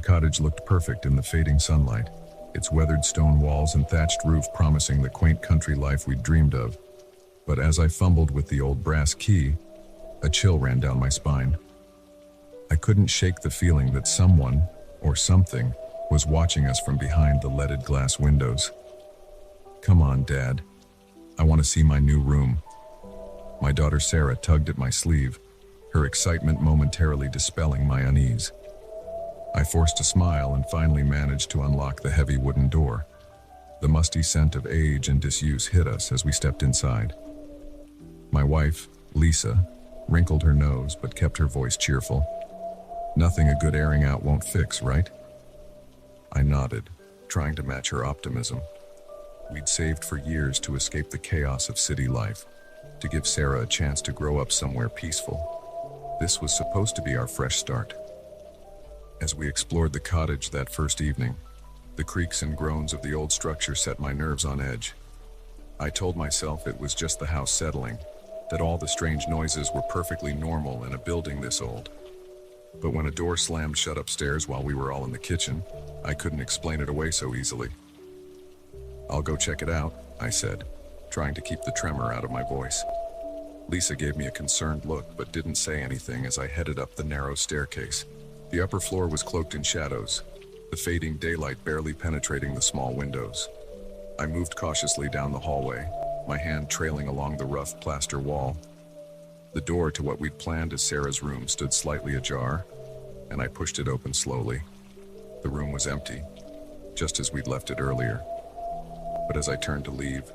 cottage looked perfect in the fading sunlight, its weathered stone walls and thatched roof promising the quaint country life we'd dreamed of. But as I fumbled with the old brass key, a chill ran down my spine. I couldn't shake the feeling that someone, or something, was watching us from behind the leaded glass windows. "Come on, Dad. I want to see my new room." My daughter Sarah tugged at my sleeve, her excitement momentarily dispelling my unease. I forced a smile and finally managed to unlock the heavy wooden door. The musty scent of age and disuse hit us as we stepped inside. My wife, Lisa, wrinkled her nose but kept her voice cheerful. "Nothing a good airing out won't fix, right?" I nodded, trying to match her optimism. We'd saved for years to escape the chaos of city life, to give Sarah a chance to grow up somewhere peaceful. This was supposed to be our fresh start. As we explored the cottage that first evening, the creaks and groans of the old structure set my nerves on edge. I told myself it was just the house settling, that all the strange noises were perfectly normal in a building this old. But when a door slammed shut upstairs while we were all in the kitchen, I couldn't explain it away so easily. "I'll go check it out," I said, trying to keep the tremor out of my voice. Lisa gave me a concerned look but didn't say anything as I headed up the narrow staircase. The upper floor was cloaked in shadows, the fading daylight barely penetrating the small windows. I moved cautiously down the hallway, my hand trailing along the rough plaster wall. The door to what we'd planned as Sarah's room stood slightly ajar, and I pushed it open slowly. The room was empty, just as we'd left it earlier. But as I turned to leave,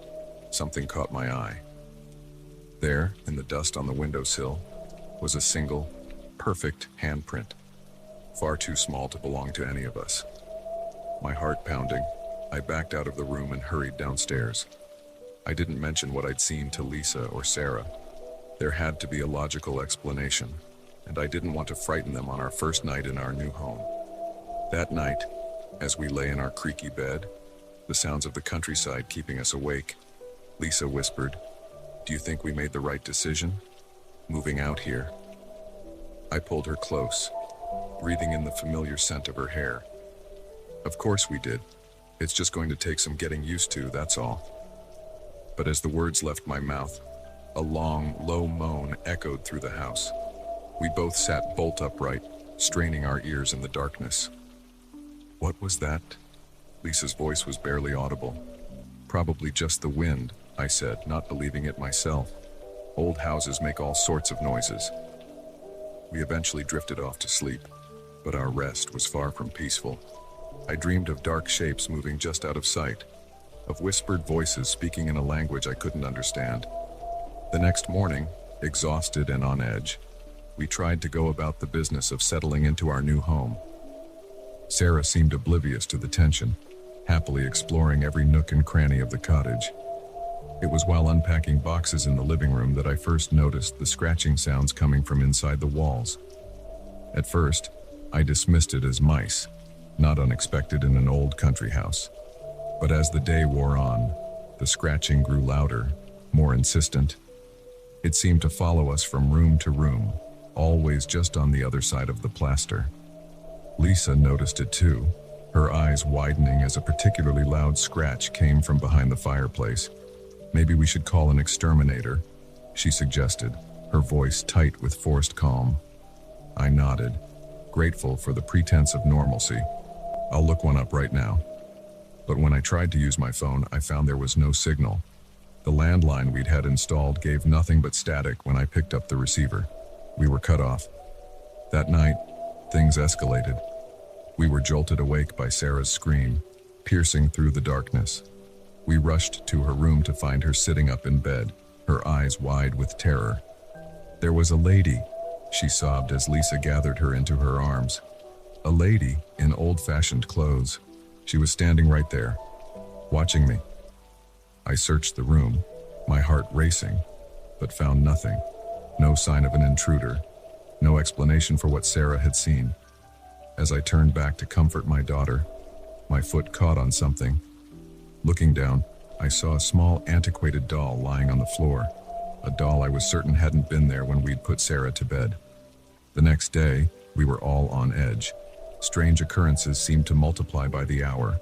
something caught my eye. There, in the dust on the windowsill, was a single, perfect handprint, far too small to belong to any of us. My heart pounding, I backed out of the room and hurried downstairs. I didn't mention what I'd seen to Lisa or Sarah. There had to be a logical explanation, and I didn't want to frighten them on our first night in our new home. That night, as we lay in our creaky bed, the sounds of the countryside keeping us awake, Lisa whispered, "Do you think we made the right decision, moving out here?" I pulled her close, breathing in the familiar scent of her hair. "Of course we did. It's just going to take some getting used to, that's all." But as the words left my mouth, a long, low moan echoed through the house. We both sat bolt upright, straining our ears in the darkness. "What was that?" Lisa's voice was barely audible. "Probably just the wind," I said, not believing it myself. "Old houses make all sorts of noises." We eventually drifted off to sleep, but our rest was far from peaceful. I dreamed of dark shapes moving just out of sight, of whispered voices speaking in a language I couldn't understand. The next morning, exhausted and on edge, we tried to go about the business of settling into our new home. Sarah seemed oblivious to the tension, happily exploring every nook and cranny of the cottage. It was while unpacking boxes in the living room that I first noticed the scratching sounds coming from inside the walls. At first, I dismissed it as mice, not unexpected in an old country house. But as the day wore on, the scratching grew louder, more insistent. It seemed to follow us from room to room, always just on the other side of the plaster. Lisa noticed it too, her eyes widening as a particularly loud scratch came from behind the fireplace. "Maybe we should call an exterminator," she suggested, her voice tight with forced calm. I nodded, grateful for the pretense of normalcy. "I'll look one up right now." But when I tried to use my phone, I found there was no signal. The landline we'd had installed gave nothing but static when I picked up the receiver. We were cut off. That night, things escalated. We were jolted awake by Sarah's scream, piercing through the darkness. We rushed to her room to find her sitting up in bed, her eyes wide with terror. "There was a lady," she sobbed as Lisa gathered her into her arms. "A lady in old-fashioned clothes. She was standing right there, watching me." I searched the room, my heart racing, but found nothing. No sign of an intruder, no explanation for what Sarah had seen. As I turned back to comfort my daughter, my foot caught on something. Looking down, I saw a small, antiquated doll lying on the floor, a doll I was certain hadn't been there when we'd put Sarah to bed. The next day, we were all on edge. Strange occurrences seemed to multiply by the hour.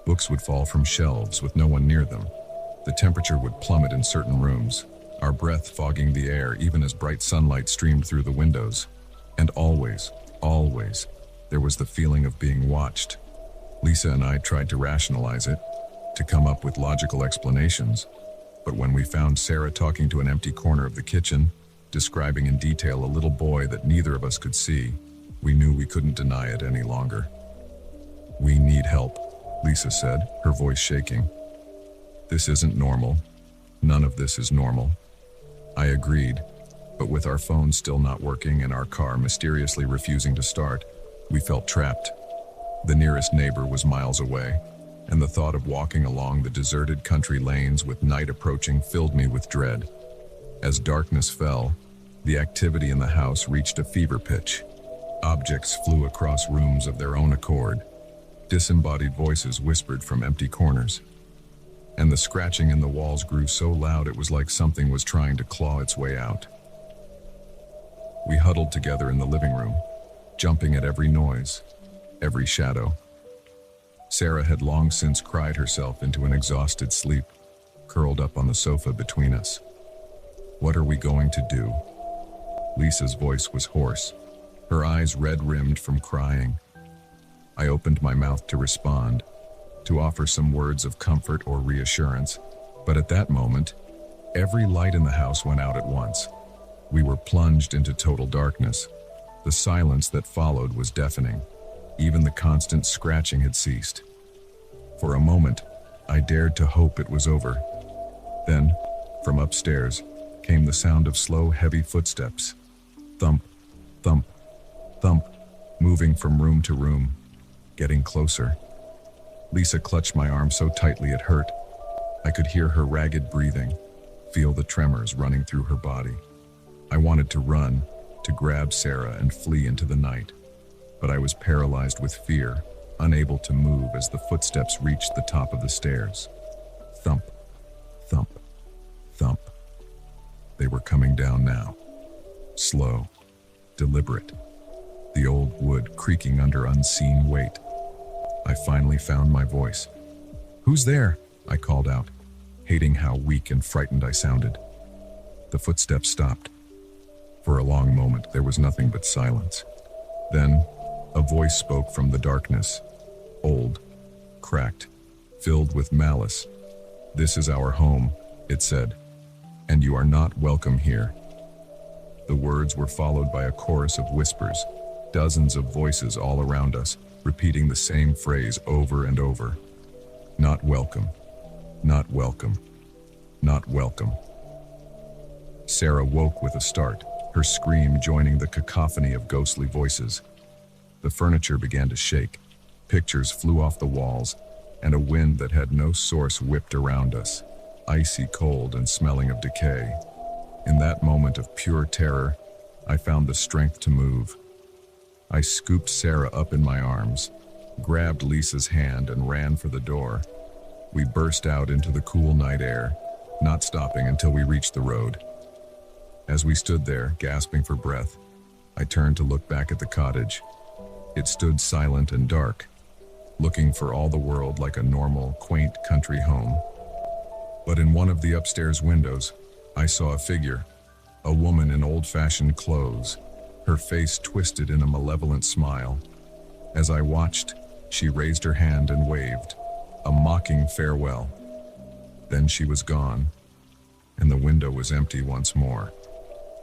Books would fall from shelves with no one near them. The temperature would plummet in certain rooms, our breath fogging the air even as bright sunlight streamed through the windows. And always, there was the feeling of being watched. Lisa and I tried to rationalize it, to come up with logical explanations. But when we found Sarah talking to an empty corner of the kitchen, describing in detail a little boy that neither of us could see, we knew we couldn't deny it any longer. "We need help," Lisa said, her voice shaking. "This isn't normal. None of this is normal." I agreed, but with our phones still not working and our car mysteriously refusing to start, we felt trapped. The nearest neighbor was miles away, and the thought of walking along the deserted country lanes with night approaching filled me with dread. As darkness fell, the activity in the house reached a fever pitch. Objects flew across rooms of their own accord. Disembodied voices whispered from empty corners. And the scratching in the walls grew so loud it was like something was trying to claw its way out. We huddled together in the living room, jumping at every noise, every shadow. Sarah had long since cried herself into an exhausted sleep, curled up on the sofa between us. "What are we going to do?" Lisa's voice was hoarse, her eyes red-rimmed from crying. I opened my mouth to respond, to offer some words of comfort or reassurance, but at that moment, every light in the house went out at once. We were plunged into total darkness. The silence that followed was deafening. Even the constant scratching had ceased. For a moment, I dared to hope it was over. Then, from upstairs, came the sound of slow, heavy footsteps. Thump, thump, thump, moving from room to room, getting closer. Lisa clutched my arm so tightly it hurt. I could hear her ragged breathing, feel the tremors running through her body. I wanted to run, to grab Sarah and flee into the night, but I was paralyzed with fear, unable to move as the footsteps reached the top of the stairs. Thump, thump, thump. They were coming down now. Slow, deliberate. The old wood creaking under unseen weight. I finally found my voice. "Who's there?" I called out, hating how weak and frightened I sounded. The footsteps stopped. For a long moment, there was nothing but silence. Then, a voice spoke from the darkness. Old, cracked, filled with malice. "This is our home," it said, "and you are not welcome here." The words were followed by a chorus of whispers, dozens of voices all around us, repeating the same phrase over and over. "Not welcome, not welcome, not welcome." Sarah woke with a start, her scream joining the cacophony of ghostly voices. The furniture began to shake, pictures flew off the walls, and a wind that had no source whipped around us, icy cold and smelling of decay. In that moment of pure terror, I found the strength to move. I scooped Sarah up in my arms, grabbed Lisa's hand and ran for the door. We burst out into the cool night air, not stopping until we reached the road. As we stood there, gasping for breath, I turned to look back at the cottage. It stood silent and dark, looking for all the world like a normal, quaint country home. But in one of the upstairs windows, I saw a figure, a woman in old-fashioned clothes, her face twisted in a malevolent smile. As I watched, she raised her hand and waved, a mocking farewell. Then she was gone, and the window was empty once more.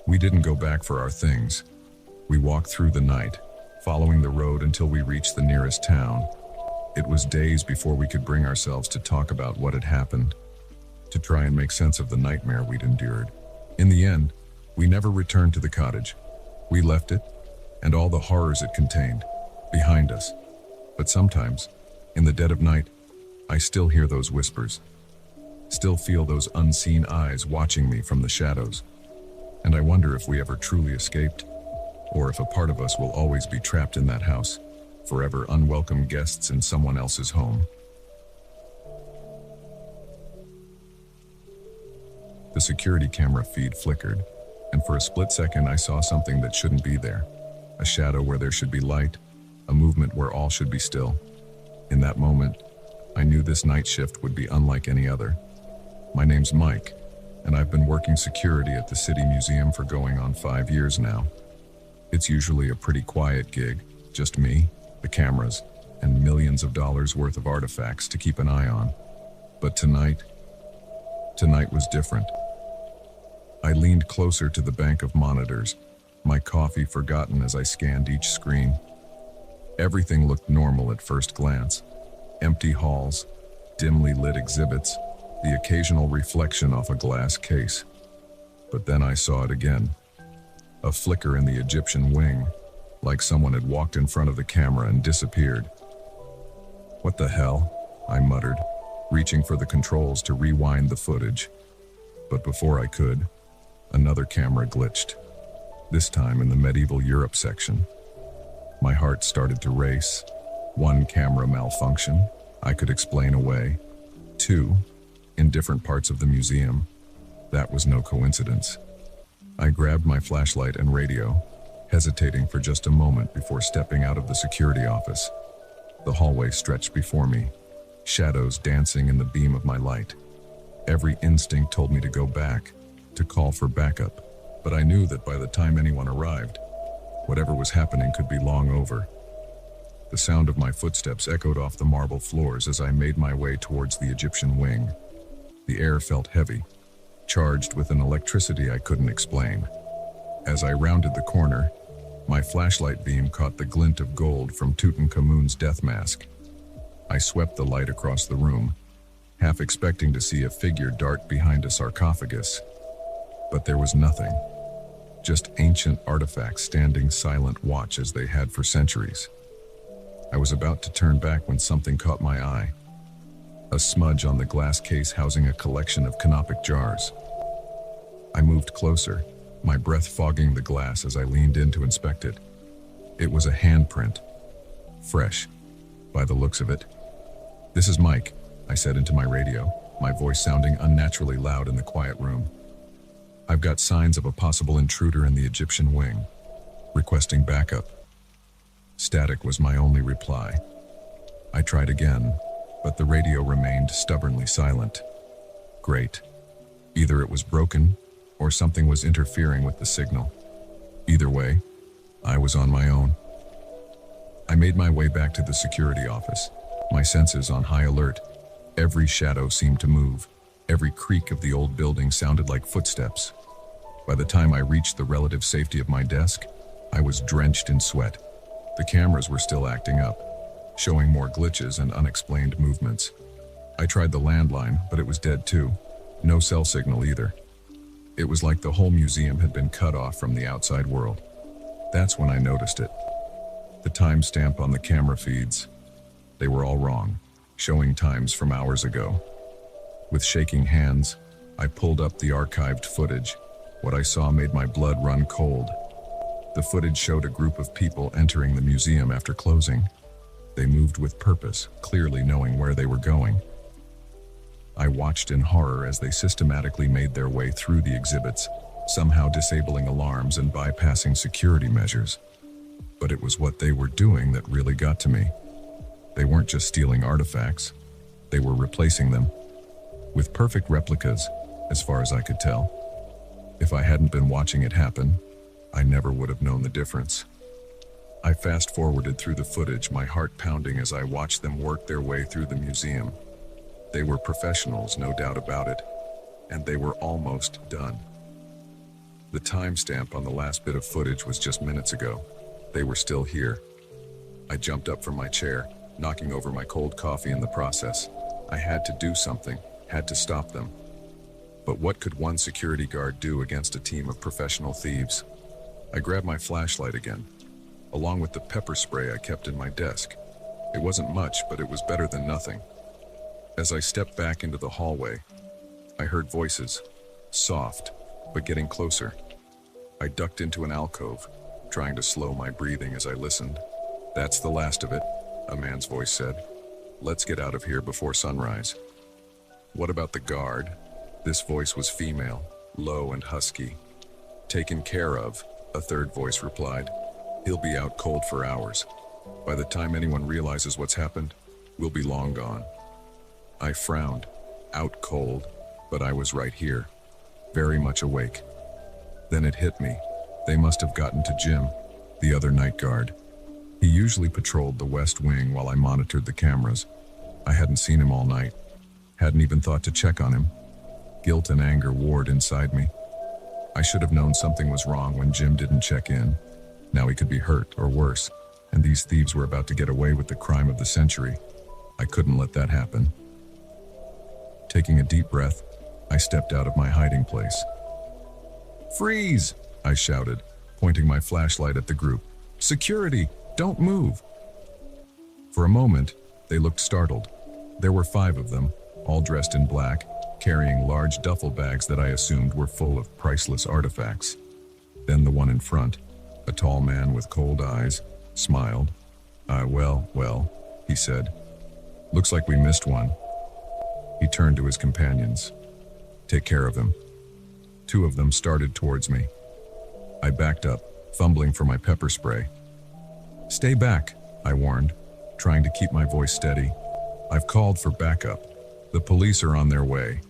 We didn't go back for our things. We walked through the night, following the road until we reached the nearest town. It was days before we could bring ourselves to talk about what had happened, to try and make sense of the nightmare we'd endured. In the end, we never returned to the cottage. We left it, and all the horrors it contained, behind us. But sometimes, in the dead of night, I still hear those whispers, still feel those unseen eyes watching me from the shadows. And I wonder if we ever truly escaped, or if a part of us will always be trapped in that house, forever unwelcome guests in someone else's home. The security camera feed flickered, and for a split second I saw something that shouldn't be there. A shadow where there should be light, a movement where all should be still. In that moment, I knew this night shift would be unlike any other. My name's Mike, and I've been working security at the City Museum for going on 5 years now. It's usually a pretty quiet gig, just me, the cameras, and millions of dollars worth of artifacts to keep an eye on. But tonight was different. I leaned closer to the bank of monitors, my coffee forgotten as I scanned each screen. Everything looked normal at first glance. Empty halls, dimly lit exhibits, the occasional reflection off a glass case. But then I saw it again. A flicker in the Egyptian wing, like someone had walked in front of the camera and disappeared. "What the hell?" I muttered, reaching for the controls to rewind the footage. But before I could, another camera glitched, this time in the medieval Europe section. My heart started to race. One camera malfunction, I could explain away. Two, in different parts of the museum. That was no coincidence. I grabbed my flashlight and radio, hesitating for just a moment before stepping out of the security office. The hallway stretched before me, shadows dancing in the beam of my light. Every instinct told me to go back, to call for backup, but I knew that by the time anyone arrived, whatever was happening could be long over. The sound of my footsteps echoed off the marble floors as I made my way towards the Egyptian wing. The air felt heavy, charged with an electricity I couldn't explain. As I rounded the corner, my flashlight beam caught the glint of gold from Tutankhamun's death mask. I swept the light across the room, half expecting to see a figure dart behind a sarcophagus. But there was nothing. Just ancient artifacts standing silent watch as they had for centuries. I was about to turn back when something caught my eye. A smudge on the glass case housing a collection of canopic jars. I moved closer, my breath fogging the glass as I leaned in to inspect it. It was a handprint. Fresh, by the looks of it. "This is Mike," I said into my radio, my voice sounding unnaturally loud in the quiet room. "I've got signs of a possible intruder in the Egyptian wing. Requesting backup." Static was my only reply. I tried again, but the radio remained stubbornly silent. Great. Either it was broken, or something was interfering with the signal. Either way, I was on my own. I made my way back to the security office, my senses on high alert. Every shadow seemed to move. Every creak of the old building sounded like footsteps. By the time I reached the relative safety of my desk, I was drenched in sweat. The cameras were still acting up, showing more glitches and unexplained movements. I tried the landline, but it was dead too. No cell signal either. It was like the whole museum had been cut off from the outside world. That's when I noticed it. The timestamp on the camera feeds. They were all wrong, showing times from hours ago. With shaking hands, I pulled up the archived footage. What I saw made my blood run cold. The footage showed a group of people entering the museum after closing. They moved with purpose, clearly knowing where they were going. I watched in horror as they systematically made their way through the exhibits, somehow disabling alarms and bypassing security measures. But it was what they were doing that really got to me. They weren't just stealing artifacts, they were replacing them. With perfect replicas, as far as I could tell. If I hadn't been watching it happen, I never would have known the difference. I fast-forwarded through the footage, my heart pounding as I watched them work their way through the museum. They were professionals, no doubt about it, and they were almost done. The timestamp on the last bit of footage was just minutes ago. They were still here. I jumped up from my chair, knocking over my cold coffee in the process. I had to do something, had to stop them. But what could one security guard do against a team of professional thieves? I grabbed my flashlight again, along with the pepper spray I kept in my desk. It wasn't much, but it was better than nothing. As I stepped back into the hallway, I heard voices, soft, but getting closer. I ducked into an alcove, trying to slow my breathing as I listened. "That's the last of it," a man's voice said. "Let's get out of here before sunrise." "What about the guard?" This voice was female, low and husky. "Taken care of," a third voice replied. "He'll be out cold for hours." By the time anyone realizes what's happened, we'll be long gone. I frowned, out cold, but I was right here, very much awake. Then it hit me. They must have gotten to Jim, the other night guard. He usually patrolled the West Wing while I monitored the cameras. I hadn't seen him all night. Hadn't even thought to check on him. Guilt and anger warred inside me. I should have known something was wrong when Jim didn't check in. Now he could be hurt or worse, and these thieves were about to get away with the crime of the century. I couldn't let that happen. Taking a deep breath, I stepped out of my hiding place. "Freeze!" I shouted, pointing my flashlight at the group. "Security! Don't move!" For a moment, they looked startled. There were 5 of them, all dressed in black, carrying large duffel bags that I assumed were full of priceless artifacts. Then the one in front, a tall man with cold eyes, smiled. Well, he said. "Looks like we missed one." He turned to his companions. "Take care of him." 2 of them started towards me. I backed up, fumbling for my pepper spray. "Stay back," I warned, trying to keep my voice steady. "I've called for backup. The police are on their way."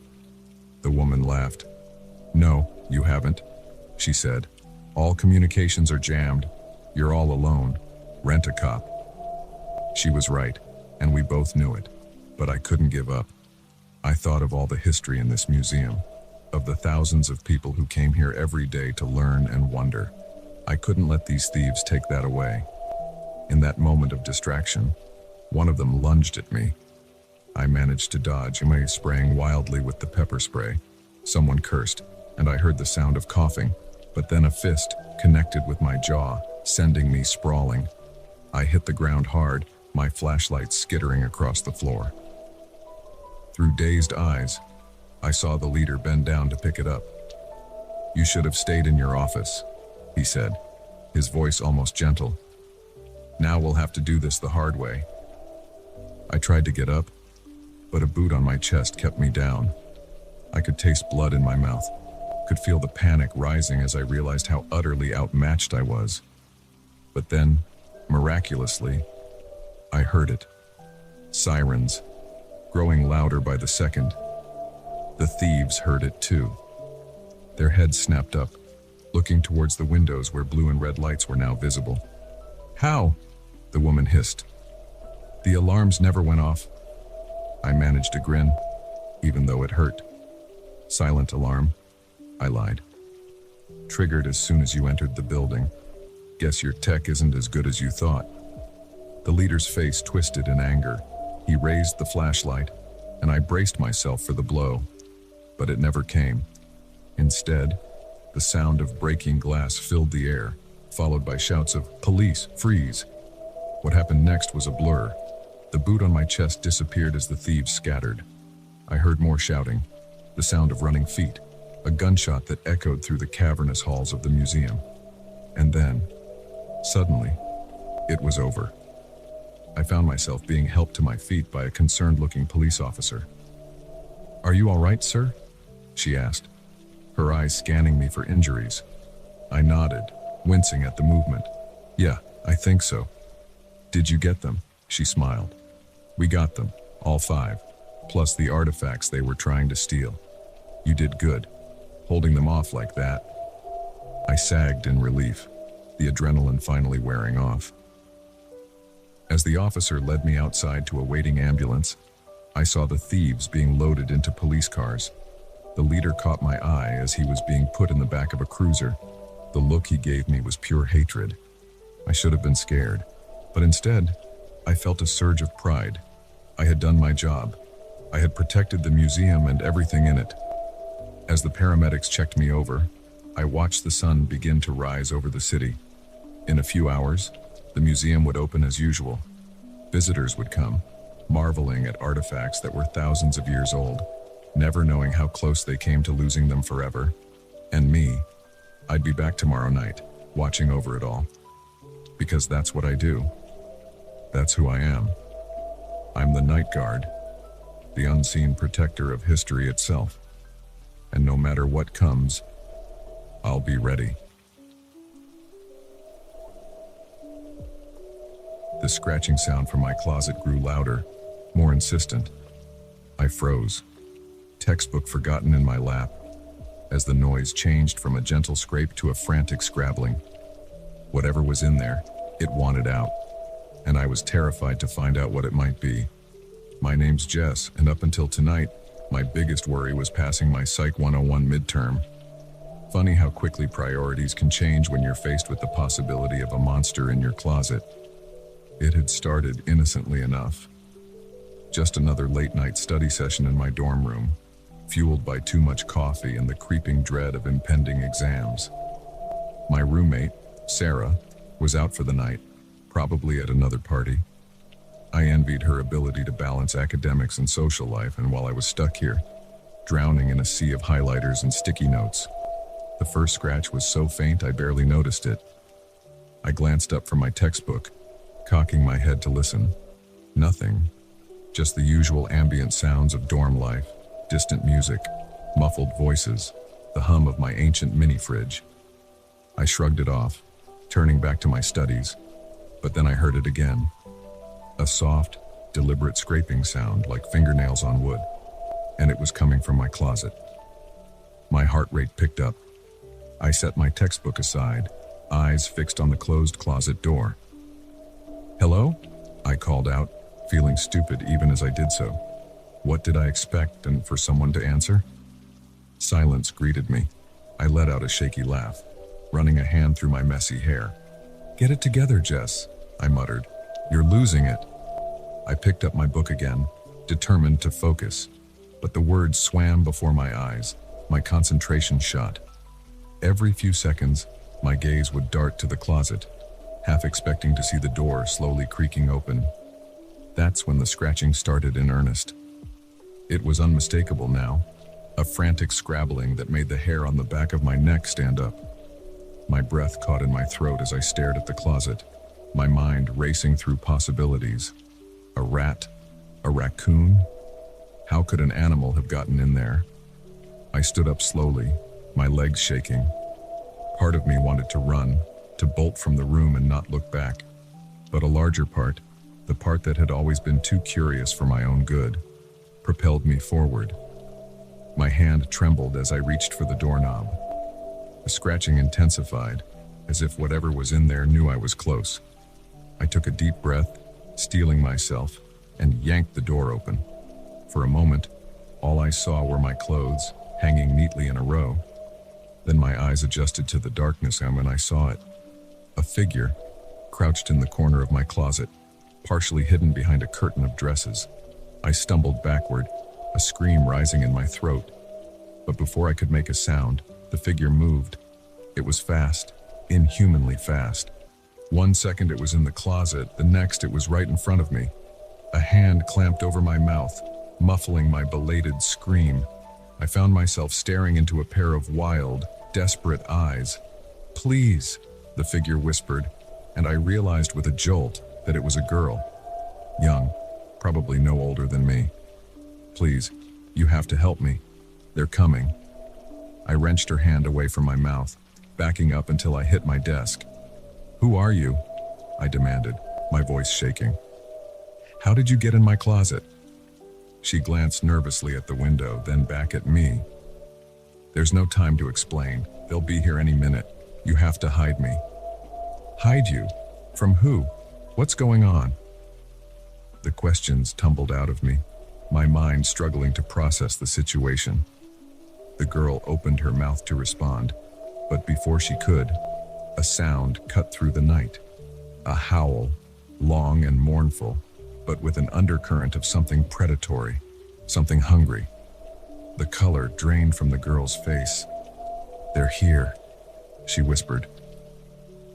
The woman laughed. "No, you haven't," she said. "All communications are jammed. You're all alone. Rent a cop." She was right, and we both knew it, but I couldn't give up. I thought of all the history in this museum, of the thousands of people who came here every day to learn and wonder. I couldn't let these thieves take that away. In that moment of distraction, one of them lunged at me. I managed to dodge, spraying wildly with the pepper spray. Someone cursed, and I heard the sound of coughing, but then a fist connected with my jaw, sending me sprawling. I hit the ground hard, my flashlight skittering across the floor. Through dazed eyes, I saw the leader bend down to pick it up. "You should have stayed in your office," he said, his voice almost gentle. "Now we'll have to do this the hard way." I tried to get up, but a boot on my chest kept me down. I could taste blood in my mouth, could feel the panic rising as I realized how utterly outmatched I was. But then, miraculously, I heard it. Sirens, growing louder by the second. The thieves heard it too. Their heads snapped up, looking towards the windows where blue and red lights were now visible. "How?" the woman hissed. "The alarms never went off." I managed to grin, even though it hurt. "Silent alarm," I lied. "Triggered as soon as you entered the building. Guess your tech isn't as good as you thought." The leader's face twisted in anger. He raised the flashlight, and I braced myself for the blow. But it never came. Instead, the sound of breaking glass filled the air, followed by shouts of "Police, freeze!" What happened next was a blur. The boot on my chest disappeared as the thieves scattered. I heard more shouting, the sound of running feet, a gunshot that echoed through the cavernous halls of the museum. And then, suddenly, it was over. I found myself being helped to my feet by a concerned-looking police officer. "Are you all right, sir?" she asked, her eyes scanning me for injuries. I nodded, wincing at the movement. "Yeah, I think so." "Did you get them?" she smiled. "We got them, all 5, plus the artifacts they were trying to steal. You did good, holding them off like that." I sagged in relief, the adrenaline finally wearing off. As the officer led me outside to a waiting ambulance, I saw the thieves being loaded into police cars. The leader caught my eye as he was being put in the back of a cruiser. The look he gave me was pure hatred. I should have been scared, but instead, I felt a surge of pride. I had done my job. I had protected the museum and everything in it. As the paramedics checked me over, I watched the sun begin to rise over the city. In a few hours, the museum would open as usual. Visitors would come, marveling at artifacts that were thousands of years old, never knowing how close they came to losing them forever. And me, I'd be back tomorrow night, watching over it all. Because that's what I do. That's who I am. I'm the night guard, the unseen protector of history itself. And no matter what comes, I'll be ready. The scratching sound from my closet grew louder, more insistent. I froze, textbook forgotten in my lap, as the noise changed from a gentle scrape to a frantic scrabbling. Whatever was in there, it wanted out, and I was terrified to find out what it might be. My name's Jess, and up until tonight, my biggest worry was passing my Psych 101 midterm. Funny how quickly priorities can change when you're faced with the possibility of a monster in your closet. It had started innocently enough. Just another late-night study session in my dorm room, fueled by too much coffee and the creeping dread of impending exams. My roommate, Sarah, was out for the night, probably at another party. I envied her ability to balance academics and social life, and while I was stuck here, drowning in a sea of highlighters and sticky notes, the first scratch was so faint I barely noticed it. I glanced up from my textbook, cocking my head to listen. Nothing. Just the usual ambient sounds of dorm life, distant music, muffled voices, the hum of my ancient mini-fridge. I shrugged it off, turning back to my studies, but then I heard it again. A soft, deliberate scraping sound like fingernails on wood, and it was coming from my closet. My heart rate picked up. I set my textbook aside, eyes fixed on the closed closet door. "Hello?" I called out, feeling stupid even as I did so. What did I expect, and for someone to answer? Silence greeted me. I let out a shaky laugh, running a hand through my messy hair. "Get it together, Jess," I muttered. "You're losing it." I picked up my book again, determined to focus, but the words swam before my eyes, my concentration shot. Every few seconds, my gaze would dart to the closet, half expecting to see the door slowly creaking open. That's when the scratching started in earnest. It was unmistakable now, a frantic scrabbling that made the hair on the back of my neck stand up. My breath caught in my throat as I stared at the closet, my mind racing through possibilities. A rat? A raccoon? How could an animal have gotten in there? I stood up slowly, my legs shaking. Part of me wanted to run, to bolt from the room and not look back. But a larger part, the part that had always been too curious for my own good, propelled me forward. My hand trembled as I reached for the doorknob. The scratching intensified, as if whatever was in there knew I was close. I took a deep breath, steeling myself, and yanked the door open. For a moment, all I saw were my clothes, hanging neatly in a row. Then my eyes adjusted to the darkness, and when I saw it, a figure, crouched in the corner of my closet, partially hidden behind a curtain of dresses. I stumbled backward, a scream rising in my throat. But before I could make a sound, the figure moved. It was fast, inhumanly fast. 1 second it was in the closet, the next it was right in front of me. A hand clamped over my mouth, muffling my belated scream. I found myself staring into a pair of wild, desperate eyes. "Please," the figure whispered, and I realized with a jolt that it was a girl. Young, probably no older than me. "Please, you have to help me. They're coming." I wrenched her hand away from my mouth, backing up until I hit my desk. "Who are you?" I demanded, my voice shaking. "How did you get in my closet?" She glanced nervously at the window, then back at me. "There's no time to explain. They'll be here any minute. You have to hide me." "Hide you? From who? What's going on?" The questions tumbled out of me, my mind struggling to process the situation. The girl opened her mouth to respond, but before she could, a sound cut through the night. A howl, long and mournful, but with an undercurrent of something predatory, something hungry. The color drained from the girl's face. "They're here," she whispered.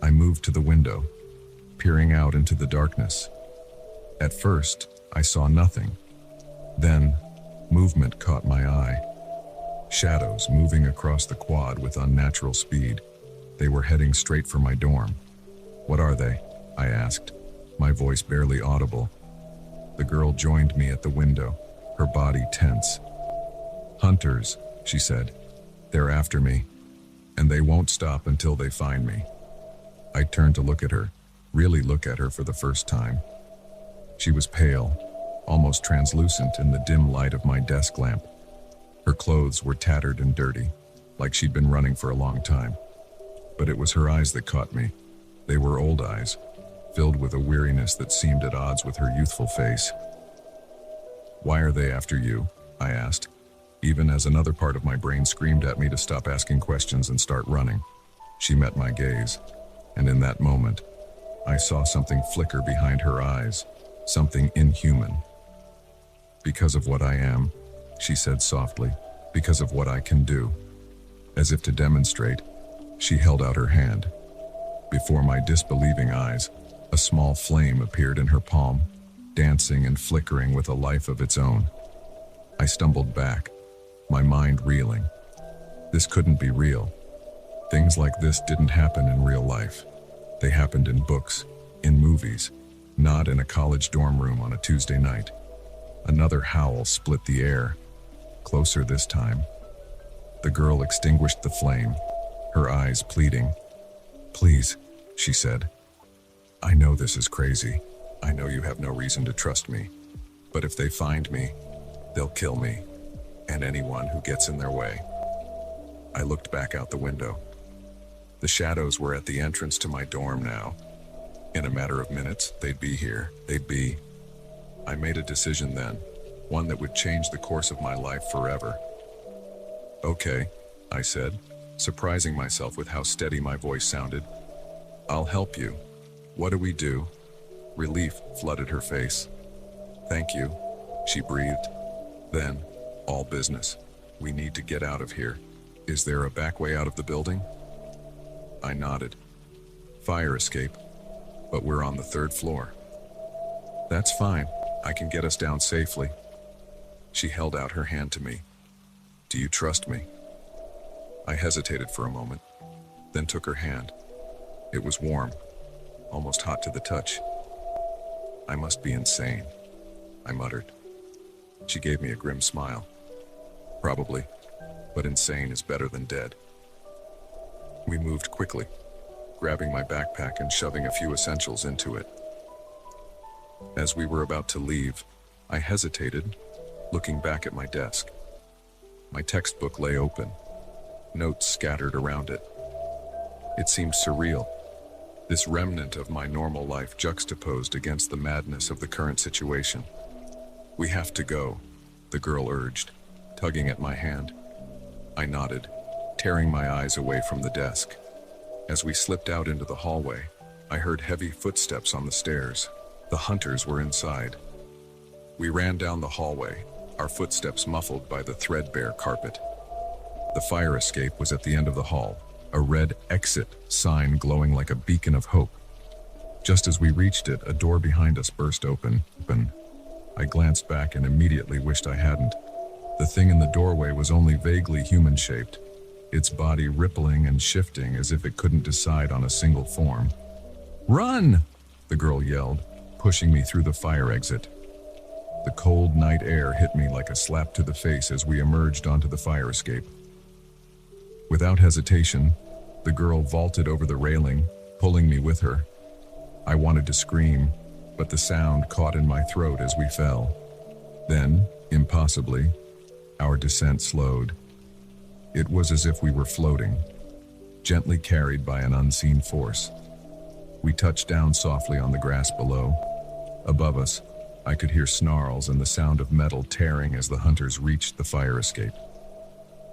I moved to the window, peering out into the darkness. At first, I saw nothing. Then, movement caught my eye. Shadows moving across the quad with unnatural speed. They were heading straight for my dorm. "What are they?" I asked, my voice barely audible. The girl joined me at the window, her body tense. "Hunters," she said. "They're after me, and they won't stop until they find me." I turned to look at her, really look at her for the first time. She was pale, almost translucent in the dim light of my desk lamp. Her clothes were tattered and dirty, like she'd been running for a long time. But it was her eyes that caught me. They were old eyes, filled with a weariness that seemed at odds with her youthful face. "Why are they after you?" I asked, even as another part of my brain screamed at me to stop asking questions and start running. She met my gaze, and in that moment, I saw something flicker behind her eyes, something inhuman. "Because of what I am," she said softly, "because of what I can do." As if to demonstrate, she held out her hand. Before my disbelieving eyes, a small flame appeared in her palm, dancing and flickering with a life of its own. I stumbled back, my mind reeling. This couldn't be real. Things like this didn't happen in real life. They happened in books, in movies, not in a college dorm room on a Tuesday night. Another howl split the air, closer this time. The girl extinguished the flame, her eyes pleading. "Please," she said. "I know this is crazy. I know you have no reason to trust me. But if they find me, they'll kill me, and anyone who gets in their way." I looked back out the window. The shadows were at the entrance to my dorm now. In a matter of minutes, they'd be here. I made a decision then, one that would change the course of my life forever. "Okay," I said, surprising myself with how steady my voice sounded. "I'll help you. What do we do?" Relief flooded her face. "Thank you," she breathed. Then, "All business. We need to get out of here. Is there a back way out of the building?" I nodded. "Fire escape, but we're on the 3rd floor." "That's fine. I can get us down safely." She held out her hand to me. "Do you trust me?" I hesitated for a moment, then took her hand. It was warm, almost hot to the touch. "I must be insane," I muttered. She gave me a grim smile. "Probably, but insane is better than dead." We moved quickly, grabbing my backpack and shoving a few essentials into it. As we were about to leave, I hesitated, looking back at my desk. My textbook lay open, notes scattered around it. It seemed surreal, this remnant of my normal life juxtaposed against the madness of the current situation. "We have to go," the girl urged, tugging at my hand. I nodded, tearing my eyes away from the desk. As we slipped out into the hallway, I heard heavy footsteps on the stairs. The hunters were inside. We ran down the hallway, our footsteps muffled by the threadbare carpet. The fire escape was at the end of the hall, a red exit sign glowing like a beacon of hope. Just as we reached it, a door behind us burst open. I glanced back and immediately wished I hadn't. The thing in the doorway was only vaguely human-shaped, its body rippling and shifting as if it couldn't decide on a single form. "Run!" the girl yelled, pushing me through the fire exit. The cold night air hit me like a slap to the face as we emerged onto the fire escape. Without hesitation, the girl vaulted over the railing, pulling me with her. I wanted to scream, but the sound caught in my throat as we fell. Then, impossibly, our descent slowed. It was as if we were floating, gently carried by an unseen force. We touched down softly on the grass below. Above us, I could hear snarls and the sound of metal tearing as the hunters reached the fire escape.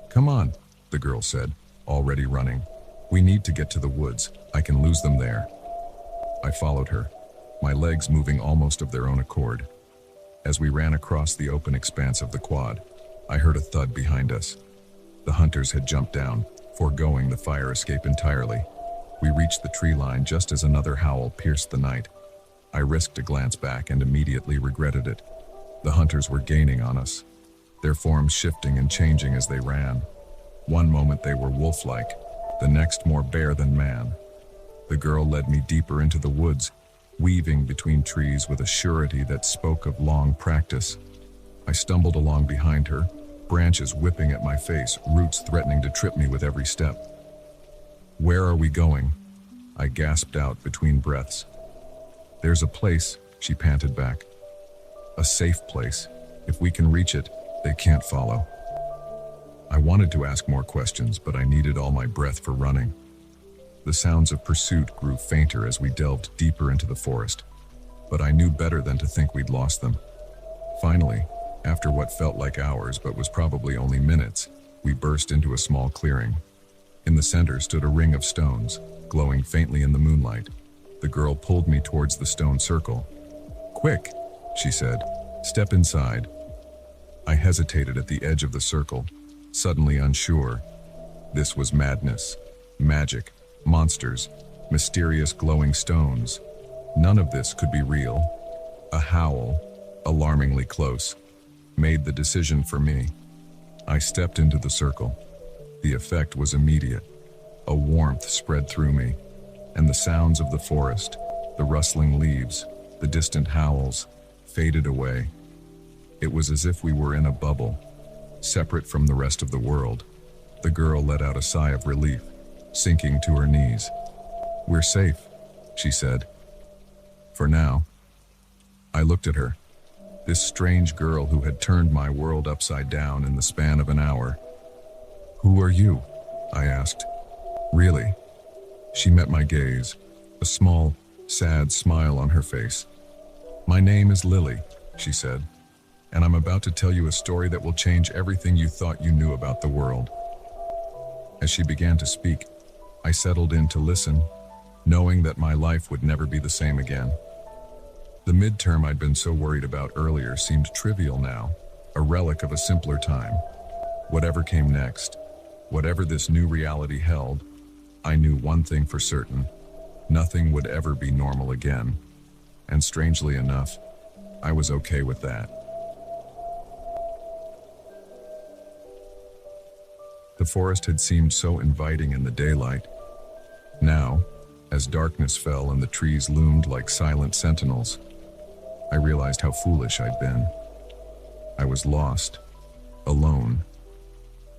"Come on," the girl said, already running. "We need to get to the woods. I can lose them there." I followed her, my legs moving almost of their own accord. As we ran across the open expanse of the quad, I heard a thud behind us. The hunters had jumped down, foregoing the fire escape entirely. We reached the tree line just as another howl pierced the night. I risked a glance back and immediately regretted it. The hunters were gaining on us, their forms shifting and changing as they ran. One moment they were wolf-like, the next more bear than man. The girl led me deeper into the woods, weaving between trees with a surety that spoke of long practice. I stumbled along behind her, branches whipping at my face, roots threatening to trip me with every step. "Where are we going?" I gasped out between breaths. There's a place, she panted back. A safe place. If we can reach it, they can't follow. I wanted to ask more questions, but I needed all my breath for running. The sounds of pursuit grew fainter as we delved deeper into the forest, but I knew better than to think we'd lost them. Finally, after what felt like hours but was probably only minutes, we burst into a small clearing. In the center stood a ring of stones, glowing faintly in the moonlight. The girl pulled me towards the stone circle. "Quick," she said. "Step inside." I hesitated at the edge of the circle, suddenly unsure. This was madness, magic, monsters, mysterious glowing stones. None of this could be real. A howl, alarmingly close, made the decision for me. I stepped into the circle. The effect was immediate. A warmth spread through me, and the sounds of the forest, the rustling leaves, the distant howls, faded away. It was as if we were in a bubble, separate from the rest of the world. The girl let out a sigh of relief, sinking to her knees. "We're safe," she said. "For now." I looked at her. This strange girl who had turned my world upside down in the span of an hour. "Who are you?" I asked. "Really?" She met my gaze, a small, sad smile on her face. "My name is Lily," she said, "and I'm about to tell you a story that will change everything you thought you knew about the world." As she began to speak, I settled in to listen, knowing that my life would never be the same again. The midterm I'd been so worried about earlier seemed trivial now, a relic of a simpler time. Whatever came next, whatever this new reality held, I knew one thing for certain: nothing would ever be normal again. And strangely enough, I was okay with that. The forest had seemed so inviting in the daylight. Now, as darkness fell and the trees loomed like silent sentinels, I realized how foolish I'd been. I was lost, alone,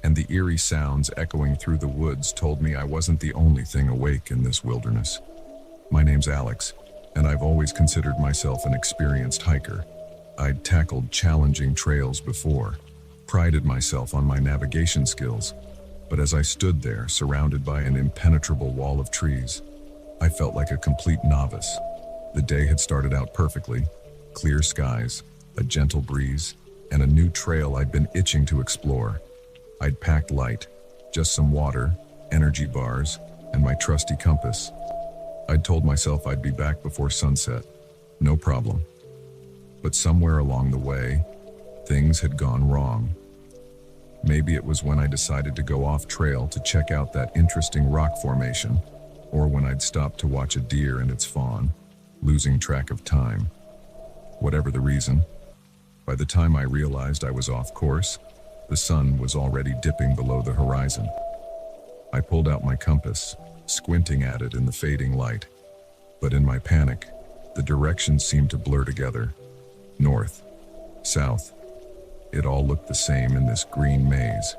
and the eerie sounds echoing through the woods told me I wasn't the only thing awake in this wilderness. My name's Alex, and I've always considered myself an experienced hiker. I'd tackled challenging trails before, prided myself on my navigation skills, but as I stood there, surrounded by an impenetrable wall of trees, I felt like a complete novice. The day had started out perfectly: clear skies, a gentle breeze, and a new trail I'd been itching to explore. I'd packed light, just some water, energy bars, and my trusty compass. I'd told myself I'd be back before sunset. No problem. But somewhere along the way, things had gone wrong. Maybe it was when I decided to go off trail to check out that interesting rock formation, or when I'd stopped to watch a deer and its fawn, losing track of time. Whatever the reason, by the time I realized I was off course, the sun was already dipping below the horizon. I pulled out my compass, squinting at it in the fading light. But in my panic, the directions seemed to blur together. North, south, it all looked the same in this green maze.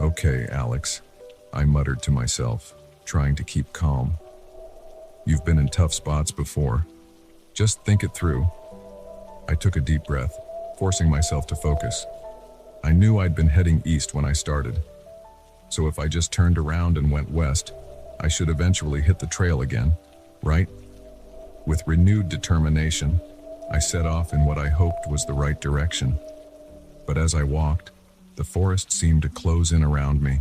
"Okay, Alex," I muttered to myself, trying to keep calm. "You've been in tough spots before. Just think it through." I took a deep breath, forcing myself to focus. I knew I'd been heading east when I started, so if I just turned around and went west, I should eventually hit the trail again, right? With renewed determination, I set off in what I hoped was the right direction. But as I walked, the forest seemed to close in around me.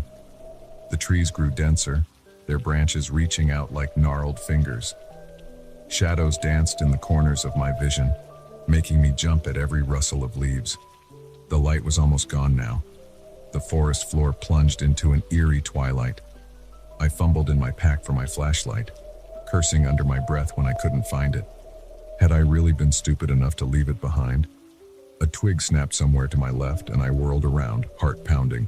The trees grew denser, their branches reaching out like gnarled fingers. Shadows danced in the corners of my vision, making me jump at every rustle of leaves. The light was almost gone now. The forest floor plunged into an eerie twilight. I fumbled in my pack for my flashlight, cursing under my breath when I couldn't find it. Had I really been stupid enough to leave it behind? A twig snapped somewhere to my left, and I whirled around, heart pounding.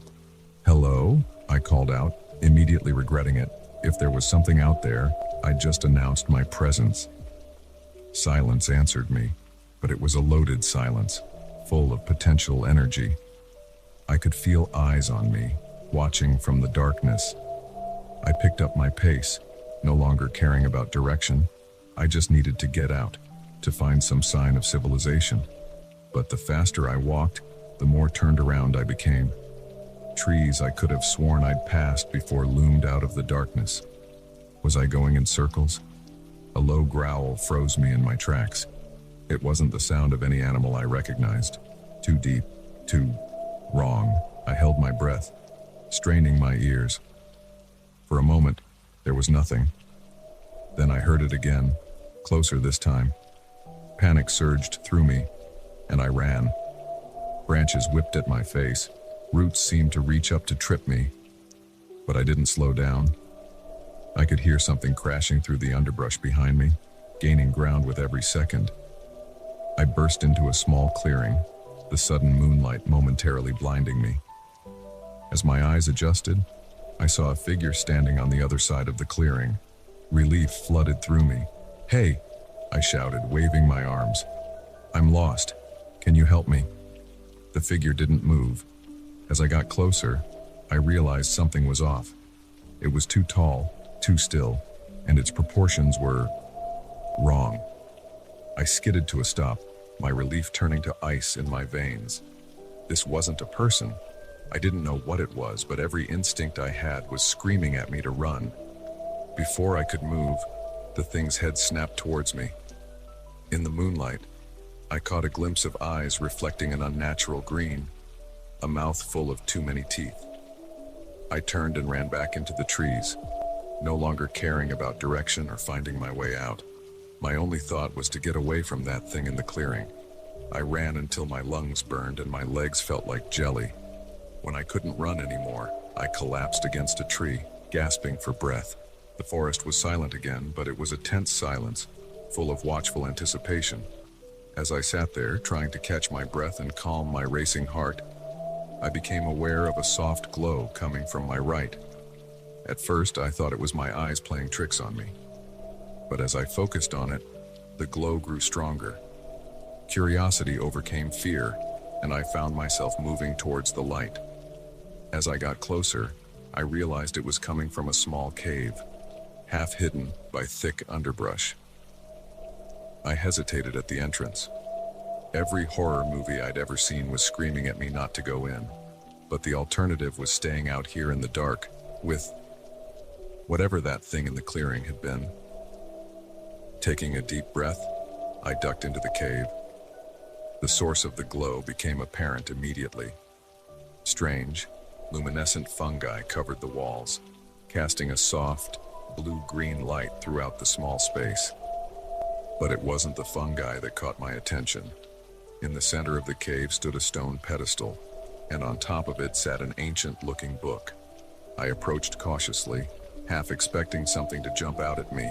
"Hello?" I called out, immediately regretting it. If there was something out there, I'd just announced my presence. Silence answered me, but it was a loaded silence, full of potential energy. I could feel eyes on me, watching from the darkness. I picked up my pace, no longer caring about direction. I just needed to get out, to find some sign of civilization. But the faster I walked, the more turned around I became. Trees I could have sworn I'd passed before loomed out of the darkness. Was I going in circles? A low growl froze me in my tracks. It wasn't the sound of any animal I recognized. Too deep, too wrong. I held my breath, straining my ears. For a moment, there was nothing. Then I heard it again, closer this time. Panic surged through me, and I ran. Branches whipped at my face. Roots seemed to reach up to trip me, but I didn't slow down. I could hear something crashing through the underbrush behind me, gaining ground with every second. I burst into a small clearing, the sudden moonlight momentarily blinding me. As my eyes adjusted, I saw a figure standing on the other side of the clearing. Relief flooded through me. "Hey!" I shouted, waving my arms. "I'm lost. Can you help me?" The figure didn't move. As I got closer, I realized something was off. It was too tall, too still, and its proportions were wrong. I skidded to a stop, my relief turning to ice in my veins. This wasn't a person. I didn't know what it was, but every instinct I had was screaming at me to run. Before I could move, the thing's head snapped towards me. In the moonlight, I caught a glimpse of eyes reflecting an unnatural green, a mouth full of too many teeth. I turned and ran back into the trees, no longer caring about direction or finding my way out. My only thought was to get away from that thing in the clearing. I ran until my lungs burned and my legs felt like jelly. When I couldn't run anymore, I collapsed against a tree, gasping for breath. The forest was silent again, but it was a tense silence, full of watchful anticipation. As I sat there, trying to catch my breath and calm my racing heart, I became aware of a soft glow coming from my right. At first, I thought it was my eyes playing tricks on me. But as I focused on it, the glow grew stronger. Curiosity overcame fear, and I found myself moving towards the light. As I got closer, I realized it was coming from a small cave, half hidden by thick underbrush. I hesitated at the entrance. Every horror movie I'd ever seen was screaming at me not to go in, but the alternative was staying out here in the dark with whatever that thing in the clearing had been. Taking a deep breath, I ducked into the cave. The source of the glow became apparent immediately. Strange, luminescent fungi covered the walls, casting a soft, blue-green light throughout the small space. But it wasn't the fungi that caught my attention. In the center of the cave stood a stone pedestal, and on top of it sat an ancient-looking book. I approached cautiously, half expecting something to jump out at me,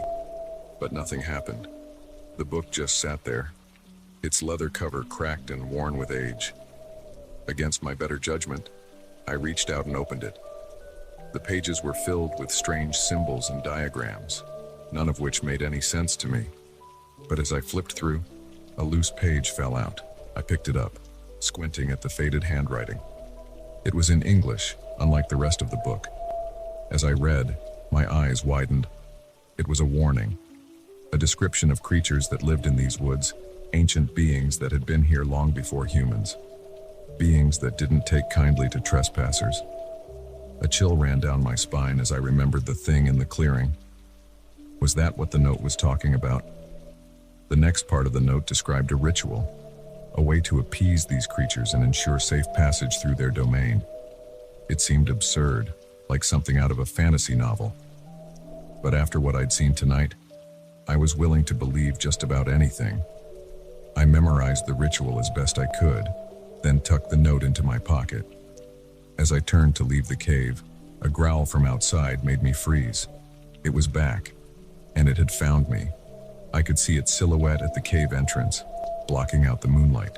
but nothing happened. The book just sat there, its leather cover cracked and worn with age. Against my better judgment, I reached out and opened it. The pages were filled with strange symbols and diagrams, none of which made any sense to me. But as I flipped through, a loose page fell out. I picked it up, squinting at the faded handwriting. It was in English, unlike the rest of the book. As I read, my eyes widened. It was a warning, a description of creatures that lived in these woods, ancient beings that had been here long before humans. Beings that didn't take kindly to trespassers. A chill ran down my spine as I remembered the thing in the clearing. Was that what the note was talking about? The next part of the note described a ritual, a way to appease these creatures and ensure safe passage through their domain. It seemed absurd, like something out of a fantasy novel. But after what I'd seen tonight, I was willing to believe just about anything. I memorized the ritual as best I could, then tucked the note into my pocket. As I turned to leave the cave, a growl from outside made me freeze. It was back, and it had found me. I could see its silhouette at the cave entrance, blocking out the moonlight.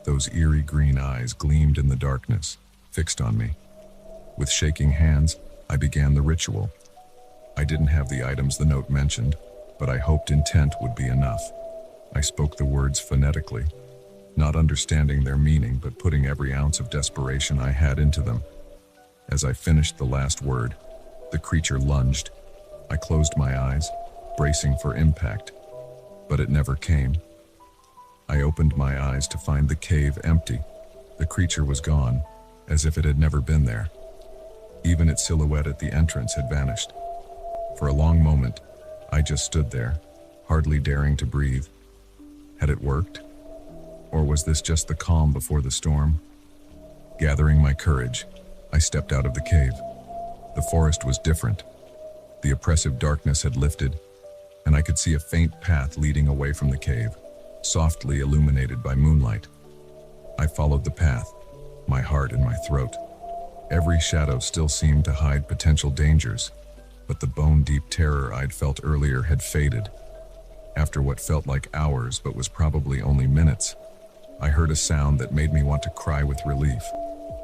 Those eerie green eyes gleamed in the darkness, fixed on me. With shaking hands, I began the ritual. I didn't have the items the note mentioned, but I hoped intent would be enough. I spoke the words phonetically, not understanding their meaning, but putting every ounce of desperation I had into them. As I finished the last word, the creature lunged. I closed my eyes, bracing for impact. but it never came. I opened my eyes to find the cave empty. The creature was gone, as if it had never been there. Even its silhouette at the entrance had vanished. For a long moment, I just stood there, hardly daring to breathe. Had it worked? Or was this just the calm before the storm? Gathering my courage, I stepped out of the cave. The forest was different. The oppressive darkness had lifted, and I could see a faint path leading away from the cave, softly illuminated by moonlight. I followed the path, my heart in my throat. Every shadow still seemed to hide potential dangers, but the bone-deep terror I'd felt earlier had faded. After what felt like hours but was probably only minutes, I heard a sound that made me want to cry with relief.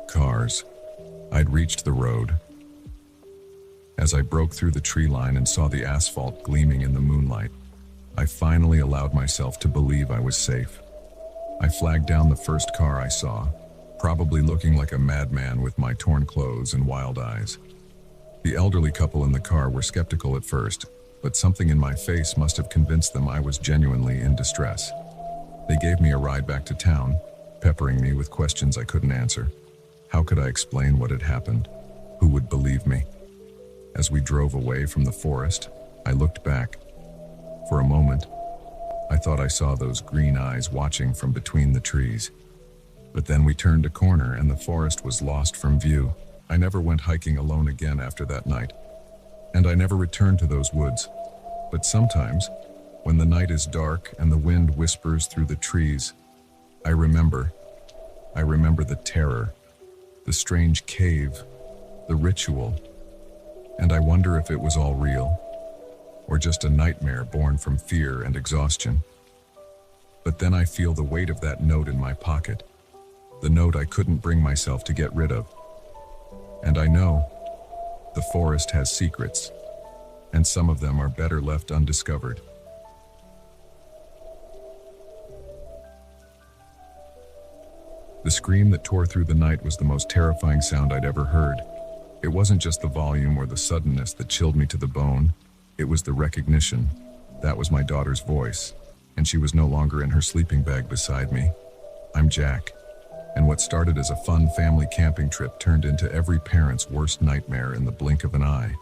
Cars. I'd reached the road. As I broke through the tree line and saw the asphalt gleaming in the moonlight, I finally allowed myself to believe I was safe. I flagged down the first car I saw, probably looking like a madman with my torn clothes and wild eyes. The elderly couple in the car were skeptical at first, but something in my face must have convinced them I was genuinely in distress. They gave me a ride back to town, peppering me with questions I couldn't answer. How could I explain what had happened? Who would believe me? As we drove away from the forest, I looked back. For a moment, I thought I saw those green eyes watching from between the trees. But then we turned a corner and the forest was lost from view. I never went hiking alone again after that night, and I never returned to those woods. But sometimes, when the night is dark and the wind whispers through the trees, I remember the terror, the strange cave, the ritual, and I wonder if it was all real, or just a nightmare born from fear and exhaustion. But then I feel the weight of that note in my pocket, the note I couldn't bring myself to get rid of. And I know the forest has secrets, and some of them are better left undiscovered. The scream that tore through the night was the most terrifying sound I'd ever heard. It wasn't just the volume or the suddenness that chilled me to the bone. It was the recognition. That was my daughter's voice, and she was no longer in her sleeping bag beside me. I'm Jack, and what started as a fun family camping trip turned into every parent's worst nightmare in the blink of an eye.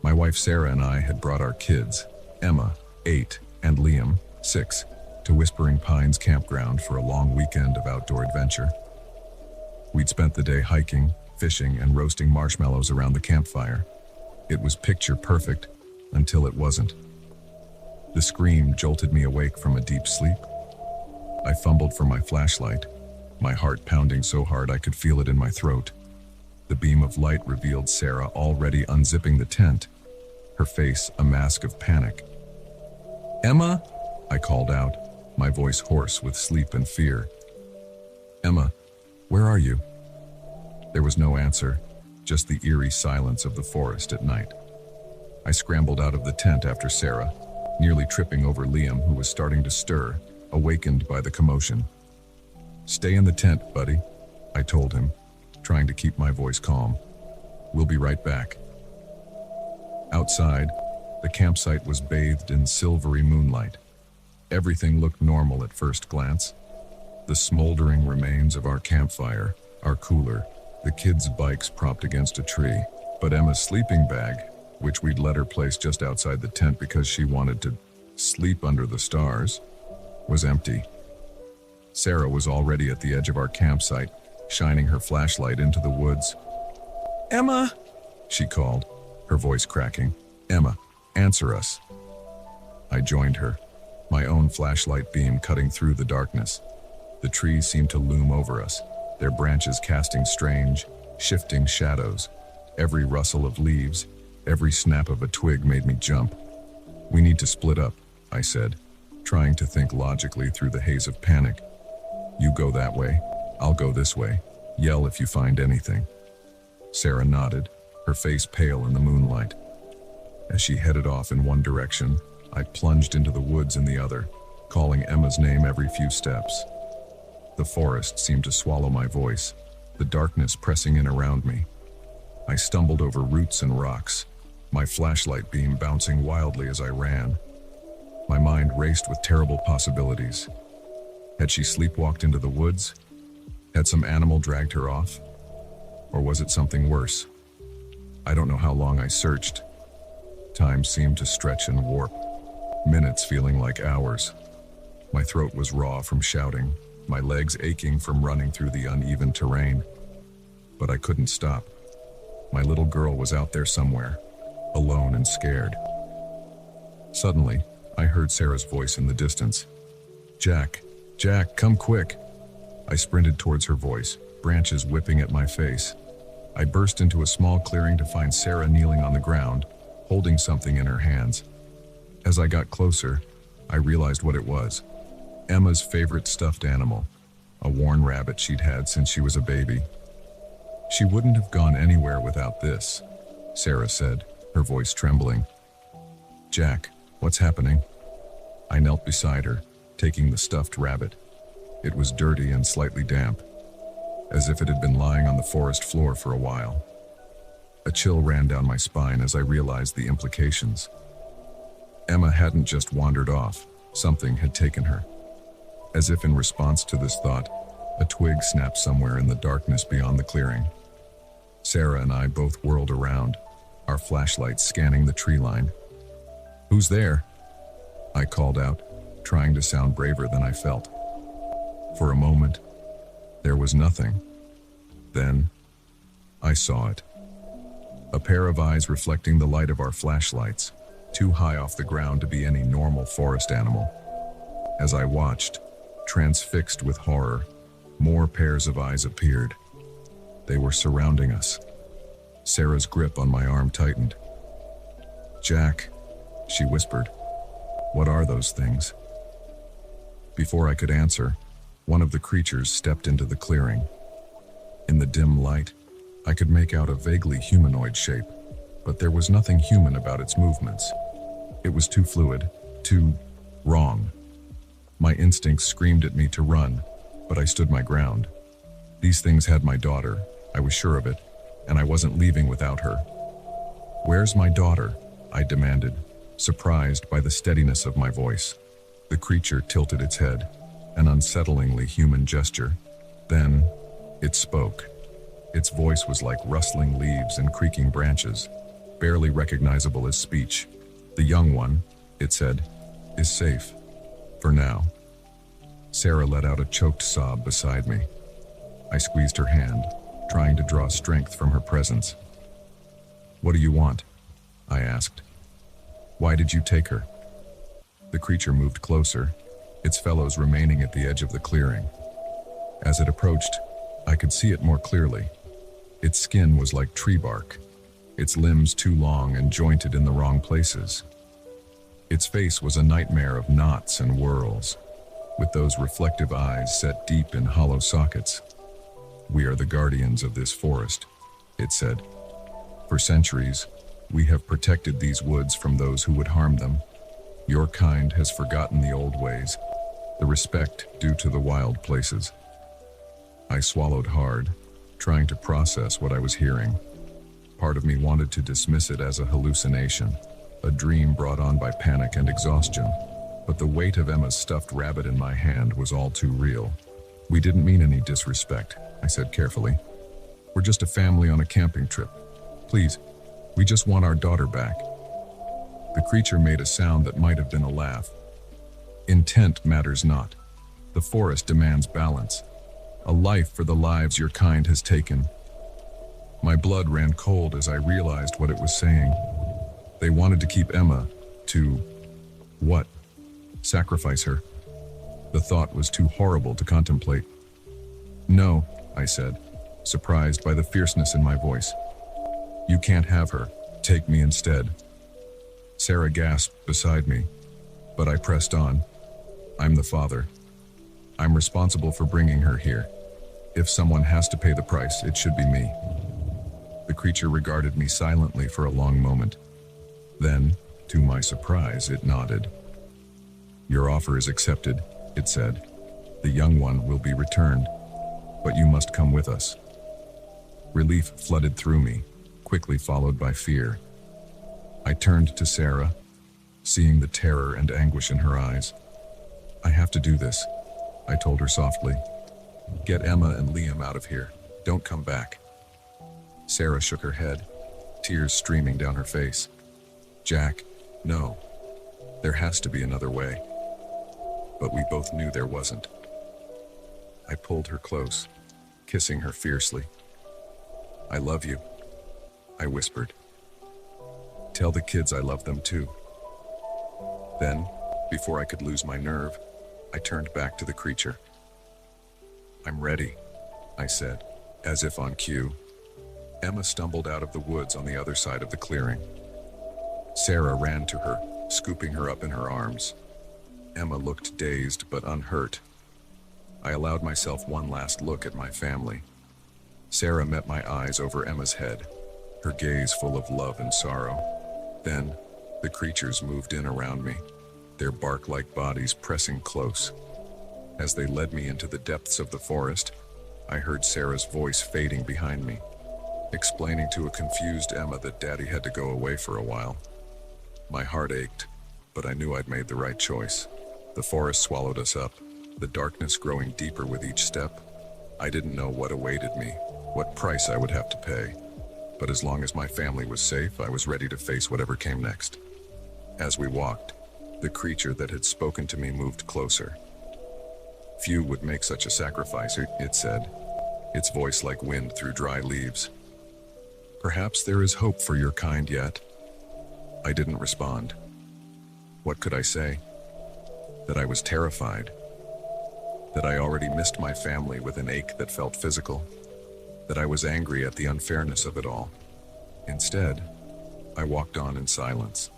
My wife Sarah and I had brought our kids, Emma, 8, and Liam, 6, to Whispering Pines campground for a long weekend of outdoor adventure. We'd spent the day hiking, fishing, and roasting marshmallows around the campfire. It was picture perfect until it wasn't. The scream jolted me awake from a deep sleep. I fumbled for my flashlight, my heart pounding so hard I could feel it in my throat. The beam of light revealed Sarah already unzipping the tent, her face a mask of panic. "Emma!" I called out, my voice hoarse with sleep and fear. "Emma, where are you?" There was no answer, just the eerie silence of the forest at night. I scrambled out of the tent after Sarah, nearly tripping over Liam, who was starting to stir, awakened by the commotion. "Stay in the tent, buddy," I told him, trying to keep my voice calm. "We'll be right back." Outside, the campsite was bathed in silvery moonlight. Everything looked normal at first glance. The smoldering remains of our campfire, our cooler, the kids' bikes propped against a tree, but Emma's sleeping bag, which we'd let her place just outside the tent because she wanted to sleep under the stars, was empty. Sarah was already at the edge of our campsite, shining her flashlight into the woods. "Emma!" she called, her voice cracking. "Emma, answer us." I joined her, my own flashlight beam cutting through the darkness. The trees seemed to loom over us, their branches casting strange, shifting shadows. Every rustle of leaves, every snap of a twig made me jump. "We need to split up," I said, trying to think logically through the haze of panic. "You go that way, I'll go this way. Yell if you find anything." Sarah nodded, her face pale in the moonlight. As she headed off in one direction, I plunged into the woods in the other, calling Emma's name every few steps. The forest seemed to swallow my voice, the darkness pressing in around me. I stumbled over roots and rocks, my flashlight beam bouncing wildly as I ran. My mind raced with terrible possibilities. Had she sleepwalked into the woods? Had some animal dragged her off? Or was it something worse? I don't know how long I searched. Time seemed to stretch and warp, minutes feeling like hours. My throat was raw from shouting, my legs aching from running through the uneven terrain. But I couldn't stop. My little girl was out there somewhere, alone and scared. Suddenly, I heard Sarah's voice in the distance. "Jack, Jack, come quick." I sprinted towards her voice, branches whipping at my face. I burst into a small clearing to find Sarah kneeling on the ground, holding something in her hands. As I got closer, I realized what it was. Emma's favorite stuffed animal, a worn rabbit she'd had since she was a baby. "She wouldn't have gone anywhere without this," Sarah said, her voice trembling. "Jack, what's happening?" I knelt beside her, taking the stuffed rabbit. It was dirty and slightly damp, as if it had been lying on the forest floor for a while. A chill ran down my spine as I realized the implications. Emma hadn't just wandered off, something had taken her. As if in response to this thought, a twig snapped somewhere in the darkness beyond the clearing. Sarah and I both whirled around, our flashlights scanning the tree line. "Who's there?" I called out, trying to sound braver than I felt. For a moment, there was nothing. Then, I saw it. A pair of eyes reflecting the light of our flashlights, too high off the ground to be any normal forest animal. As I watched, transfixed with horror, more pairs of eyes appeared. They were surrounding us. Sarah's grip on my arm tightened. "Jack," she whispered, "what are those things?" Before I could answer, one of the creatures stepped into the clearing. In the dim light, I could make out a vaguely humanoid shape, but there was nothing human about its movements. It was too fluid, too wrong. My instincts screamed at me to run, but I stood my ground. These things had my daughter, I was sure of it, and I wasn't leaving without her. "Where's my daughter?" I demanded, surprised by the steadiness of my voice. The creature tilted its head, an unsettlingly human gesture. Then, it spoke. Its voice was like rustling leaves and creaking branches, barely recognizable as speech. "The young one," it said, "is safe. For now." Sarah let out a choked sob beside me. I squeezed her hand, trying to draw strength from her presence. "What do you want?" I asked. "Why did you take her?" The creature moved closer, its fellows remaining at the edge of the clearing. As it approached, I could see it more clearly. Its skin was like tree bark, its limbs too long and jointed in the wrong places. Its face was a nightmare of knots and whorls, with those reflective eyes set deep in hollow sockets. "We are the guardians of this forest," it said. "For centuries, we have protected these woods from those who would harm them. Your kind has forgotten the old ways, the respect due to the wild places." I swallowed hard, trying to process what I was hearing. Part of me wanted to dismiss it as a hallucination, a dream brought on by panic and exhaustion, but the weight of Emma's stuffed rabbit in my hand was all too real. "We didn't mean any disrespect," I said carefully. "We're just a family on a camping trip. Please, we just want our daughter back." The creature made a sound that might have been a laugh. "Intent matters not. The forest demands balance. A life for the lives your kind has taken." My blood ran cold as I realized what it was saying. They wanted to keep Emma, to what? Sacrifice her. The thought was too horrible to contemplate. "No," I said, surprised by the fierceness in my voice. "You can't have her. Take me instead." Sarah gasped beside me, but I pressed on. "I'm the father. I'm responsible for bringing her here. If someone has to pay the price, it should be me." The creature regarded me silently for a long moment. Then, to my surprise, it nodded. "Your offer is accepted," it said. "The young one will be returned, but you must come with us." Relief flooded through me, quickly followed by fear. I turned to Sarah. seeing the terror and anguish in her eyes. "I have to do this," I told her softly. "Get Emma and Liam out of here. Don't come back." Sarah shook her head, tears streaming down her face. "Jack, no. There has to be another way." But we both knew there wasn't. I pulled her close, kissing her fiercely. "I love you," I whispered. "Tell the kids I love them too." Then, before I could lose my nerve, I turned back to the creature. "I'm ready," I said, as if on cue. Emma stumbled out of the woods on the other side of the clearing. Sarah ran to her, scooping her up in her arms. Emma looked dazed but unhurt. I allowed myself one last look at my family. Sarah met my eyes over Emma's head, her gaze full of love and sorrow. Then, the creatures moved in around me, their bark-like bodies pressing close. As they led me into the depths of the forest, I heard Sarah's voice fading behind me, explaining to a confused Emma that Daddy had to go away for a while. My heart ached, but I knew I'd made the right choice. The forest swallowed us up, the darkness growing deeper with each step. I didn't know what awaited me, what price I would have to pay. But as long as my family was safe, I was ready to face whatever came next. As we walked, the creature that had spoken to me moved closer. "Few would make such a sacrifice," it said, its voice like wind through dry leaves. "Perhaps there is hope for your kind yet." I didn't respond. What could I say? That I was terrified. That I already missed my family with an ache that felt physical. That I was angry at the unfairness of it all. Instead, I walked on in silence,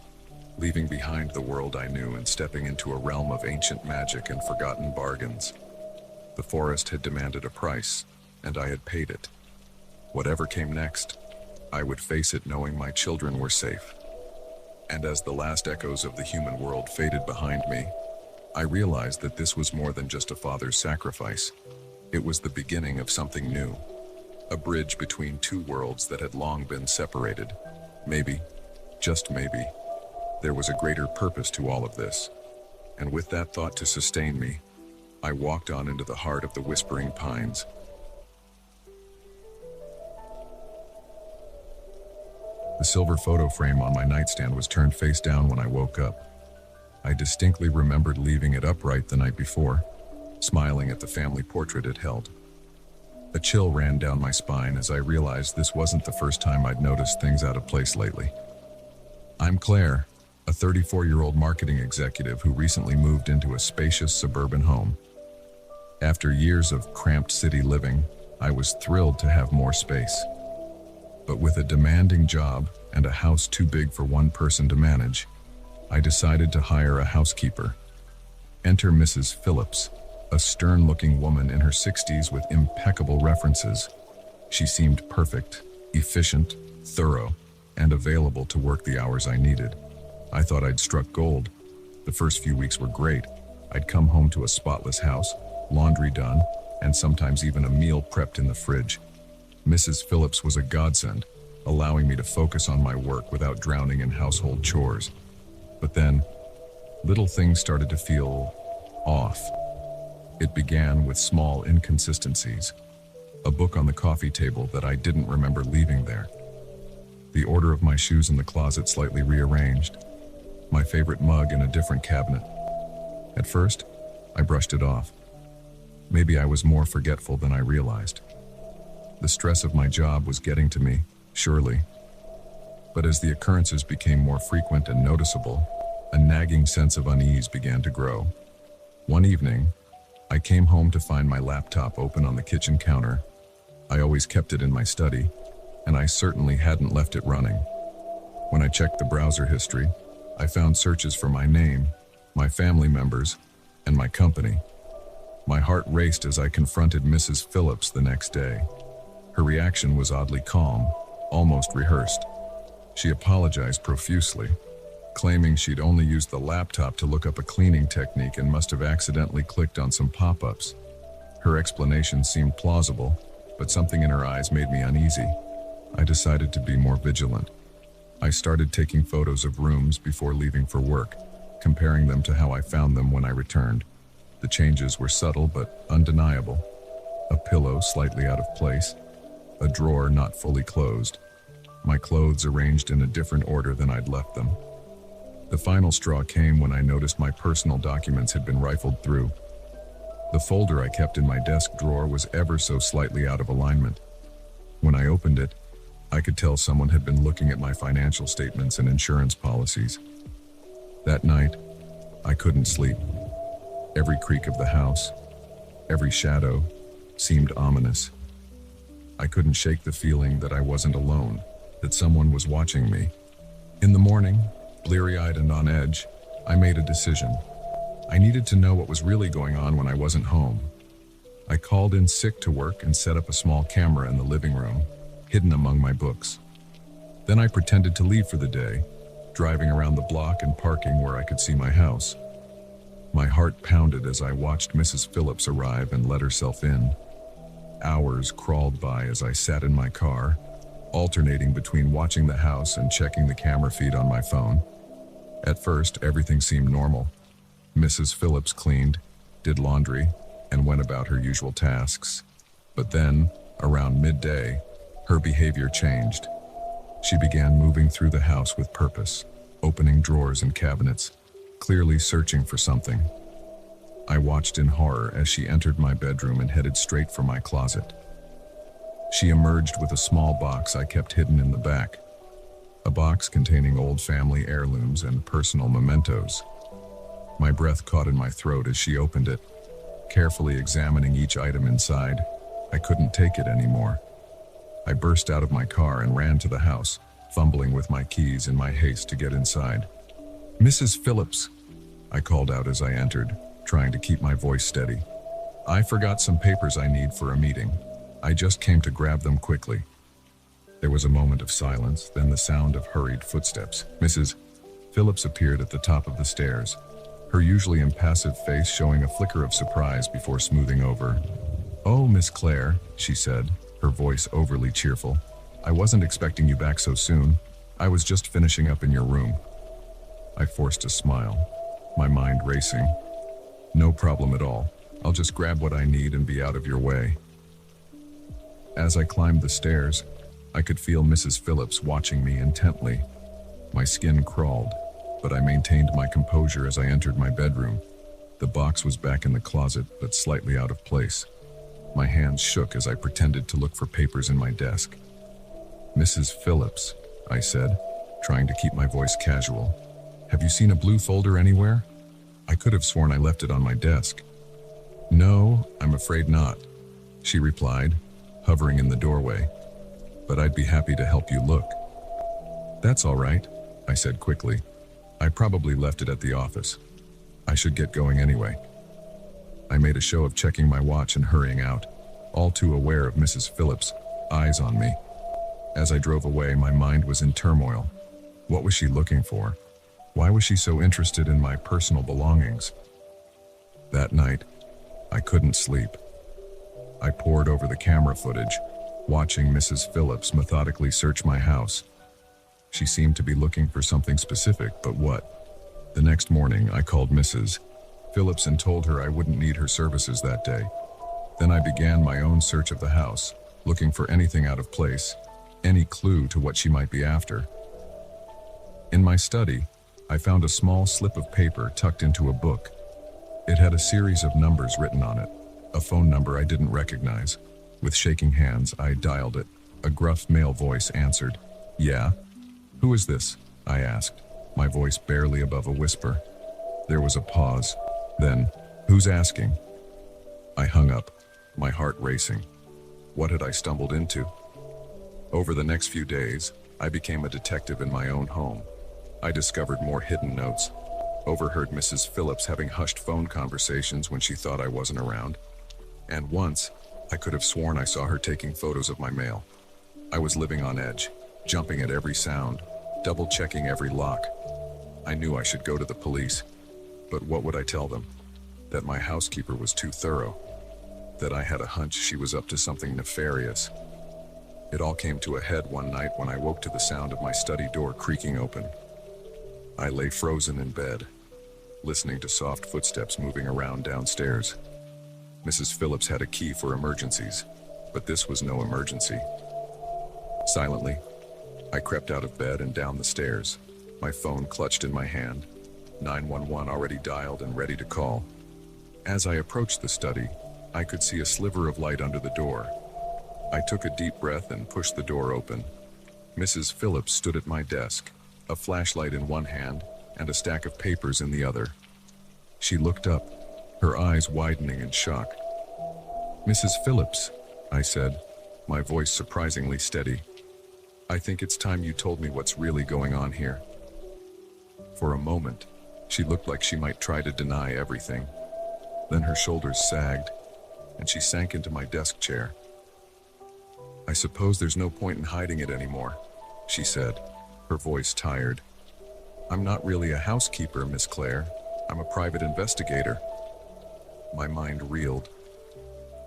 leaving behind the world I knew and stepping into a realm of ancient magic and forgotten bargains. The forest had demanded a price, and I had paid it. Whatever came next, I would face it knowing my children were safe. And as the last echoes of the human world faded behind me, I realized that this was more than just a father's sacrifice. It was the beginning of something new. A bridge between two worlds that had long been separated. Maybe, just maybe, there was a greater purpose to all of this. And with that thought to sustain me, I walked on into the heart of the whispering pines. The silver photo frame on my nightstand was turned face down when I woke up. I distinctly remembered leaving it upright the night before, smiling at the family portrait it held. A chill ran down my spine as I realized this wasn't the first time I'd noticed things out of place lately. I'm Claire, a 34-year-old marketing executive who recently moved into a spacious suburban home. After years of cramped city living, I was thrilled to have more space. But with a demanding job and a house too big for one person to manage, I decided to hire a housekeeper. Enter Mrs. Phillips, a stern-looking woman in her 60s with impeccable references. She seemed perfect, efficient, thorough, and available to work the hours I needed. I thought I'd struck gold. The first few weeks were great. I'd come home to a spotless house, laundry done, and sometimes even a meal prepped in the fridge. Mrs. Phillips was a godsend, allowing me to focus on my work without drowning in household chores. But then, little things started to feel off. It began with small inconsistencies. A book on the coffee table that I didn't remember leaving there. The order of my shoes in the closet slightly rearranged. My favorite mug in a different cabinet. At first, I brushed it off. Maybe I was more forgetful than I realized. The stress of my job was getting to me, surely. But as the occurrences became more frequent and noticeable, a nagging sense of unease began to grow. One evening, I came home to find my laptop open on the kitchen counter. I always kept it in my study, and I certainly hadn't left it running. When I checked the browser history, I found searches for my name, my family members, and my company. My heart raced as I confronted Mrs. Phillips the next day. Her reaction was oddly calm, almost rehearsed. She apologized profusely, claiming she'd only used the laptop to look up a cleaning technique and must have accidentally clicked on some pop-ups. Her explanation seemed plausible, but something in her eyes made me uneasy. I decided to be more vigilant. I started taking photos of rooms before leaving for work, comparing them to how I found them when I returned. The changes were subtle but undeniable. A pillow slightly out of place, a drawer not fully closed, my clothes arranged in a different order than I'd left them. The final straw came when I noticed my personal documents had been rifled through. The folder I kept in my desk drawer was ever so slightly out of alignment. When I opened it, I could tell someone had been looking at my financial statements and insurance policies. That night, I couldn't sleep. Every creak of the house, every shadow, seemed ominous. I couldn't shake the feeling that I wasn't alone, that someone was watching me. In the morning, bleary-eyed and on edge, I made a decision. I needed to know what was really going on when I wasn't home. I called in sick to work and set up a small camera in the living room, hidden among my books. Then I pretended to leave for the day, driving around the block and parking where I could see my house. My heart pounded as I watched Mrs. Phillips arrive and let herself in. Hours crawled by as I sat in my car, alternating between watching the house and checking the camera feed on my phone. At first, everything seemed normal. Mrs. Phillips cleaned, did laundry, and went about her usual tasks. But then, around midday, her behavior changed. She began moving through the house with purpose, opening drawers and cabinets, clearly searching for something. I watched in horror as she entered my bedroom and headed straight for my closet. She emerged with a small box I kept hidden in the back, a box containing old family heirlooms and personal mementos. My breath caught in my throat as she opened it, carefully examining each item inside. I couldn't take it anymore. I burst out of my car and ran to the house, fumbling with my keys in my haste to get inside. "Mrs. Phillips," I called out as I entered, trying to keep my voice steady. "I forgot some papers I need for a meeting. I just came to grab them quickly." There was a moment of silence, then the sound of hurried footsteps. Mrs. Phillips appeared at the top of the stairs, her usually impassive face showing a flicker of surprise before smoothing over. "Oh, Miss Claire," she said, her voice overly cheerful. "I wasn't expecting you back so soon. I was just finishing up in your room." I forced a smile, my mind racing. "No problem at all. I'll just grab what I need and be out of your way." As I climbed the stairs, I could feel Mrs. Phillips watching me intently. My skin crawled, but I maintained my composure as I entered my bedroom. The box was back in the closet, but slightly out of place. My hands shook as I pretended to look for papers in my desk. "Mrs. Phillips," I said, trying to keep my voice casual. "Have you seen a blue folder anywhere? I could have sworn I left it on my desk." "No, I'm afraid not," she replied, hovering in the doorway. "But I'd be happy to help you look." "That's all right," I said quickly. "I probably left it at the office. I should get going anyway." I made a show of checking my watch and hurrying out, all too aware of Mrs. Phillips' eyes on me. As I drove away, my mind was in turmoil. What was she looking for? Why was she so interested in my personal belongings? That night, I couldn't sleep. I pored over the camera footage, watching Mrs. Phillips methodically search my house. She seemed to be looking for something specific, but what? The next morning, I called Mrs. Phillips and told her I wouldn't need her services that day. Then I began my own search of the house, looking for anything out of place, any clue to what she might be after. In my study, I found a small slip of paper tucked into a book. It had a series of numbers written on it, a phone number I didn't recognize. With shaking hands, I dialed it. A gruff male voice answered. "Yeah? Who is this?" I asked, my voice barely above a whisper. There was a pause. Then, "Who's asking?" I hung up, my heart racing. What had I stumbled into? Over the next few days, I became a detective in my own home. I discovered more hidden notes, overheard Mrs. Phillips having hushed phone conversations when she thought I wasn't around, and once, I could have sworn I saw her taking photos of my mail. I was living on edge, jumping at every sound, double-checking every lock. I knew I should go to the police, but what would I tell them? That my housekeeper was too thorough, that I had a hunch she was up to something nefarious. It all came to a head one night when I woke to the sound of my study door creaking open. I lay frozen in bed, listening to soft footsteps moving around downstairs. Mrs. Phillips had a key for emergencies, but this was no emergency. Silently, I crept out of bed and down the stairs, my phone clutched in my hand, 911 already dialed and ready to call. As I approached the study, I could see a sliver of light under the door. I took a deep breath and pushed the door open. Mrs. Phillips stood at my desk, a flashlight in one hand and a stack of papers in the other. She looked up, her eyes widening in shock. "Mrs. Phillips," I said, my voice surprisingly steady. "I think it's time you told me what's really going on here." For a moment, she looked like she might try to deny everything. Then her shoulders sagged, and she sank into my desk chair. "I suppose there's no point in hiding it anymore," she said, her voice tired. "I'm not really a housekeeper, Miss Claire. I'm a private investigator." My mind reeled.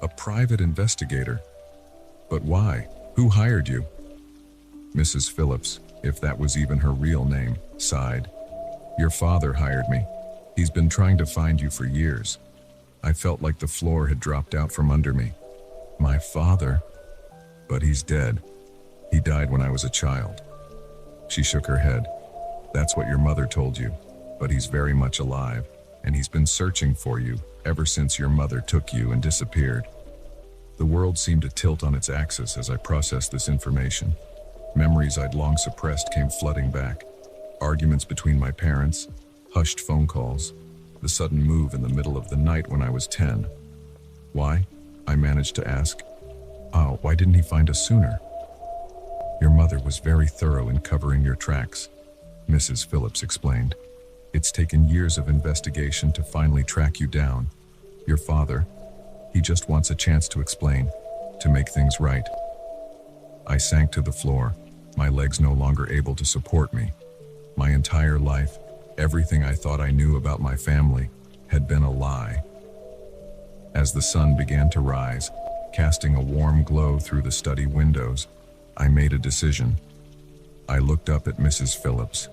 A private investigator? But why? Who hired you? Mrs. Phillips, if that was even her real name, sighed. "Your father hired me. He's been trying to find you for years." I felt like the floor had dropped out from under me. My father? But he's dead. He died when I was a child. She shook her head. "That's what your mother told you, but he's very much alive, and he's been searching for you ever since your mother took you and disappeared." The world seemed to tilt on its axis as I processed this information. Memories I'd long suppressed came flooding back. Arguments between my parents, hushed phone calls, the sudden move in the middle of the night when I was 10. "Why?" I managed to ask. "Oh, why didn't he find us sooner?" "Your mother was very thorough in covering your tracks," Mrs. Phillips explained. "It's taken years of investigation to finally track you down. Your father, he just wants a chance to explain, to make things right." I sank to the floor, my legs no longer able to support me. My entire life, everything I thought I knew about my family, had been a lie. As the sun began to rise, casting a warm glow through the study windows, I made a decision. I looked up at Mrs. Phillips,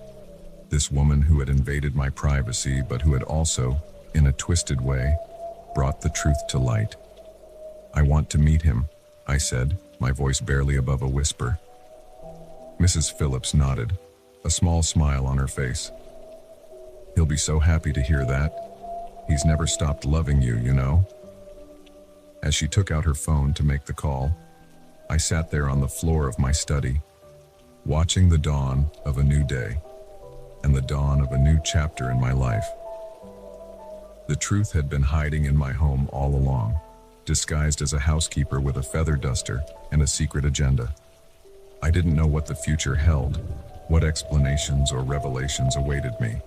this woman who had invaded my privacy but who had also, in a twisted way, brought the truth to light. "I want to meet him," I said, my voice barely above a whisper. Mrs. Phillips nodded, a small smile on her face. "He'll be so happy to hear that. He's never stopped loving you, you know." As she took out her phone to make the call, I sat there on the floor of my study, watching the dawn of a new day and the dawn of a new chapter in my life. The truth had been hiding in my home all along, disguised as a housekeeper with a feather duster and a secret agenda. I didn't know what the future held, what explanations or revelations awaited me.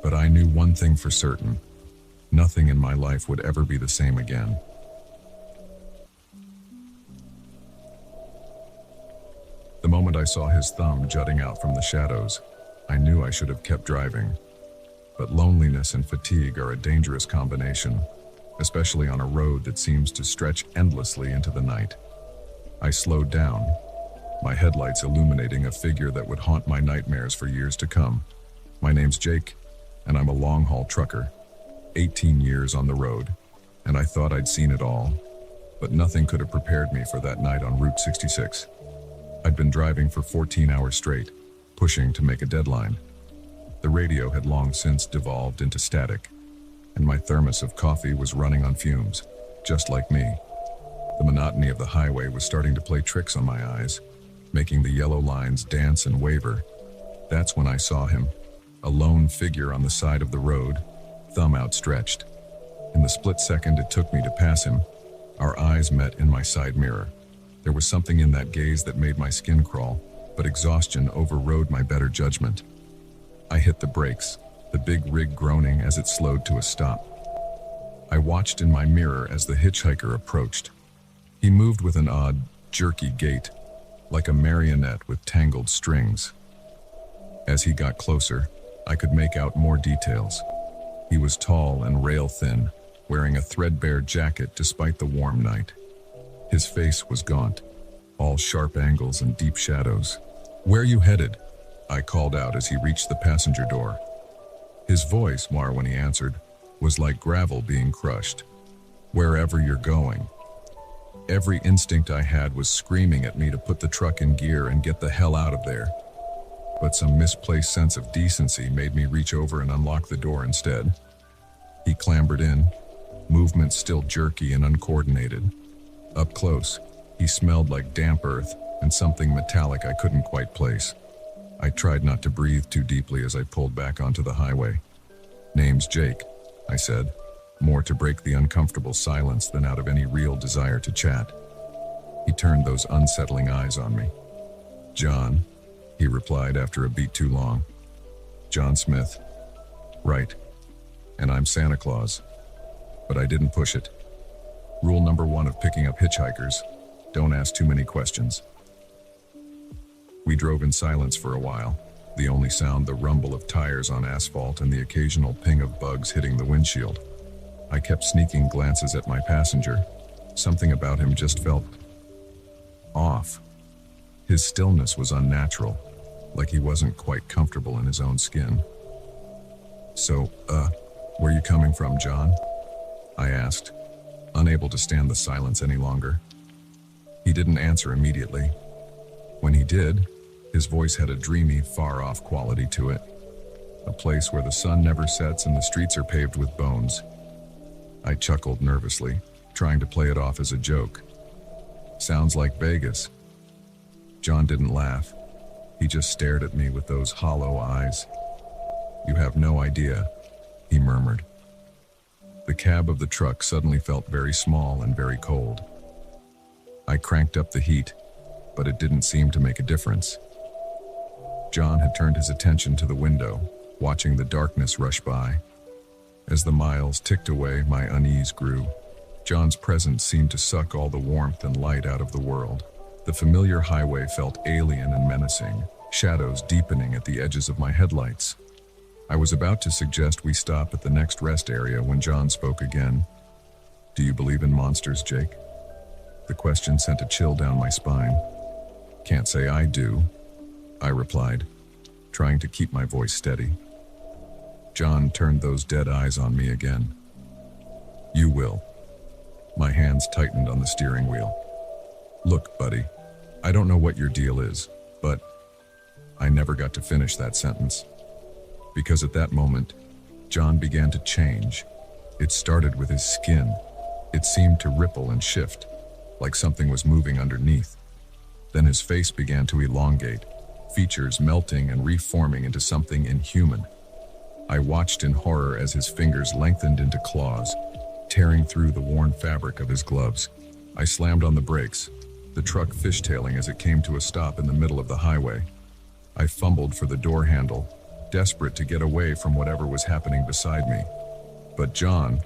But I knew one thing for certain: nothing in my life would ever be the same again. The moment I saw his thumb jutting out from the shadows, I knew I should have kept driving. But loneliness and fatigue are a dangerous combination, especially on a road that seems to stretch endlessly into the night. I slowed down, my headlights illuminating a figure that would haunt my nightmares for years to come. My name's Jake, and I'm a long-haul trucker, 18 years on the road, and I thought I'd seen it all, but nothing could have prepared me for that night on Route 66. I'd been driving for 14 hours straight, pushing to make a deadline. The radio had long since devolved into static, and my thermos of coffee was running on fumes, just like me. The monotony of the highway was starting to play tricks on my eyes, making the yellow lines dance and waver. That's when I saw him, a lone figure on the side of the road, thumb outstretched. In the split second it took me to pass him, our eyes met in my side mirror. There was something in that gaze that made my skin crawl, but exhaustion overrode my better judgment. I hit the brakes, the big rig groaning as it slowed to a stop. I watched in my mirror as the hitchhiker approached. He moved with an odd, jerky gait, like a marionette with tangled strings. As he got closer, I could make out more details. He was tall and rail-thin, wearing a threadbare jacket despite the warm night. His face was gaunt, all sharp angles and deep shadows. "Where you headed?" I called out as he reached the passenger door. His voice, when he answered, was like gravel being crushed. "Wherever you're going." Every instinct I had was screaming at me to put the truck in gear and get the hell out of there. But some misplaced sense of decency made me reach over and unlock the door instead. He clambered in, movements still jerky and uncoordinated. Up close, he smelled like damp earth and something metallic I couldn't quite place. I tried not to breathe too deeply as I pulled back onto the highway. "Name's Jake," I said, more to break the uncomfortable silence than out of any real desire to chat. He turned those unsettling eyes on me. "John," he replied after a beat too long. "John Smith." "Right. And I'm Santa Claus." But I didn't push it. Rule number 1 of picking up hitchhikers: don't ask too many questions. We drove in silence for a while, the only sound the rumble of tires on asphalt and the occasional ping of bugs hitting the windshield. I kept sneaking glances at my passenger. Something about him just felt off. His stillness was unnatural, like he wasn't quite comfortable in his own skin. "So, where you coming from, John?" I asked, unable to stand the silence any longer. He didn't answer immediately. When he did, his voice had a dreamy, far-off quality to it. A place where the sun never sets and the streets are paved with bones. I chuckled nervously, trying to play it off as a joke. "Sounds like Vegas." John didn't laugh. He just stared at me with those hollow eyes. "You have no idea," he murmured. The cab of the truck suddenly felt very small and very cold. I cranked up the heat, but it didn't seem to make a difference. John had turned his attention to the window, watching the darkness rush by. As the miles ticked away, my unease grew. John's presence seemed to suck all the warmth and light out of the world. The familiar highway felt alien and menacing, shadows deepening at the edges of my headlights. I was about to suggest we stop at the next rest area when John spoke again. "Do you believe in monsters, Jake?" The question sent a chill down my spine. "Can't say I do," I replied, trying to keep my voice steady. John turned those dead eyes on me again. "You will." My hands tightened on the steering wheel. "Look, buddy, I don't know what your deal is, but..." I never got to finish that sentence. Because at that moment, John began to change. It started with his skin. It seemed to ripple and shift, like something was moving underneath. Then his face began to elongate, features melting and reforming into something inhuman. I watched in horror as his fingers lengthened into claws, tearing through the worn fabric of his gloves. I slammed on the brakes, the truck fishtailing as it came to a stop in the middle of the highway. I fumbled for the door handle, desperate to get away from whatever was happening beside me. But John,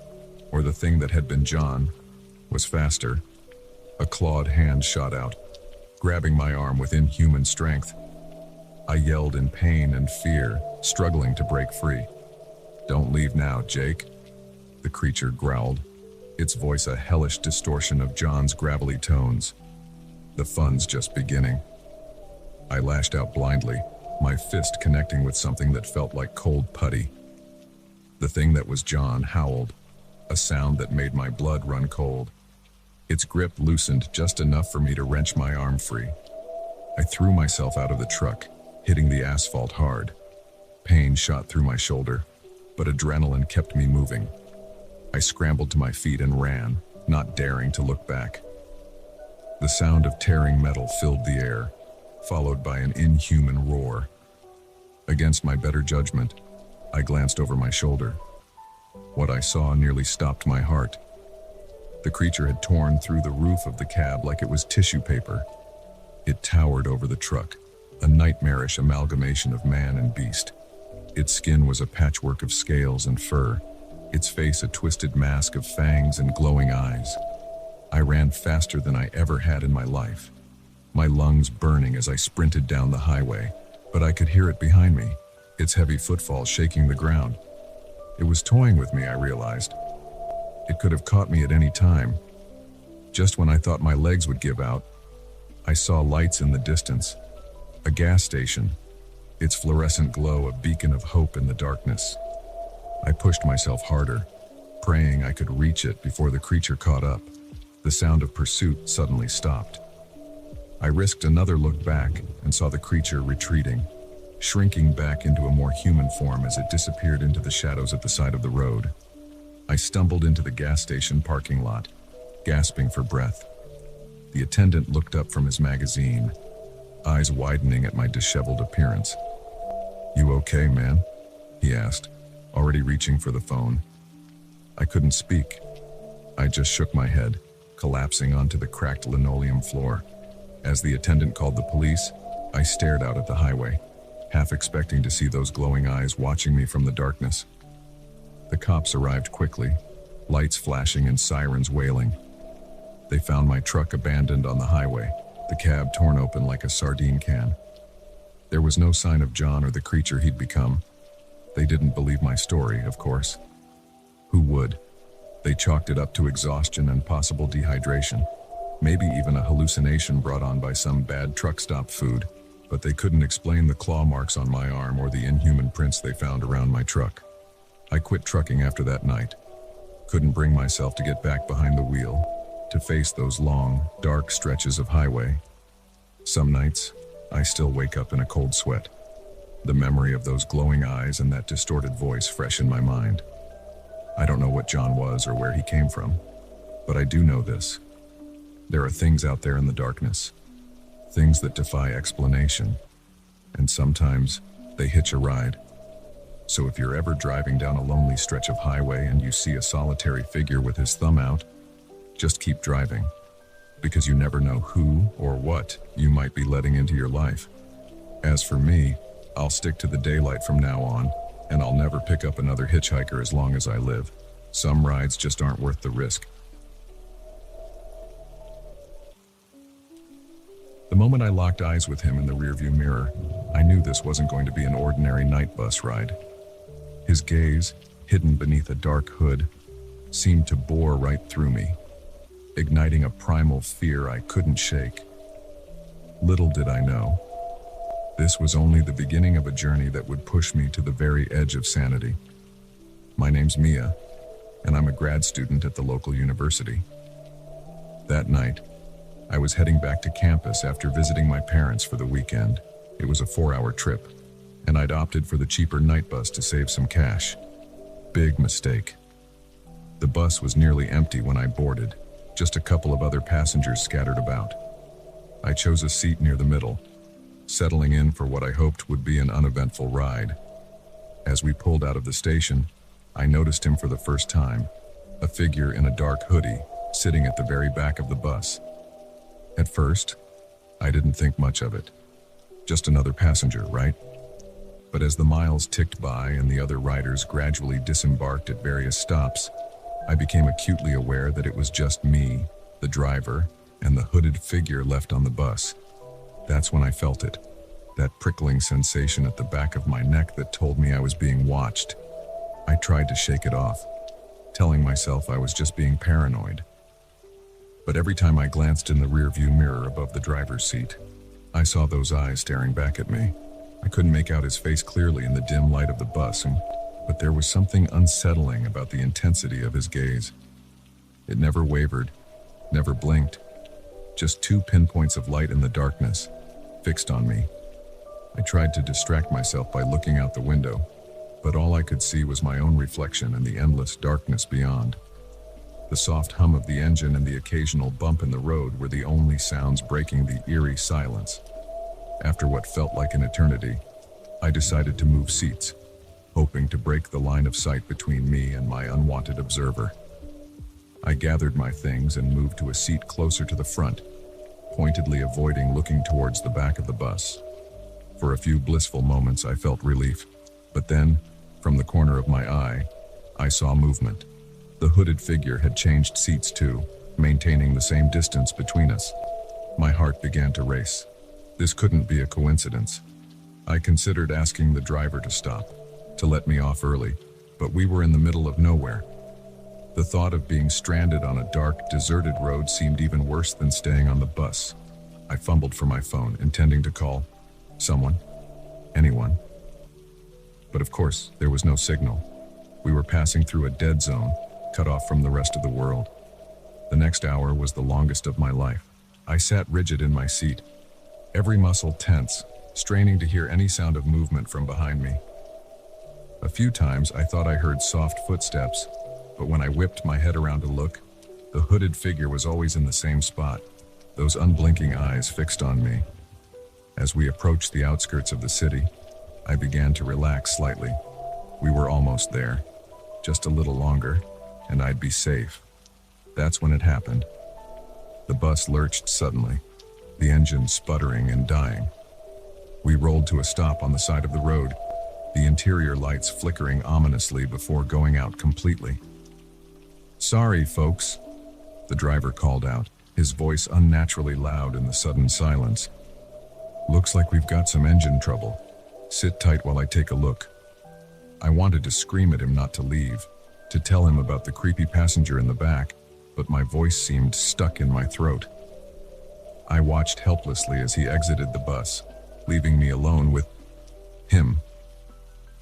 or the thing that had been John, was faster. A clawed hand shot out, grabbing my arm with inhuman strength. I yelled in pain and fear, struggling to break free. "Don't leave now, Jake," the creature growled, its voice a hellish distortion of John's gravelly tones. "The fun's just beginning." I lashed out blindly, my fist connecting with something that felt like cold putty. The thing that was John howled, a sound that made my blood run cold. Its grip loosened just enough for me to wrench my arm free. I threw myself out of the truck, hitting the asphalt hard. Pain shot through my shoulder, but adrenaline kept me moving. I scrambled to my feet and ran, not daring to look back. The sound of tearing metal filled the air, followed by an inhuman roar. Against my better judgment, I glanced over my shoulder. What I saw nearly stopped my heart. The creature had torn through the roof of the cab like it was tissue paper. It towered over the truck, a nightmarish amalgamation of man and beast. Its skin was a patchwork of scales and fur, its face a twisted mask of fangs and glowing eyes. I ran faster than I ever had in my life, my lungs burning as I sprinted down the highway, but I could hear it behind me, its heavy footfall shaking the ground. It was toying with me, I realized. It could have caught me at any time. Just when I thought my legs would give out, I saw lights in the distance, a gas station, its fluorescent glow a beacon of hope in the darkness. I pushed myself harder, praying I could reach it before the creature caught up. The sound of pursuit suddenly stopped. I risked another look back and saw the creature retreating, shrinking back into a more human form as it disappeared into the shadows at the side of the road. I stumbled into the gas station parking lot, gasping for breath. The attendant looked up from his magazine, eyes widening at my disheveled appearance. "You okay, man?" he asked, already reaching for the phone. I couldn't speak. I just shook my head, collapsing onto the cracked linoleum floor. As the attendant called the police, I stared out at the highway, half expecting to see those glowing eyes watching me from the darkness. The cops arrived quickly, lights flashing and sirens wailing. They found my truck abandoned on the highway, the cab torn open like a sardine can. There was no sign of John or the creature he'd become. They didn't believe my story, of course. Who would? They chalked it up to exhaustion and possible dehydration, maybe even a hallucination brought on by some bad truck stop food, but they couldn't explain the claw marks on my arm or the inhuman prints they found around my truck. I quit trucking after that night. Couldn't bring myself to get back behind the wheel, to face those long, dark stretches of highway. Some nights, I still wake up in a cold sweat, the memory of those glowing eyes and that distorted voice fresh in my mind. I don't know what John was or where he came from, but I do know this. There are things out there in the darkness, things that defy explanation, and sometimes they hitch a ride. So if you're ever driving down a lonely stretch of highway and you see a solitary figure with his thumb out, just keep driving, because you never know who or what you might be letting into your life. As for me, I'll stick to the daylight from now on, and I'll never pick up another hitchhiker as long as I live. Some rides just aren't worth the risk. The moment I locked eyes with him in the rearview mirror, I knew this wasn't going to be an ordinary night bus ride. His gaze, hidden beneath a dark hood, seemed to bore right through me, igniting a primal fear I couldn't shake. Little did I know, this was only the beginning of a journey that would push me to the very edge of sanity. My name's Mia, and I'm a grad student at the local university. That night, I was heading back to campus after visiting my parents for the weekend. It was a 4-hour trip, and I'd opted for the cheaper night bus to save some cash. Big mistake. The bus was nearly empty when I boarded, just a couple of other passengers scattered about. I chose a seat near the middle, settling in for what I hoped would be an uneventful ride. As we pulled out of the station, I noticed him for the first time, a figure in a dark hoodie, sitting at the very back of the bus. At first, I didn't think much of it. Just another passenger, right? But as the miles ticked by and the other riders gradually disembarked at various stops, I became acutely aware that it was just me, the driver, and the hooded figure left on the bus. That's when I felt it, that prickling sensation at the back of my neck that told me I was being watched. I tried to shake it off, telling myself I was just being paranoid. But every time I glanced in the rearview mirror above the driver's seat, I saw those eyes staring back at me. I couldn't make out his face clearly in the dim light of the bus, but there was something unsettling about the intensity of his gaze. It never wavered, never blinked, just two pinpoints of light in the darkness, fixed on me. I tried to distract myself by looking out the window, but all I could see was my own reflection and the endless darkness beyond. The soft hum of the engine and the occasional bump in the road were the only sounds breaking the eerie silence. After what felt like an eternity, I decided to move seats, hoping to break the line of sight between me and my unwanted observer. I gathered my things and moved to a seat closer to the front, pointedly avoiding looking towards the back of the bus. For a few blissful moments I felt relief, but then, from the corner of my eye, I saw movement. The hooded figure had changed seats too, maintaining the same distance between us. My heart began to race. This couldn't be a coincidence. I considered asking the driver to stop, to let me off early, but we were in the middle of nowhere. The thought of being stranded on a dark, deserted road seemed even worse than staying on the bus. I fumbled for my phone, intending to call someone, anyone. But of course, there was no signal. We were passing through a dead zone, cut off from the rest of the world. The next hour was the longest of my life. I sat rigid in my seat, every muscle tense, straining to hear any sound of movement from behind me. A few times I thought I heard soft footsteps, but when I whipped my head around to look, the hooded figure was always in the same spot, those unblinking eyes fixed on me. As we approached the outskirts of the city, I began to relax slightly. We were almost there, just a little longer, and I'd be safe. That's when it happened. The bus lurched suddenly, the engine sputtering and dying. We rolled to a stop on the side of the road, the interior lights flickering ominously before going out completely. "Sorry, folks," the driver called out, his voice unnaturally loud in the sudden silence. "Looks like we've got some engine trouble. Sit tight while I take a look." I wanted to scream at him not to leave, to tell him about the creepy passenger in the back, but my voice seemed stuck in my throat. I watched helplessly as he exited the bus, leaving me alone with him.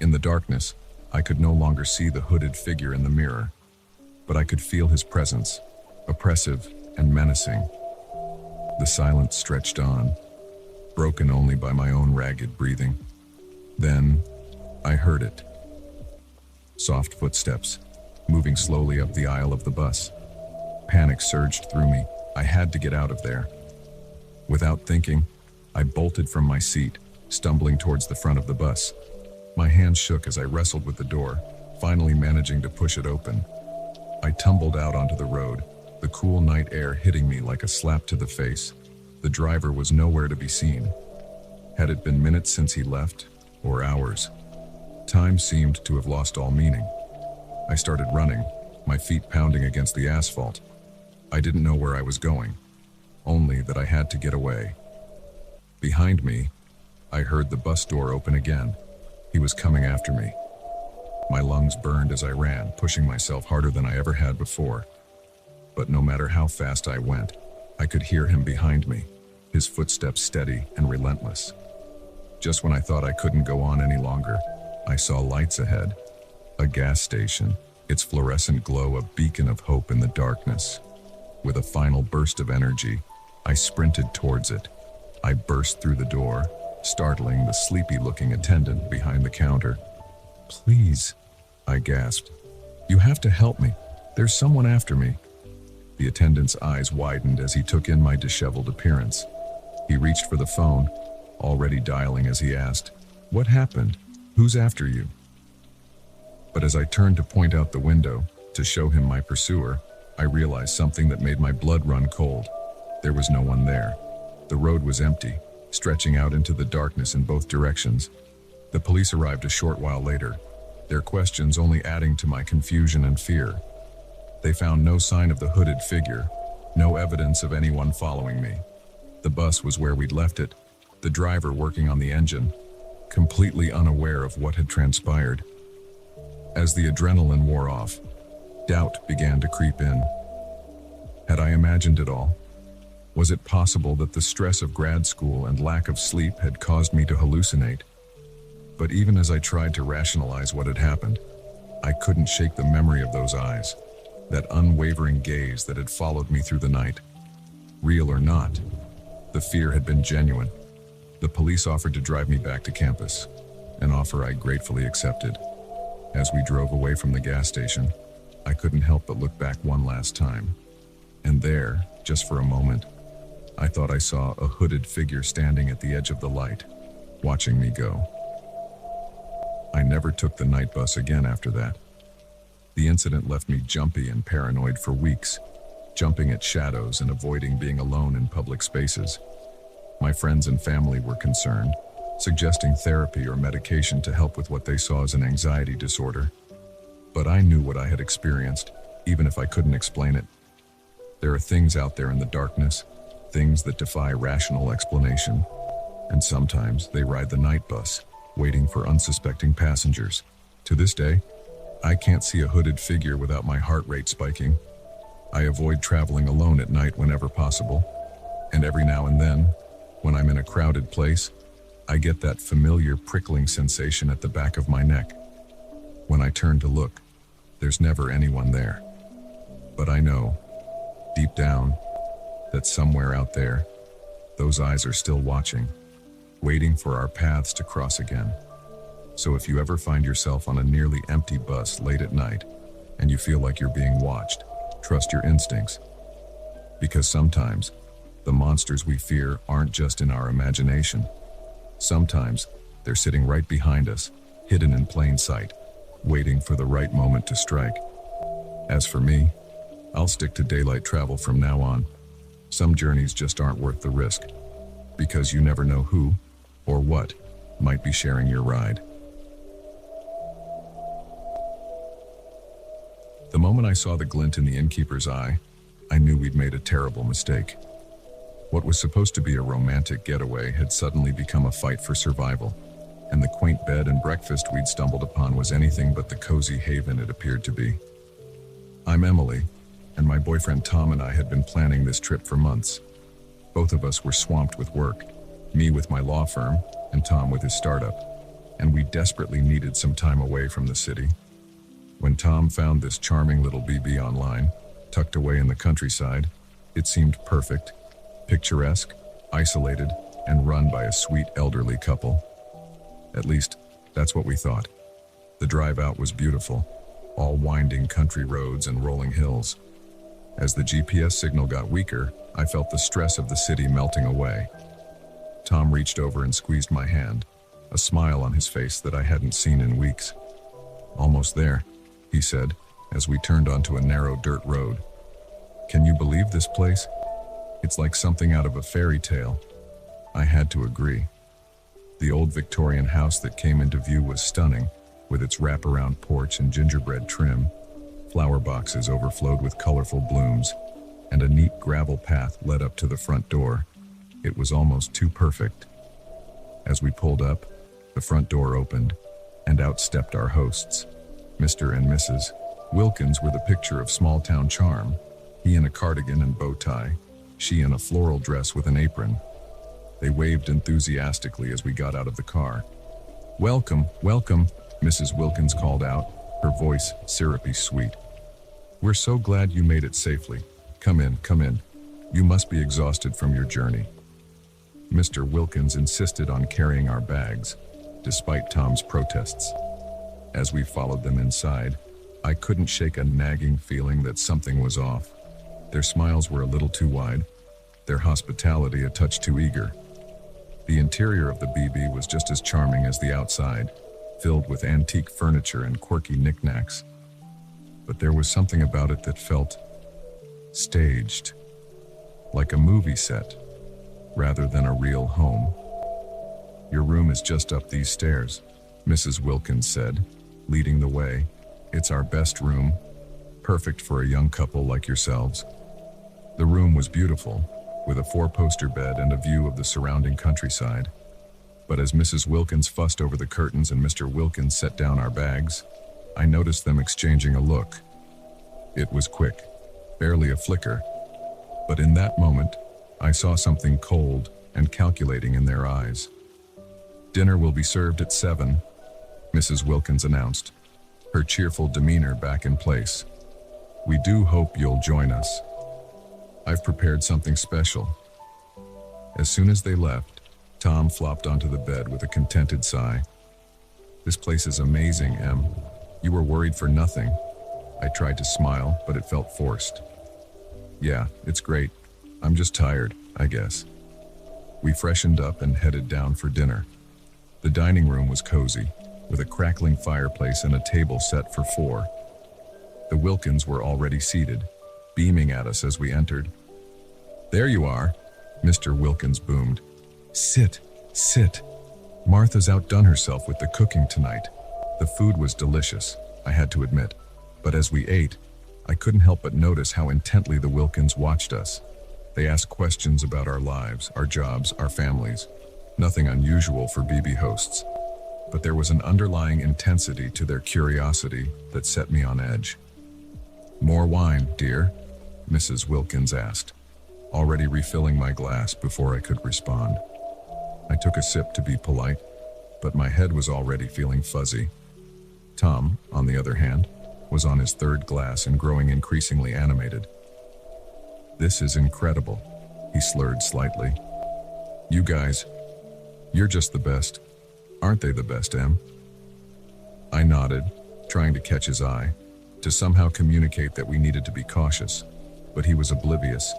In the darkness, I could no longer see the hooded figure in the mirror, but I could feel his presence, oppressive and menacing. The silence stretched on, broken only by my own ragged breathing. Then, I heard it. Soft footsteps, moving slowly up the aisle of the bus. Panic surged through me. I had to get out of there. Without thinking, I bolted from my seat, stumbling towards the front of the bus. My hands shook as I wrestled with the door, finally managing to push it open. I tumbled out onto the road, the cool night air hitting me like a slap to the face. The driver was nowhere to be seen. Had it been minutes since he left, or hours? Time seemed to have lost all meaning. I started running, my feet pounding against the asphalt. I didn't know where I was going, only that I had to get away. Behind me, I heard the bus door open again. He was coming after me. My lungs burned as I ran, pushing myself harder than I ever had before. But no matter how fast I went, I could hear him behind me, his footsteps steady and relentless. Just when I thought I couldn't go on any longer, I saw lights ahead. A gas station, its fluorescent glow a beacon of hope in the darkness. With a final burst of energy, I sprinted towards it. I burst through the door, startling the sleepy-looking attendant behind the counter. "Please," I gasped. "You have to help me. There's someone after me." The attendant's eyes widened as he took in my disheveled appearance. He reached for the phone, already dialing as he asked, "What happened? Who's after you?" But as I turned to point out the window, to show him my pursuer, I realized something that made my blood run cold. There was no one there. The road was empty, stretching out into the darkness in both directions. The police arrived a short while later, their questions only adding to my confusion and fear. They found no sign of the hooded figure, no evidence of anyone following me. The bus was where we'd left it, the driver working on the engine, completely unaware of what had transpired. As the adrenaline wore off, doubt began to creep in. Had I imagined it all? Was it possible that the stress of grad school and lack of sleep had caused me to hallucinate? But even as I tried to rationalize what had happened, I couldn't shake the memory of those eyes, that unwavering gaze that had followed me through the night. Real or not, the fear had been genuine. The police offered to drive me back to campus, an offer I gratefully accepted. As we drove away from the gas station, I couldn't help but look back one last time. And there, just for a moment, I thought I saw a hooded figure standing at the edge of the light, watching me go. I never took the night bus again after that. The incident left me jumpy and paranoid for weeks, jumping at shadows and avoiding being alone in public spaces. My friends and family were concerned, suggesting therapy or medication to help with what they saw as an anxiety disorder. But I knew what I had experienced, even if I couldn't explain it. There are things out there in the darkness, things that defy rational explanation, and sometimes they ride the night bus, waiting for unsuspecting passengers. To this day, I can't see a hooded figure without my heart rate spiking. I avoid traveling alone at night whenever possible, And every now and then, when I'm in a crowded place, I get that familiar prickling sensation at the back of my neck. When I turn to look, there's never anyone there. But I know, deep down, that somewhere out there, those eyes are still watching, waiting for our paths to cross again. So if you ever find yourself on a nearly empty bus late at night, and you feel like you're being watched, trust your instincts. Because sometimes, the monsters we fear aren't just in our imagination. Sometimes, they're sitting right behind us, hidden in plain sight, waiting for the right moment to strike. As for me, I'll stick to daylight travel from now on. Some journeys just aren't worth the risk, because you never know who, or what, might be sharing your ride. The moment I saw the glint in the innkeeper's eye, I knew we'd made a terrible mistake. What was supposed to be a romantic getaway had suddenly become a fight for survival, and the quaint bed and breakfast we'd stumbled upon was anything but the cozy haven it appeared to be. I'm Emily, and my boyfriend Tom and I had been planning this trip for months. Both of us were swamped with work, me with my law firm, and Tom with his startup, and we desperately needed some time away from the city. When Tom found this charming little BB online, tucked away in the countryside, it seemed perfect, picturesque, isolated, and run by a sweet elderly couple. At least, that's what we thought. The drive out was beautiful, all winding country roads and rolling hills. As the GPS signal got weaker, I felt the stress of the city melting away. Tom reached over and squeezed my hand, a smile on his face that I hadn't seen in weeks. "Almost there," he said, as we turned onto a narrow dirt road. "Can you believe this place? It's like something out of a fairy tale." I had to agree. The old Victorian house that came into view was stunning, with its wraparound porch and gingerbread trim. Flower boxes overflowed with colorful blooms, and a neat gravel path led up to the front door. It was almost too perfect. As we pulled up, the front door opened, and out stepped our hosts. Mr. and Mrs. Wilkins were the picture of small-town charm, he in a cardigan and bow tie, she in a floral dress with an apron. They waved enthusiastically as we got out of the car. "Welcome, welcome," Mrs. Wilkins called out, her voice syrupy sweet. "We're so glad you made it safely. Come in, come in. You must be exhausted from your journey." Mr. Wilkins insisted on carrying our bags, despite Tom's protests. As we followed them inside, I couldn't shake a nagging feeling that something was off. Their smiles were a little too wide, their hospitality a touch too eager. The interior of the BB was just as charming as the outside, filled with antique furniture and quirky knickknacks. But there was something about it that felt staged, like a movie set, rather than a real home. "Your room is just up these stairs," Mrs. Wilkins said, leading the way. "It's our best room, perfect for a young couple like yourselves." The room was beautiful, with a four-poster bed and a view of the surrounding countryside. But as Mrs. Wilkins fussed over the curtains and Mr. Wilkins set down our bags, I noticed them exchanging a look. It was quick, barely a flicker, but in that moment, I saw something cold and calculating in their eyes. "Dinner will be served at 7, Mrs. Wilkins announced, her cheerful demeanor back in place. "We do hope you'll join us. I've prepared something special." As soon as they left, Tom flopped onto the bed with a contented sigh. "This place is amazing, Em. You were worried for nothing." I tried to smile, but it felt forced. "Yeah, it's great. I'm just tired, I guess." We freshened up and headed down for dinner. The dining room was cozy, with a crackling fireplace and a table set for 4. The Wilkins were already seated, beaming at us as we entered. "There you are," Mr. Wilkins boomed. "Sit, sit. Martha's outdone herself with the cooking tonight." The food was delicious, I had to admit, but as we ate, I couldn't help but notice how intently the Wilkins watched us. They asked questions about our lives, our jobs, our families. Nothing unusual for BB hosts, but there was an underlying intensity to their curiosity that set me on edge. "More wine, dear?" Mrs. Wilkins asked. already refilling my glass before I could respond. I took a sip to be polite, but my head was already feeling fuzzy. Tom, on the other hand, was on his third glass and growing increasingly animated. "This is incredible," he slurred slightly. "You guys, you're just the best. Aren't they the best, Em?" I nodded, trying to catch his eye, to somehow communicate that we needed to be cautious, but he was oblivious,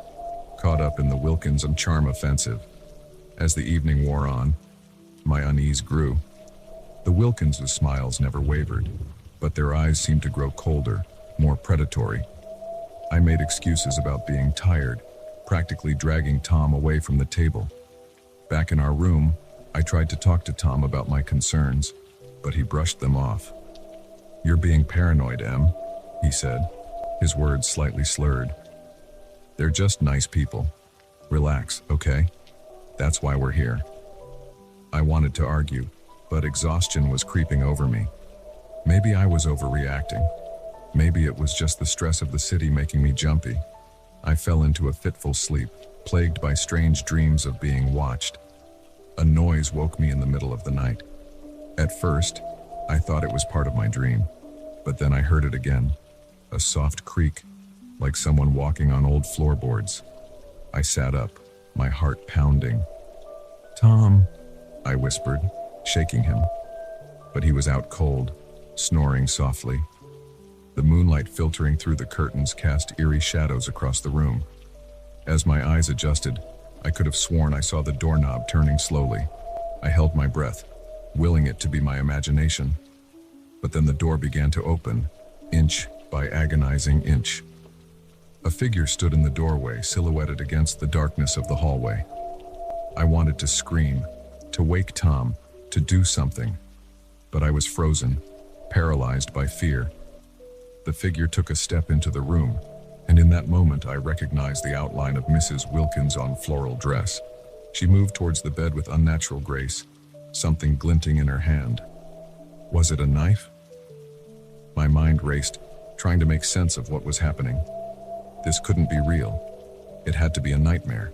caught up in the Wilkins and charm offensive. As the evening wore on, my unease grew. The Wilkins' smiles never wavered, but their eyes seemed to grow colder, more predatory. I made excuses about being tired, practically dragging Tom away from the table. Back in our room, I tried to talk to Tom about my concerns, but he brushed them off. "You're being paranoid, Em," he said, his words slightly slurred. "They're just nice people. Relax, okay? That's why we're here." I wanted to argue, but exhaustion was creeping over me. Maybe I was overreacting. Maybe it was just the stress of the city making me jumpy. I fell into a fitful sleep, plagued by strange dreams of being watched. A noise woke me in the middle of the night. At first, I thought it was part of my dream, but then I heard it again, a soft creak, like someone walking on old floorboards. I sat up, my heart pounding. "Tom," I whispered, shaking him. But he was out cold, snoring softly. The moonlight filtering through the curtains cast eerie shadows across the room. As my eyes adjusted, I could have sworn I saw the doorknob turning slowly. I held my breath, willing it to be my imagination. But then the door began to open, inch by agonizing inch. A figure stood in the doorway, silhouetted against the darkness of the hallway. I wanted to scream, to wake Tom, to do something, but I was frozen, paralyzed by fear. The figure took a step into the room, and in that moment I recognized the outline of Mrs. Wilkins' floral dress. She moved towards the bed with unnatural grace, something glinting in her hand. Was it a knife? My mind raced, trying to make sense of what was happening. This couldn't be real. It had to be a nightmare.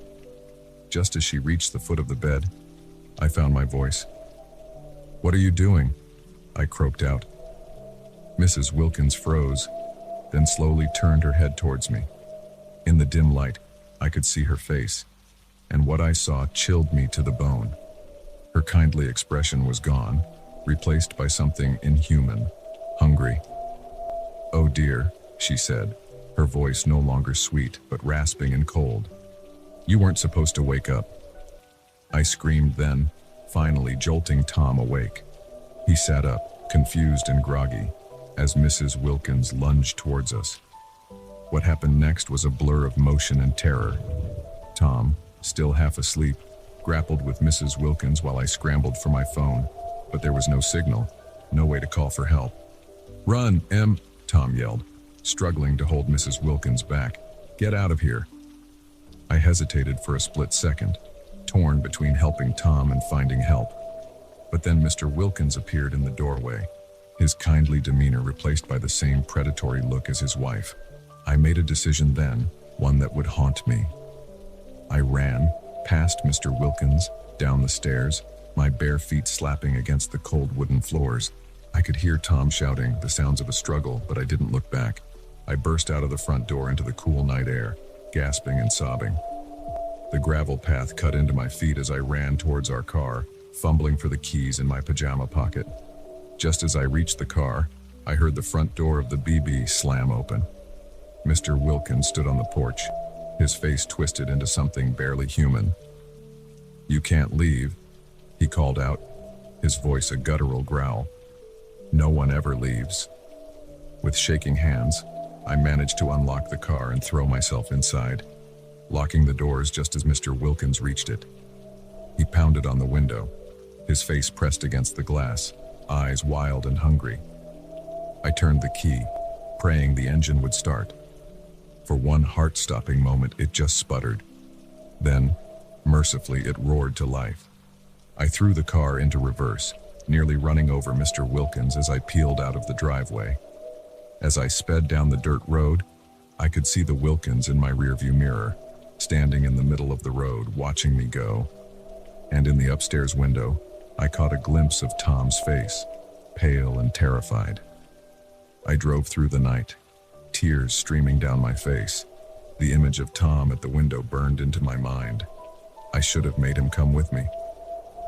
Just as she reached the foot of the bed, I found my voice. "What are you doing?" I croaked out. Mrs. Wilkins froze, then slowly turned her head towards me. In the dim light, I could see her face, and what I saw chilled me to the bone. Her kindly expression was gone, replaced by something inhuman, hungry. "Oh dear," she said, her voice no longer sweet, but rasping and cold. "You weren't supposed to wake up." I screamed then, finally jolting Tom awake. He sat up, confused and groggy, as Mrs. Wilkins lunged towards us. What happened next was a blur of motion and terror. Tom, still half asleep, grappled with Mrs. Wilkins while I scrambled for my phone, but there was no signal, no way to call for help. "Run, Em!" Tom yelled, struggling to hold Mrs. Wilkins back. "Get out of here." I hesitated for a split second, torn between helping Tom and finding help. But then Mr. Wilkins appeared in the doorway, his kindly demeanor replaced by the same predatory look as his wife. I made a decision then, one that would haunt me. I ran, past Mr. Wilkins, down the stairs, my bare feet slapping against the cold wooden floors. I could hear Tom shouting, the sounds of a struggle, but I didn't look back. I burst out of the front door into the cool night air, gasping and sobbing. The gravel path cut into my feet as I ran towards our car, fumbling for the keys in my pajama pocket. Just as I reached the car, I heard the front door of the BB slam open. Mr. Wilkins stood on the porch, his face twisted into something barely human. "You can't leave," he called out, his voice a guttural growl. "No one ever leaves." With shaking hands, I managed to unlock the car and throw myself inside, locking the doors just as Mr. Wilkins reached it. He pounded on the window, his face pressed against the glass, eyes wild and hungry. I turned the key, praying the engine would start. For one heart-stopping moment, it just sputtered. Then, mercifully, it roared to life. I threw the car into reverse, nearly running over Mr. Wilkins as I peeled out of the driveway. As I sped down the dirt road, I could see the Wilkins in my rearview mirror, standing in the middle of the road, watching me go. And in the upstairs window, I caught a glimpse of Tom's face, pale and terrified. I drove through the night, tears streaming down my face. The image of Tom at the window burned into my mind. I should have made him come with me.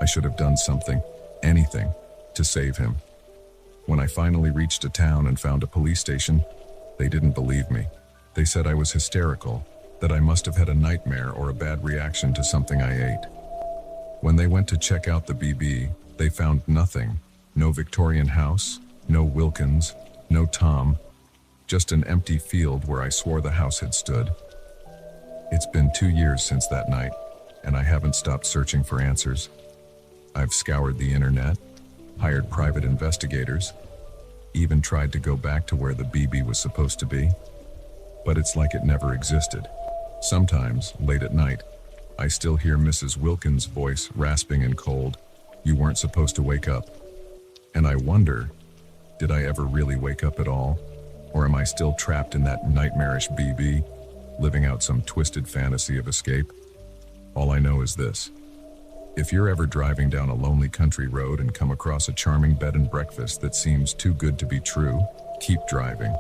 I should have done something, anything, to save him. When I finally reached a town and found a police station, they didn't believe me. They said I was hysterical, that I must have had a nightmare or a bad reaction to something I ate. When they went to check out the BB, they found nothing. No Victorian house, no Wilkins, no Tom, just an empty field where I swore the house had stood. It's been 2 years since that night, and I haven't stopped searching for answers. I've scoured the internet, hired private investigators, even tried to go back to where the BB was supposed to be. But it's like it never existed. Sometimes, late at night, I still hear Mrs. Wilkins' voice rasping and cold. You weren't supposed to wake up. And I wonder, did I ever really wake up at all? Or am I still trapped in that nightmarish BB, living out some twisted fantasy of escape? All I know is this. If you're ever driving down a lonely country road and come across a charming bed and breakfast that seems too good to be true, keep driving.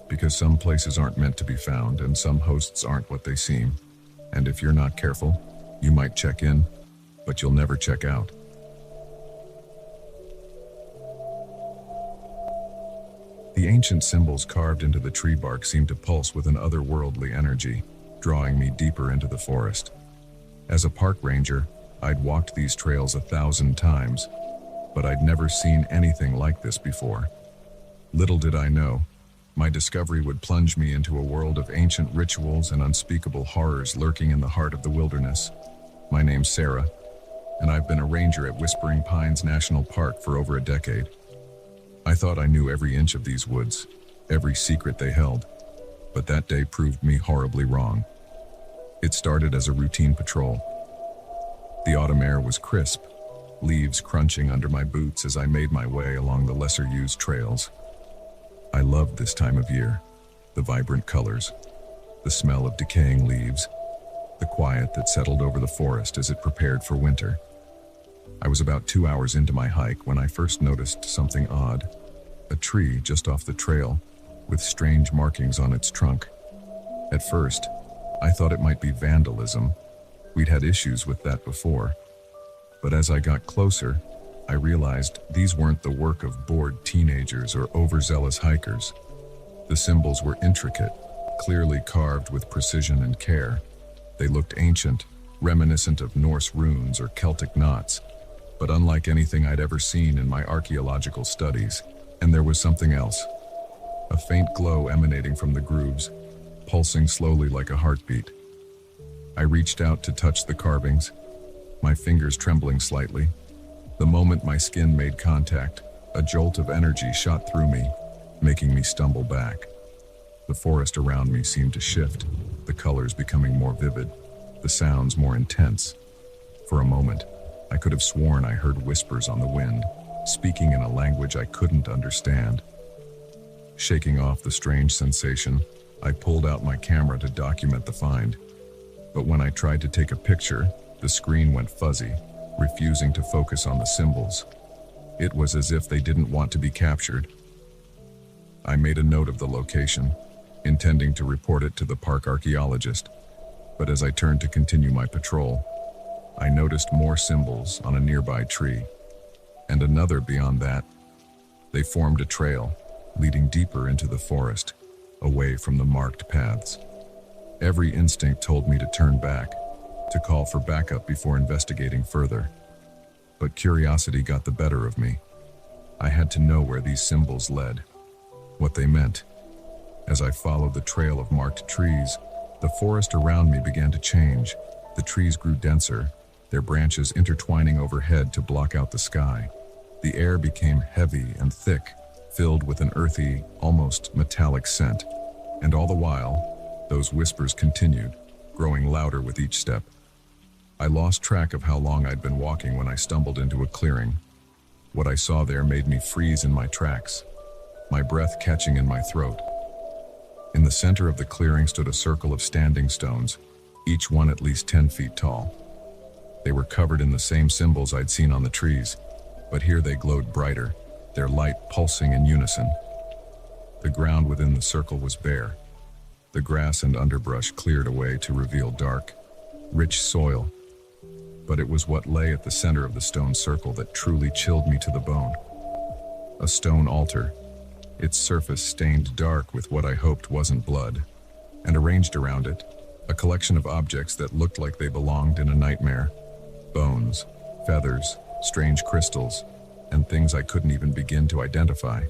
Because some places aren't meant to be found and some hosts aren't what they seem. And if you're not careful, you might check in, but you'll never check out. The ancient symbols carved into the tree bark seemed to pulse with an otherworldly energy, drawing me deeper into the forest. As a park ranger, I'd walked these trails 1,000 times, but I'd never seen anything like this before. Little did I know, my discovery would plunge me into a world of ancient rituals and unspeakable horrors lurking in the heart of the wilderness. My name's Sarah, and I've been a ranger at Whispering Pines National Park for over a decade. I thought I knew every inch of these woods, every secret they held, but that day proved me horribly wrong. It started as a routine patrol. The autumn air was crisp, leaves crunching under my boots as I made my way along the lesser-used trails. I loved this time of year, the vibrant colors, the smell of decaying leaves, the quiet that settled over the forest as it prepared for winter. I was about 2 hours into my hike when I first noticed something odd. A tree just off the trail, with strange markings on its trunk. At first, I thought it might be vandalism. We'd had issues with that before. But as I got closer, I realized these weren't the work of bored teenagers or overzealous hikers. The symbols were intricate, clearly carved with precision and care. They looked ancient, reminiscent of Norse runes or Celtic knots, but unlike anything I'd ever seen in my archaeological studies. And there was something else. A faint glow emanating from the grooves, pulsing slowly like a heartbeat. I reached out to touch the carvings, my fingers trembling slightly. The moment my skin made contact, a jolt of energy shot through me, making me stumble back. The forest around me seemed to shift, the colors becoming more vivid, the sounds more intense. For a moment, I could have sworn I heard whispers on the wind, speaking in a language I couldn't understand. Shaking off the strange sensation, I pulled out my camera to document the find. But when I tried to take a picture, the screen went fuzzy, refusing to focus on the symbols. It was as if they didn't want to be captured. I made a note of the location, intending to report it to the park archaeologist. But as I turned to continue my patrol, I noticed more symbols on a nearby tree, and another beyond that. They formed a trail, leading deeper into the forest, away from the marked paths. Every instinct told me to turn back, to call for backup before investigating further. But curiosity got the better of me. I had to know where these symbols led, what they meant. As I followed the trail of marked trees, the forest around me began to change. The trees grew denser, their branches intertwining overhead to block out the sky. The air became heavy and thick, filled with an earthy, almost metallic scent. And all the while, those whispers continued, growing louder with each step. I lost track of how long I'd been walking when I stumbled into a clearing. What I saw there made me freeze in my tracks, my breath catching in my throat. In the center of the clearing stood a circle of standing stones, each one at least 10 feet tall. They were covered in the same symbols I'd seen on the trees, but here they glowed brighter, their light pulsing in unison. The ground within the circle was bare. The grass and underbrush cleared away to reveal dark, rich soil. But it was what lay at the center of the stone circle that truly chilled me to the bone. A stone altar, its surface stained dark with what I hoped wasn't blood, and arranged around it, a collection of objects that looked like they belonged in a nightmare. Bones, feathers, strange crystals, and things I couldn't even begin to identify.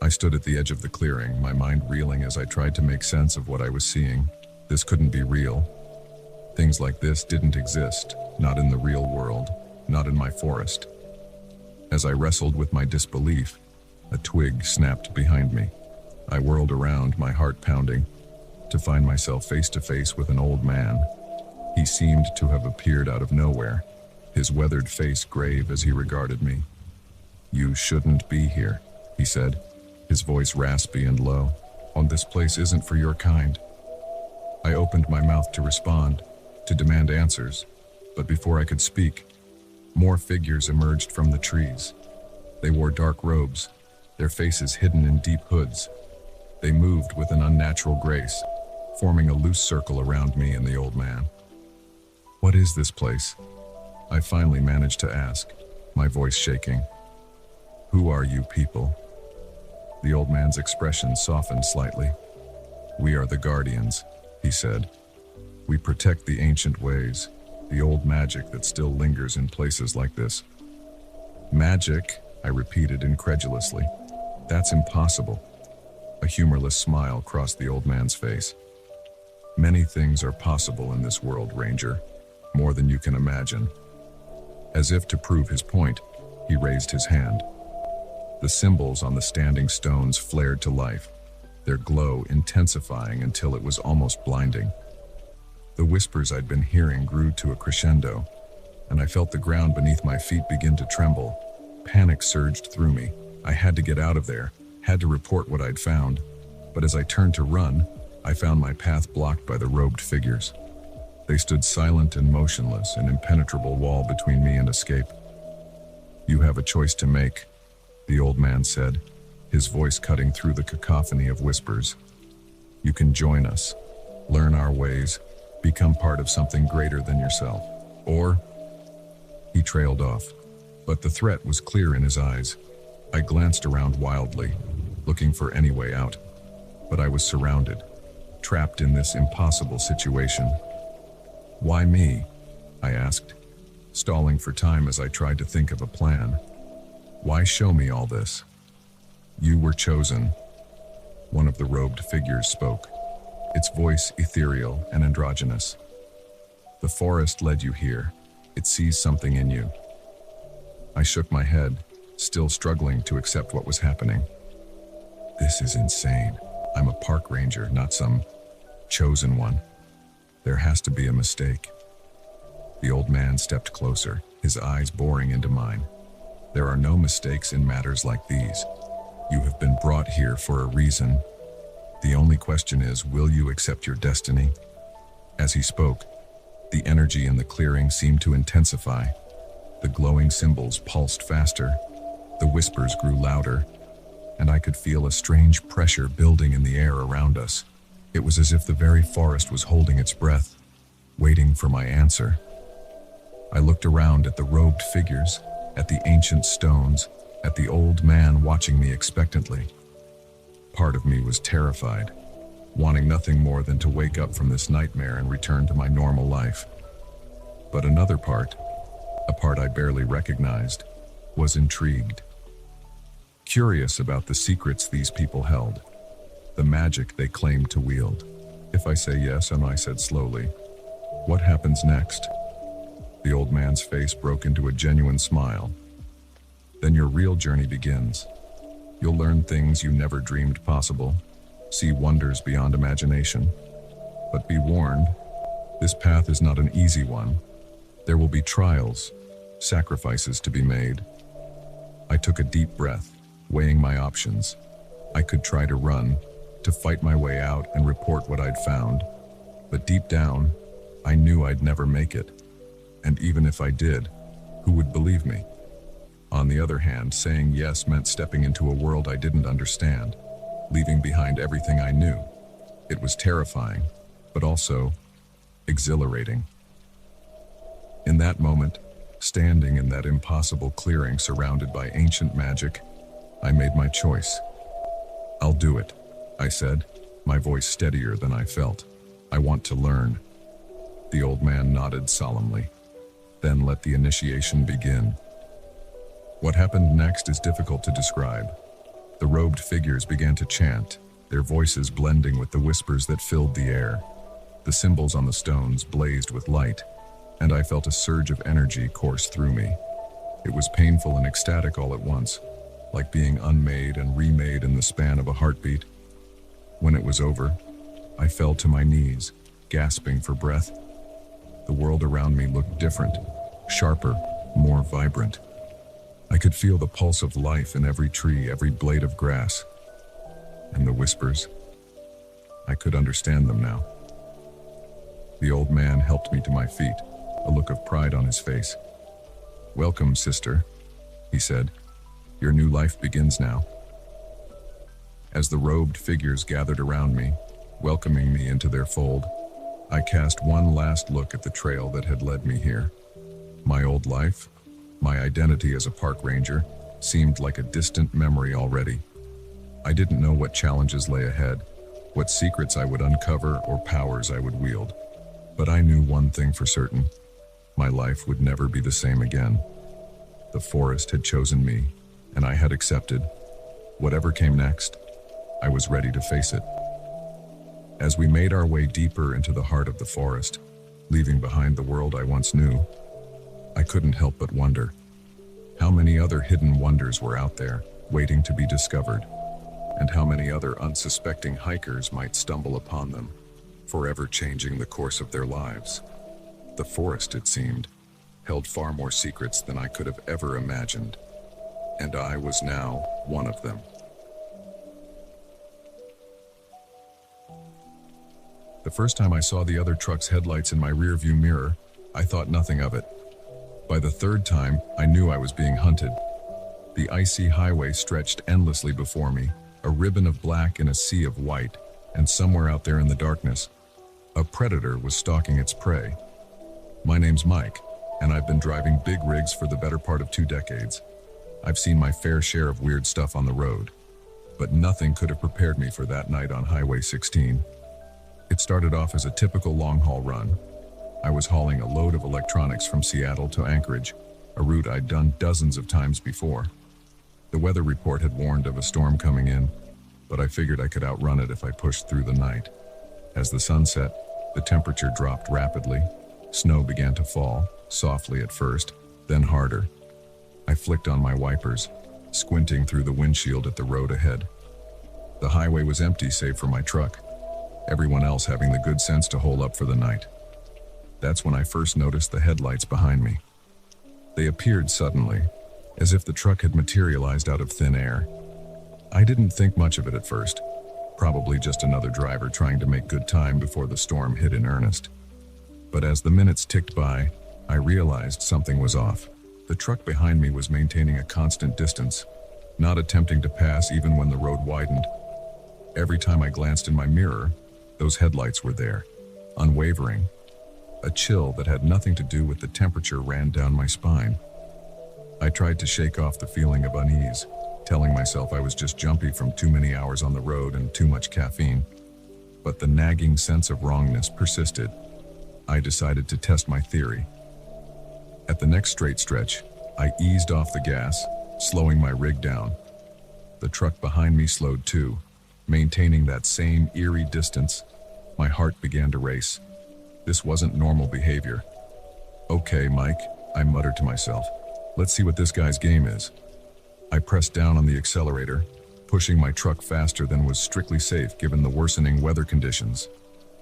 I stood at the edge of the clearing, my mind reeling as I tried to make sense of what I was seeing. This couldn't be real. Things like this didn't exist, not in the real world, not in my forest. As I wrestled with my disbelief, a twig snapped behind me. I whirled around, my heart pounding, to find myself face to face with an old man. He seemed to have appeared out of nowhere, his weathered face grave as he regarded me. "You shouldn't be here," he said, his voice raspy and low. "This place isn't for your kind." I opened my mouth to respond, to demand answers, but before I could speak, more figures emerged from the trees. They wore dark robes, their faces hidden in deep hoods. They moved with an unnatural grace, forming a loose circle around me and the old man. "What is this place?" I finally managed to ask, my voice shaking. "Who are you people?" The old man's expression softened slightly. "We are the guardians," he said. "We protect the ancient ways, the old magic that still lingers in places like this." "Magic?" I repeated incredulously. "That's impossible." A humorless smile crossed the old man's face. "Many things are possible in this world, Ranger, more than you can imagine." As if to prove his point, he raised his hand. The symbols on the standing stones flared to life, their glow intensifying until it was almost blinding. The whispers I'd been hearing grew to a crescendo, and I felt the ground beneath my feet begin to tremble. Panic surged through me. I had to get out of there, had to report what I'd found. But as I turned to run, I found my path blocked by the robed figures. They stood silent and motionless, an impenetrable wall between me and escape. "You have a choice to make," the old man said, his voice cutting through the cacophony of whispers. "You can join us, learn our ways, become part of something greater than yourself. Or—" He trailed off, but the threat was clear in his eyes. I glanced around wildly, looking for any way out. But I was surrounded, trapped in this impossible situation. "Why me?" I asked, stalling for time as I tried to think of a plan. "Why show me all this?" "You were chosen," one of the robed figures spoke, its voice ethereal and androgynous. "The forest led you here. It sees something in you." I shook my head, still struggling to accept what was happening. "This is insane. I'm a park ranger, not some chosen one. There has to be a mistake." The old man stepped closer, his eyes boring into mine. "There are no mistakes in matters like these. You have been brought here for a reason. The only question is, will you accept your destiny?" As he spoke, the energy in the clearing seemed to intensify. The glowing symbols pulsed faster, the whispers grew louder, and I could feel a strange pressure building in the air around us. It was as if the very forest was holding its breath, waiting for my answer. I looked around at the robed figures, at the ancient stones, at the old man watching me expectantly. Part of me was terrified, wanting nothing more than to wake up from this nightmare and return to my normal life. But another part, a part I barely recognized, was intrigued. Curious about the secrets these people held, the magic they claimed to wield. "If I say yes," and I said slowly, "what happens next?" The old man's face broke into a genuine smile. "Then your real journey begins. You'll learn things you never dreamed possible, see wonders beyond imagination. But be warned, this path is not an easy one. There will be trials, sacrifices to be made." I took a deep breath, weighing my options. I could try to run, to fight my way out and report what I'd found. But deep down, I knew I'd never make it. And even if I did, who would believe me? On the other hand, saying yes meant stepping into a world I didn't understand, leaving behind everything I knew. It was terrifying, but also exhilarating. In that moment, standing in that impossible clearing surrounded by ancient magic, I made my choice. "I'll do it," I said, my voice steadier than I felt. "I want to learn." The old man nodded solemnly. "Then let the initiation begin." What happened next is difficult to describe. The robed figures began to chant, their voices blending with the whispers that filled the air. The symbols on the stones blazed with light, and I felt a surge of energy course through me. It was painful and ecstatic all at once, like being unmade and remade in the span of a heartbeat. When it was over, I fell to my knees, gasping for breath. The world around me looked different, sharper, more vibrant. I could feel the pulse of life in every tree, every blade of grass. And the whispers, I could understand them now. The old man helped me to my feet, a look of pride on his face. "Welcome, sister," he said. "Your new life begins now." As the robed figures gathered around me, welcoming me into their fold, I cast one last look at the trail that had led me here. My old life, my identity as a park ranger, seemed like a distant memory already. I didn't know what challenges lay ahead, what secrets I would uncover or powers I would wield. But I knew one thing for certain: my life would never be the same again. The forest had chosen me, and I had accepted. Whatever came next, I was ready to face it. As we made our way deeper into the heart of the forest, leaving behind the world I once knew, I couldn't help but wonder how many other hidden wonders were out there, waiting to be discovered, and how many other unsuspecting hikers might stumble upon them, forever changing the course of their lives. The forest, it seemed, held far more secrets than I could have ever imagined, and I was now one of them. The first time I saw the other truck's headlights in my rearview mirror, I thought nothing of it. By the third time, I knew I was being hunted. The icy highway stretched endlessly before me, a ribbon of black in a sea of white, and somewhere out there in the darkness, a predator was stalking its prey. My name's Mike, and I've been driving big rigs for the better part of 2 decades. I've seen my fair share of weird stuff on the road, but nothing could have prepared me for that night on Highway 16. It started off as a typical long-haul run. I was hauling a load of electronics from Seattle to Anchorage, a route I'd done dozens of times before. The weather report had warned of a storm coming in, but I figured I could outrun it if I pushed through the night. As the sun set, the temperature dropped rapidly. Snow began to fall, softly at first, then harder. I flicked on my wipers, squinting through the windshield at the road ahead. The highway was empty save for my truck, everyone else having the good sense to hole up for the night. That's when I first noticed the headlights behind me. They appeared suddenly, as if the truck had materialized out of thin air. I didn't think much of it at first, probably just another driver trying to make good time before the storm hit in earnest. But as the minutes ticked by, I realized something was off. The truck behind me was maintaining a constant distance, not attempting to pass even when the road widened. Every time I glanced in my mirror, those headlights were there, unwavering. A chill that had nothing to do with the temperature ran down my spine. I tried to shake off the feeling of unease, telling myself I was just jumpy from too many hours on the road and too much caffeine. But the nagging sense of wrongness persisted. I decided to test my theory. At the next straight stretch, I eased off the gas, slowing my rig down. The truck behind me slowed too, maintaining that same eerie distance. My heart began to race. This wasn't normal behavior. "Okay, Mike," I muttered to myself. "Let's see what this guy's game is." I pressed down on the accelerator, pushing my truck faster than was strictly safe given the worsening weather conditions.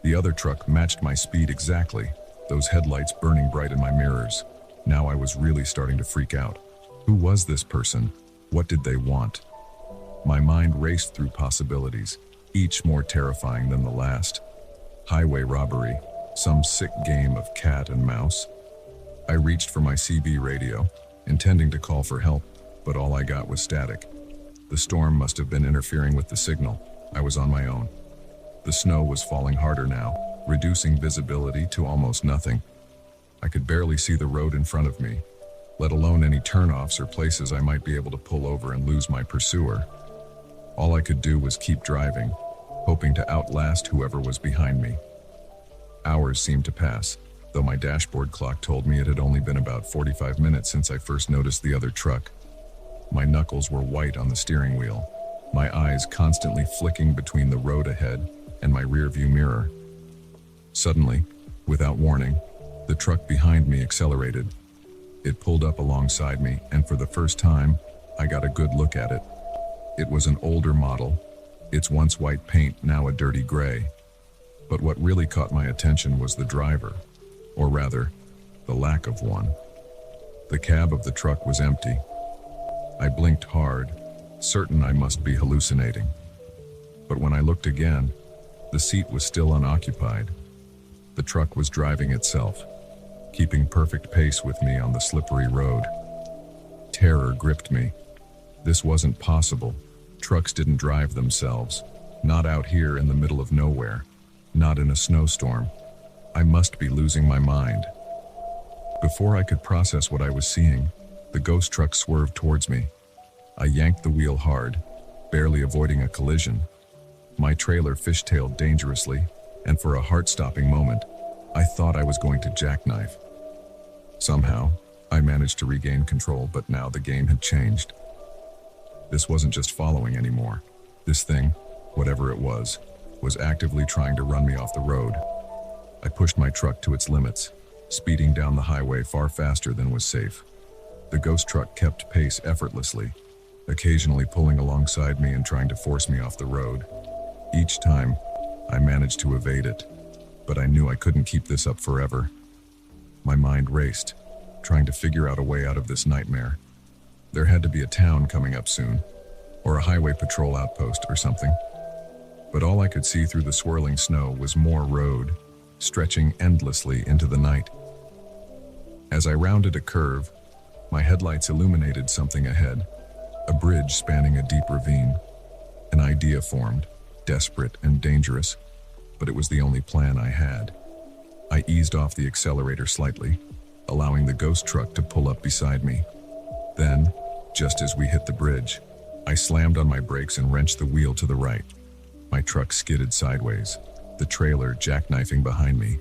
The other truck matched my speed exactly, those headlights burning bright in my mirrors. Now I was really starting to freak out. Who was this person? What did they want? My mind raced through possibilities, each more terrifying than the last. Highway robbery, Some sick game of cat and mouse. I reached for my CB radio, intending to call for help, but all I got was static. The storm must have been interfering with the signal. I was on my own. The snow was falling harder now, reducing visibility to almost nothing. I could barely see the road in front of me, let alone any turnoffs or places I might be able to pull over and lose my pursuer. All I could do was keep driving, hoping to outlast whoever was behind me. Hours seemed to pass, though my dashboard clock told me it had only been about 45 minutes since I first noticed the other truck. My knuckles were white on the steering wheel, my eyes constantly flicking between the road ahead and my rearview mirror. Suddenly, without warning, the truck behind me accelerated. It pulled up alongside me, and for the first time, I got a good look at it. It was an older model, its once white paint now a dirty gray. But what really caught my attention was the driver, or rather, the lack of one. The cab of the truck was empty. I blinked hard, certain I must be hallucinating. But when I looked again, the seat was still unoccupied. The truck was driving itself, keeping perfect pace with me on the slippery road. Terror gripped me. This wasn't possible. Trucks didn't drive themselves, not out here in the middle of nowhere, not in a snowstorm. I must be losing my mind. Before I could process what I was seeing, the ghost truck swerved towards me. I yanked the wheel hard, barely avoiding a collision. My trailer fishtailed dangerously, and for a heart-stopping moment, I thought I was going to jackknife. Somehow, I managed to regain control, but now the game had changed. This wasn't just following anymore. This thing, whatever it was actively trying to run me off the road. I pushed my truck to its limits, speeding down the highway far faster than was safe. The ghost truck kept pace effortlessly, occasionally pulling alongside me and trying to force me off the road. Each time, I managed to evade it, but I knew I couldn't keep this up forever. My mind raced, trying to figure out a way out of this nightmare. There had to be a town coming up soon, or a highway patrol outpost or something. But all I could see through the swirling snow was more road, stretching endlessly into the night. As I rounded a curve, my headlights illuminated something ahead, a bridge spanning a deep ravine. An idea formed, desperate and dangerous, but it was the only plan I had. I eased off the accelerator slightly, allowing the ghost truck to pull up beside me. Then, just as we hit the bridge, I slammed on my brakes and wrenched the wheel to the right. My truck skidded sideways, the trailer jackknifing behind me.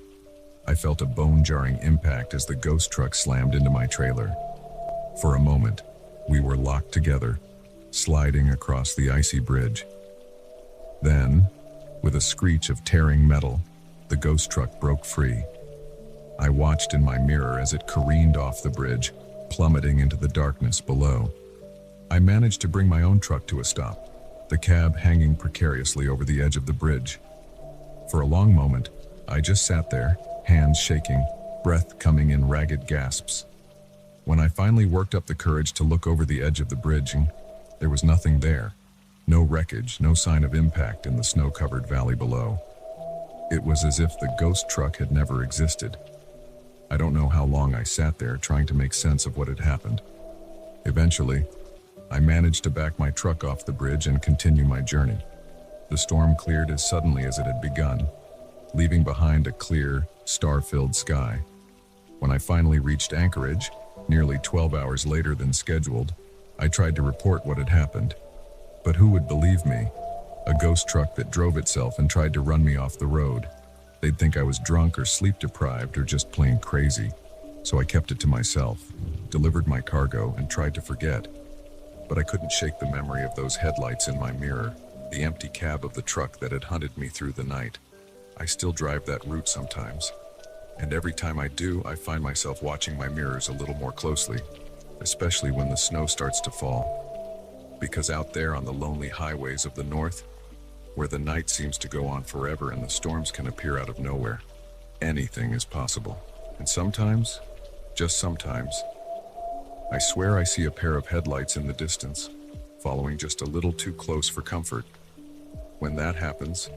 I felt a bone-jarring impact as the ghost truck slammed into my trailer. For a moment, we were locked together, sliding across the icy bridge. Then, with a screech of tearing metal, the ghost truck broke free. I watched in my mirror as it careened off the bridge, plummeting into the darkness below. I managed to bring my own truck to a stop, the cab hanging precariously over the edge of the bridge. For a long moment, I just sat there, hands shaking, breath coming in ragged gasps. When I finally worked up the courage to look over the edge of the bridge, there was nothing there. No wreckage, no sign of impact in the snow-covered valley below. It was as if the ghost truck had never existed. I don't know how long I sat there trying to make sense of what had happened. Eventually, I managed to back my truck off the bridge and continue my journey. The storm cleared as suddenly as it had begun, leaving behind a clear, star-filled sky. When I finally reached Anchorage, nearly 12 hours later than scheduled, I tried to report what had happened. But who would believe me? A ghost truck that drove itself and tried to run me off the road. They'd think I was drunk or sleep-deprived or just plain crazy. So I kept it to myself, delivered my cargo, and tried to forget. But I couldn't shake the memory of those headlights in my mirror, the empty cab of the truck that had hunted me through the night. I still drive that route sometimes. And every time I do, I find myself watching my mirrors a little more closely, especially when the snow starts to fall. Because out there on the lonely highways of the north, where the night seems to go on forever and the storms can appear out of nowhere, anything is possible. And sometimes, just sometimes, I swear I see a pair of headlights in the distance, following just a little too close for comfort. When that happens,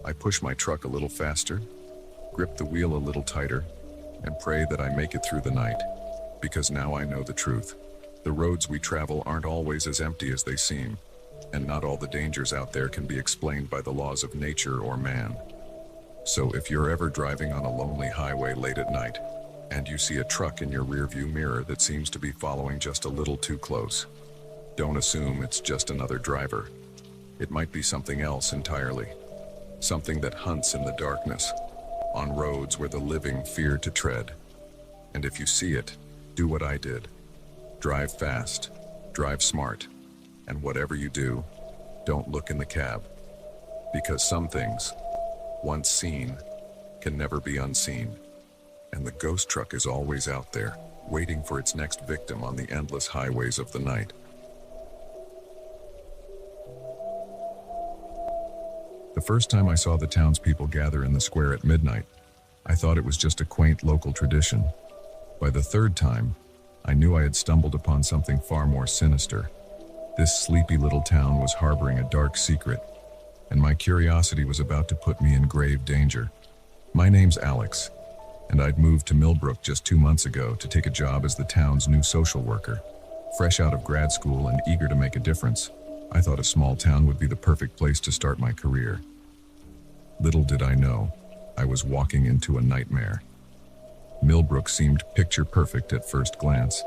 I push my truck a little faster, grip the wheel a little tighter, and pray that I make it through the night. Because now I know the truth. The roads we travel aren't always as empty as they seem, and not all the dangers out there can be explained by the laws of nature or man. So if you're ever driving on a lonely highway late at night, and you see a truck in your rearview mirror that seems to be following just a little too close, don't assume it's just another driver. It might be something else entirely. Something that hunts in the darkness, on roads where the living fear to tread. And if you see it, do what I did. Drive fast, drive smart, and whatever you do, don't look in the cab. Because some things, once seen, can never be unseen. And the ghost truck is always out there, waiting for its next victim on the endless highways of the night. The first time I saw the townspeople gather in the square at midnight, I thought it was just a quaint local tradition. By the third time, I knew I had stumbled upon something far more sinister. This sleepy little town was harboring a dark secret, and my curiosity was about to put me in grave danger. My name's Alex, and I'd moved to Millbrook just 2 months ago to take a job as the town's new social worker. Fresh out of grad school and eager to make a difference, I thought a small town would be the perfect place to start my career. Little did I know, I was walking into a nightmare. Millbrook seemed picture perfect at first glance.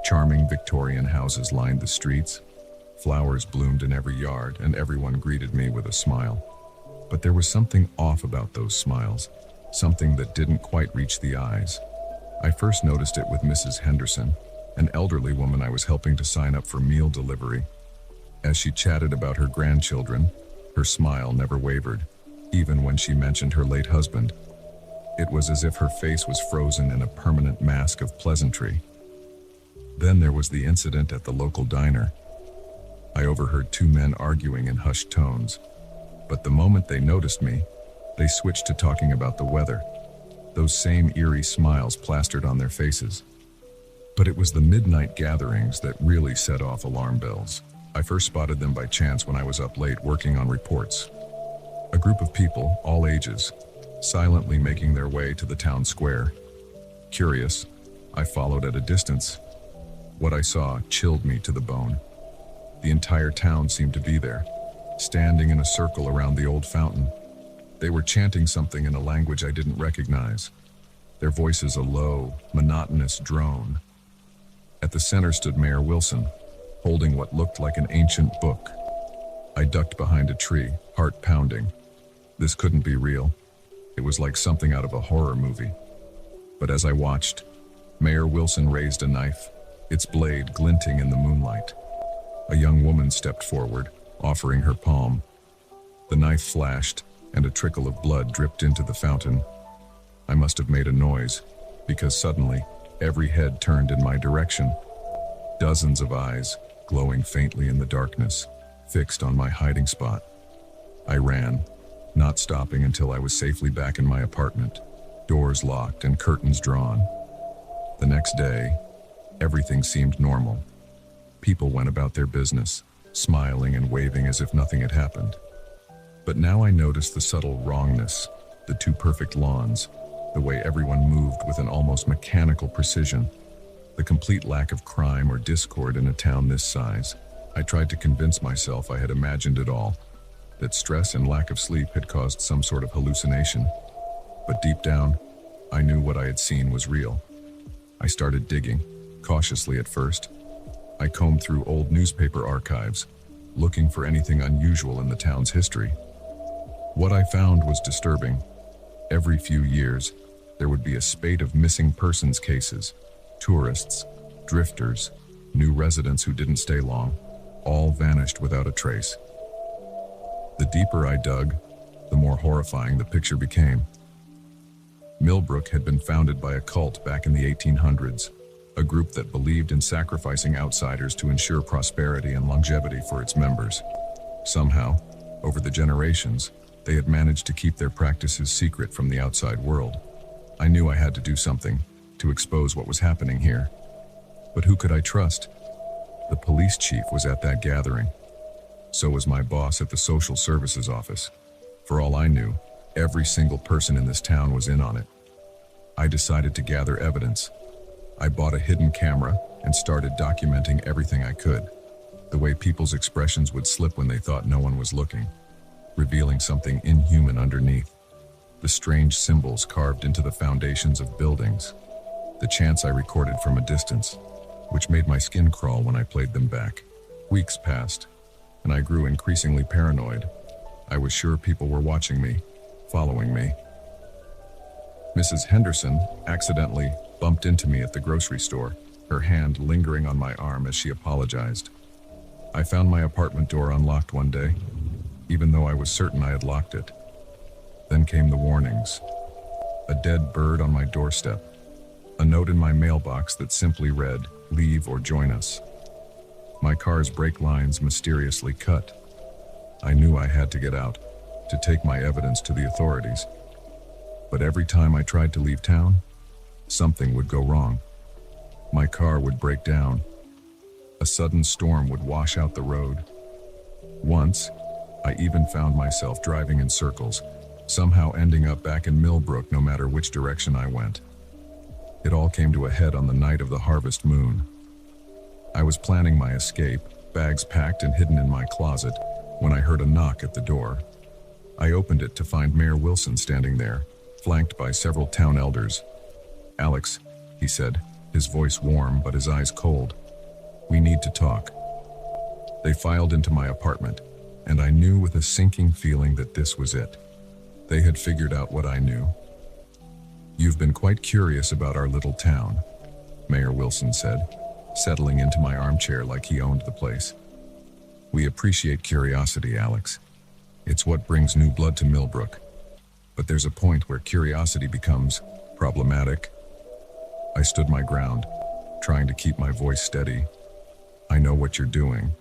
Charming Victorian houses lined the streets, flowers bloomed in every yard, and everyone greeted me with a smile. But there was something off about those smiles, something that didn't quite reach the eyes. I first noticed it with Mrs. Henderson, an elderly woman I was helping to sign up for meal delivery. As she chatted about her grandchildren, her smile never wavered, even when she mentioned her late husband. It was as if her face was frozen in a permanent mask of pleasantry. Then there was the incident at the local diner. I overheard 2 men arguing in hushed tones, but the moment they noticed me, they switched to talking about the weather. Those same eerie smiles plastered on their faces. But it was the midnight gatherings that really set off alarm bells. I first spotted them by chance when I was up late working on reports. A group of people, all ages, silently making their way to the town square. Curious, I followed at a distance. What I saw chilled me to the bone. The entire town seemed to be there, standing in a circle around the old fountain. They were chanting something in a language I didn't recognize, their voices a low, monotonous drone. At the center stood Mayor Wilson, holding what looked like an ancient book. I ducked behind a tree, heart pounding. This couldn't be real. It was like something out of a horror movie. But as I watched, Mayor Wilson raised a knife, its blade glinting in the moonlight. A young woman stepped forward, offering her palm. The knife flashed, and a trickle of blood dripped into the fountain. I must have made a noise, because suddenly, every head turned in my direction. Dozens of eyes, glowing faintly in the darkness, fixed on my hiding spot. I ran, not stopping until I was safely back in my apartment, doors locked and curtains drawn. The next day, everything seemed normal. People went about their business, smiling and waving as if nothing had happened. But now I noticed the subtle wrongness, the 2 perfect lawns, the way everyone moved with an almost mechanical precision, the complete lack of crime or discord in a town this size. I tried to convince myself I had imagined it all, that stress and lack of sleep had caused some sort of hallucination. But deep down, I knew what I had seen was real. I started digging, cautiously at first. I combed through old newspaper archives, looking for anything unusual in the town's history. What I found was disturbing. Every few years, there would be a spate of missing persons cases, tourists, drifters, new residents who didn't stay long, all vanished without a trace. The deeper I dug, the more horrifying the picture became. Millbrook had been founded by a cult back in the 1800s, a group that believed in sacrificing outsiders to ensure prosperity and longevity for its members. Somehow, over the generations, they had managed to keep their practices secret from the outside world. I knew I had to do something to expose what was happening here. But who could I trust? The police chief was at that gathering. So was my boss at the social services office. For all I knew, Every single person in this town was in on it. I decided to gather evidence. I bought a hidden camera and started documenting everything I could. The way people's expressions would slip when they thought no one was looking, revealing something inhuman underneath. The strange symbols carved into the foundations of buildings. The chants I recorded from a distance, which made my skin crawl when I played them back. Weeks passed, and I grew increasingly paranoid. I was sure people were watching me, following me. Mrs. Henderson accidentally bumped into me at the grocery store, her hand lingering on my arm as she apologized. I found my apartment door unlocked one day, even though I was certain I had locked it. Then came the warnings. A dead bird on my doorstep. A note in my mailbox that simply read, "Leave or join us." My car's brake lines mysteriously cut. I knew I had to get out, to take my evidence to the authorities. But every time I tried to leave town, something would go wrong. My car would break down. A sudden storm would wash out the road. Once, I even found myself driving in circles, somehow ending up back in Millbrook no matter which direction I went. It all came to a head on the night of the harvest moon. I was planning my escape, bags packed and hidden in my closet, when I heard a knock at the door. I opened it to find Mayor Wilson standing there, flanked by several town elders. "Alex," he said, his voice warm but his eyes cold. "We need to talk." They filed into my apartment, and I knew with a sinking feeling that this was it. They had figured out what I knew. "You've been quite curious about our little town," Mayor Wilson said, settling into my armchair like he owned the place. "We appreciate curiosity, Alex. It's what brings new blood to Millbrook. But there's a point where curiosity becomes problematic." I stood my ground, trying to keep my voice steady. "I know what you're doing.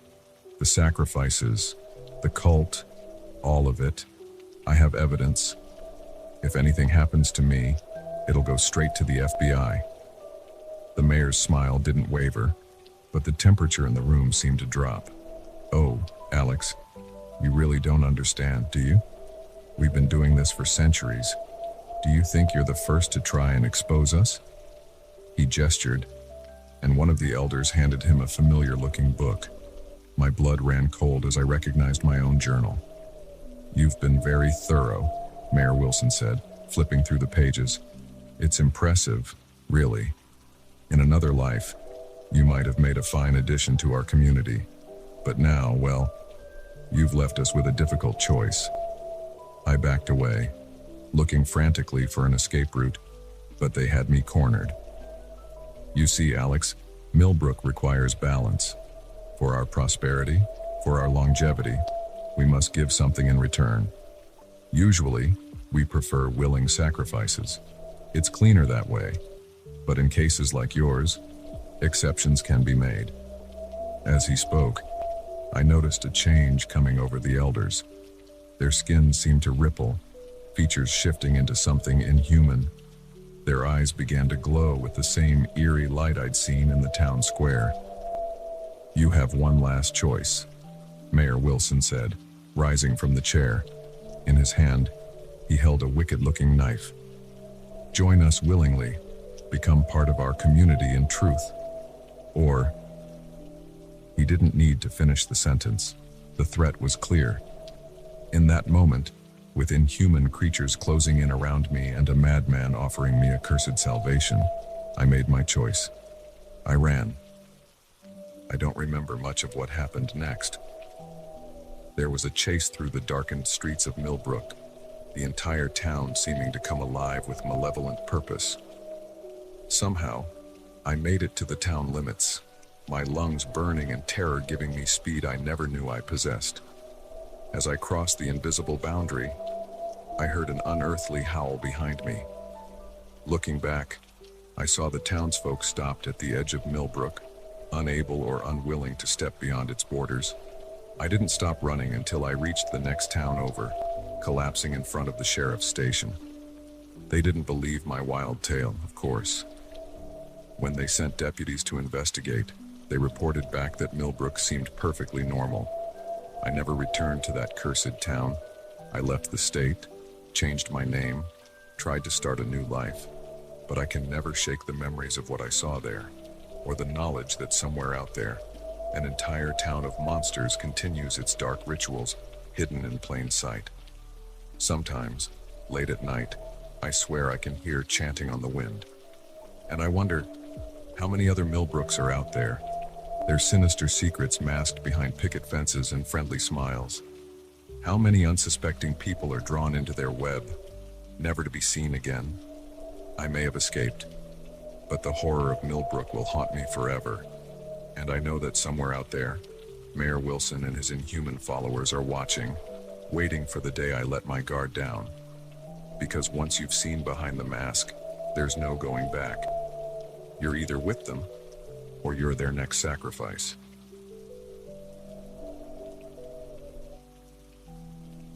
The sacrifices, the cult, all of it. I have evidence. If anything happens to me, it'll go straight to the FBI." The mayor's smile didn't waver, but the temperature in the room seemed to drop. "Oh, Alex, you really don't understand, do you? We've been doing this for centuries. Do you think you're the first to try and expose us?" He gestured, and one of the elders handed him a familiar-looking book. My blood ran cold as I recognized my own journal. "You've been very thorough," Mayor Wilson said, flipping through the pages. "It's impressive, really. In another life, you might have made a fine addition to our community. But now, well, you've left us with a difficult choice." I backed away, looking frantically for an escape route, but they had me cornered. "You see, Alex, Millbrook requires balance. For our prosperity, for our longevity, we must give something in return. Usually, we prefer willing sacrifices. It's cleaner that way. But in cases like yours, exceptions can be made." As he spoke, I noticed a change coming over the elders. Their skin seemed to ripple, features shifting into something inhuman. Their eyes began to glow with the same eerie light I'd seen in the town square. "You have one last choice," Mayor Wilson said, rising from the chair. In his hand, he held a wicked-looking knife. "Join us willingly, become part of our community in truth. Or..." He didn't need to finish the sentence. The threat was clear. In that moment, with inhuman creatures closing in around me and a madman offering me accursed salvation, I made my choice. I ran. I don't remember much of what happened next. There was a chase through the darkened streets of Millbrook, the entire town seeming to come alive with malevolent purpose. Somehow, I made it to the town limits, my lungs burning and terror giving me speed I never knew I possessed. As I crossed the invisible boundary, I heard an unearthly howl behind me. Looking back, I saw the townsfolk stopped at the edge of Millbrook, unable or unwilling to step beyond its borders. I didn't stop running until I reached the next town over, collapsing in front of the sheriff's station. They didn't believe my wild tale, of course. When they sent deputies to investigate, they reported back that Millbrook seemed perfectly normal. I never returned to that cursed town. I left the state, changed my name, tried to start a new life. But I can never shake the memories of what I saw there, or the knowledge that somewhere out there, an entire town of monsters continues its dark rituals, hidden in plain sight. Sometimes, late at night, I swear I can hear chanting on the wind. And I wonder, how many other Millbrooks are out there, their sinister secrets masked behind picket fences and friendly smiles? How many unsuspecting people are drawn into their web, never to be seen again? I may have escaped, but the horror of Millbrook will haunt me forever. And I know that somewhere out there, Mayor Wilson and his inhuman followers are watching, waiting for the day I let my guard down. Because once you've seen behind the mask, there's no going back. You're either with them, or you're their next sacrifice.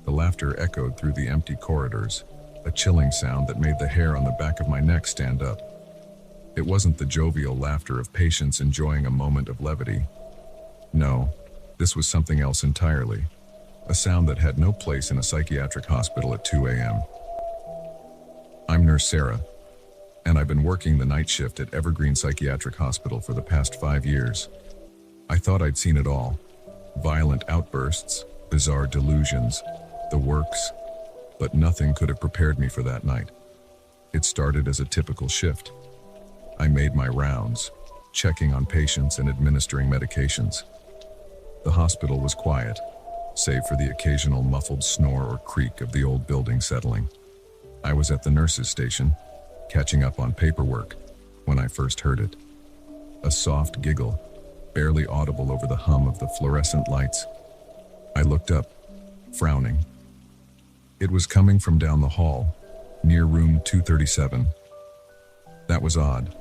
The laughter echoed through the empty corridors, a chilling sound that made the hair on the back of my neck stand up. It wasn't the jovial laughter of patients enjoying a moment of levity. No, this was something else entirely. A sound that had no place in a psychiatric hospital at 2 a.m. I'm Nurse Sarah, and I've been working the night shift at Evergreen Psychiatric Hospital for the past 5 years. I thought I'd seen it all. Violent outbursts, bizarre delusions, the works, but nothing could have prepared me for that night. It started as a typical shift. I made my rounds, checking on patients and administering medications. The hospital was quiet, save for the occasional muffled snore or creak of the old building settling. I was at the nurses' station, catching up on paperwork, when I first heard it. A soft giggle, barely audible over the hum of the fluorescent lights. I looked up, frowning. It was coming from down the hall, near room 237. That was odd.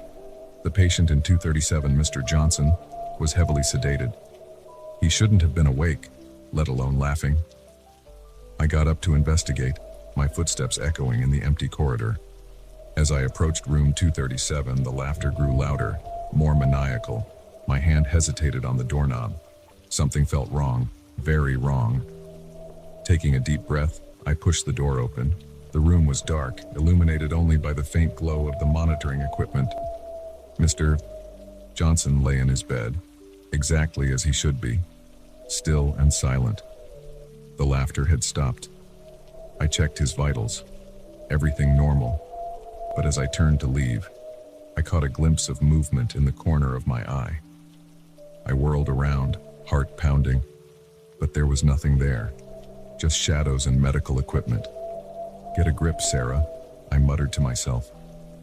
The patient in 237, Mr. Johnson, was heavily sedated. He shouldn't have been awake, let alone laughing. I got up to investigate, my footsteps echoing in the empty corridor. As I approached room 237, the laughter grew louder, more maniacal. My hand hesitated on the doorknob. Something felt wrong, very wrong. Taking a deep breath, I pushed the door open. The room was dark, illuminated only by the faint glow of the monitoring equipment. Mr. Johnson lay in his bed, exactly as he should be, still and silent. The laughter had stopped. I checked his vitals. Everything normal. But as I turned to leave, I caught a glimpse of movement in the corner of my eye. I whirled around, heart pounding, but there was nothing there, just shadows and medical equipment. Get a grip, Sarah, I muttered to myself.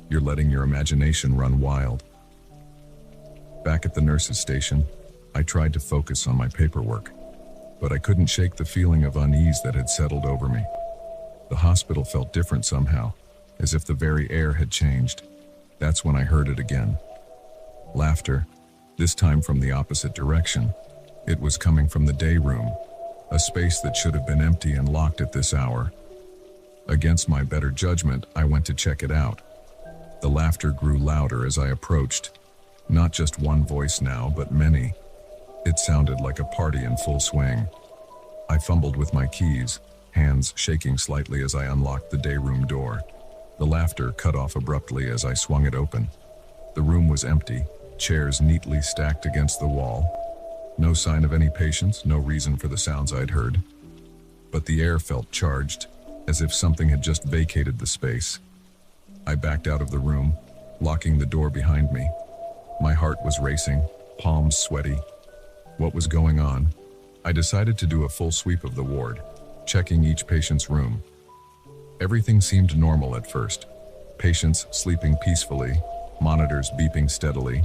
You're letting your imagination run wild. Back at the nurses' station, I tried to focus on my paperwork, but I couldn't shake the feeling of unease that had settled over me. The hospital felt different somehow, as if the very air had changed. That's when I heard it again. Laughter, this time from the opposite direction. It was coming from the day room, a space that should have been empty and locked at this hour. Against my better judgment, I went to check it out. The laughter grew louder as I approached. Not just one voice now, but many. It sounded like a party in full swing. I fumbled with my keys, hands shaking slightly as I unlocked the day room door. The laughter cut off abruptly as I swung it open. The room was empty, chairs neatly stacked against the wall. No sign of any patients, no reason for the sounds I'd heard. But the air felt charged, as if something had just vacated the space. I backed out of the room, locking the door behind me. My heart was racing, palms sweaty. What was going on? I decided to do a full sweep of the ward, checking each patient's room. Everything seemed normal at first. Patients sleeping peacefully, monitors beeping steadily.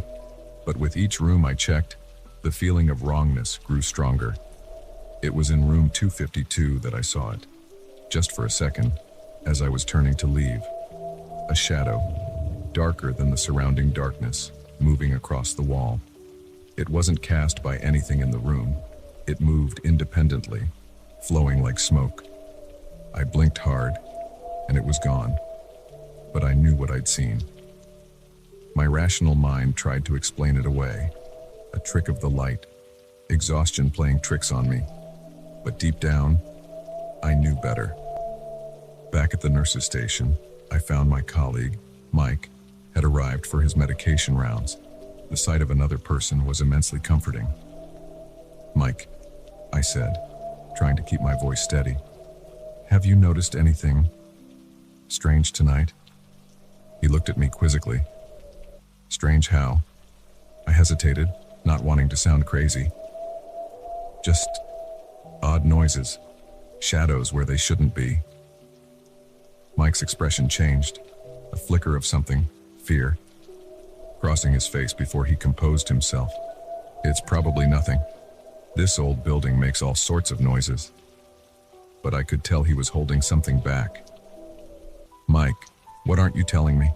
But with each room I checked, the feeling of wrongness grew stronger. It was in room 252 that I saw it. Just for a second, as I was turning to leave. A shadow, darker than the surrounding darkness, moving across the wall. It wasn't cast by anything in the room. It moved independently, flowing like smoke. I blinked hard, and it was gone. But I knew what I'd seen. My rational mind tried to explain it away. A trick of the light, exhaustion playing tricks on me. But deep down, I knew better. Back at the nurse's station, I found my colleague, Mike, had arrived for his medication rounds. The sight of another person was immensely comforting. "Mike," I said, trying to keep my voice steady, "have you noticed anything strange tonight?" He looked at me quizzically. "Strange how?" I hesitated, not wanting to sound crazy. "Just odd noises, shadows where they shouldn't be." Mike's expression changed, a flicker of something, fear, crossing his face before he composed himself. "It's probably nothing. This old building makes all sorts of noises." But I could tell he was holding something back. "Mike, what aren't you telling me?"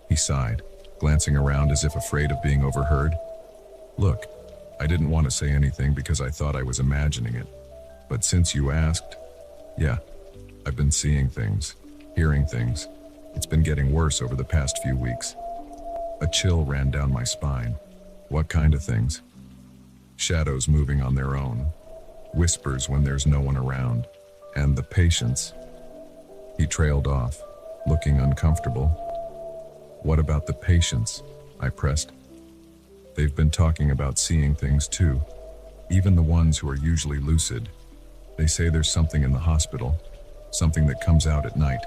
He sighed, glancing around as if afraid of being overheard. "Look, I didn't want to say anything because I thought I was imagining it. But since you asked, yeah, I've been seeing things, hearing things. It's been getting worse over the past few weeks." A chill ran down my spine. "What kind of things?" "Shadows moving on their own, whispers when there's no one around, and the patience." He trailed off, looking uncomfortable. "What about the patients?" I pressed. "They've been talking about seeing things too, even the ones who are usually lucid. They say there's something in the hospital, something that comes out at night."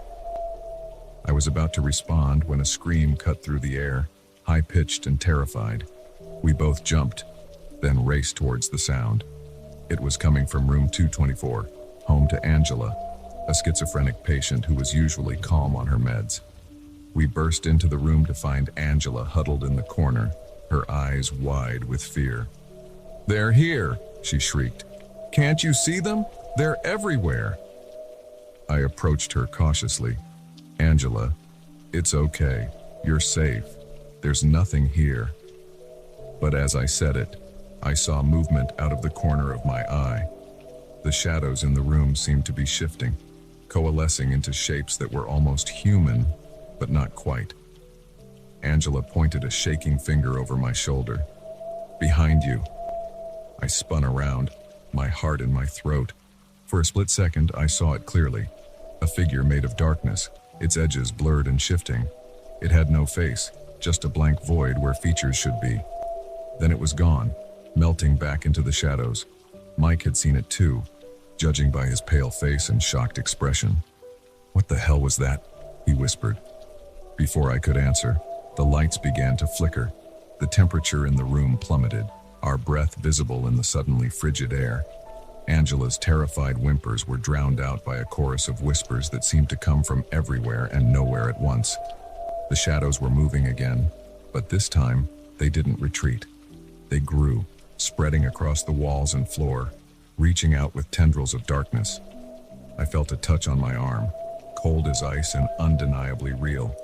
I was about to respond when a scream cut through the air, high-pitched and terrified. We both jumped, then raced towards the sound. It was coming from room 224, home to Angela, a schizophrenic patient who was usually calm on her meds. We burst into the room to find Angela huddled in the corner, her eyes wide with fear. "They're here!" she shrieked. "Can't you see them? They're everywhere!" I approached her cautiously. "Angela, it's okay. You're safe. There's nothing here." But as I said it, I saw movement out of the corner of my eye. The shadows in the room seemed to be shifting, coalescing into shapes that were almost human, but not quite. Angela pointed a shaking finger over my shoulder. "Behind you." I spun around, my heart in my throat. For a split second, I saw it clearly. A figure made of darkness, its edges blurred and shifting. It had no face, just a blank void where features should be. Then it was gone, melting back into the shadows. Mike had seen it too, judging by his pale face and shocked expression. "What the hell was that?" he whispered. Before I could answer, the lights began to flicker. The temperature in the room plummeted, our breath visible in the suddenly frigid air. Angela's terrified whimpers were drowned out by a chorus of whispers that seemed to come from everywhere and nowhere at once. The shadows were moving again, but this time, they didn't retreat. They grew, spreading across the walls and floor, reaching out with tendrils of darkness. I felt a touch on my arm, cold as ice and undeniably real.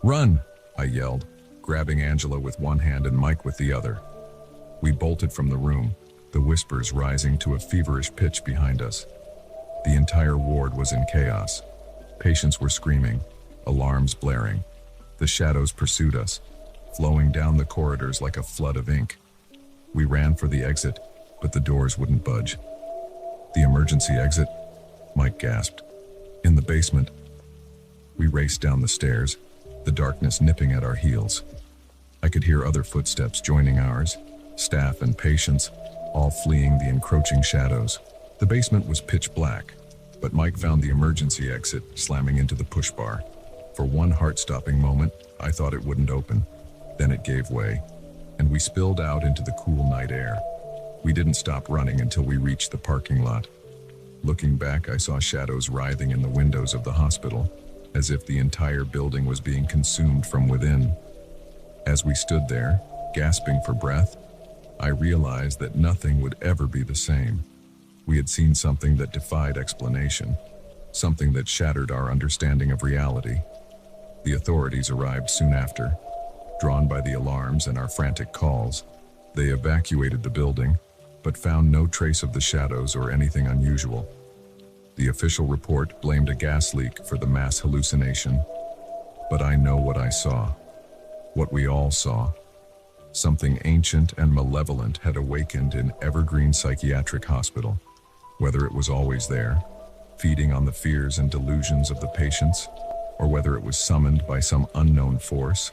"Run!" I yelled, grabbing Angela with one hand and Mike with the other. We bolted from the room, the whispers rising to a feverish pitch behind us. The entire ward was in chaos. Patients were screaming, alarms blaring. The shadows pursued us, flowing down the corridors like a flood of ink. We ran for the exit, but the doors wouldn't budge. "The emergency exit?" Mike gasped. "In the basement." We raced down the stairs, the darkness nipping at our heels. I could hear other footsteps joining ours, staff and patients, all fleeing the encroaching shadows. The basement was pitch black, but Mike found the emergency exit slamming into the push bar. For one heart-stopping moment, I thought it wouldn't open. Then it gave way, and we spilled out into the cool night air. We didn't stop running until we reached the parking lot. Looking back, I saw shadows writhing in the windows of the hospital, as if the entire building was being consumed from within. As we stood there, gasping for breath, I realized that nothing would ever be the same. We had seen something that defied explanation, something that shattered our understanding of reality. The authorities arrived soon after. Drawn by the alarms and our frantic calls, they evacuated the building, but found no trace of the shadows or anything unusual. The official report blamed a gas leak for the mass hallucination. But I know what I saw. What we all saw. Something ancient and malevolent had awakened in Evergreen Psychiatric Hospital. Whether it was always there, feeding on the fears and delusions of the patients, or whether it was summoned by some unknown force.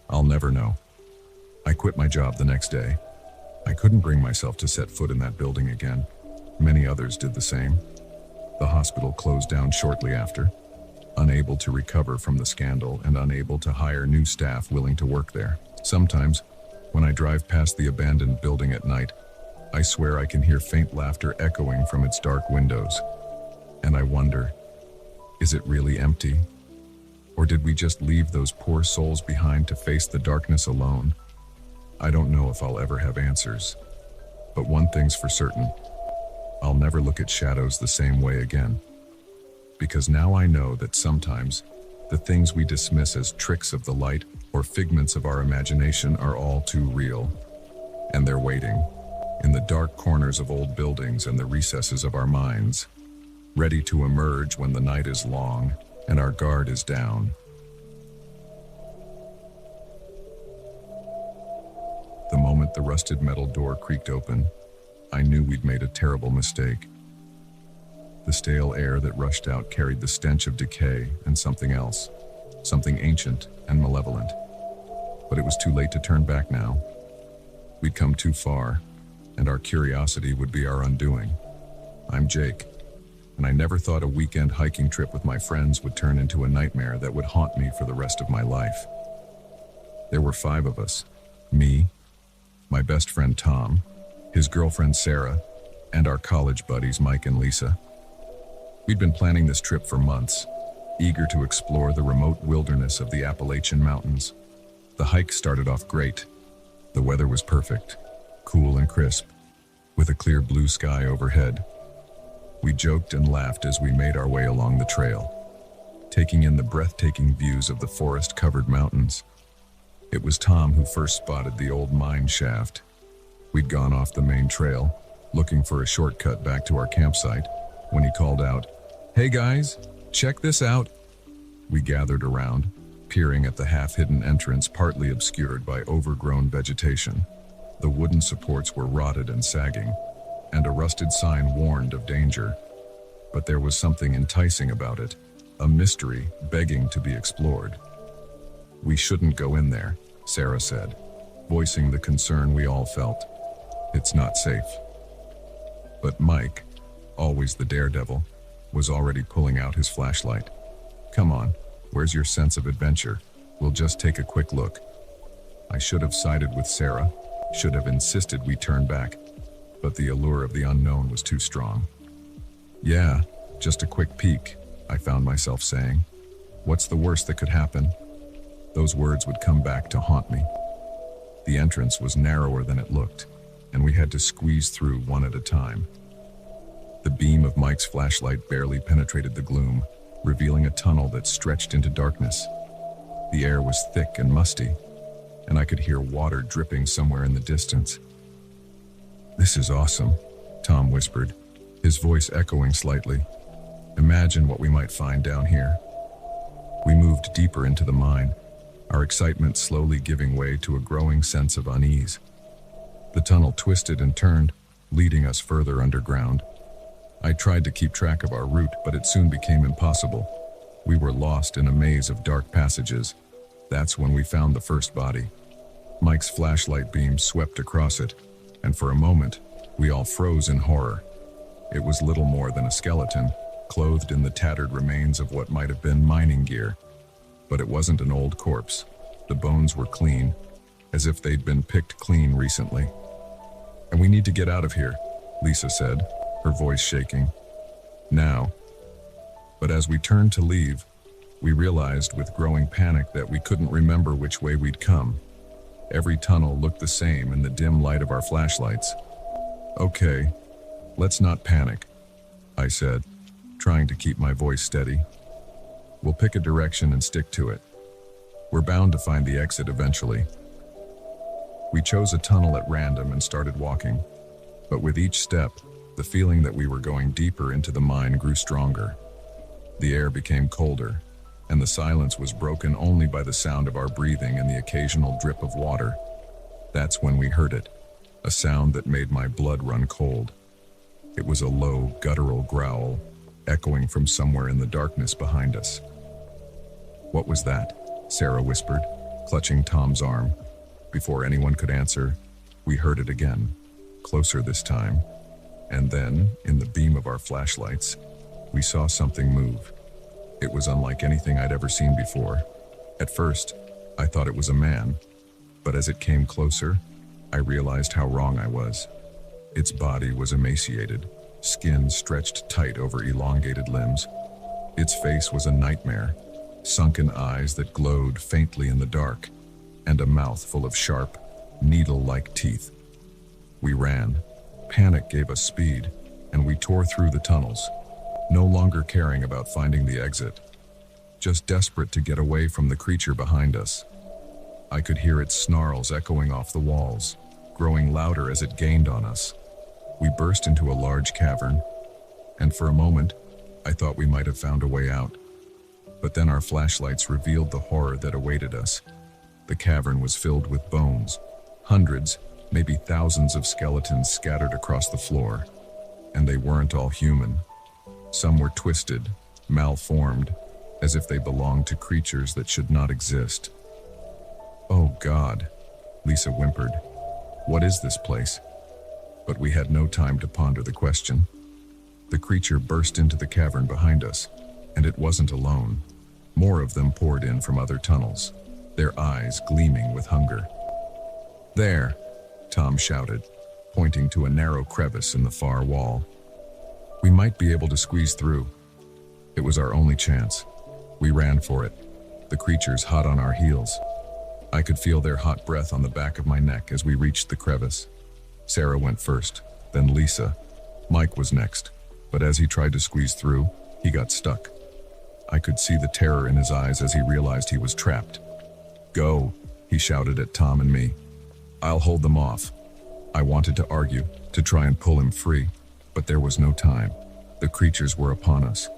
I'll never know. I quit my job the next day. I couldn't bring myself to set foot in that building again. Many others did the same. The hospital closed down shortly after, unable to recover from the scandal and unable to hire new staff willing to work there. Sometimes, when I drive past the abandoned building at night, I swear I can hear faint laughter echoing from its dark windows. And I wonder, is it really empty? Or did we just leave those poor souls behind to face the darkness alone? I don't know if I'll ever have answers. But one thing's for certain, I'll never look at shadows the same way again. Because now I know that sometimes, the things we dismiss as tricks of the light or figments of our imagination are all too real. And they're waiting, in the dark corners of old buildings and the recesses of our minds, ready to emerge when the night is long and our guard is down. The moment the rusted metal door creaked open, I knew we'd made a terrible mistake. The stale air that rushed out carried the stench of decay and something else, something ancient and malevolent. But it was too late to turn back now. We'd come too far, and our curiosity would be our undoing. I'm Jake, and I never thought a weekend hiking trip with my friends would turn into a nightmare that would haunt me for the rest of my life. There were 5 of us, me, my best friend Tom, his girlfriend Sarah, and our college buddies Mike and Lisa. We'd been planning this trip for months, eager to explore the remote wilderness of the Appalachian Mountains. The hike started off great. The weather was perfect, cool and crisp, with a clear blue sky overhead. We joked and laughed as we made our way along the trail, taking in the breathtaking views of the forest-covered mountains. It was Tom who first spotted the old mine shaft. We'd gone off the main trail, looking for a shortcut back to our campsite, when he called out, "Hey guys, check this out." We gathered around, peering at the half-hidden entrance partly obscured by overgrown vegetation. The wooden supports were rotted and sagging, and a rusted sign warned of danger. But there was something enticing about it, a mystery begging to be explored. "We shouldn't go in there," Sarah said, voicing the concern we all felt. "It's not safe." But Mike, always the daredevil, was already pulling out his flashlight. "Come on, where's your sense of adventure? We'll just take a quick look." I should have sided with Sarah, should have insisted we turn back, but the allure of the unknown was too strong. "Yeah, just a quick peek," I found myself saying. "What's the worst that could happen?" Those words would come back to haunt me. The entrance was narrower than it looked, and we had to squeeze through one at a time. The beam of Mike's flashlight barely penetrated the gloom, revealing a tunnel that stretched into darkness. The air was thick and musty, and I could hear water dripping somewhere in the distance. "This is awesome," Tom whispered, his voice echoing slightly. "Imagine what we might find down here." We moved deeper into the mine, our excitement slowly giving way to a growing sense of unease. The tunnel twisted and turned, leading us further underground. I tried to keep track of our route, but it soon became impossible. We were lost in a maze of dark passages. That's when we found the first body. Mike's flashlight beam swept across it, and for a moment, we all froze in horror. It was little more than a skeleton, clothed in the tattered remains of what might have been mining gear. But it wasn't an old corpse. The bones were clean, as if they'd been picked clean recently. "And we need to get out of here," Lisa said, her voice shaking. "Now." But as we turned to leave, we realized with growing panic that we couldn't remember which way we'd come. Every tunnel looked the same in the dim light of our flashlights. "Okay, let's not panic," I said, trying to keep my voice steady. "We'll pick a direction and stick to it. We're bound to find the exit eventually." We chose a tunnel at random and started walking, but with each step, the feeling that we were going deeper into the mine grew stronger. The air became colder, and the silence was broken only by the sound of our breathing and the occasional drip of water. That's when we heard it, a sound that made my blood run cold. It was a low, guttural growl, echoing from somewhere in the darkness behind us. "What was that?" Sarah whispered, clutching Tom's arm. Before anyone could answer, we heard it again, closer this time. And then, in the beam of our flashlights, we saw something move. It was unlike anything I'd ever seen before. At first, I thought it was a man, but as it came closer, I realized how wrong I was. Its body was emaciated, skin stretched tight over elongated limbs. Its face was a nightmare, sunken eyes that glowed faintly in the dark, and a mouth full of sharp, needle-like teeth. We ran. Panic gave us speed, and we tore through the tunnels, no longer caring about finding the exit, just desperate to get away from the creature behind us. I could hear its snarls echoing off the walls, growing louder as it gained on us. We burst into a large cavern, and for a moment, I thought we might have found a way out. But then our flashlights revealed the horror that awaited us. The cavern was filled with bones, hundreds, maybe thousands of skeletons scattered across the floor, and they weren't all human. Some were twisted, malformed, as if they belonged to creatures that should not exist. "Oh God," Lisa whimpered. "What is this place?" But we had no time to ponder the question. The creature burst into the cavern behind us, and it wasn't alone. More of them poured in from other tunnels, their eyes gleaming with hunger. "There," Tom shouted, pointing to a narrow crevice in the far wall. "We might be able to squeeze through." It was our only chance. We ran for it, the creatures hot on our heels. I could feel their hot breath on the back of my neck as we reached the crevice. Sarah went first, then Lisa. Mike was next, but as he tried to squeeze through, he got stuck. I could see the terror in his eyes as he realized he was trapped. "Go," he shouted at Tom and me. "I'll hold them off." I wanted to argue, to try and pull him free, but there was no time. The creatures were upon us.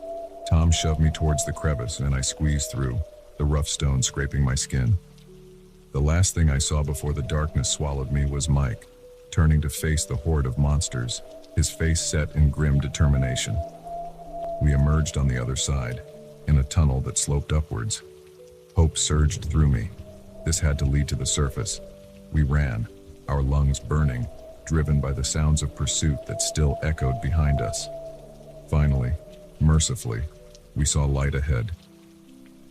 Tom shoved me towards the crevice and I squeezed through, the rough stone scraping my skin. The last thing I saw before the darkness swallowed me was Mike, turning to face the horde of monsters, his face set in grim determination. We emerged on the other side, in a tunnel that sloped upwards. Hope surged through me. This had to lead to the surface. We ran, our lungs burning, driven by the sounds of pursuit that still echoed behind us. Finally, mercifully, we saw light ahead.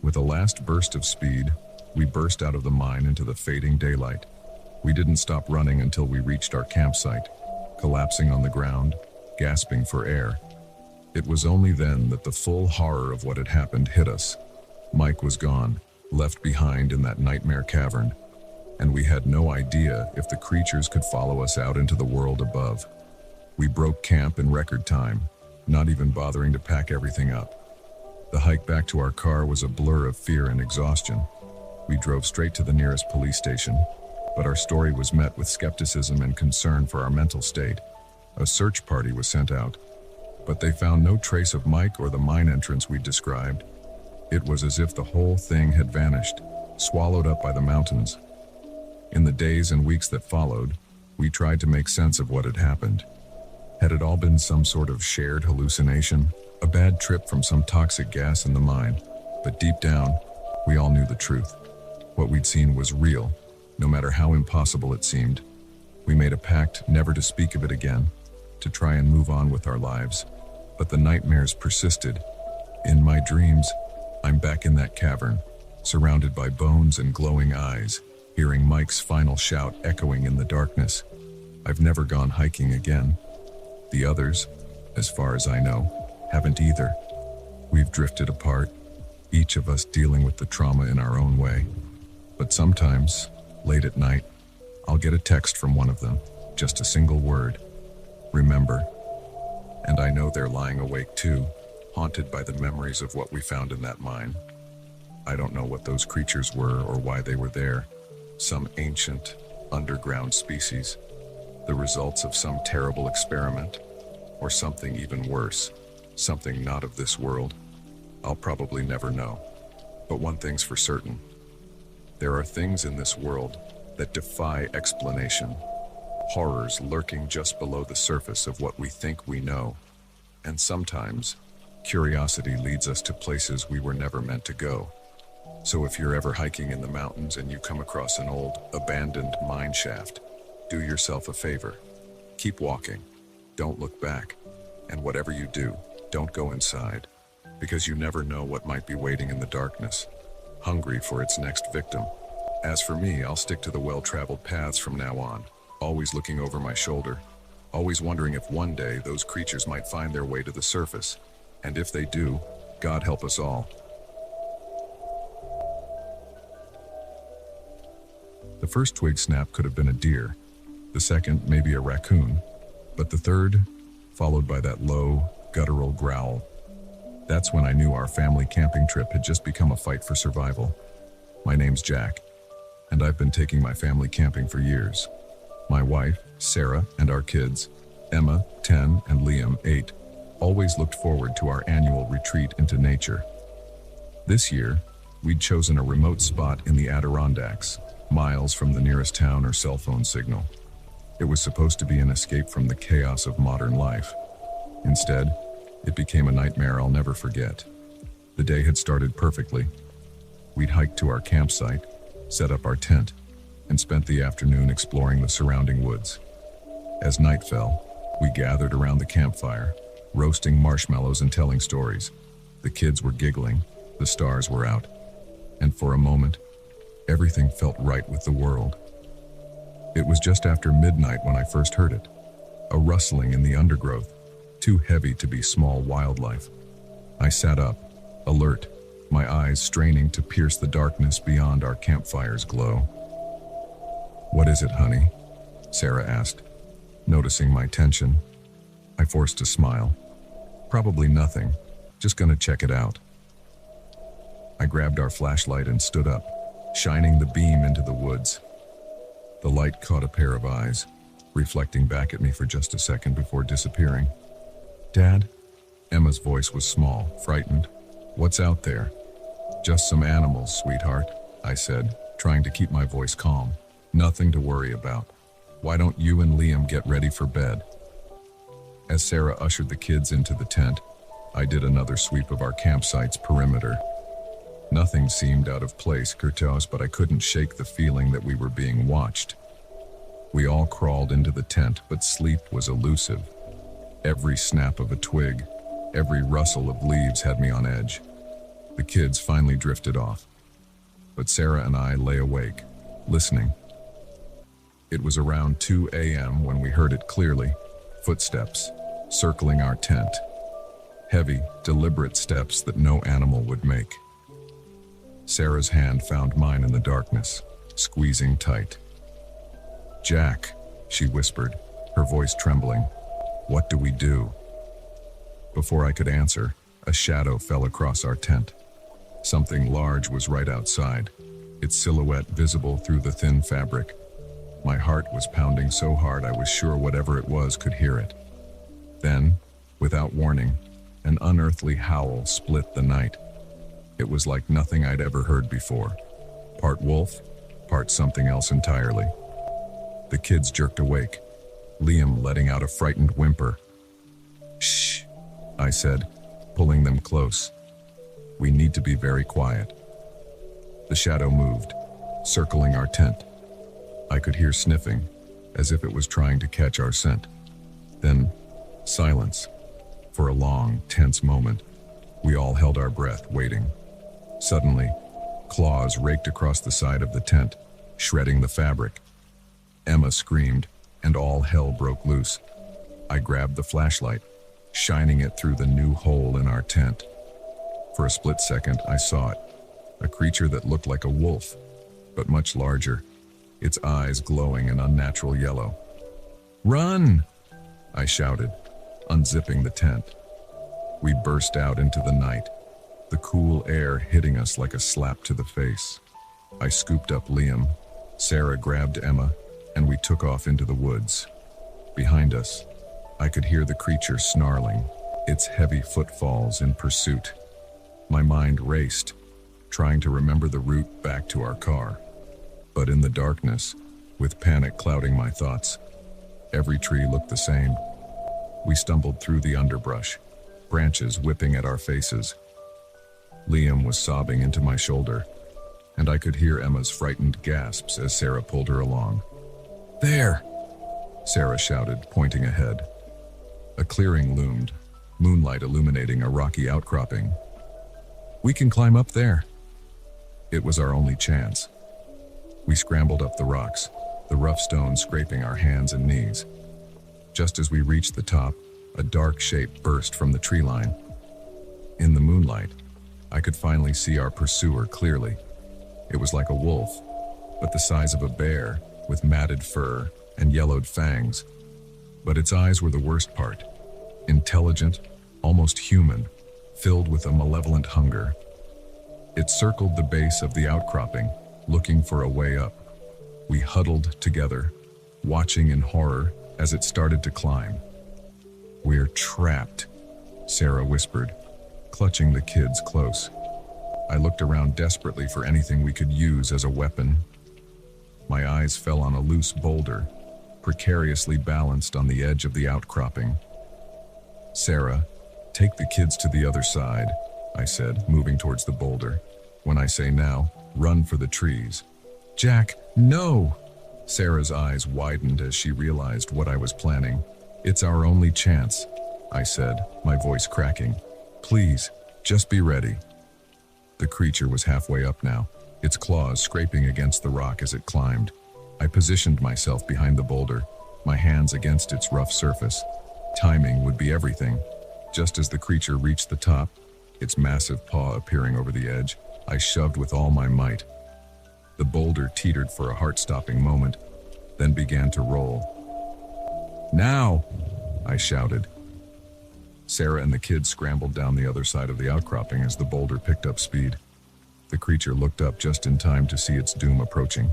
With a last burst of speed, we burst out of the mine into the fading daylight. We didn't stop running until we reached our campsite, collapsing on the ground, gasping for air. It was only then that the full horror of what had happened hit us. Mike was gone, left behind in that nightmare cavern, and we had no idea if the creatures could follow us out into the world above. We broke camp in record time, not even bothering to pack everything up. The hike back to our car was a blur of fear and exhaustion. We drove straight to the nearest police station, but our story was met with skepticism and concern for our mental state. A search party was sent out, but they found no trace of Mike or the mine entrance we'd described. It was as if the whole thing had vanished, swallowed up by the mountains. In the days and weeks that followed, we tried to make sense of what had happened. Had it all been some sort of shared hallucination, a bad trip from some toxic gas in the mine? But deep down, we all knew the truth. What we'd seen was real, no matter how impossible it seemed. We made a pact never to speak of it again, to try and move on with our lives. But the nightmares persisted. In my dreams, I'm back in that cavern, surrounded by bones and glowing eyes, hearing Mike's final shout echoing in the darkness. I've never gone hiking again. The others, as far as I know, haven't either. We've drifted apart, each of us dealing with the trauma in our own way. But sometimes, late at night, I'll get a text from one of them, just a single word: remember. And I know they're lying awake too, haunted by the memories of what we found in that mine. I don't know what those creatures were or why they were there. Some ancient, underground species. The results of some terrible experiment. Or something even worse. Something not of this world. I'll probably never know. But one thing's for certain. There are things in this world that defy explanation. Horrors lurking just below the surface of what we think we know. And sometimes, Curiosity leads us to places we were never meant to go. So if you're ever hiking in the mountains and you come across an old, abandoned mine shaft, do yourself a favor. Keep walking. Don't look back. And whatever you do, don't go inside, because you never know what might be waiting in the darkness, hungry for its next victim. As for me, I'll stick to the well-traveled paths from now on, always looking over my shoulder, always wondering if one day those creatures might find their way to the surface. And if they do, God help us all. The first twig snap could have been a deer, the second maybe a raccoon, but the third, followed by that low, guttural growl. That's when I knew our family camping trip had just become a fight for survival. My name's Jack, and I've been taking my family camping for years. My wife, Sarah, and our kids, Emma, 10, and Liam, 8, always looked forward to our annual retreat into nature. This year, we'd chosen a remote spot in the Adirondacks, miles from the nearest town or cell phone signal. It was supposed to be an escape from the chaos of modern life. Instead, it became a nightmare I'll never forget. The day had started perfectly. We'd hiked to our campsite, set up our tent, and spent the afternoon exploring the surrounding woods. As night fell, we gathered around the campfire, roasting marshmallows and telling stories. The kids were giggling, the stars were out, and for a moment, everything felt right with the world. It was just after midnight when I first heard it, a rustling in the undergrowth, too heavy to be small wildlife. I sat up, alert, my eyes straining to pierce the darkness beyond our campfire's glow. "What is it, honey?" Sarah asked. Noticing my tension, I forced a smile. "Probably nothing, just gonna check it out." I grabbed our flashlight and stood up, shining the beam into the woods. The light caught a pair of eyes, reflecting back at me for just a second before disappearing. "Dad?" Emma's voice was small, frightened. "What's out there?" "Just some animals, sweetheart," I said, trying to keep my voice calm. "Nothing to worry about. Why don't you and Liam get ready for bed?" As Sarah ushered the kids into the tent, I did another sweep of our campsite's perimeter. Nothing seemed out of place, Kurtos, but I couldn't shake the feeling that we were being watched. We all crawled into the tent, but sleep was elusive. Every snap of a twig, every rustle of leaves had me on edge. The kids finally drifted off, but Sarah and I lay awake, listening. It was around 2 a.m. when we heard it clearly, footsteps circling our tent. Heavy, deliberate steps that no animal would make. Sarah's hand found mine in the darkness, squeezing tight. "Jack," she whispered, her voice trembling. "What do we do?" Before I could answer, a shadow fell across our tent. Something large was right outside, its silhouette visible through the thin fabric. My heart was pounding so hard I was sure whatever it was could hear it. Then, without warning, an unearthly howl split the night. It was like nothing I'd ever heard before. Part wolf, part something else entirely. The kids jerked awake, Liam letting out a frightened whimper. "Shh," I said, pulling them close. "We need to be very quiet." The shadow moved, circling our tent. I could hear sniffing, as if it was trying to catch our scent. Then, silence. For a long, tense moment, we all held our breath, waiting. Suddenly, claws raked across the side of the tent, shredding the fabric. Emma screamed, and all hell broke loose. I grabbed the flashlight, shining it through the new hole in our tent. For a split second, I saw it, a creature that looked like a wolf, but much larger, its eyes glowing an unnatural yellow. "Run!" I shouted, unzipping the tent. We burst out into the night, the cool air hitting us like a slap to the face. I scooped up Liam, Sarah grabbed Emma, and we took off into the woods. Behind us, I could hear the creature snarling, its heavy footfalls in pursuit. My mind raced, trying to remember the route back to our car. But in the darkness, with panic clouding my thoughts, every tree looked the same. We stumbled through the underbrush, branches whipping at our faces. Liam was sobbing into my shoulder, and I could hear Emma's frightened gasps as Sarah pulled her along. "There!" Sarah shouted, pointing ahead. A clearing loomed, moonlight illuminating a rocky outcropping. "We can climb up there." It was our only chance. We scrambled up the rocks, the rough stones scraping our hands and knees. Just as we reached the top, a dark shape burst from the tree line. In the moonlight, I could finally see our pursuer clearly. It was like a wolf, but the size of a bear, with matted fur and yellowed fangs. But its eyes were the worst part. Intelligent, almost human, filled with a malevolent hunger. It circled the base of the outcropping, looking for a way up. We huddled together, watching in horror as it started to climb. "We're trapped," Sarah whispered, clutching the kids close. I looked around desperately for anything we could use as a weapon. My eyes fell on a loose boulder, precariously balanced on the edge of the outcropping. "Sarah, take the kids to the other side," I said, moving towards the boulder. "When I say now, run for the trees." "Jack, no!" Sarah's eyes widened as she realized what I was planning. "It's our only chance," I said, my voice cracking. "Please, just be ready." The creature was halfway up now, its claws scraping against the rock as it climbed. I positioned myself behind the boulder, my hands against its rough surface. Timing would be everything. Just as the creature reached the top, its massive paw appearing over the edge, I shoved with all my might. The boulder teetered for a heart-stopping moment, then began to roll. "Now!" I shouted. Sarah and the kids scrambled down the other side of the outcropping as the boulder picked up speed. The creature looked up just in time to see its doom approaching.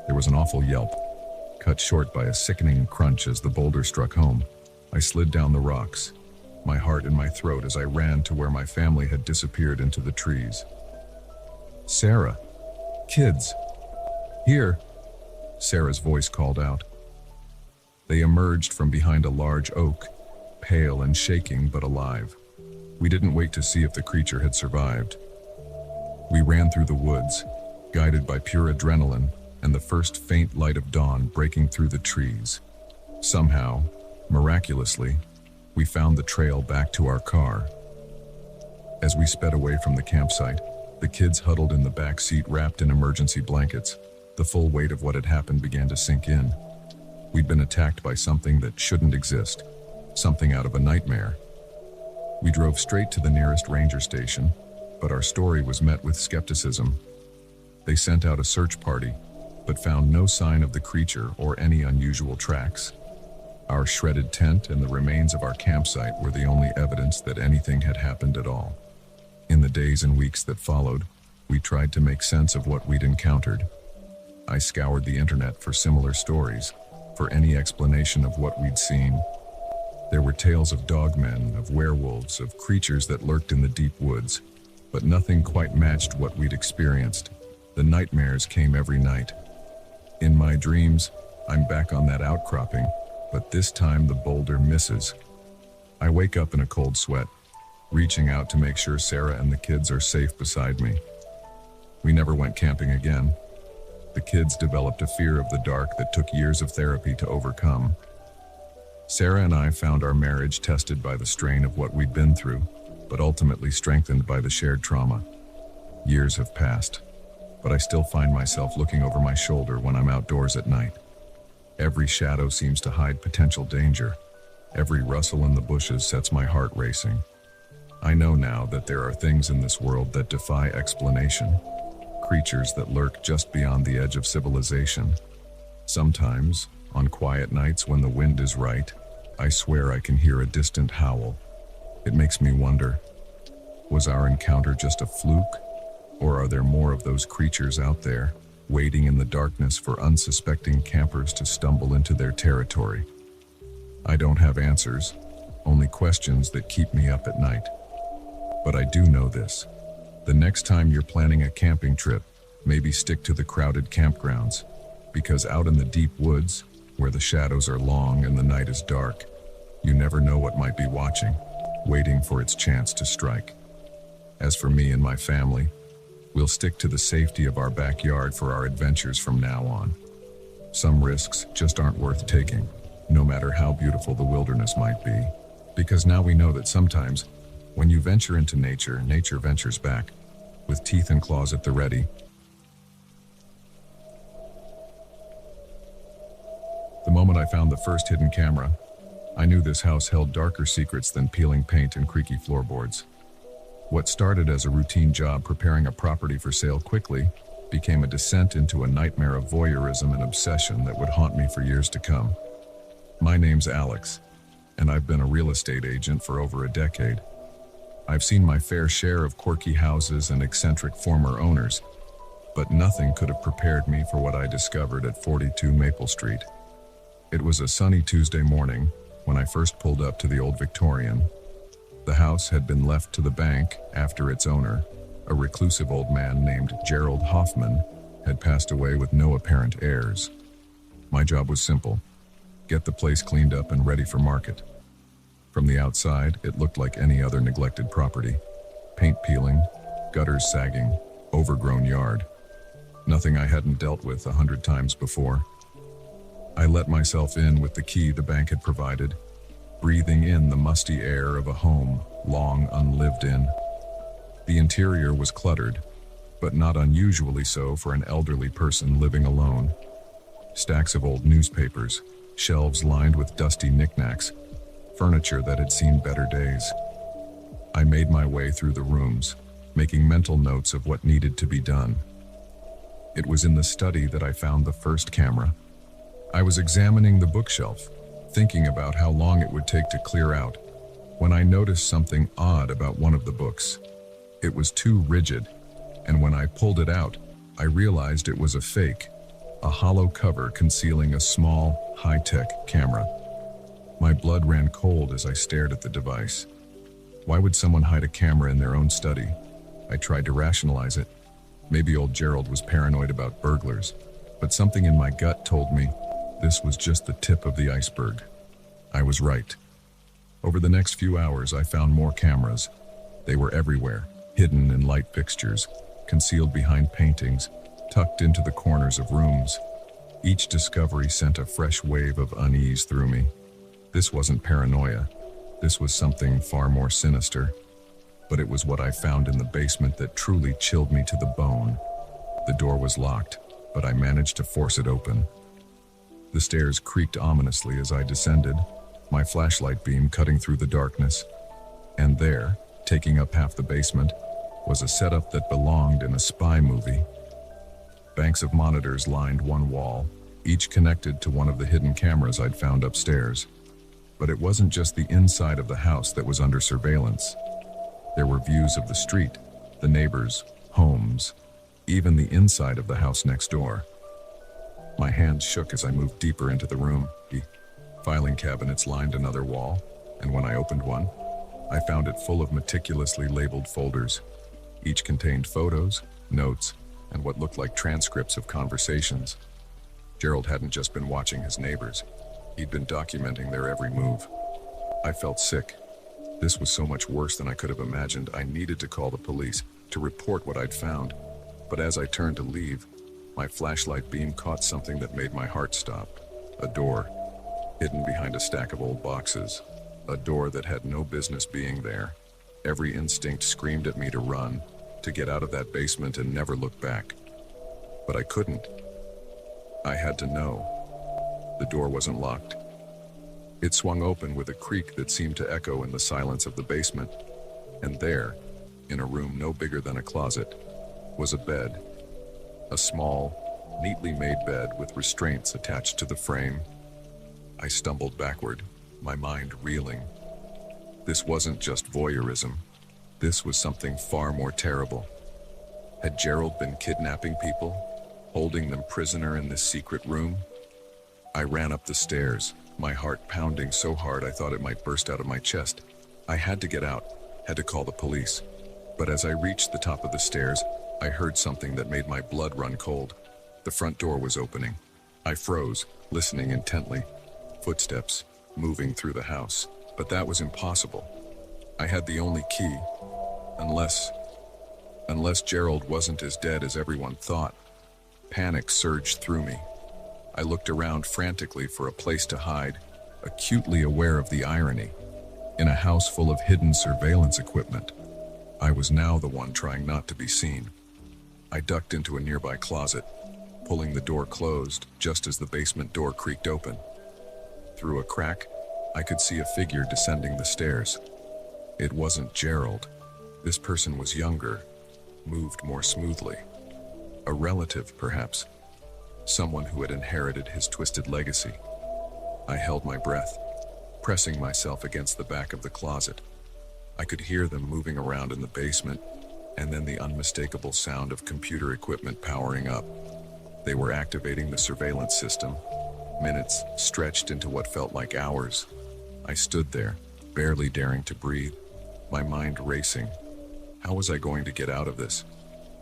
There was an awful yelp, cut short by a sickening crunch as the boulder struck home. I slid down the rocks, my heart in my throat as I ran to where my family had disappeared into the trees. "Sarah! Kids! Here!" Sarah's voice called out. They emerged from behind a large oak, pale and shaking but alive. We didn't wait to see if the creature had survived. We ran through the woods, guided by pure adrenaline and the first faint light of dawn breaking through the trees. Somehow, miraculously, we found the trail back to our car. As we sped away from the campsite, the kids huddled in the back seat wrapped in emergency blankets. The full weight of what had happened began to sink in. We'd been attacked by something that shouldn't exist, something out of a nightmare. We drove straight to the nearest ranger station, but our story was met with skepticism. They sent out a search party, but found no sign of the creature or any unusual tracks. Our shredded tent and the remains of our campsite were the only evidence that anything had happened at all. In the days and weeks that followed, we tried to make sense of what we'd encountered. I scoured the internet for similar stories, for any explanation of what we'd seen. There were tales of dogmen, of werewolves, of creatures that lurked in the deep woods, but nothing quite matched what we'd experienced. The nightmares came every night. In my dreams, I'm back on that outcropping, but this time the boulder misses. I wake up in a cold sweat, reaching out to make sure Sarah and the kids are safe beside me. We never went camping again. The kids developed a fear of the dark that took years of therapy to overcome. Sarah and I found our marriage tested by the strain of what we'd been through, but ultimately strengthened by the shared trauma. Years have passed, but I still find myself looking over my shoulder when I'm outdoors at night. Every shadow seems to hide potential danger. Every rustle in the bushes sets my heart racing. I know now that there are things in this world that defy explanation, creatures that lurk just beyond the edge of civilization. Sometimes, on quiet nights when the wind is right, I swear I can hear a distant howl. It makes me wonder, was our encounter just a fluke? Or are there more of those creatures out there, waiting in the darkness for unsuspecting campers to stumble into their territory? I don't have answers, only questions that keep me up at night. But I do know this. The next time you're planning a camping trip, maybe stick to the crowded campgrounds, because out in the deep woods, where the shadows are long and the night is dark, you never know what might be watching. waiting for its chance to strike. As for me and my family, we'll stick to the safety of our backyard for our adventures from now on. Some risks just aren't worth taking, no matter how beautiful the wilderness might be. Because now we know that sometimes, when you venture into nature, nature ventures back, with teeth and claws at the ready. The moment I found the first hidden camera, I knew this house held darker secrets than peeling paint and creaky floorboards. What started as a routine job preparing a property for sale quickly became a descent into a nightmare of voyeurism and obsession that would haunt me for years to come. My name's Alex, and I've been a real estate agent for over a decade. I've seen my fair share of quirky houses and eccentric former owners, but nothing could have prepared me for what I discovered at 42 Maple Street. It was a sunny Tuesday morning when I first pulled up to the old Victorian. The house had been left to the bank after its owner, a reclusive old man named Gerald Hoffman, had passed away with no apparent heirs. My job was simple: get the place cleaned up and ready for market. From the outside, it looked like any other neglected property. Paint peeling, gutters sagging, overgrown yard. Nothing I hadn't dealt with 100 times before. I let myself in with the key the bank had provided, breathing in the musty air of a home long unlived in. The interior was cluttered, but not unusually so for an elderly person living alone. Stacks of old newspapers, shelves lined with dusty knickknacks, furniture that had seen better days. I made my way through the rooms, making mental notes of what needed to be done. It was in the study that I found the first camera. I was examining the bookshelf, thinking about how long it would take to clear out, when I noticed something odd about one of the books. It was too rigid, and when I pulled it out, I realized it was a fake, a hollow cover concealing a small, high-tech camera. My blood ran cold as I stared at the device. Why would someone hide a camera in their own study? I tried to rationalize it. Maybe old Gerald was paranoid about burglars, but something in my gut told me this was just the tip of the iceberg. I was right. Over the next few hours, I found more cameras. They were everywhere, hidden in light fixtures, concealed behind paintings, tucked into the corners of rooms. Each discovery sent a fresh wave of unease through me. This wasn't paranoia. This was something far more sinister. But it was what I found in the basement that truly chilled me to the bone. The door was locked, but I managed to force it open. The stairs creaked ominously as I descended, my flashlight beam cutting through the darkness. And there, taking up half the basement, was a setup that belonged in a spy movie. Banks of monitors lined one wall, each connected to one of the hidden cameras I'd found upstairs. But it wasn't just the inside of the house that was under surveillance. There were views of the street, the neighbors, homes, even the inside of the house next door. My hands shook as I moved deeper into the room. The filing cabinets lined another wall, and when I opened one, I found it full of meticulously labeled folders. Each contained photos, notes, and what looked like transcripts of conversations. Gerald hadn't just been watching his neighbors. He'd been documenting their every move. I felt sick. This was so much worse than I could have imagined. I needed to call the police to report what I'd found. But as I turned to leave, my flashlight beam caught something that made my heart stop. A door, hidden behind a stack of old boxes. A door that had no business being there. Every instinct screamed at me to run, to get out of that basement and never look back. But I couldn't. I had to know. The door wasn't locked. It swung open with a creak that seemed to echo in the silence of the basement. And there, in a room no bigger than a closet, was a bed. A small, neatly made bed with restraints attached to the frame. I stumbled backward, my mind reeling. This wasn't just voyeurism. This was something far more terrible. Had Gerald been kidnapping people, holding them prisoner in this secret room? I ran up the stairs, my heart pounding so hard I thought it might burst out of my chest. I had to get out, had to call the police. But as I reached the top of the stairs, I heard something that made my blood run cold. The front door was opening. I froze, listening intently. Footsteps, moving through the house. But that was impossible. I had the only key, unless Gerald wasn't as dead as everyone thought. Panic surged through me. I looked around frantically for a place to hide, acutely aware of the irony. In a house full of hidden surveillance equipment, I was now the one trying not to be seen. I ducked into a nearby closet, pulling the door closed just as the basement door creaked open. Through a crack, I could see a figure descending the stairs. It wasn't Gerald. This person was younger, moved more smoothly. A relative, perhaps. Someone who had inherited his twisted legacy. I held my breath, pressing myself against the back of the closet. I could hear them moving around in the basement, and then the unmistakable sound of computer equipment powering up. They were activating the surveillance system. Minutes stretched into what felt like hours. I stood there, barely daring to breathe, my mind racing. How was I going to get out of this?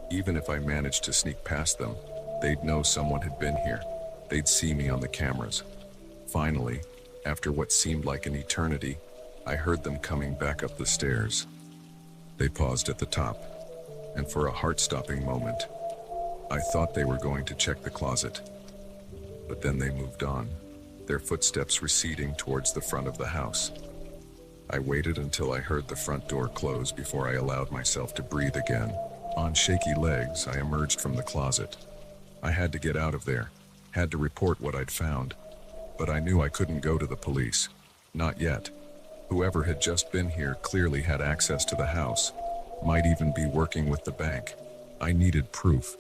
Even if I managed to sneak past them, they'd know someone had been here. They'd see me on the cameras. Finally, after what seemed like an eternity, I heard them coming back up the stairs. They paused at the top, and for a heart-stopping moment, I thought they were going to check the closet. But then they moved on, their footsteps receding towards the front of the house. I waited until I heard the front door close before I allowed myself to breathe again. On shaky legs, I emerged from the closet. I had to get out of there, had to report what I'd found. But I knew I couldn't go to the police. Not yet. Whoever had just been here clearly had access to the house, might even be working with the bank. I needed proof.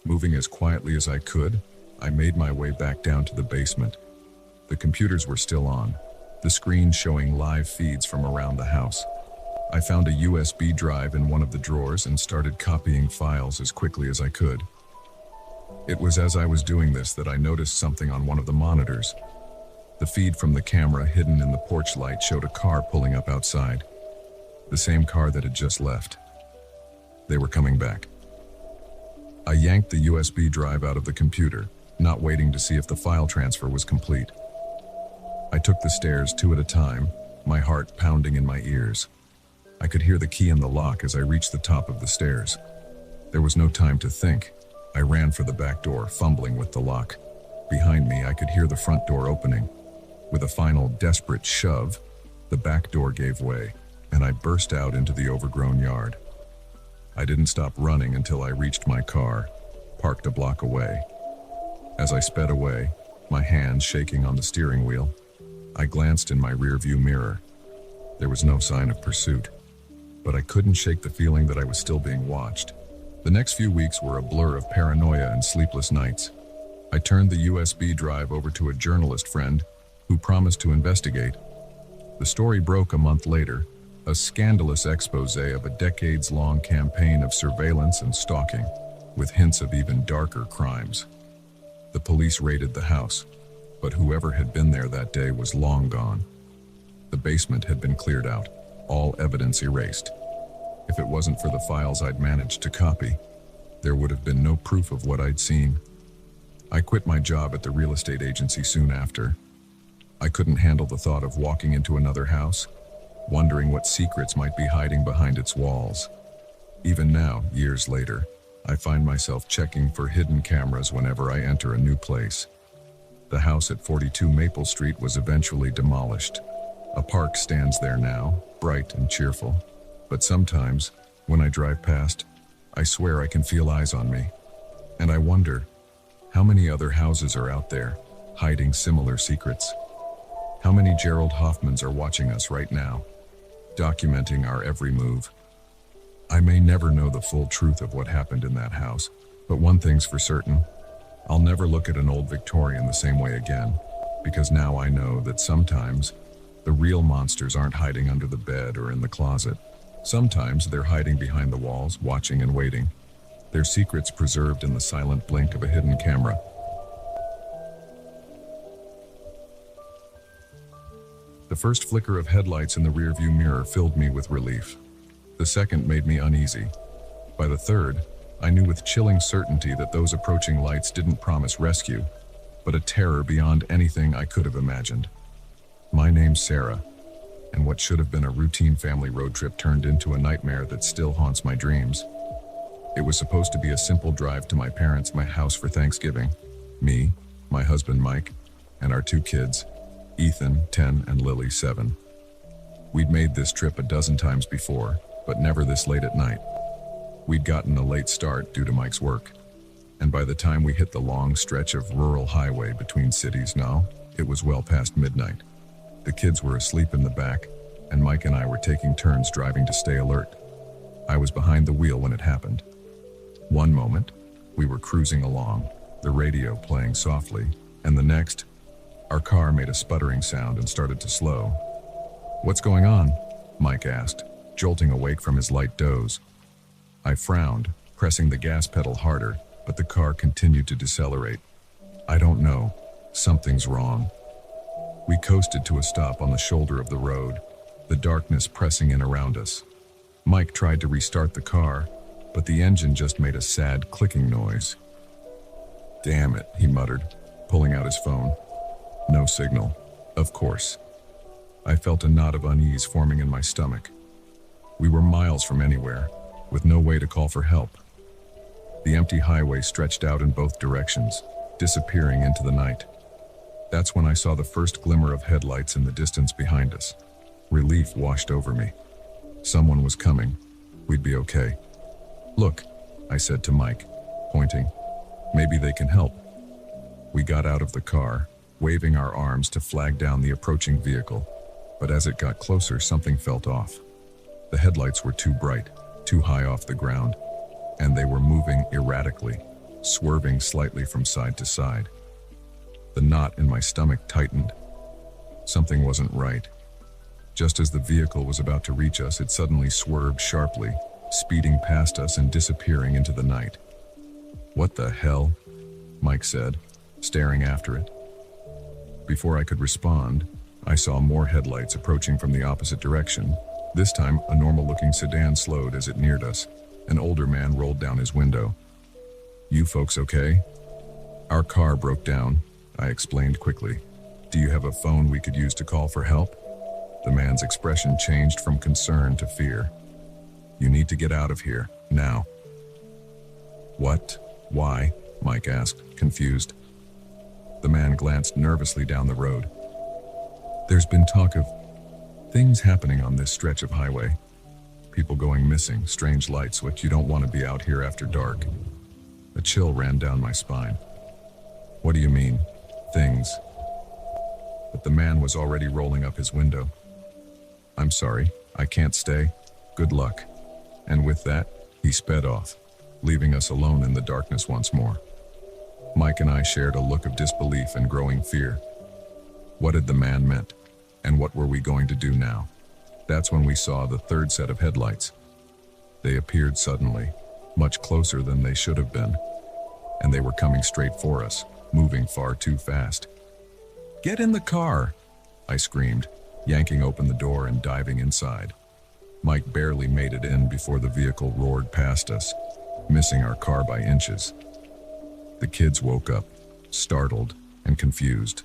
Moving as quietly as I could, I made my way back down to the basement. The computers were still on, the screen showing live feeds from around the house. I found a USB drive in one of the drawers and started copying files as quickly as I could. It was as I was doing this that I noticed something on one of the monitors. The feed from the camera hidden in the porch light showed a car pulling up outside. The same car that had just left. They were coming back. I yanked the USB drive out of the computer, not waiting to see if the file transfer was complete. I took the stairs 2 at a time, my heart pounding in my ears. I could hear the key in the lock as I reached the top of the stairs. There was no time to think. I ran for the back door, fumbling with the lock. Behind me, I could hear the front door opening. With a final desperate shove, the back door gave way, and I burst out into the overgrown yard. I didn't stop running until I reached my car, parked a block away. As I sped away, my hands shaking on the steering wheel, I glanced in my rearview mirror. There was no sign of pursuit, but I couldn't shake the feeling that I was still being watched. The next few weeks were a blur of paranoia and sleepless nights. I turned the USB drive over to a journalist friend who promised to investigate. The story broke a month later, a scandalous expose of a decades-long campaign of surveillance and stalking, with hints of even darker crimes. The police raided the house, but whoever had been there that day was long gone. The basement had been cleared out, all evidence erased. If it wasn't for the files I'd managed to copy, there would have been no proof of what I'd seen. I quit my job at the real estate agency soon after. I couldn't handle the thought of walking into another house, wondering what secrets might be hiding behind its walls. Even now, years later, I find myself checking for hidden cameras whenever I enter a new place. The house at 42 Maple Street was eventually demolished. A park stands there now, bright and cheerful. But sometimes, when I drive past, I swear I can feel eyes on me. And I wonder, how many other houses are out there, hiding similar secrets? How many Gerald Hoffmans are watching us right now, documenting our every move? I may never know the full truth of what happened in that house, but one thing's for certain. I'll never look at an old Victorian the same way again, because now I know that sometimes the real monsters aren't hiding under the bed or in the closet. Sometimes they're hiding behind the walls, watching and waiting, their secrets preserved in the silent blink of a hidden camera. The first flicker of headlights in the rearview mirror filled me with relief. The second made me uneasy. By the third, I knew with chilling certainty that those approaching lights didn't promise rescue, but a terror beyond anything I could have imagined. My name's Sarah, and what should have been a routine family road trip turned into a nightmare that still haunts my dreams. It was supposed to be a simple drive to my parents' house for Thanksgiving. Me, my husband Mike, and our two kids, Ethan, 10, and Lily, 7. We'd made this trip a dozen times before, but never this late at night. We'd gotten a late start due to Mike's work, and by the time we hit the long stretch of rural highway between cities now, it was well past midnight. The kids were asleep in the back, and Mike and I were taking turns driving to stay alert. I was behind the wheel when it happened. One moment, we were cruising along, the radio playing softly, and the next, our car made a sputtering sound and started to slow. "What's going on?" Mike asked, jolting awake from his light doze. I frowned, pressing the gas pedal harder, but the car continued to decelerate. "I don't know. Something's wrong." We coasted to a stop on the shoulder of the road, the darkness pressing in around us. Mike tried to restart the car, but the engine just made a sad clicking noise. "Damn it," he muttered, pulling out his phone. No signal. Of course. I felt a knot of unease forming in my stomach. We were miles from anywhere, with no way to call for help. The empty highway stretched out in both directions, disappearing into the night. That's when I saw the first glimmer of headlights in the distance behind us. Relief washed over me. Someone was coming. We'd be okay. "Look," I said to Mike, pointing. "Maybe they can help." We got out of the car, waving our arms to flag down the approaching vehicle. But as it got closer, something felt off. The headlights were too bright, too high off the ground, and they were moving erratically, swerving slightly from side to side. The knot in my stomach tightened. Something wasn't right. Just as the vehicle was about to reach us, it suddenly swerved sharply, speeding past us and disappearing into the night. "What the hell?" Mike said, staring after it. Before I could respond, I saw more headlights approaching from the opposite direction. This time, a normal-looking sedan slowed as it neared us. An older man rolled down his window. "You folks okay?" "Our car broke down," I explained quickly. "Do you have a phone we could use to call for help?" The man's expression changed from concern to fear. "You need to get out of here, now." "What? Why?" Mike asked, confused. The man glanced nervously down the road. "There's been talk of things happening on this stretch of highway. People going missing, strange lights, what you don't want to be out here after dark." A chill ran down my spine. "What do you mean, things?" But the man was already rolling up his window. "I'm sorry, I can't stay. Good luck." And with that, he sped off, leaving us alone in the darkness once more. Mike and I shared a look of disbelief and growing fear. What had the man meant? And what were we going to do now? That's when we saw the third set of headlights. They appeared suddenly, much closer than they should have been, and they were coming straight for us, moving far too fast. "Get in the car!" I screamed, yanking open the door and diving inside. Mike barely made it in before the vehicle roared past us, missing our car by inches. The kids woke up, startled and confused.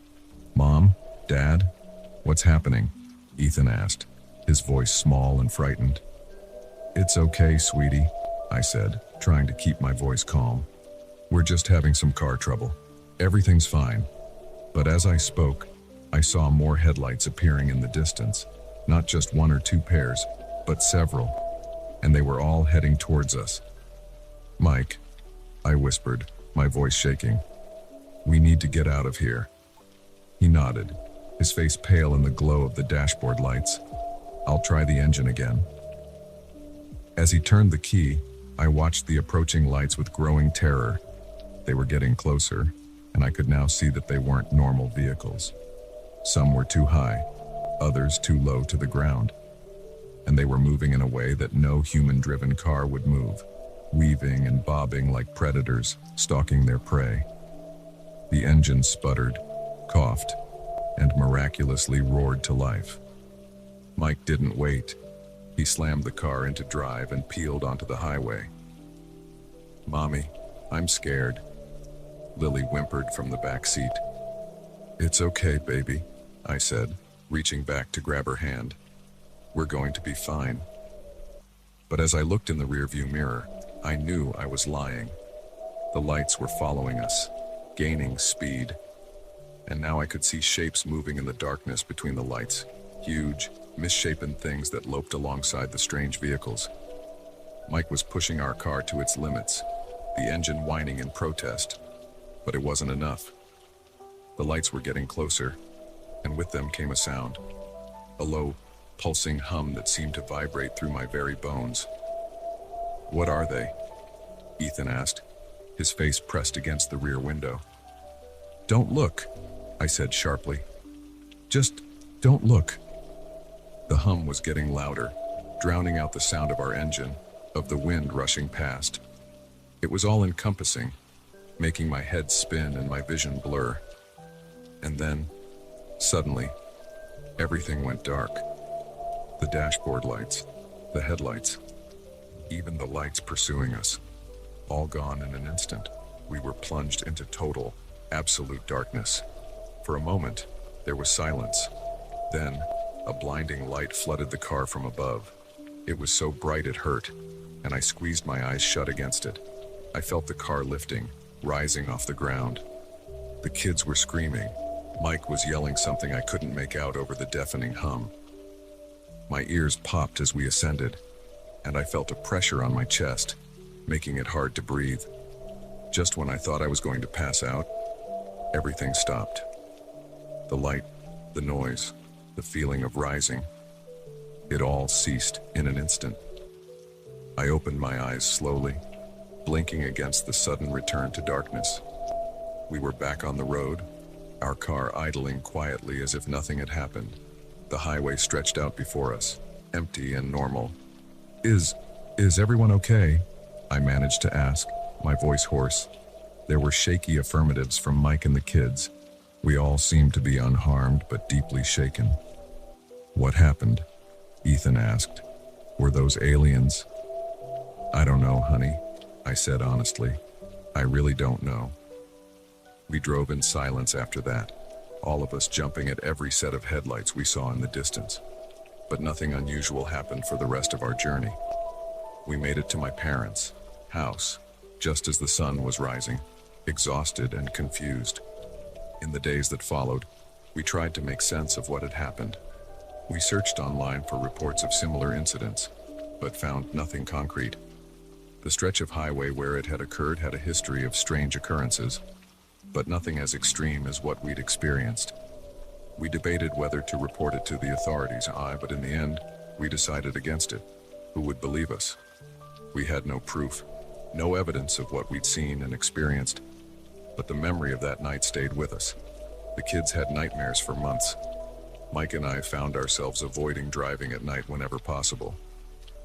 "Mom? Dad? What's happening?" Ethan asked, his voice small and frightened. "It's okay, sweetie," I said, trying to keep my voice calm. "We're just having some car trouble. Everything's fine." But as I spoke, I saw more headlights appearing in the distance, not just one or two pairs, but several, and they were all heading towards us. "Mike," I whispered, my voice shaking, "we need to get out of here." He nodded, his face pale in the glow of the dashboard lights. "I'll try the engine again." As he turned the key, I watched the approaching lights with growing terror. They were getting closer, and I could now see that they weren't normal vehicles. Some were too high, others too low to the ground, and they were moving in a way that no human-driven car would move, weaving and bobbing like predators, stalking their prey. The engine sputtered, coughed, and miraculously roared to life. Mike didn't wait. He slammed the car into drive and peeled onto the highway. "Mommy, I'm scared," Lily whimpered from the back seat. "It's okay, baby," I said, reaching back to grab her hand. We're going to be fine. But as I looked in the rearview mirror, I knew I was lying. The lights were following us, gaining speed. And now I could see shapes moving in the darkness between the lights, huge, misshapen things that loped alongside the strange vehicles. Mike was pushing our car to its limits, the engine whining in protest, but it wasn't enough. The lights were getting closer, and with them came a sound, a low, pulsing hum that seemed to vibrate through my very bones. "What are they?" Ethan asked, his face pressed against the rear window. "Don't look," I said sharply. "Just don't look." The hum was getting louder, drowning out the sound of our engine, of the wind rushing past. It was all-encompassing, making my head spin and my vision blur. And then, suddenly, everything went dark. The dashboard lights, the headlights, even the lights pursuing us, all gone in an instant. We were plunged into total, absolute darkness. For a moment, there was silence. Then, a blinding light flooded the car from above. It was so bright it hurt, and I squeezed my eyes shut against it. I felt the car lifting, rising off the ground. The kids were screaming. Mike was yelling something I couldn't make out over the deafening hum. My ears popped as we ascended, and I felt a pressure on my chest, making it hard to breathe. Just when I thought I was going to pass out, everything stopped. The light, the noise, the feeling of rising. It all ceased in an instant. I opened my eyes slowly, blinking against the sudden return to darkness. We were back on the road, our car idling quietly as if nothing had happened. The highway stretched out before us, empty and normal. Is everyone okay?" I managed to ask, my voice hoarse. There were shaky affirmatives from Mike and the kids. We all seemed to be unharmed but deeply shaken. "What happened?" Ethan asked. "Were those aliens?" "I don't know, honey," I said honestly. "I really don't know." We drove in silence after that, all of us jumping at every set of headlights we saw in the distance. But nothing unusual happened for the rest of our journey. We made it to my parents' house, just as the sun was rising, exhausted and confused. In the days that followed, we tried to make sense of what had happened. We searched online for reports of similar incidents, but found nothing concrete. The stretch of highway where it had occurred had a history of strange occurrences, but nothing as extreme as what we'd experienced. We debated whether to report it to the authorities, but in the end, we decided against it. Who would believe us? We had no proof, no evidence of what we'd seen and experienced, but the memory of that night stayed with us. The kids had nightmares for months. Mike and I found ourselves avoiding driving at night whenever possible,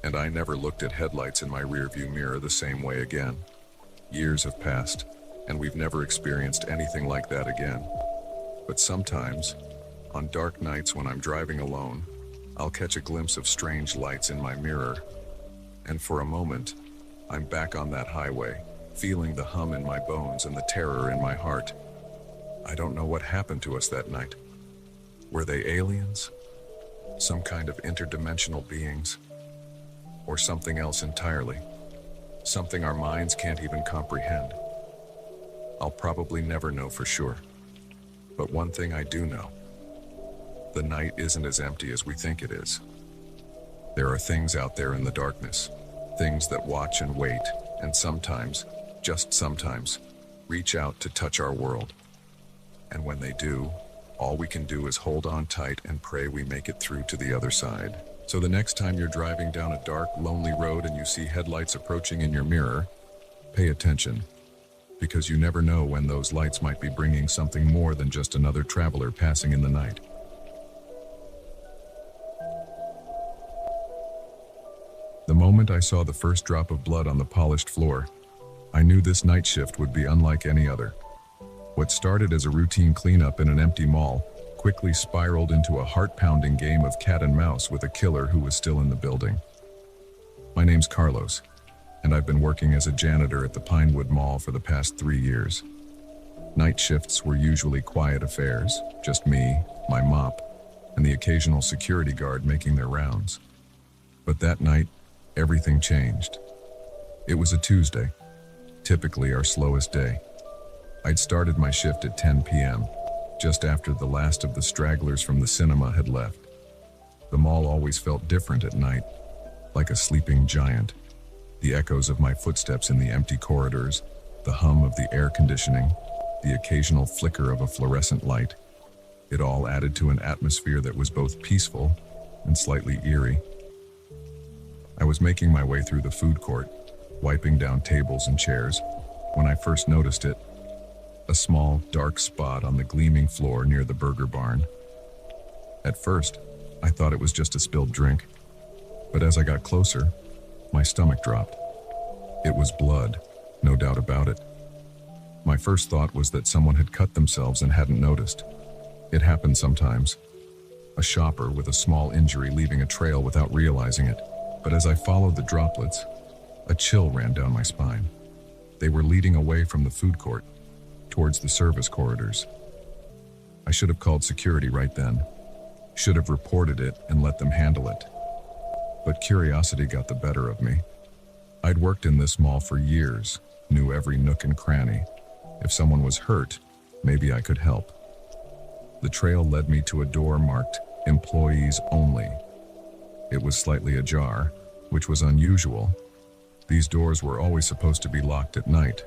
and I never looked at headlights in my rearview mirror the same way again. Years have passed, and we've never experienced anything like that again. But sometimes, on dark nights when I'm driving alone, I'll catch a glimpse of strange lights in my mirror, and for a moment, I'm back on that highway, feeling the hum in my bones and the terror in my heart. I don't know what happened to us that night. Were they aliens? Some kind of interdimensional beings? Or something else entirely? Something our minds can't even comprehend? I'll probably never know for sure. But one thing I do know. The night isn't as empty as we think it is. There are things out there in the darkness, things that watch and wait, and sometimes, just sometimes, reach out to touch our world. And when they do, all we can do is hold on tight and pray we make it through to the other side. So the next time you're driving down a dark, lonely road and you see headlights approaching in your mirror, pay attention, because you never know when those lights might be bringing something more than just another traveler passing in the night. The moment I saw the first drop of blood on the polished floor, I knew this night shift would be unlike any other. What started as a routine cleanup in an empty mall quickly spiraled into a heart-pounding game of cat and mouse with a killer who was still in the building. My name's Carlos, and I've been working as a janitor at the Pinewood Mall for the past 3 years. Night shifts were usually quiet affairs, just me, my mop, and the occasional security guard making their rounds. But that night, everything changed. It was a Tuesday, typically our slowest day. I'd started my shift at 10 p.m., just after the last of the stragglers from the cinema had left. The mall always felt different at night, like a sleeping giant. The echoes of my footsteps in the empty corridors, the hum of the air conditioning, the occasional flicker of a fluorescent light. It all added to an atmosphere that was both peaceful and slightly eerie. I was making my way through the food court, wiping down tables and chairs, when I first noticed it. A small, dark spot on the gleaming floor near the burger barn. At first, I thought it was just a spilled drink, but as I got closer, my stomach dropped. It was blood, no doubt about it. My first thought was that someone had cut themselves and hadn't noticed. It happens sometimes. A shopper with a small injury leaving a trail without realizing it. But as I followed the droplets, a chill ran down my spine. They were leading away from the food court, towards the service corridors. I should have called security right then. Should have reported it and let them handle it. But curiosity got the better of me. I'd worked in this mall for years, knew every nook and cranny. If someone was hurt, maybe I could help. The trail led me to a door marked "Employees Only." It was slightly ajar, which was unusual. These doors were always supposed to be locked at night.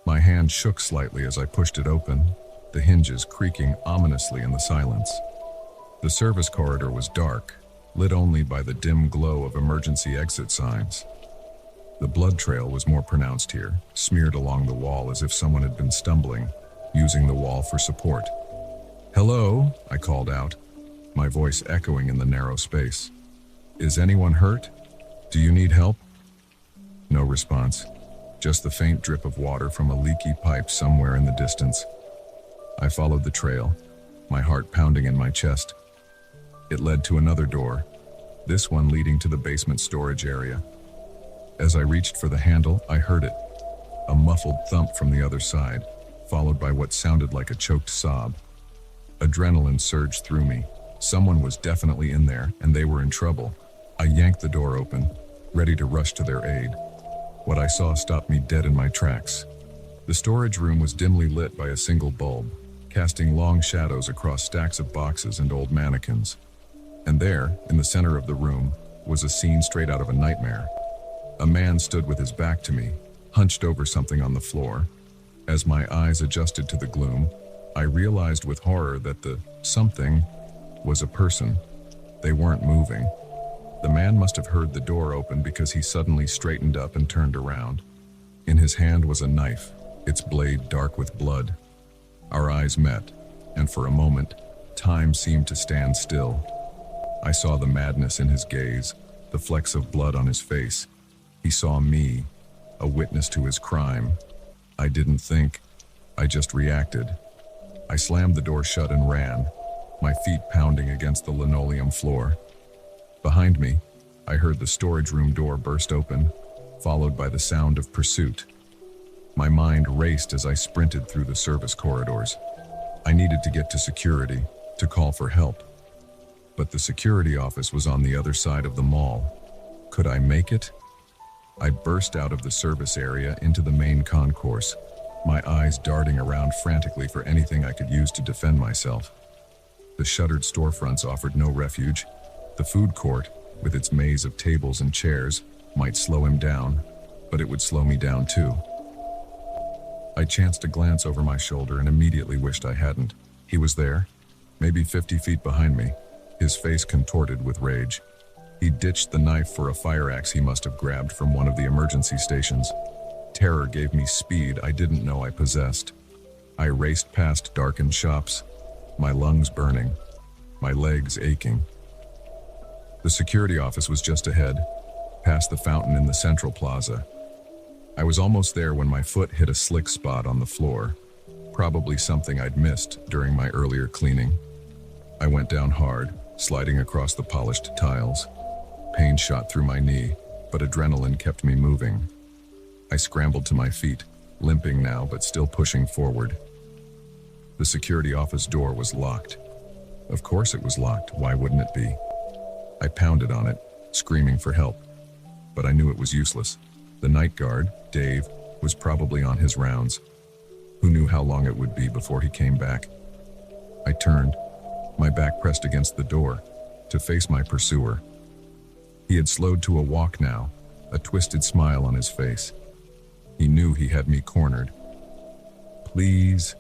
My hand shook slightly as I pushed it open, the hinges creaking ominously in the silence. The service corridor was dark, lit only by the dim glow of emergency exit signs. The blood trail was more pronounced here, smeared along the wall as if someone had been stumbling, using the wall for support. "Hello," I called out, my voice echoing in the narrow space. "Is anyone hurt? Do you need help?" No response, just the faint drip of water from a leaky pipe somewhere in the distance. I followed the trail, my heart pounding in my chest. It led to another door, this one leading to the basement storage area. As I reached for the handle, I heard it, a muffled thump from the other side, followed by what sounded like a choked sob. Adrenaline surged through me. Someone was definitely in there, and they were in trouble. I yanked the door open, ready to rush to their aid. What I saw stopped me dead in my tracks. The storage room was dimly lit by a single bulb, casting long shadows across stacks of boxes and old mannequins. And there, in the center of the room, was a scene straight out of a nightmare. A man stood with his back to me, hunched over something on the floor. As my eyes adjusted to the gloom, I realized with horror that the something was a person. They weren't moving. The man must have heard the door open because he suddenly straightened up and turned around. In his hand was a knife, its blade dark with blood. Our eyes met, and for a moment, time seemed to stand still. I saw the madness in his gaze, the flecks of blood on his face. He saw me, a witness to his crime. I didn't think, I just reacted. I slammed the door shut and ran, my feet pounding against the linoleum floor. Behind me, I heard the storage room door burst open, followed by the sound of pursuit. My mind raced as I sprinted through the service corridors. I needed to get to security, to call for help. But the security office was on the other side of the mall. Could I make it? I burst out of the service area into the main concourse, my eyes darting around frantically for anything I could use to defend myself. The shuttered storefronts offered no refuge. The food court, with its maze of tables and chairs, might slow him down, but it would slow me down too. I chanced a glance over my shoulder and immediately wished I hadn't. He was there, maybe 50 feet behind me, his face contorted with rage. He ditched the knife for a fire axe he must have grabbed from one of the emergency stations. Terror gave me speed I didn't know I possessed. I raced past darkened shops, my lungs burning, my legs aching. The security office was just ahead, past the fountain in the central plaza. I was almost there when my foot hit a slick spot on the floor, probably something I'd missed during my earlier cleaning. I went down hard, sliding across the polished tiles. Pain shot through my knee, but adrenaline kept me moving. I scrambled to my feet, limping now but still pushing forward. The security office door was locked. Of course it was locked, why wouldn't it be? I pounded on it, screaming for help, but I knew it was useless. The night guard, Dave, was probably on his rounds. Who knew how long it would be before he came back? I turned, my back pressed against the door, to face my pursuer. He had slowed to a walk now, a twisted smile on his face. He knew he had me cornered. "Please,"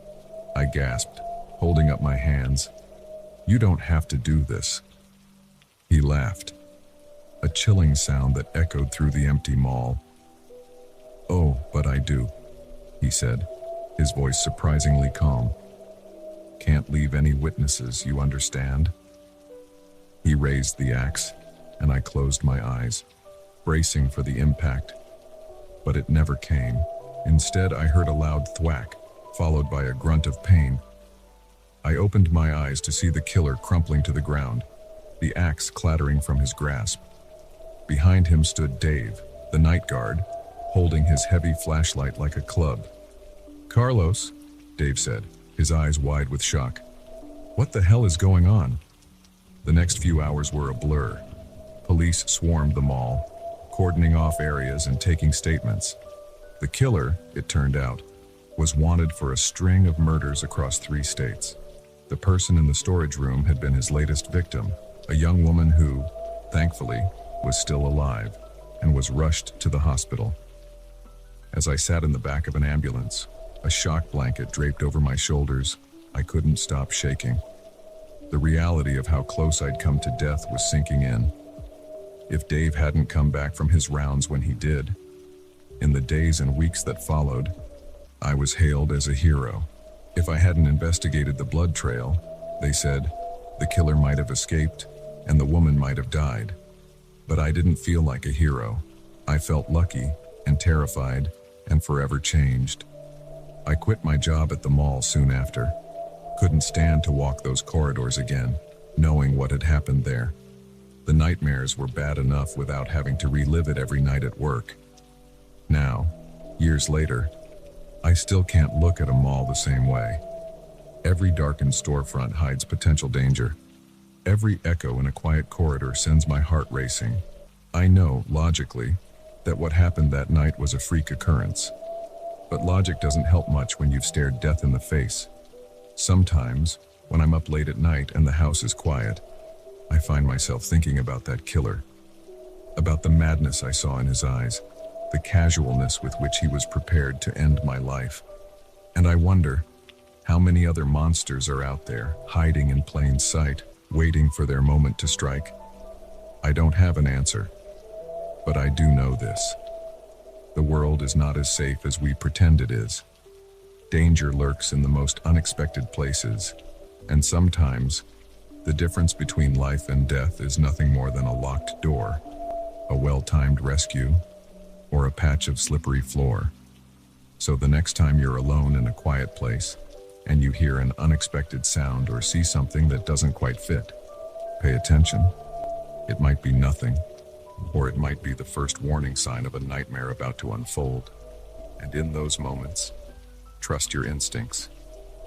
I gasped, holding up my hands. "You don't have to do this." He laughed, a chilling sound that echoed through the empty mall. "Oh, but I do," he said, his voice surprisingly calm. "Can't leave any witnesses, you understand?" He raised the axe, and I closed my eyes, bracing for the impact. But it never came. Instead, I heard a loud thwack, followed by a grunt of pain. I opened my eyes to see the killer crumpling to the ground, the axe clattering from his grasp. Behind him stood Dave, the night guard, holding his heavy flashlight like a club. "Carlos," Dave said, his eyes wide with shock. "What the hell is going on?" The next few hours were a blur. Police swarmed the mall, cordoning off areas and taking statements. The killer, it turned out, was wanted for a string of murders across 3 states. The person in the storage room had been his latest victim, a young woman who, thankfully, was still alive and was rushed to the hospital. As I sat in the back of an ambulance, a shock blanket draped over my shoulders, I couldn't stop shaking. The reality of how close I'd come to death was sinking in. If Dave hadn't come back from his rounds when he did, in the days and weeks that followed, I was hailed as a hero. If I hadn't investigated the blood trail, they said, the killer might have escaped and the woman might have died. But I didn't feel like a hero. I felt lucky and terrified and forever changed. I quit my job at the mall soon after. Couldn't stand to walk those corridors again, knowing what had happened there. The nightmares were bad enough without having to relive it every night at work. Now, years later, I still can't look at a mall the same way. Every darkened storefront hides potential danger. Every echo in a quiet corridor sends my heart racing. I know, logically, that what happened that night was a freak occurrence. But logic doesn't help much when you've stared death in the face. Sometimes, when I'm up late at night and the house is quiet, I find myself thinking about that killer, about the madness I saw in his eyes, the casualness with which he was prepared to end my life. And I wonder, how many other monsters are out there, hiding in plain sight, waiting for their moment to strike? I don't have an answer, but I do know this. The world is not as safe as we pretend it is. Danger lurks in the most unexpected places, and sometimes, the difference between life and death is nothing more than a locked door, a well-timed rescue, or a patch of slippery floor. So the next time you're alone in a quiet place, and you hear an unexpected sound or see something that doesn't quite fit, pay attention. It might be nothing, or it might be the first warning sign of a nightmare about to unfold. And in those moments, trust your instincts.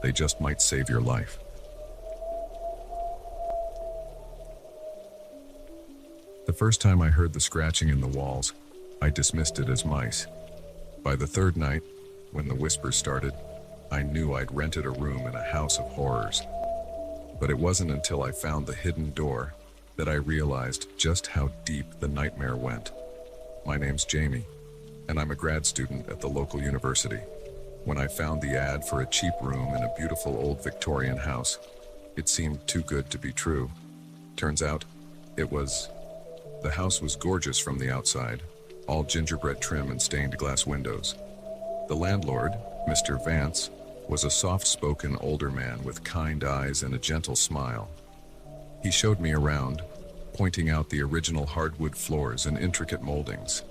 They just might save your life. The first time I heard the scratching in the walls, I dismissed it as mice. By the third night, when the whispers started, I knew I'd rented a room in a house of horrors. But it wasn't until I found the hidden door that I realized just how deep the nightmare went. My name's Jamie, and I'm a grad student at the local university. When I found the ad for a cheap room in a beautiful old Victorian house, it seemed too good to be true. Turns out, it was. The house was gorgeous from the outside, all gingerbread trim and stained glass windows. The landlord, Mr. Vance, was a soft-spoken older man with kind eyes and a gentle smile. He showed me around, pointing out the original hardwood floors and intricate moldings.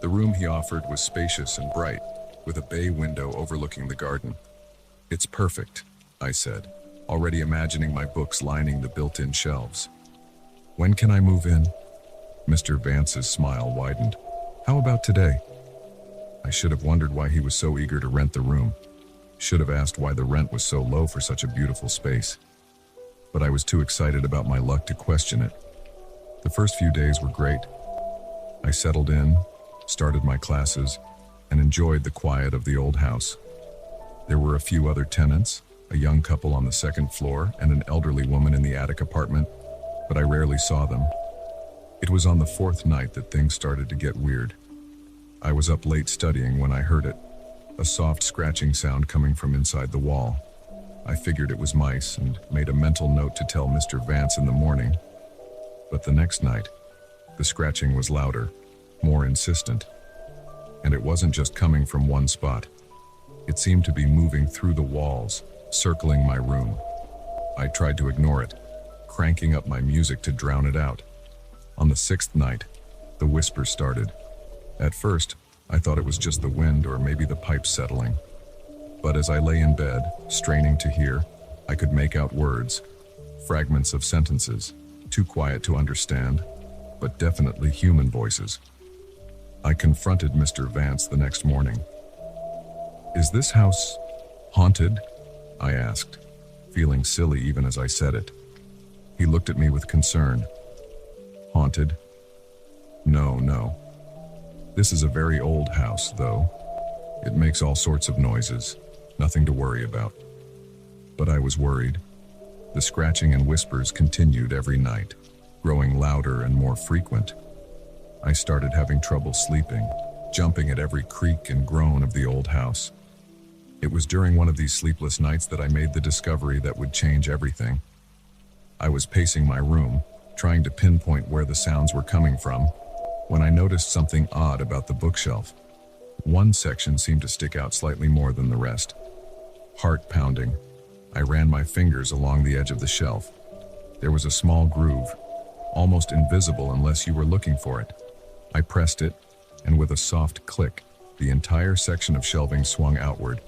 The room he offered was spacious and bright, with a bay window overlooking the garden. "It's perfect," I said, already imagining my books lining the built-in shelves. "When can I move in?" Mr. Vance's smile widened. "How about today?" I should have wondered why he was so eager to rent the room. Should have asked why the rent was so low for such a beautiful space. but I was too excited about my luck to question it. The first few days were great. I settled in, started my classes, and enjoyed the quiet of the old house. There were a few other tenants, a young couple on the second floor and an elderly woman in the attic apartment, but I rarely saw them. It was on the fourth night that things started to get weird. I was up late studying when I heard it, a soft scratching sound coming from inside the wall. I figured it was mice and made a mental note to tell Mr. Vance in the morning. But the next night, the scratching was louder, more insistent. And it wasn't just coming from one spot. It seemed to be moving through the walls, circling my room. I tried to ignore it, cranking up my music to drown it out. On the sixth night, the whisper started. At first, I thought it was just the wind or maybe the pipes settling. But as I lay in bed, straining to hear, I could make out words, fragments of sentences, too quiet to understand, but definitely human voices. I confronted Mr. Vance the next morning. "Is this house haunted?" I asked, feeling silly even as I said it. He looked at me with concern. "Haunted? No. This is a very old house, though. It makes all sorts of noises, nothing to worry about." But I was worried. The scratching and whispers continued every night, growing louder and more frequent. I started having trouble sleeping, jumping at every creak and groan of the old house. It was during one of these sleepless nights that I made the discovery that would change everything. I was pacing my room, trying to pinpoint where the sounds were coming from, when I noticed something odd about the bookshelf. One section seemed to stick out slightly more than the rest. Heart pounding, I ran my fingers along the edge of the shelf. There was a small groove, almost invisible unless you were looking for it. I pressed it, and with a soft click, the entire section of shelving swung outward,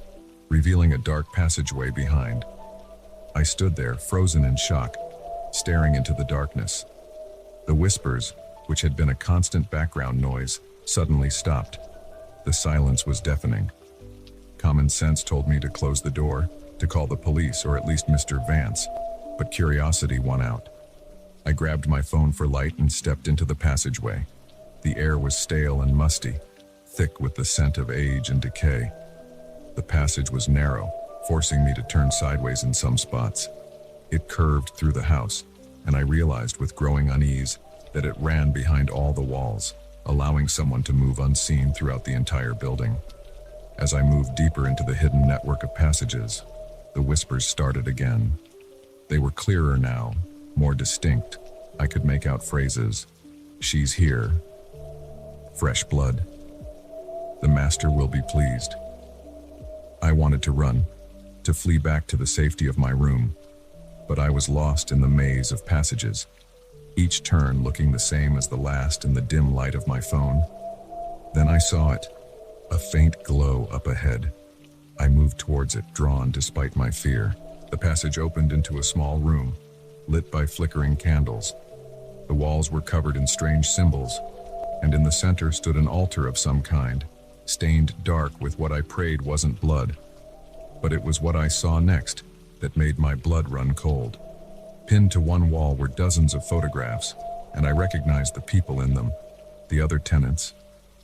revealing a dark passageway behind. I stood there, frozen in shock, staring into the darkness. The whispers, which had been a constant background noise, suddenly stopped. The silence was deafening. Common sense told me to close the door, to call the police or at least Mr. Vance, but curiosity won out. I grabbed my phone for light and stepped into the passageway. The air was stale and musty, thick with the scent of age and decay. The passage was narrow, forcing me to turn sideways in some spots. It curved through the house, and I realized with growing unease that it ran behind all the walls, allowing someone to move unseen throughout the entire building. As I moved deeper into the hidden network of passages, the whispers started again. They were clearer now, more distinct. I could make out phrases. "She's here. Fresh blood. The master will be pleased." I wanted to run, to flee back to the safety of my room, but I was lost in the maze of passages, each turn looking the same as the last in the dim light of my phone. Then I saw it, a faint glow up ahead. I moved towards it, drawn despite my fear. The passage opened into a small room, lit by flickering candles. The walls were covered in strange symbols, and in the center stood an altar of some kind, stained dark with what I prayed wasn't blood. But it was what I saw next that made my blood run cold. Pinned to one wall were dozens of photographs, and I recognized the people in them, the other tenants,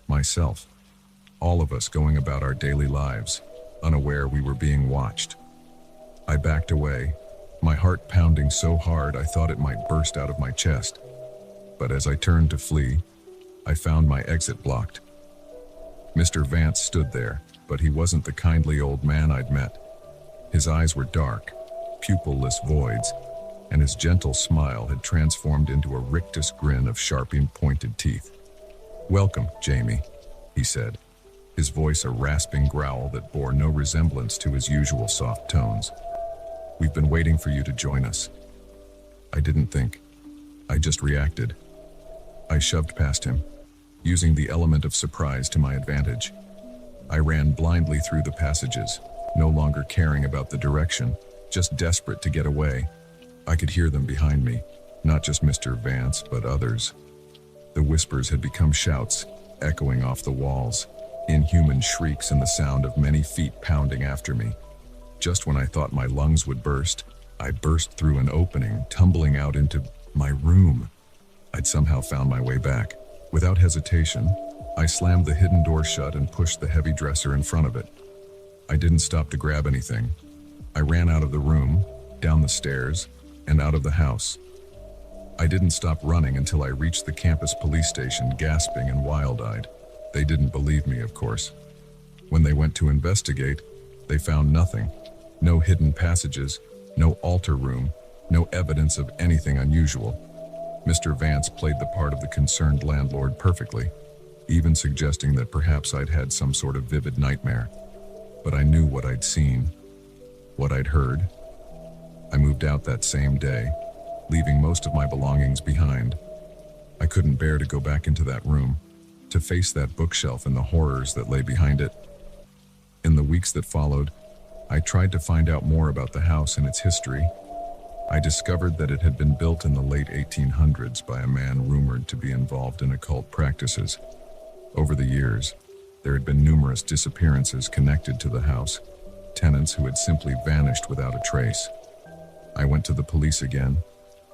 myself, all of us going about our daily lives, unaware we were being watched. I backed away, my heart pounding so hard I thought it might burst out of my chest. But as I turned to flee, I found my exit blocked. Mr. Vance stood there, but he wasn't the kindly old man I'd met. His eyes were dark, pupil-less voids, and his gentle smile had transformed into a rictus grin of sharply pointed teeth. "Welcome, Jamie," he said, his voice a rasping growl that bore no resemblance to his usual soft tones. "We've been waiting for you to join us." I didn't think. I just reacted. I shoved past him, using the element of surprise to my advantage. I ran blindly through the passages, no longer caring about the direction, just desperate to get away. I could hear them behind me, not just Mr. Vance, but others. The whispers had become shouts, echoing off the walls, inhuman shrieks and the sound of many feet pounding after me. Just when I thought my lungs would burst, I burst through an opening, tumbling out into my room. I'd somehow found my way back. Without hesitation, I slammed the hidden door shut and pushed the heavy dresser in front of it. I didn't stop to grab anything. I ran out of the room, down the stairs, and out of the house. I didn't stop running until I reached the campus police station, gasping and wild-eyed. They didn't believe me, of course. When they went to investigate, they found nothing. No hidden passages, no altar room, no evidence of anything unusual. Mr. Vance played the part of the concerned landlord perfectly, even suggesting that perhaps I'd had some sort of vivid nightmare. But I knew what I'd seen, what I'd heard. I moved out that same day, leaving most of my belongings behind. I couldn't bear to go back into that room, to face that bookshelf and the horrors that lay behind it. In the weeks that followed, I tried to find out more about the house and its history. I discovered that it had been built in the late 1800s by a man rumored to be involved in occult practices. Over the years, there had been numerous disappearances connected to the house, tenants who had simply vanished without a trace. I went to the police again,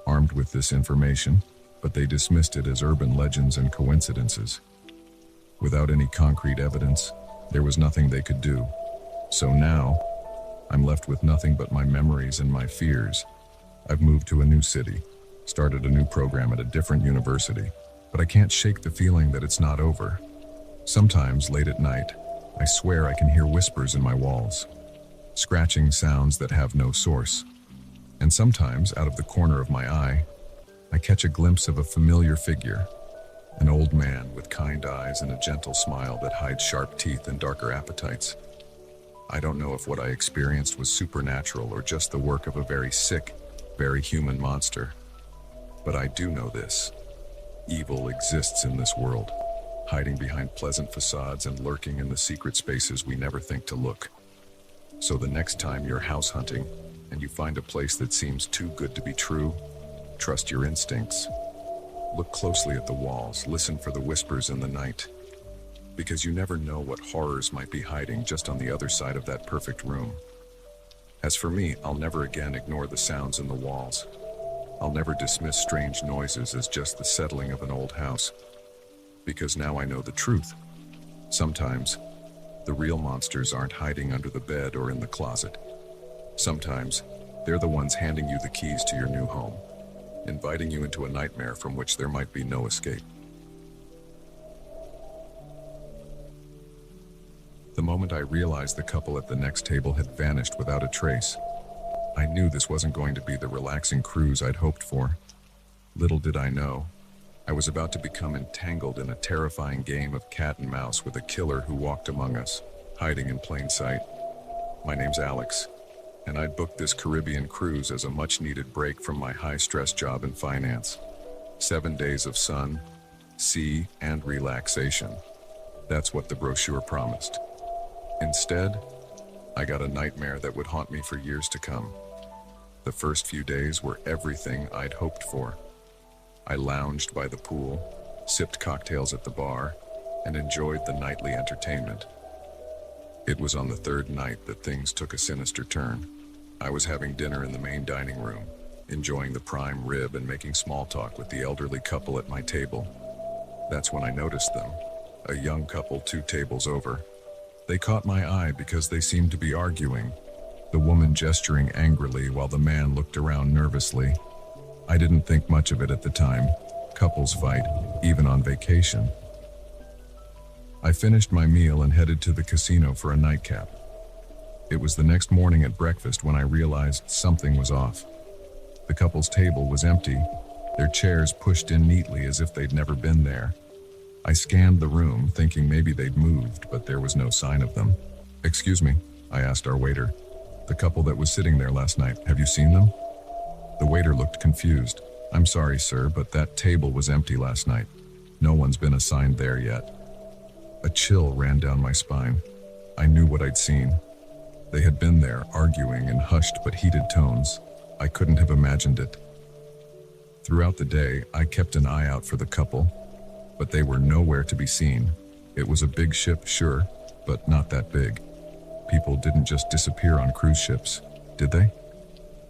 armed with this information, but they dismissed it as urban legends and coincidences. Without any concrete evidence, there was nothing they could do. So now, I'm left with nothing but my memories and my fears. I've moved to a new city, started a new program at a different university, but I can't shake the feeling that it's not over. Sometimes, late at night, I swear I can hear whispers in my walls, scratching sounds that have no source. And sometimes, out of the corner of my eye, I catch a glimpse of a familiar figure, an old man with kind eyes and a gentle smile that hides sharp teeth and darker appetites. I don't know if what I experienced was supernatural or just the work of a very sick, very human monster. But I do know this. Evil exists in this world, hiding behind pleasant facades and lurking in the secret spaces we never think to look. So the next time you're house hunting and you find a place that seems too good to be true, trust your instincts. Look closely at the walls, listen for the whispers in the night, because you never know what horrors might be hiding just on the other side of that perfect room. As for me, I'll never again ignore the sounds in the walls. I'll never dismiss strange noises as just the settling of an old house, because now I know the truth. Sometimes, the real monsters aren't hiding under the bed or in the closet. Sometimes, they're the ones handing you the keys to your new home, inviting you into a nightmare from which there might be no escape. The moment I realized the couple at the next table had vanished without a trace, I knew this wasn't going to be the relaxing cruise I'd hoped for. Little did I know, I was about to become entangled in a terrifying game of cat and mouse with a killer who walked among us, hiding in plain sight. My name's Alex, and I'd booked this Caribbean cruise as a much-needed break from my high-stress job in finance. 7 days of sun, sea, and relaxation. That's what the brochure promised. Instead, I got a nightmare that would haunt me for years to come. The first few days were everything I'd hoped for. I lounged by the pool, sipped cocktails at the bar, and enjoyed the nightly entertainment. It was on the third night that things took a sinister turn. I was having dinner in the main dining room, enjoying the prime rib and making small talk with the elderly couple at my table. That's when I noticed them, a young couple 2 tables over. They caught my eye because they seemed to be arguing, the woman gesturing angrily while the man looked around nervously. I didn't think much of it at the time. Couples fight, even on vacation. I finished my meal and headed to the casino for a nightcap. It was the next morning at breakfast when I realized something was off. The couple's table was empty, their chairs pushed in neatly as if they'd never been there. I scanned the room, thinking maybe they'd moved, but there was no sign of them. "Excuse me," I asked our waiter. "The couple that was sitting there last night, have you seen them?" The waiter looked confused. "I'm sorry, sir, but that table was empty last night. No one's been assigned there yet." A chill ran down my spine. I knew what I'd seen. They had been there, arguing in hushed but heated tones. I couldn't have imagined it. Throughout the day, I kept an eye out for the couple, but they were nowhere to be seen. It was a big ship, sure, but not that big. People didn't just disappear on cruise ships, did they?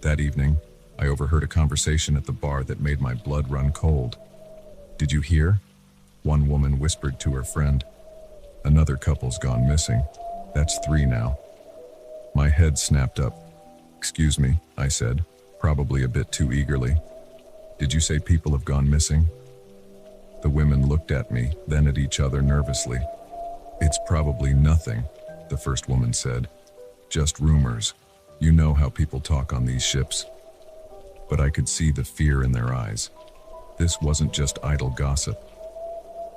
That evening, I overheard a conversation at the bar that made my blood run cold. "Did you hear?" One woman whispered to her friend. "Another couple's gone missing. That's 3 now." My head snapped up. "Excuse me," I said, probably a bit too eagerly. "Did you say people have gone missing?" The women looked at me, then at each other nervously. "It's probably nothing," the first woman said. "Just rumors. You know how people talk on these ships." But I could see the fear in their eyes. This wasn't just idle gossip.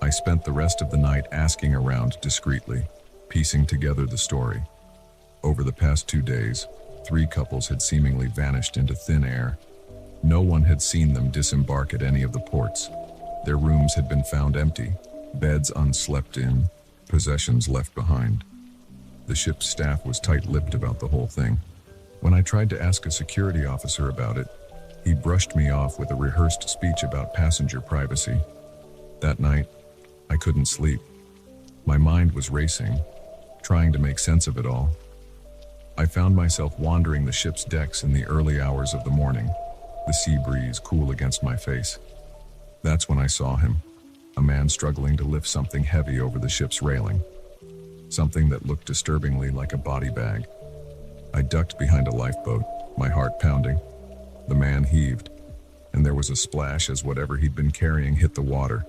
I spent the rest of the night asking around discreetly, piecing together the story. Over the past 2 days, 3 couples had seemingly vanished into thin air. No one had seen them disembark at any of the ports. Their rooms had been found empty, beds unslept in, possessions left behind. The ship's staff was tight-lipped about the whole thing. When I tried to ask a security officer about it, he brushed me off with a rehearsed speech about passenger privacy. That night, I couldn't sleep. My mind was racing, trying to make sense of it all. I found myself wandering the ship's decks in the early hours of the morning, the sea breeze cool against my face. That's when I saw him, a man struggling to lift something heavy over the ship's railing. Something that looked disturbingly like a body bag. I ducked behind a lifeboat, my heart pounding. The man heaved, and there was a splash as whatever he'd been carrying hit the water.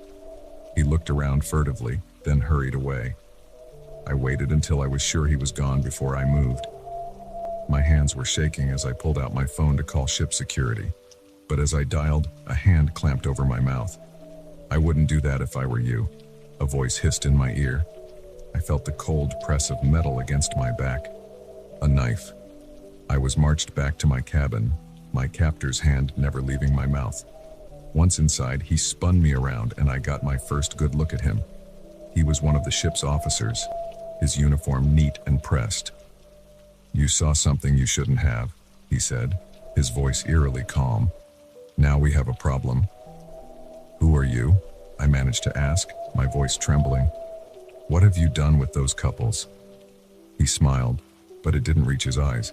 He looked around furtively, then hurried away. I waited until I was sure he was gone before I moved. My hands were shaking as I pulled out my phone to call ship security. But as I dialed, a hand clamped over my mouth. "I wouldn't do that if I were you," a voice hissed in my ear. I felt the cold press of metal against my back. A knife. I was marched back to my cabin, my captor's hand never leaving my mouth. Once inside, he spun me around and I got my first good look at him. He was one of the ship's officers, his uniform neat and pressed. "You saw something you shouldn't have," he said, his voice eerily calm. "Now we have a problem." "Who are you?" I managed to ask, my voice trembling. "What have you done with those couples?" He smiled, but it didn't reach his eyes.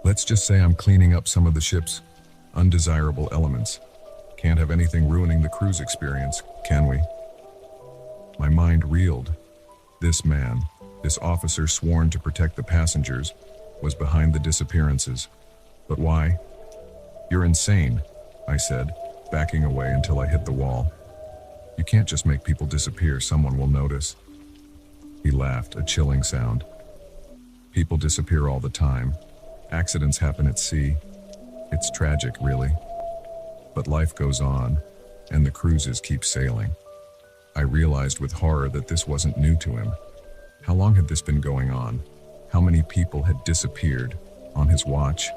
"Let's just say I'm cleaning up some of the ship's undesirable elements. Can't have anything ruining the cruise experience, can we?" My mind reeled. This man, this officer sworn to protect the passengers, was behind the disappearances. But why? "You're insane," I said, backing away until I hit the wall. "You can't just make people disappear, someone will notice." He laughed, a chilling sound. "People disappear all the time. Accidents happen at sea. It's tragic, really. But life goes on, and the cruises keep sailing." I realized with horror that this wasn't new to him. How long had this been going on? How many people had disappeared on his watch?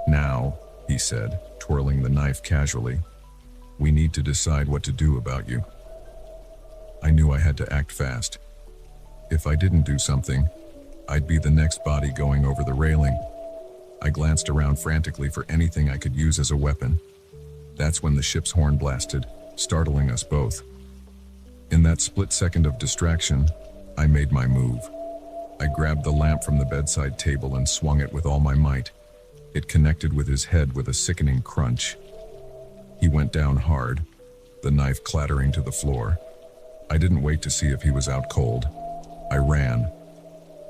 "Now," he said, twirling the knife casually, "we need to decide what to do about you." I knew I had to act fast. If I didn't do something, I'd be the next body going over the railing. I glanced around frantically for anything I could use as a weapon. That's when the ship's horn blasted, startling us both. In that split second of distraction, I made my move. I grabbed the lamp from the bedside table and swung it with all my might. It connected with his head with a sickening crunch. He went down hard, the knife clattering to the floor. I didn't wait to see if he was out cold. I ran.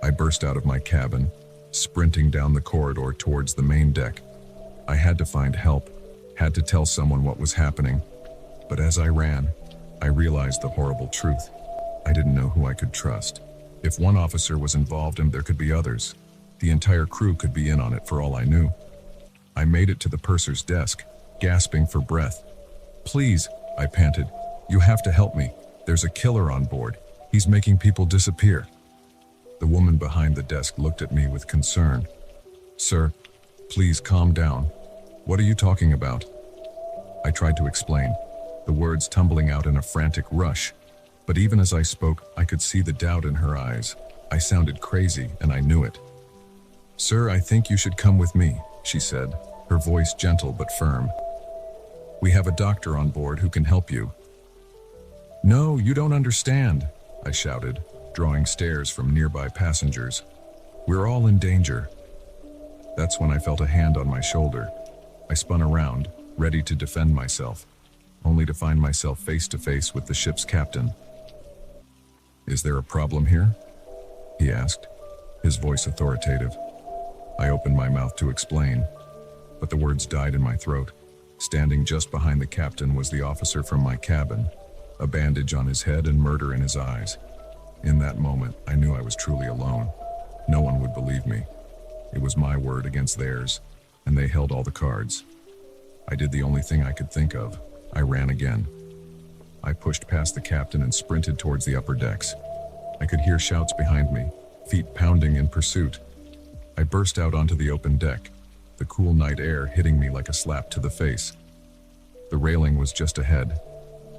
I burst out of my cabin, sprinting down the corridor towards the main deck. I had to find help, had to tell someone what was happening. But as I ran, I realized the horrible truth. I didn't know who I could trust. If one officer was involved and there could be others, the entire crew could be in on it for all I knew. I made it to the purser's desk, gasping for breath. "Please," I panted, "you have to help me. There's a killer on board. He's making people disappear." The woman behind the desk looked at me with concern. "Sir, please calm down. What are you talking about?" I tried to explain, the words tumbling out in a frantic rush. But even as I spoke, I could see the doubt in her eyes. I sounded crazy, and I knew it. "Sir, I think you should come with me," she said, her voice gentle but firm. "We have a doctor on board who can help you." "No, you don't understand," I shouted, drawing stares from nearby passengers. "We're all in danger." That's when I felt a hand on my shoulder. I spun around, ready to defend myself, only to find myself face to face with the ship's captain. "Is there a problem here?" he asked, his voice authoritative. I opened my mouth to explain, but the words died in my throat. Standing just behind the captain was the officer from my cabin, a bandage on his head and murder in his eyes. In that moment, I knew I was truly alone. No one would believe me. It was my word against theirs, and they held all the cards. I did the only thing I could think of. I ran again. I pushed past the captain and sprinted towards the upper decks. I could hear shouts behind me, feet pounding in pursuit. I burst out onto the open deck, the cool night air hitting me like a slap to the face. The railing was just ahead.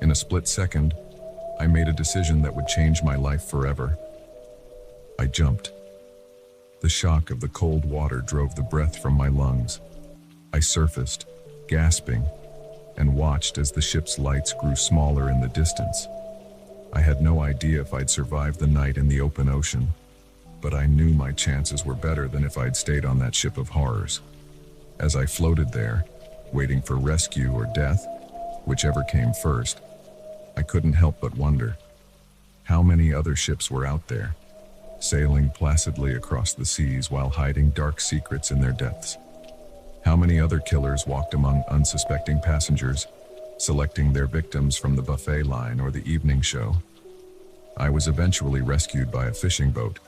In a split second, I made a decision that would change my life forever. I jumped. The shock of the cold water drove the breath from my lungs. I surfaced, gasping, and watched as the ship's lights grew smaller in the distance. I had no idea if I'd survive the night in the open ocean, but I knew my chances were better than if I'd stayed on that ship of horrors. As I floated there, waiting for rescue or death, whichever came first, I couldn't help but wonder, how many other ships were out there, sailing placidly across the seas while hiding dark secrets in their depths? How many other killers walked among unsuspecting passengers, selecting their victims from the buffet line or the evening show? I was eventually rescued by a fishing boat,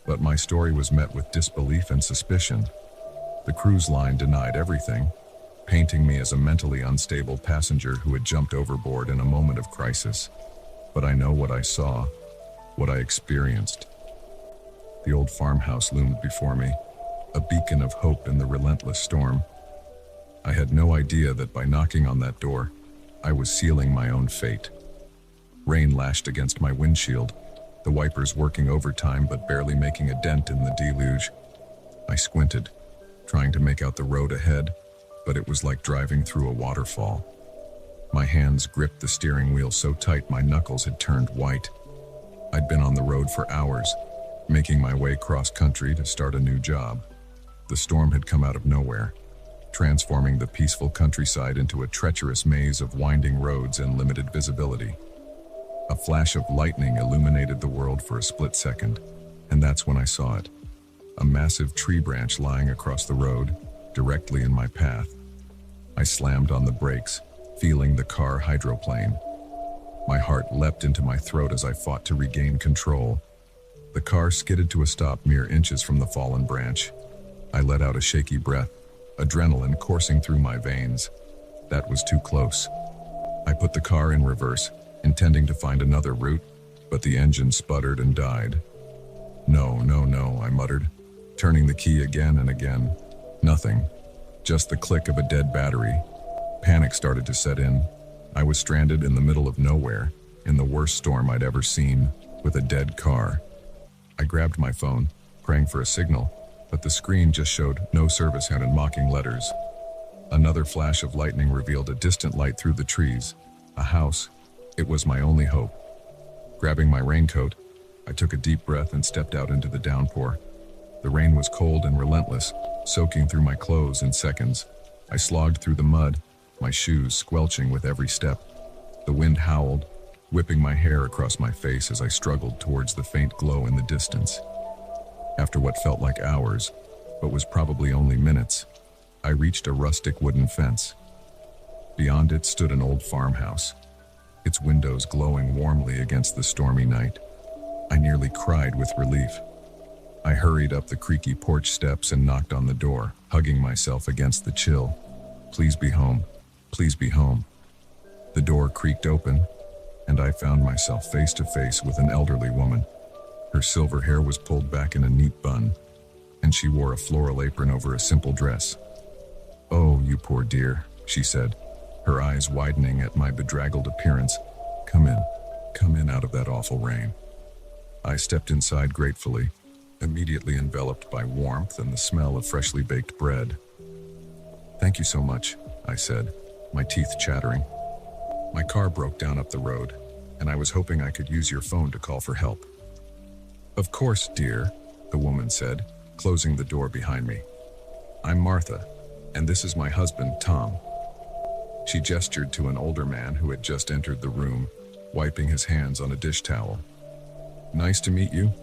but my story was met with disbelief and suspicion. The cruise line denied everything, painting me as a mentally unstable passenger who had jumped overboard in a moment of crisis. But I know what I saw, what I experienced. The old farmhouse loomed before me, a beacon of hope in the relentless storm. I had no idea that by knocking on that door, I was sealing my own fate. Rain lashed against my windshield, the wipers working overtime but barely making a dent in the deluge. I squinted, trying to make out the road ahead, but it was like driving through a waterfall. My hands gripped the steering wheel so tight my knuckles had turned white. I'd been on the road for hours, making my way cross-country to start a new job. The storm had come out of nowhere, transforming the peaceful countryside into a treacherous maze of winding roads and limited visibility. A flash of lightning illuminated the world for a split second, and that's when I saw it. A massive tree branch lying across the road, directly in my path. I slammed on the brakes, feeling the car hydroplane. My heart leapt into my throat as I fought to regain control. The car skidded to a stop mere inches from the fallen branch. I let out a shaky breath, adrenaline coursing through my veins. That was too close. I put the car in reverse, intending to find another route, but the engine sputtered and died. No, I muttered, turning the key again and again. Nothing. Just the click of a dead battery. Panic started to set in. I was stranded in the middle of nowhere, in the worst storm I'd ever seen, with a dead car. I grabbed my phone, praying for a signal, but the screen just showed no service and in mocking letters. Another flash of lightning revealed a distant light through the trees. A house. It was my only hope. Grabbing my raincoat, I took a deep breath and stepped out into the downpour. The rain was cold and relentless, soaking through my clothes in seconds. I slogged through the mud, my shoes squelching with every step. The wind howled, whipping my hair across my face as I struggled towards the faint glow in the distance. After what felt like hours, but was probably only minutes, I reached a rustic wooden fence. Beyond it stood an old farmhouse, its windows glowing warmly against the stormy night. I nearly cried with relief. I hurried up the creaky porch steps and knocked on the door, hugging myself against the chill. Please be home. Please be home. The door creaked open, and I found myself face to face with an elderly woman. Her silver hair was pulled back in a neat bun, and she wore a floral apron over a simple dress. "Oh, you poor dear," she said, her eyes widening at my bedraggled appearance. Come in out of that awful rain." I stepped inside gratefully, immediately enveloped by warmth and the smell of freshly baked bread. "Thank you so much," I said, my teeth chattering. "My car broke down up the road, and I was hoping I could use your phone to call for help." "Of course, dear," the woman said, closing the door behind me. I'm Martha, and this is my husband, Tom. She gestured to an older man who had just entered the room, wiping his hands on a dish towel. Nice to meet you,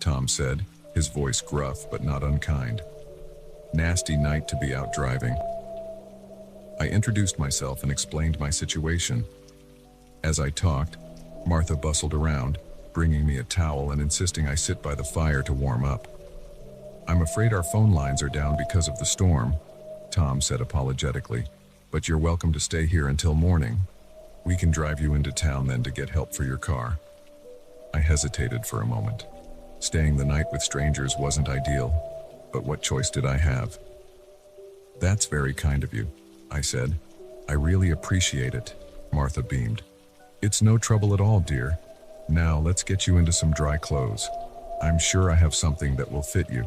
Tom said, his voice gruff but not unkind. Nasty night to be out driving. I introduced myself and explained my situation. As I talked, Martha bustled around, bringing me a towel and insisting I sit by the fire to warm up. I'm afraid our phone lines are down because of the storm, Tom said apologetically, but you're welcome to stay here until morning. We can drive you into town then to get help for your car. I hesitated for a moment. Staying the night with strangers wasn't ideal, but what choice did I have? That's very kind of you, I said. I really appreciate it, Martha beamed. It's no trouble at all, dear. Now let's get you into some dry clothes. I'm sure I have something that will fit you.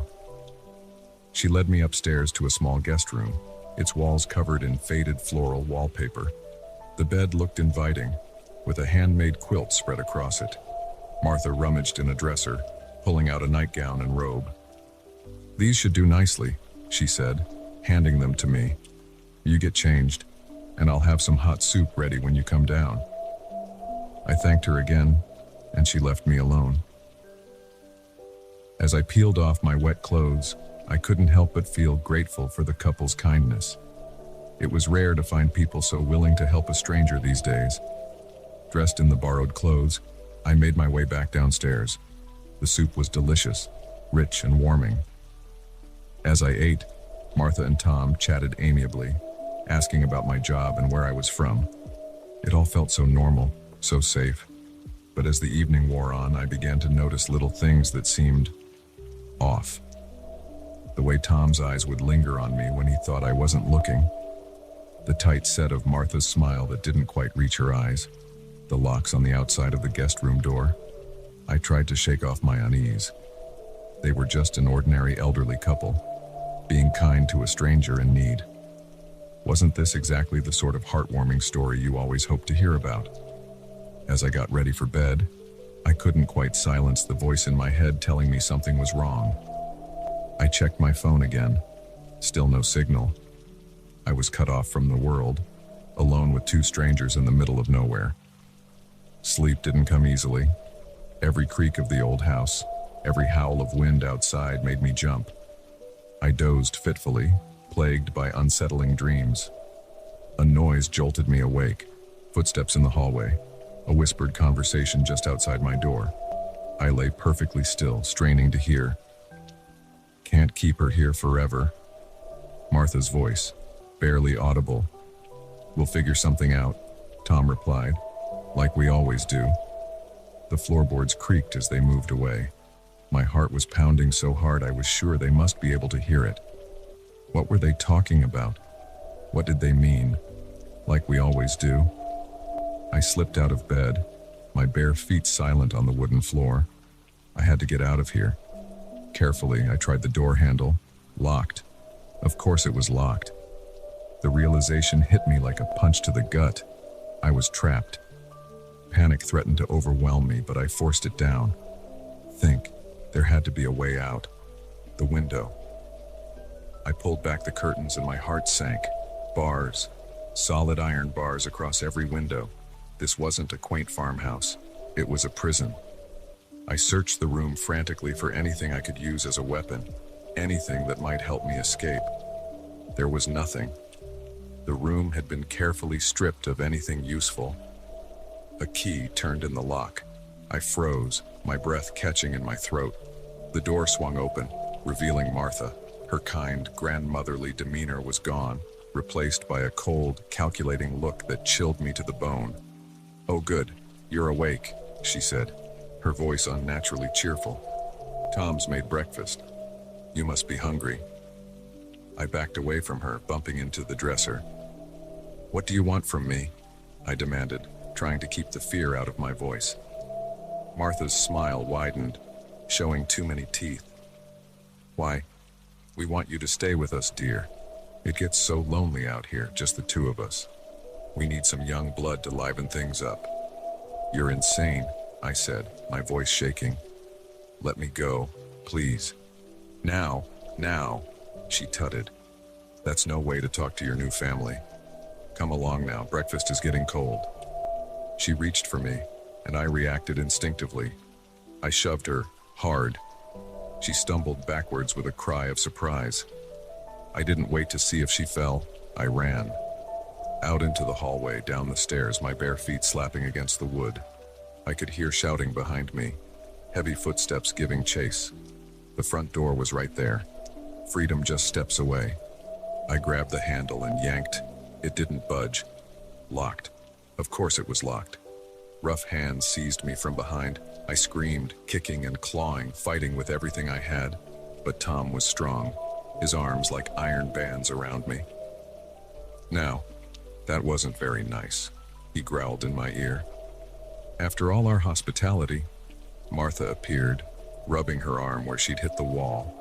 She led me upstairs to a small guest room, its walls covered in faded floral wallpaper. The bed looked inviting, with a handmade quilt spread across it. Martha rummaged in a dresser, pulling out a nightgown and robe. These should do nicely, she said, handing them to me. You get changed, and I'll have some hot soup ready when you come down. I thanked her again, and she left me alone. As I peeled off my wet clothes, I couldn't help but feel grateful for the couple's kindness. It was rare to find people so willing to help a stranger these days. Dressed in the borrowed clothes, I made my way back downstairs. The soup was delicious, rich and warming. As I ate, Martha and Tom chatted amiably, asking about my job and where I was from. It all felt so normal, so safe. But as the evening wore on, I began to notice little things that seemed off. The way Tom's eyes would linger on me when he thought I wasn't looking. The tight set of Martha's smile that didn't quite reach her eyes. The locks on the outside of the guest room door. I tried to shake off my unease. They were just an ordinary elderly couple, being kind to a stranger in need. Wasn't this exactly the sort of heartwarming story you always hope to hear about? As I got ready for bed, I couldn't quite silence the voice in my head telling me something was wrong. I checked my phone again. Still no signal. I was cut off from the world, alone with two strangers in the middle of nowhere. Sleep didn't come easily. Every creak of the old house, every howl of wind outside made me jump. I dozed fitfully, plagued by unsettling dreams. A noise jolted me awake. Footsteps in the hallway. A whispered conversation just outside my door. I lay perfectly still, straining to hear. Can't keep her here forever. Martha's voice, barely audible. We'll figure something out, Tom replied, like we always do. The floorboards creaked as they moved away. My heart was pounding so hard I was sure they must be able to hear it. What were they talking about? What did they mean? Like we always do. I slipped out of bed, my bare feet silent on the wooden floor. I had to get out of here. Carefully, I tried the door handle. Locked. Of course it was locked. The realization hit me like a punch to the gut. I was trapped. Panic threatened to overwhelm me, but I forced it down. Think. There had to be a way out. The window. I pulled back the curtains and my heart sank. Bars. Solid iron bars across every window. This wasn't a quaint farmhouse. It was a prison. I searched the room frantically for anything I could use as a weapon, anything that might help me escape. There was nothing. The room had been carefully stripped of anything useful. A key turned in the lock. I froze, my breath catching in my throat. The door swung open, revealing Martha. Her kind, grandmotherly demeanor was gone, replaced by a cold, calculating look that chilled me to the bone. "Oh good, you're awake," she said, her voice unnaturally cheerful. "Tom's made breakfast. You must be hungry." I backed away from her, bumping into the dresser. "What do you want from me?" I demanded, trying to keep the fear out of my voice. Martha's smile widened, showing too many teeth. "Why, we want you to stay with us, dear. It gets so lonely out here, just the two of us. We need some young blood to liven things up." "You're insane," I said, my voice shaking. "Let me go, please." Now, she tutted, That's no way to talk to your new family. Come along now, breakfast is getting cold. She reached for me, and I reacted instinctively. I shoved her, hard. She stumbled backwards with a cry of surprise. I didn't wait to see if she fell. I ran. Out into the hallway, down the stairs, my bare feet slapping against the wood. I could hear shouting behind me, heavy footsteps giving chase. The front door was right there. Freedom just steps away. I grabbed the handle and yanked. It didn't budge. Locked. Of course it was locked. Rough hands seized me from behind. I screamed, kicking and clawing, fighting with everything I had. But Tom was strong, his arms like iron bands around me. Now, that wasn't very nice, he growled in my ear. After all our hospitality, Martha appeared, rubbing her arm where she'd hit the wall.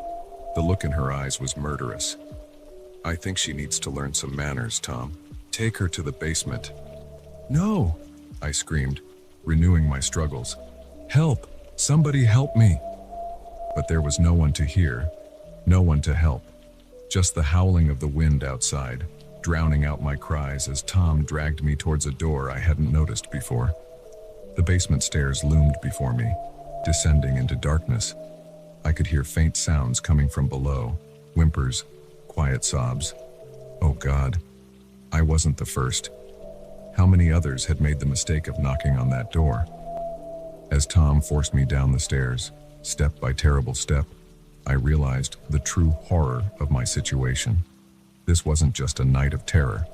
The look in her eyes was murderous. I think she needs to learn some manners, Tom. Take her to the basement. No, I screamed, renewing my struggles. Help! Somebody help me! But there was no one to hear, no one to help. Just the howling of the wind outside, drowning out my cries as Tom dragged me towards a door I hadn't noticed before. The basement stairs loomed before me, descending into darkness. I could hear faint sounds coming from below, whimpers, quiet sobs. Oh God, I wasn't the first. How many others had made the mistake of knocking on that door? As Tom forced me down the stairs, step by terrible step, I realized the true horror of my situation. This wasn't just a night of terror.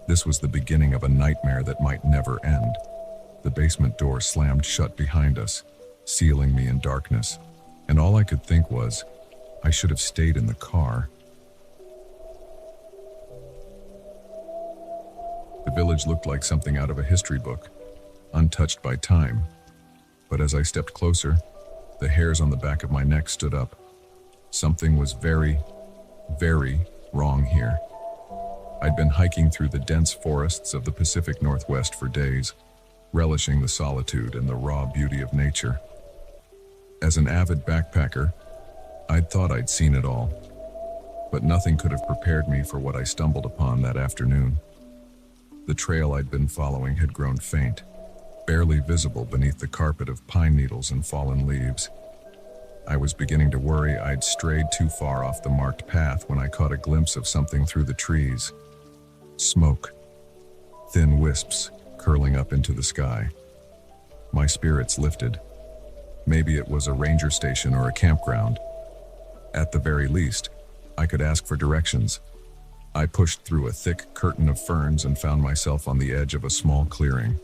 This was the beginning of a nightmare that might never end. The basement door slammed shut behind us, sealing me in darkness, and all I could think was, I should have stayed in the car. The village looked like something out of a history book, untouched by time. But as I stepped closer, the hairs on the back of my neck stood up. Something was very, very wrong here. I'd been hiking through the dense forests of the Pacific Northwest for days, relishing the solitude and the raw beauty of nature. As an avid backpacker, I'd thought I'd seen it all, but nothing could have prepared me for what I stumbled upon that afternoon. The trail I'd been following had grown faint, barely visible beneath the carpet of pine needles and fallen leaves. I was beginning to worry I'd strayed too far off the marked path when I caught a glimpse of something through the trees. Smoke. Thin wisps curling up into the sky. My spirits lifted. Maybe it was a ranger station or a campground. At the very least, I could ask for directions. I pushed through a thick curtain of ferns and found myself on the edge of a small clearing.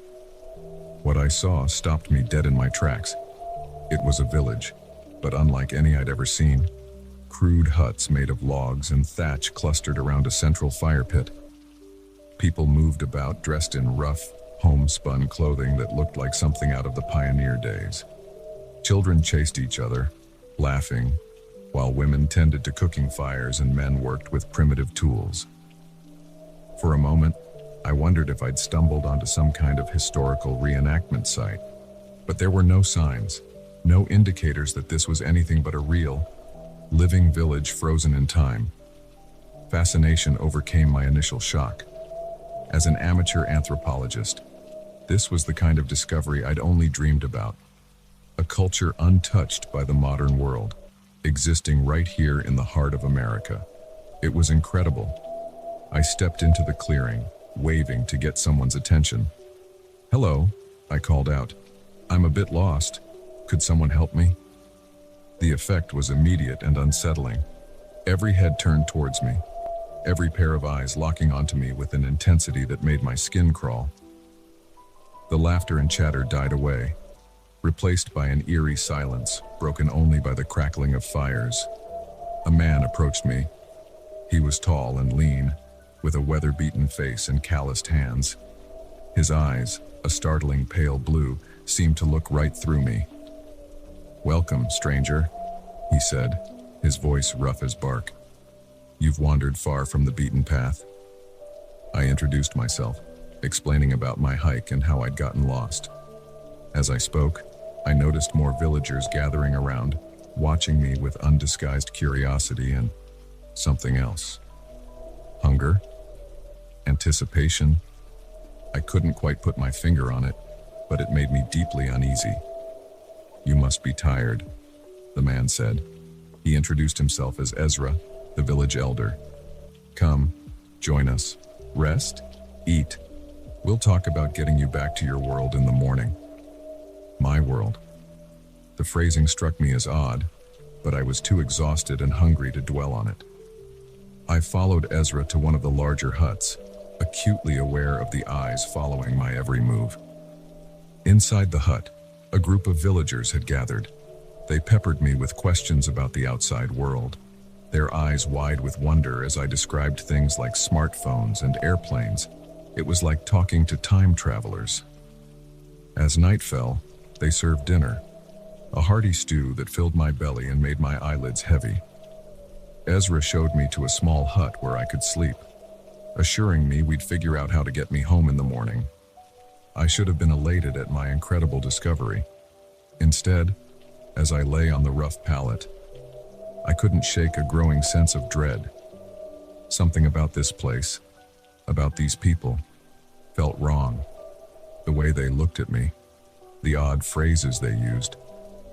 What I saw stopped me dead in my tracks. It was a village, but unlike any I'd ever seen. Crude huts made of logs and thatch clustered around a central fire pit. People moved about dressed in rough, homespun clothing that looked like something out of the pioneer days. Children chased each other, laughing, while women tended to cooking fires and men worked with primitive tools. For a moment, I wondered if I'd stumbled onto some kind of historical reenactment site. But there were no signs, no indicators that this was anything but a real, living village frozen in time. Fascination overcame my initial shock. As an amateur anthropologist, this was the kind of discovery I'd only dreamed about. A culture untouched by the modern world, existing right here in the heart of America. It was incredible. I stepped into the clearing, waving to get someone's attention. "Hello," I called out. "I'm a bit lost. Could someone help me?" The effect was immediate and unsettling. Every head turned towards me, every pair of eyes locking onto me with an intensity that made my skin crawl. The laughter and chatter died away, replaced by an eerie silence, broken only by the crackling of fires. A man approached me. He was tall and lean, with a weather-beaten face and calloused hands. His eyes, a startling pale blue, seemed to look right through me. "Welcome, stranger," he said, his voice rough as bark. "You've wandered far from the beaten path." I introduced myself, explaining about my hike and how I'd gotten lost. As I spoke, I noticed more villagers gathering around, watching me with undisguised curiosity and something else. Hunger? Anticipation? I couldn't quite put my finger on it, but it made me deeply uneasy. "You must be tired," the man said. He introduced himself as Ezra, the village elder. "Come, join us. Rest, eat. We'll talk about getting you back to your world in the morning." My world. The phrasing struck me as odd, but I was too exhausted and hungry to dwell on it. I followed Ezra to one of the larger huts, acutely aware of the eyes following my every move. Inside the hut, a group of villagers had gathered. They peppered me with questions about the outside world, their eyes wide with wonder as I described things like smartphones and airplanes. It was like talking to time travelers. As night fell, they served dinner, a hearty stew that filled my belly and made my eyelids heavy. Ezra showed me to a small hut where I could sleep, assuring me we'd figure out how to get me home in the morning. I should have been elated at my incredible discovery. Instead, as I lay on the rough pallet, I couldn't shake a growing sense of dread. Something about this place, about these people, felt wrong. The way they looked at me, the odd phrases they used,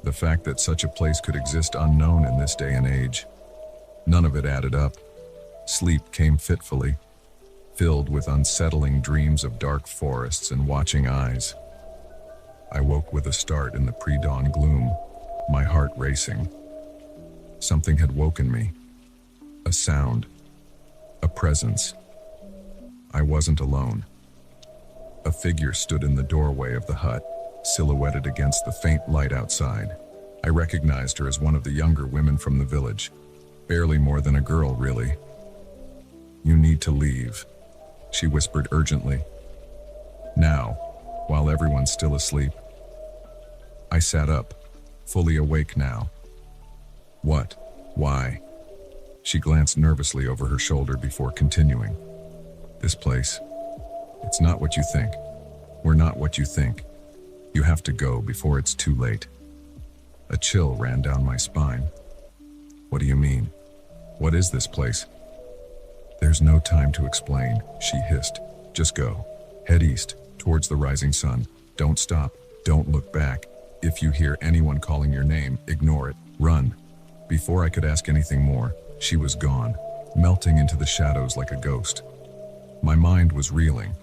the fact that such a place could exist unknown in this day and age. None of it added up. Sleep came fitfully, filled with unsettling dreams of dark forests and watching eyes. I woke with a start in the pre-dawn gloom, my heart racing. Something had woken me. A sound. A presence. I wasn't alone. A figure stood in the doorway of the hut, silhouetted against the faint light outside. I recognized her as one of the younger women from the village. Barely more than a girl, really. "You need to leave," she whispered urgently. "Now, while everyone's still asleep." I sat up, fully awake now. "What? Why?" She glanced nervously over her shoulder before continuing. "This place, it's not what you think. We're not what you think. You have to go before it's too late." A chill ran down my spine. "What do you mean? What is this place?" "There's no time to explain," she hissed. "Just go. Head east, towards the rising sun. Don't stop. Don't look back. If you hear anyone calling your name, ignore it. Run." Before I could ask anything more, she was gone, melting into the shadows like a ghost. My mind was reeling,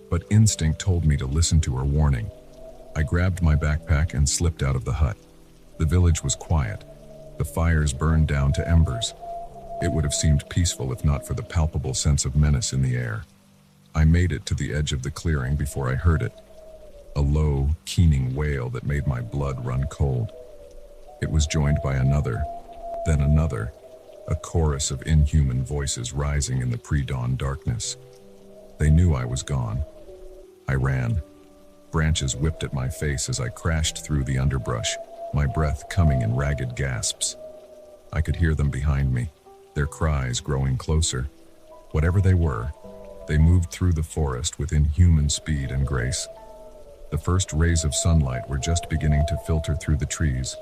but instinct told me to listen to her warning. I grabbed my backpack and slipped out of the hut. The village was quiet. The fires burned down to embers. It would have seemed peaceful if not for the palpable sense of menace in the air. I made it to the edge of the clearing before I heard it. A low, keening wail that made my blood run cold. It was joined by another, then another, a chorus of inhuman voices rising in the pre-dawn darkness. They knew I was gone. I ran. Branches whipped at my face as I crashed through the underbrush, my breath coming in ragged gasps. I could hear them behind me, their cries growing closer. Whatever they were, they moved through the forest with inhuman speed and grace. The first rays of sunlight were just beginning to filter through the trees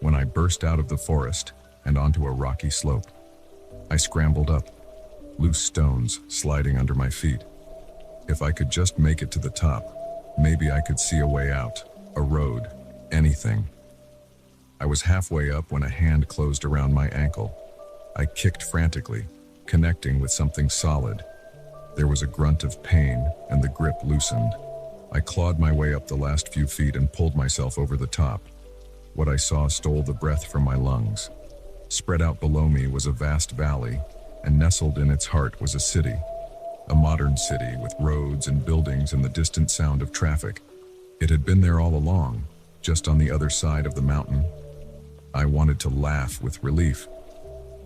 when I burst out of the forest and onto a rocky slope. I scrambled up, loose stones sliding under my feet. If I could just make it to the top, maybe I could see a way out, a road, anything. I was halfway up when a hand closed around my ankle. I kicked frantically, connecting with something solid. There was a grunt of pain, and the grip loosened. I clawed my way up the last few feet and pulled myself over the top. What I saw stole the breath from my lungs. Spread out below me was a vast valley, and nestled in its heart was a city. A modern city with roads and buildings and the distant sound of traffic. It had been there all along, just on the other side of the mountain. I wanted to laugh with relief,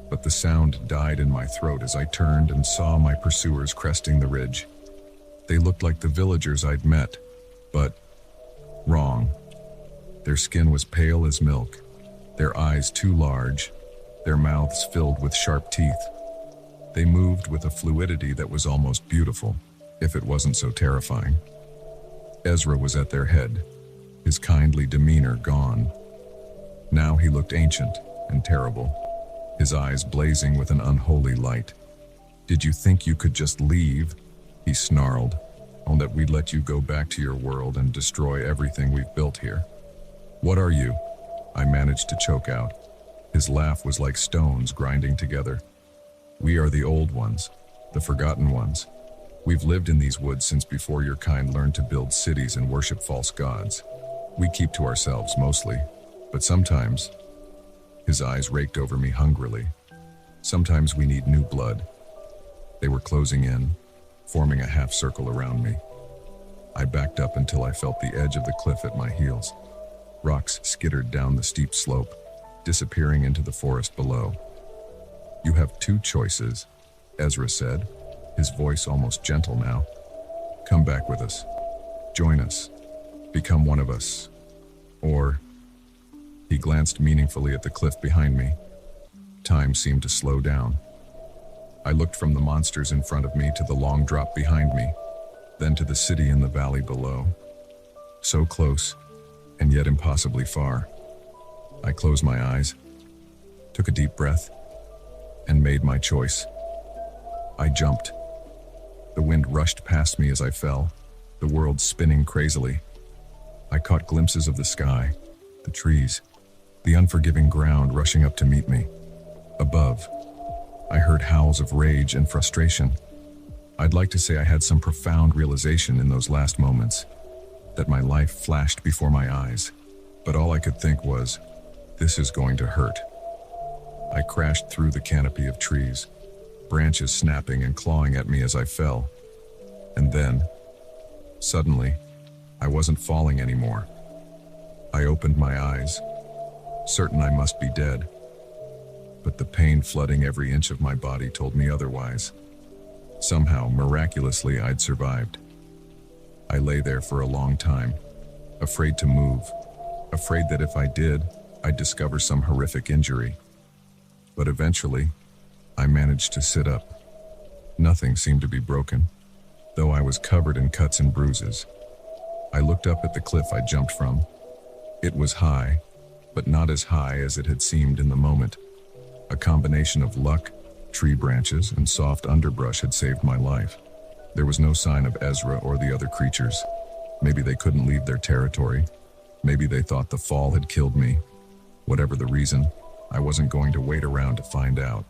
but the sound died in my throat as I turned and saw my pursuers cresting the ridge. They looked like the villagers I'd met, but wrong. Their skin was pale as milk, their eyes too large, their mouths filled with sharp teeth. They moved with a fluidity that was almost beautiful, if it wasn't so terrifying. Ezra was at their head, his kindly demeanor gone. Now he looked ancient and terrible, his eyes blazing with an unholy light. Did you think you could just leave? He snarled. On that we'd let you go back to your world and destroy everything we've built here. What are you? I managed to choke out. His laugh was like stones grinding together. We are the old ones, the forgotten ones. We've lived in these woods since before your kind learned to build cities and worship false gods. We keep to ourselves mostly, but sometimes, his eyes raked over me hungrily. Sometimes we need new blood. They were closing in, forming a half circle around me. I backed up until I felt the edge of the cliff at my heels. Rocks skittered down the steep slope, disappearing into the forest below. You have two choices, Ezra said, his voice almost gentle now. Come back with us. Join us. Become one of us. Or... He glanced meaningfully at the cliff behind me. Time seemed to slow down. I looked from the monsters in front of me to the long drop behind me, then to the city in the valley below. So close, and yet impossibly far. I closed my eyes, took a deep breath, and made my choice. I jumped. The wind rushed past me as I fell, the world spinning crazily. I caught glimpses of the sky, the trees, the unforgiving ground rushing up to meet me. Above, I heard howls of rage and frustration. I'd like to say I had some profound realization in those last moments, that my life flashed before my eyes, but all I could think was, this is going to hurt. I crashed through the canopy of trees, branches snapping and clawing at me as I fell. And then, suddenly, I wasn't falling anymore. I opened my eyes, certain I must be dead. But the pain flooding every inch of my body told me otherwise. Somehow, miraculously, I'd survived. I lay there for a long time, afraid to move, afraid that if I did, I'd discover some horrific injury. But eventually, I managed to sit up. Nothing seemed to be broken, though I was covered in cuts and bruises. I looked up at the cliff I jumped from. It was high, but not as high as it had seemed in the moment. A combination of luck, tree branches, and soft underbrush had saved my life. There was no sign of Ezra or the other creatures. Maybe they couldn't leave their territory. Maybe they thought the fall had killed me. Whatever the reason, I wasn't going to wait around to find out.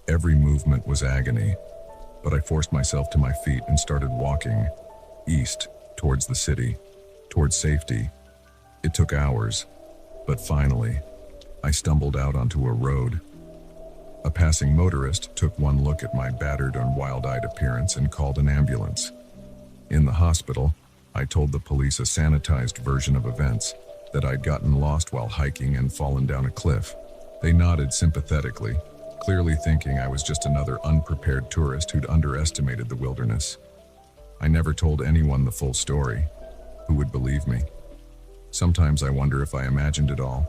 Every movement was agony, but I forced myself to my feet and started walking east, towards the city, towards safety. It took hours, but finally, I stumbled out onto a road. A passing motorist took one look at my battered and wild-eyed appearance and called an ambulance. In the hospital, I told the police a sanitized version of events, that I'd gotten lost while hiking and fallen down a cliff. They nodded sympathetically, clearly thinking I was just another unprepared tourist who'd underestimated the wilderness. I never told anyone the full story. Who would believe me? Sometimes I wonder if I imagined it all,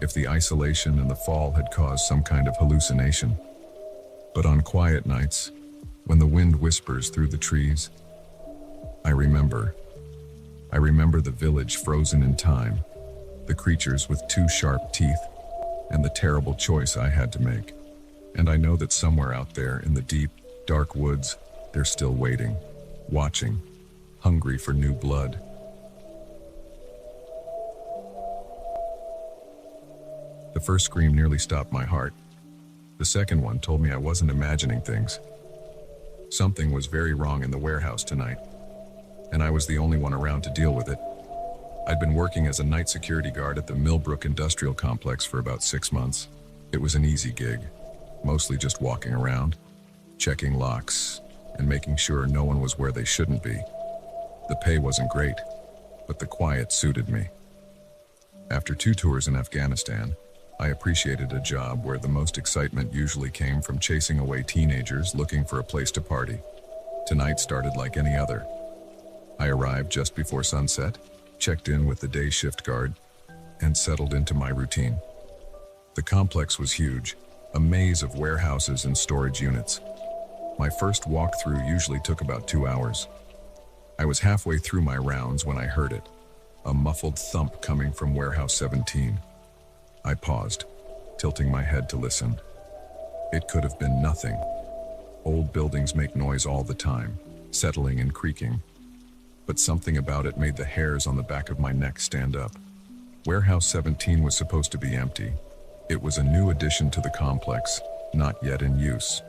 if the isolation and the fall had caused some kind of hallucination. But on quiet nights, when the wind whispers through the trees, I remember the village frozen in time, the creatures with two sharp teeth, and the terrible choice I had to make. And I know that somewhere out there in the deep, dark woods, they're still waiting, watching, hungry for new blood. The first scream nearly stopped my heart. The second one told me I wasn't imagining things. Something was very wrong in the warehouse tonight, and I was the only one around to deal with it. I'd been working as a night security guard at the Millbrook Industrial Complex for about 6 months. It was an easy gig, mostly just walking around, checking locks, and making sure no one was where they shouldn't be. The pay wasn't great, but the quiet suited me. After 2 tours in Afghanistan, I appreciated a job where the most excitement usually came from chasing away teenagers looking for a place to party. Tonight started like any other. I arrived just before sunset, checked in with the day shift guard, and settled into my routine. The complex was huge, a maze of warehouses and storage units. My first walkthrough usually took about 2 hours. I was halfway through my rounds when I heard it, a muffled thump coming from warehouse 17. I paused, tilting my head to listen. It could have been nothing. Old buildings make noise all the time, settling and creaking. But something about it made the hairs on the back of my neck stand up. Warehouse 17 was supposed to be empty. It was a new addition to the complex, not yet in use.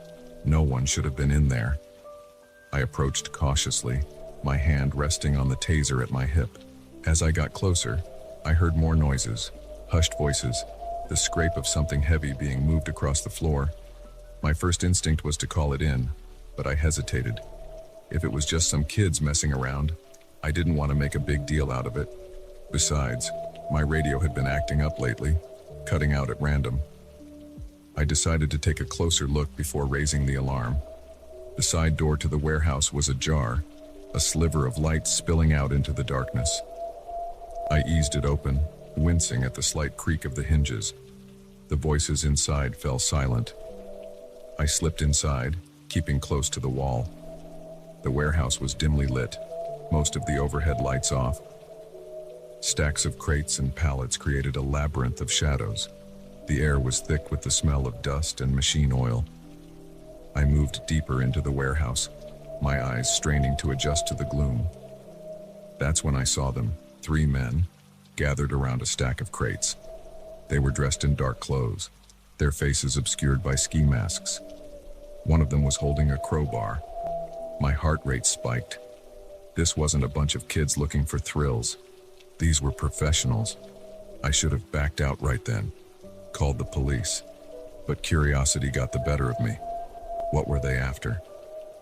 No one should have been in there. I approached cautiously, my hand resting on the taser at my hip. As I got closer, I heard more noises, hushed voices, the scrape of something heavy being moved across the floor. My first instinct was to call it in, but I hesitated. If it was just some kids messing around, I didn't want to make a big deal out of it. Besides, my radio had been acting up lately, cutting out at random. I decided to take a closer look before raising the alarm. The side door to the warehouse was ajar, a sliver of light spilling out into the darkness. I eased it open, wincing at the slight creak of the hinges. The voices inside fell silent. I slipped inside, keeping close to the wall. The warehouse was dimly lit, most of the overhead lights off. Stacks of crates and pallets created a labyrinth of shadows. The air was thick with the smell of dust and machine oil. I moved deeper into the warehouse, my eyes straining to adjust to the gloom. That's when I saw them, 3 men, gathered around a stack of crates. They were dressed in dark clothes, their faces obscured by ski masks. One of them was holding a crowbar. My heart rate spiked. This wasn't a bunch of kids looking for thrills. These were professionals. I should have backed out right then, called the police. But curiosity got the better of me. What were they after?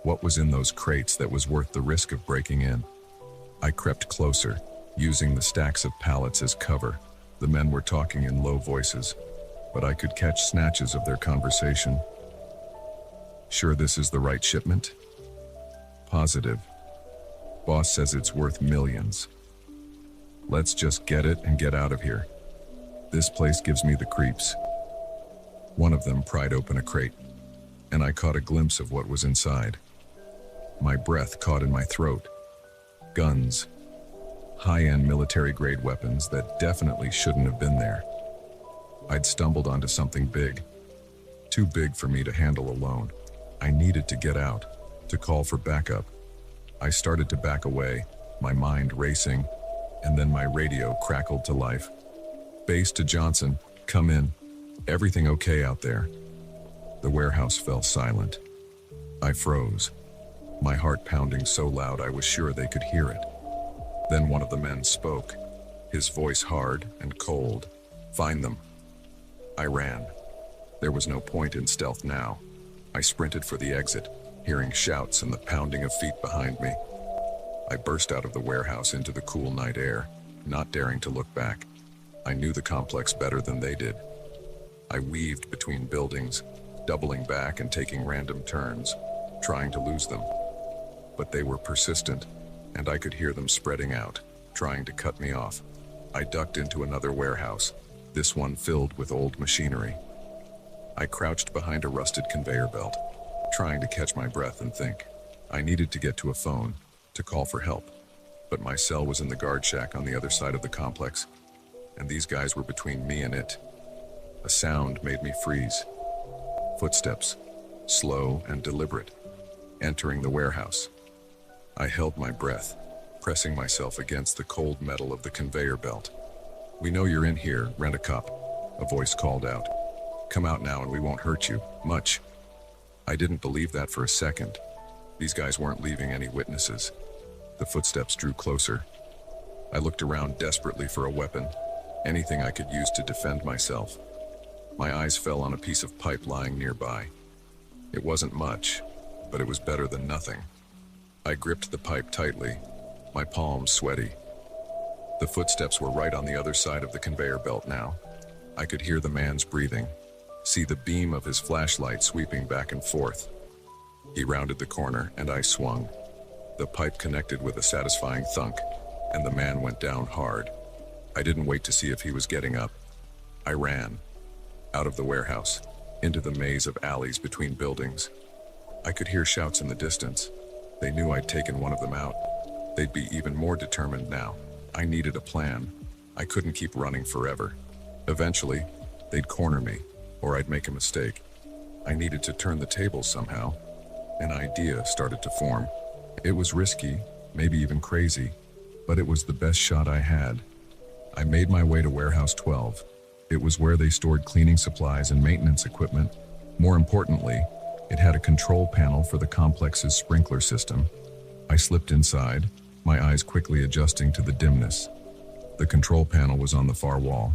What was in those crates that was worth the risk of breaking in? I crept closer, using the stacks of pallets as cover. The men were talking in low voices, but I could catch snatches of their conversation. Sure this is the right shipment? Positive. Boss says it's worth millions. Let's just get it and get out of here. This place gives me the creeps. One of them pried open a crate, and I caught a glimpse of what was inside. My breath caught in my throat. Guns. High-end military-grade weapons that definitely shouldn't have been there. I'd stumbled onto something big. Too big for me to handle alone. I needed to get out, to call for backup. I started to back away, my mind racing, and then my radio crackled to life. Base to Johnson, come in. Everything okay out there? The warehouse fell silent. I froze, my heart pounding so loud I was sure they could hear it. Then one of the men spoke, his voice hard and cold. Find them. I ran. There was no point in stealth now. I sprinted for the exit, hearing shouts and the pounding of feet behind me. I burst out of the warehouse into the cool night air, not daring to look back. I knew the complex better than they did. I weaved between buildings, doubling back and taking random turns, trying to lose them. But they were persistent, and I could hear them spreading out, trying to cut me off. I ducked into another warehouse, this one filled with old machinery. I crouched behind a rusted conveyor belt, trying to catch my breath and think. I needed to get to a phone, to call for help. But my cell was in the guard shack on the other side of the complex, and these guys were between me and it. A sound made me freeze. Footsteps, slow and deliberate, entering the warehouse. I held my breath, pressing myself against the cold metal of the conveyor belt. We know you're in here, Rent-A-Cop, a voice called out. Come out now and we won't hurt you, much. I didn't believe that for a second. These guys weren't leaving any witnesses. The footsteps drew closer. I looked around desperately for a weapon, anything I could use to defend myself. My eyes fell on a piece of pipe lying nearby. It wasn't much, but it was better than nothing. I gripped the pipe tightly, my palms sweaty. The footsteps were right on the other side of the conveyor belt now. I could hear the man's breathing, see the beam of his flashlight sweeping back and forth. He rounded the corner and I swung. The pipe connected with a satisfying thunk, and the man went down hard. I didn't wait to see if he was getting up. I ran, out of the warehouse, into the maze of alleys between buildings. I could hear shouts in the distance. They knew I'd taken one of them out. They'd be even more determined now. I needed a plan. I couldn't keep running forever. Eventually, they'd corner me, or I'd make a mistake. I needed to turn the tables somehow. An idea started to form. It was risky, maybe even crazy, but it was the best shot I had. I made my way to Warehouse 12. It was where they stored cleaning supplies and maintenance equipment. More importantly, it had a control panel for the complex's sprinkler system. I slipped inside, my eyes quickly adjusting to the dimness. The control panel was on the far wall.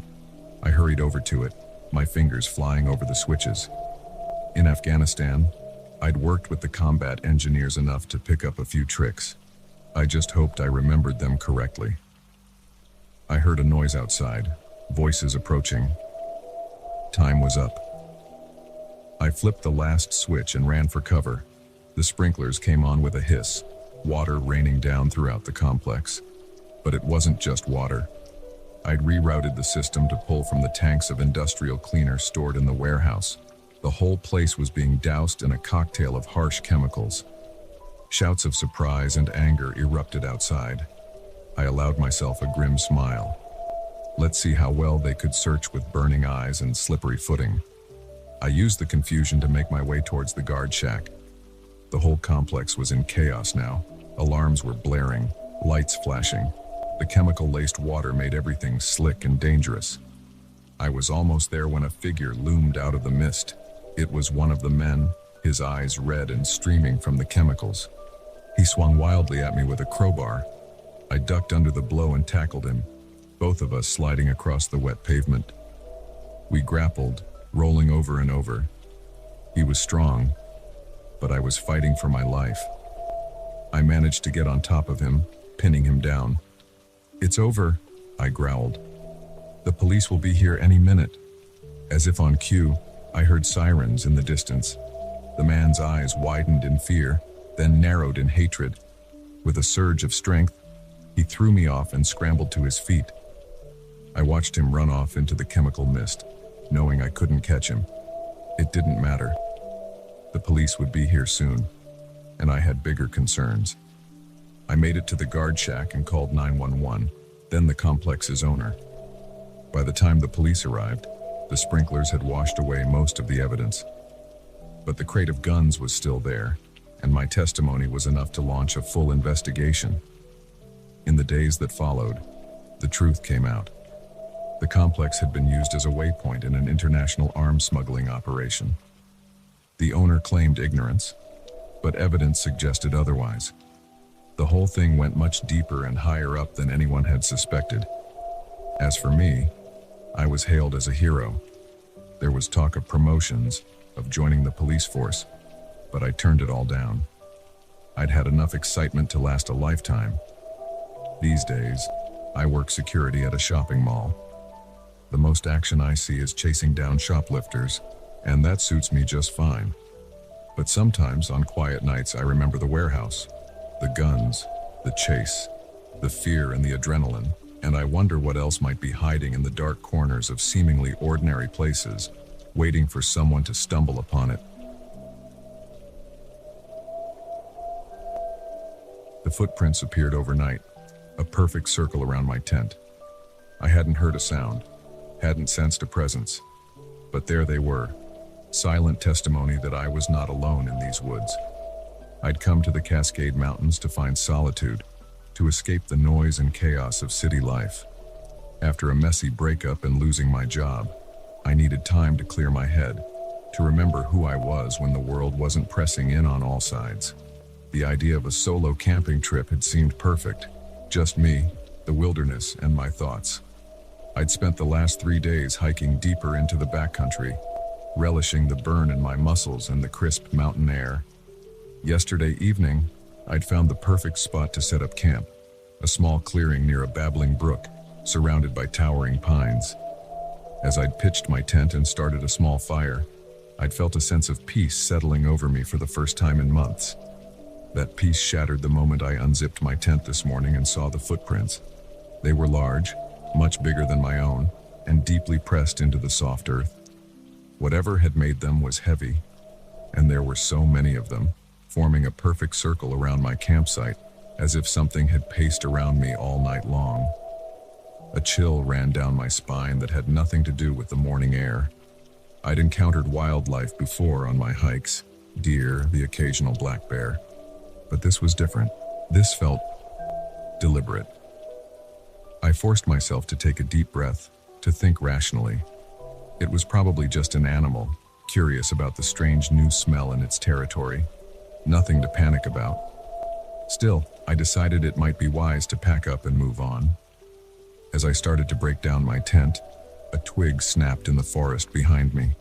I hurried over to it, my fingers flying over the switches. In Afghanistan, I'd worked with the combat engineers enough to pick up a few tricks. I just hoped I remembered them correctly. I heard a noise outside, voices approaching. Time was up. I flipped the last switch and ran for cover. The sprinklers came on with a hiss, water raining down throughout the complex. But it wasn't just water. I'd rerouted the system to pull from the tanks of industrial cleaner stored in the warehouse. The whole place was being doused in a cocktail of harsh chemicals. Shouts of surprise and anger erupted outside. I allowed myself a grim smile. Let's see how well they could search with burning eyes and slippery footing. I used the confusion to make my way towards the guard shack. The whole complex was in chaos now. Alarms were blaring, lights flashing. The chemical-laced water made everything slick and dangerous. I was almost there when a figure loomed out of the mist. It was one of the men, his eyes red and streaming from the chemicals. He swung wildly at me with a crowbar. I ducked under the blow and tackled him, both of us sliding across the wet pavement. We grappled, rolling over and over. He was strong, but I was fighting for my life. I managed to get on top of him, pinning him down. "It's over," I growled. "The police will be here any minute." As if on cue, I heard sirens in the distance. The man's eyes widened in fear, then narrowed in hatred. With a surge of strength, he threw me off and scrambled to his feet. I watched him run off into the chemical mist, knowing I couldn't catch him. It didn't matter. The police would be here soon, and I had bigger concerns. I made it to the guard shack and called 911, then the complex's owner. By the time the police arrived, the sprinklers had washed away most of the evidence. But the crate of guns was still there, and my testimony was enough to launch a full investigation. In the days that followed, the truth came out. The complex had been used as a waypoint in an international arms smuggling operation. The owner claimed ignorance, but evidence suggested otherwise. The whole thing went much deeper and higher up than anyone had suspected. As for me, I was hailed as a hero. There was talk of promotions, of joining the police force, but I turned it all down. I'd had enough excitement to last a lifetime. These days, I work security at a shopping mall. The most action I see is chasing down shoplifters, and that suits me just fine. But sometimes on quiet nights I remember the warehouse, the guns, the chase, the fear and the adrenaline, and I wonder what else might be hiding in the dark corners of seemingly ordinary places, waiting for someone to stumble upon it. The footprints appeared overnight, a perfect circle around my tent. I hadn't heard a sound, hadn't sensed a presence, but there they were, silent testimony that I was not alone in these woods. I'd come to the Cascade Mountains to find solitude, to escape the noise and chaos of city life. After a messy breakup and losing my job, I needed time to clear my head, to remember who I was when the world wasn't pressing in on all sides. The idea of a solo camping trip had seemed perfect. Just me, the wilderness, and my thoughts. I'd spent the last 3 days hiking deeper into the backcountry, relishing the burn in my muscles and the crisp mountain air. Yesterday evening, I'd found the perfect spot to set up camp, a small clearing near a babbling brook, surrounded by towering pines. As I'd pitched my tent and started a small fire, I'd felt a sense of peace settling over me for the first time in months. That peace shattered the moment I unzipped my tent this morning and saw the footprints. They were large, much bigger than my own, and deeply pressed into the soft earth. Whatever had made them was heavy, and there were so many of them, forming a perfect circle around my campsite, as if something had paced around me all night long. A chill ran down my spine that had nothing to do with the morning air. I'd encountered wildlife before on my hikes, deer, the occasional black bear. But this was different. This felt deliberate. I forced myself to take a deep breath, to think rationally. It was probably just an animal, curious about the strange new smell in its territory. Nothing to panic about. Still, I decided it might be wise to pack up and move on. As I started to break down my tent, a twig snapped in the forest behind me.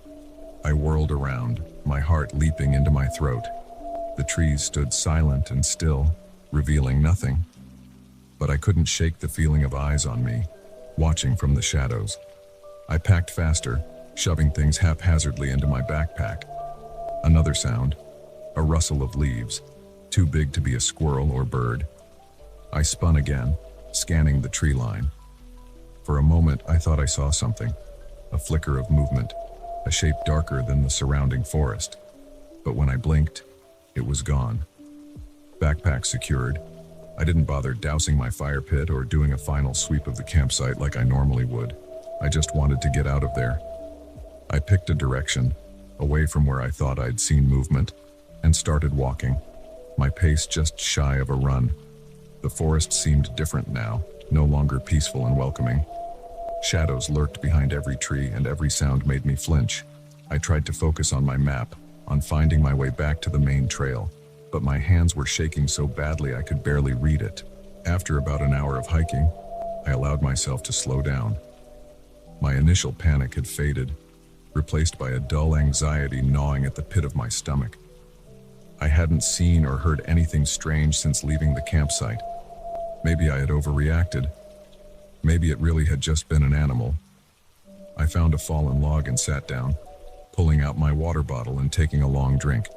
I whirled around, my heart leaping into my throat. The trees stood silent and still, revealing nothing. But I couldn't shake the feeling of eyes on me, watching from the shadows. I packed faster, shoving things haphazardly into my backpack. Another sound, a rustle of leaves, too big to be a squirrel or bird. I spun again, scanning the tree line. For a moment, I thought I saw something, a flicker of movement, a shape darker than the surrounding forest. But when I blinked, it was gone. Backpack secured, I didn't bother dousing my fire pit or doing a final sweep of the campsite like I normally would. I just wanted to get out of there. I picked a direction, away from where I thought I'd seen movement, and started walking, my pace just shy of a run. The forest seemed different now, no longer peaceful and welcoming. Shadows lurked behind every tree, and every sound made me flinch. I tried to focus on my map, on finding my way back to the main trail, but my hands were shaking so badly I could barely read it. After about an hour of hiking, I allowed myself to slow down. My initial panic had faded, replaced by a dull anxiety gnawing at the pit of my stomach. I hadn't seen or heard anything strange since leaving the campsite. Maybe I had overreacted. Maybe it really had just been an animal. I found a fallen log and sat down, pulling out my water bottle and taking a long drink.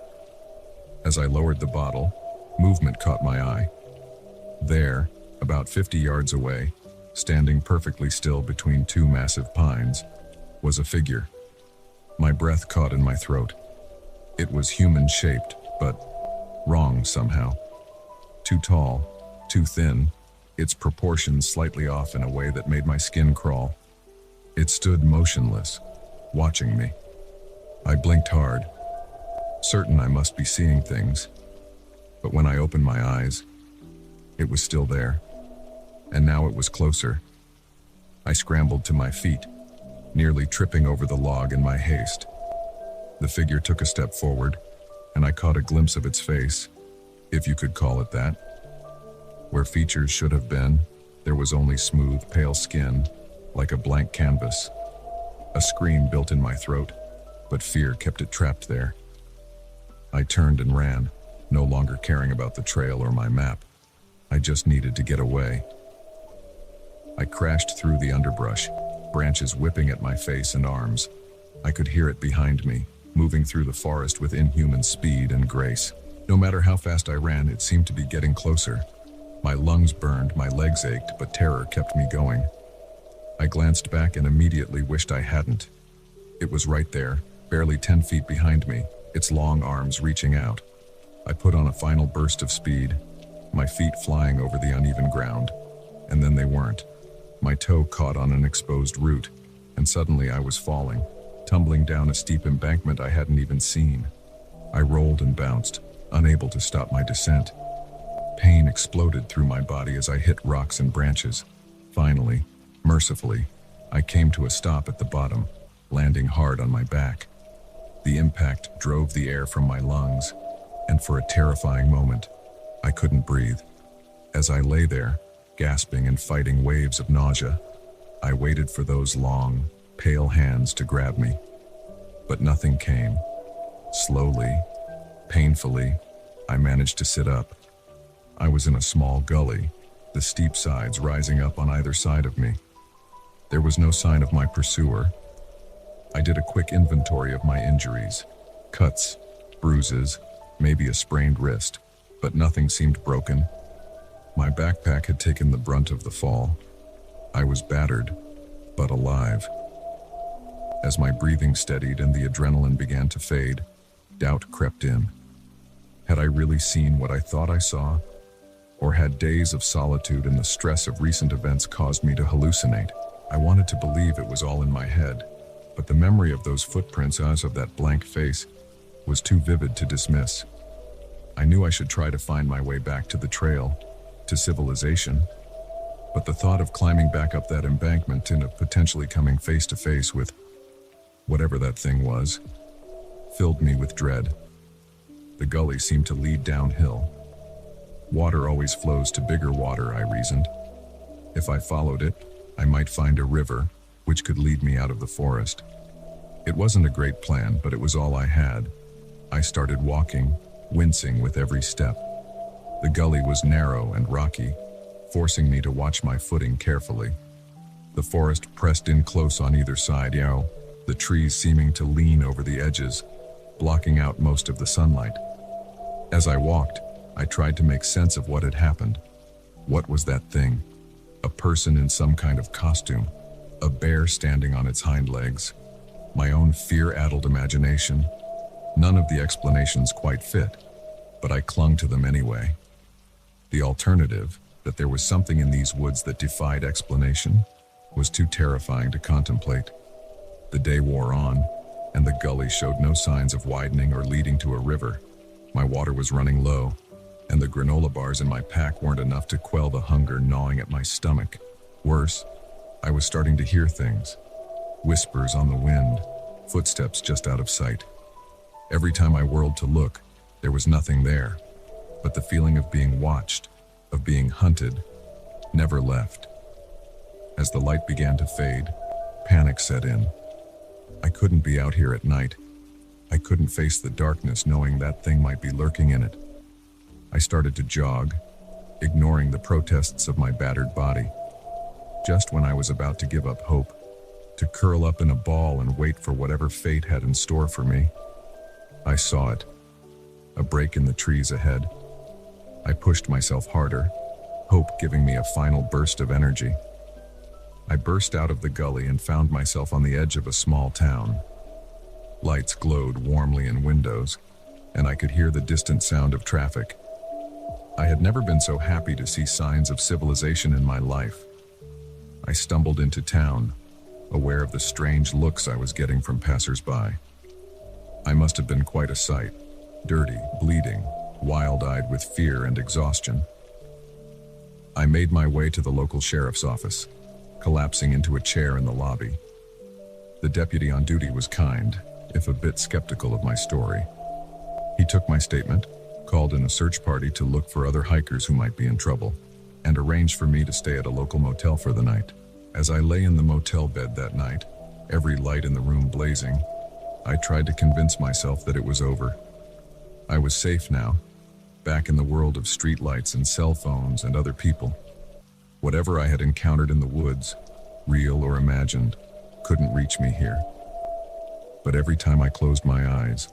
As I lowered the bottle, movement caught my eye. There, about 50 yards away, standing perfectly still between two massive pines, was a figure. My breath caught in my throat. It was human-shaped, but wrong somehow. Too tall, too thin, its proportions slightly off in a way that made my skin crawl. It stood motionless, watching me. I blinked hard, certain I must be seeing things. But when I opened my eyes, it was still there. And now it was closer. I scrambled to my feet, nearly tripping over the log in my haste. The figure took a step forward, and I caught a glimpse of its face, if you could call it that. Where features should have been, there was only smooth, pale skin, like a blank canvas. A scream built in my throat, but fear kept it trapped there. I turned and ran, no longer caring about the trail or my map. I just needed to get away. I crashed through the underbrush, branches whipping at my face and arms. I could hear it behind me, moving through the forest with inhuman speed and grace. No matter how fast I ran, it seemed to be getting closer. My lungs burned, my legs ached, but terror kept me going. I glanced back and immediately wished I hadn't. It was right there, barely 10 feet behind me, its long arms reaching out. I put on a final burst of speed, my feet flying over the uneven ground, and then they weren't. My toe caught on an exposed root, and suddenly I was falling, tumbling down a steep embankment I hadn't even seen. I rolled and bounced, unable to stop my descent. Pain exploded through my body as I hit rocks and branches. Finally, mercifully, I came to a stop at the bottom, landing hard on my back. The impact drove the air from my lungs, and for a terrifying moment, I couldn't breathe. As I lay there, gasping and fighting waves of nausea, I waited for those long, pale hands to grab me. But nothing came. Slowly, painfully, I managed to sit up. I was in a small gully, the steep sides rising up on either side of me. There was no sign of my pursuer. I did a quick inventory of my injuries. Cuts, bruises, maybe a sprained wrist, but nothing seemed broken. My backpack had taken the brunt of the fall. I was battered, but alive. As my breathing steadied and the adrenaline began to fade, doubt crept in. Had I really seen what I thought I saw? Or had days of solitude and the stress of recent events caused me to hallucinate? I wanted to believe it was all in my head, but the memory of those footprints, as of that blank face, was too vivid to dismiss. I knew I should try to find my way back to the trail, to civilization, but the thought of climbing back up that embankment and of potentially coming face to face with whatever that thing was, filled me with dread. The gully seemed to lead downhill. Water always flows to bigger water, I reasoned. If I followed it, I might find a river, which could lead me out of the forest. It wasn't a great plan, but it was all I had. I started walking, wincing with every step. The gully was narrow and rocky, forcing me to watch my footing carefully. The forest pressed in close on either side, the trees seeming to lean over the edges, blocking out most of the sunlight. As I walked, I tried to make sense of what had happened. What was that thing? A person in some kind of costume, a bear standing on its hind legs. My own fear-addled imagination. None of the explanations quite fit, but I clung to them anyway. The alternative, that there was something in these woods that defied explanation, was too terrifying to contemplate. The day wore on, and the gully showed no signs of widening or leading to a river. My water was running low, and the granola bars in my pack weren't enough to quell the hunger gnawing at my stomach. Worse, I was starting to hear things. Whispers on the wind, footsteps just out of sight. Every time I whirled to look, there was nothing there, but the feeling of being watched, of being hunted, never left. As the light began to fade, panic set in. I couldn't be out here at night. I couldn't face the darkness knowing that thing might be lurking in it. I started to jog, ignoring the protests of my battered body. Just when I was about to give up hope, to curl up in a ball and wait for whatever fate had in store for me, I saw it, a break in the trees ahead. I pushed myself harder, hope giving me a final burst of energy. I burst out of the gully and found myself on the edge of a small town. Lights glowed warmly in windows, and I could hear the distant sound of traffic. I had never been so happy to see signs of civilization in my life. I stumbled into town, aware of the strange looks I was getting from passers-by. I must have been quite a sight, dirty, bleeding, wild-eyed with fear and exhaustion. I made my way to the local sheriff's office, collapsing into a chair in the lobby. The deputy on duty was kind, if a bit skeptical of my story. He took my statement, called in a search party to look for other hikers who might be in trouble, and arranged for me to stay at a local motel for the night. As I lay in the motel bed that night, every light in the room blazing, I tried to convince myself that it was over. I was safe now, back in the world of streetlights and cell phones and other people. Whatever I had encountered in the woods, real or imagined, couldn't reach me here. But every time I closed my eyes,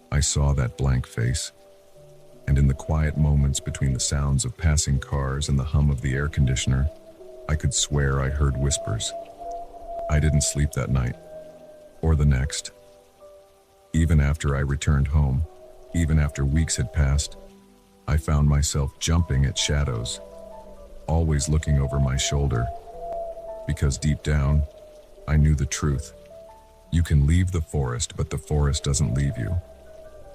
I saw that blank face, and in the quiet moments between the sounds of passing cars and the hum of the air conditioner, I could swear I heard whispers. I didn't sleep that night, or the next. Even after I returned home, even after weeks had passed, I found myself jumping at shadows, always looking over my shoulder, because deep down, I knew the truth. You can leave the forest, but the forest doesn't leave you.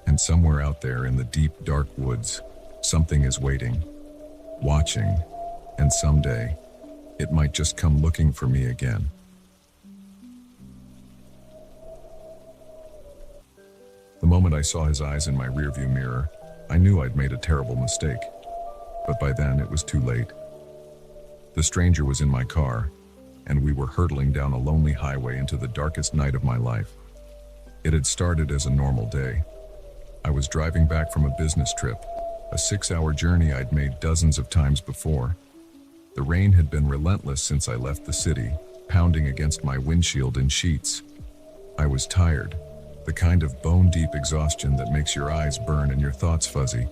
And somewhere out there in the deep, dark woods, something is waiting, watching, and someday, it might just come looking for me again. The moment I saw his eyes in my rearview mirror, I knew I'd made a terrible mistake. But by then, it was too late. The stranger was in my car, and we were hurtling down a lonely highway into the darkest night of my life. It had started as a normal day. I was driving back from a business trip, a 6-hour journey I'd made dozens of times before. The rain had been relentless since I left the city, pounding against my windshield in sheets. I was tired, the kind of bone-deep exhaustion that makes your eyes burn and your thoughts fuzzy.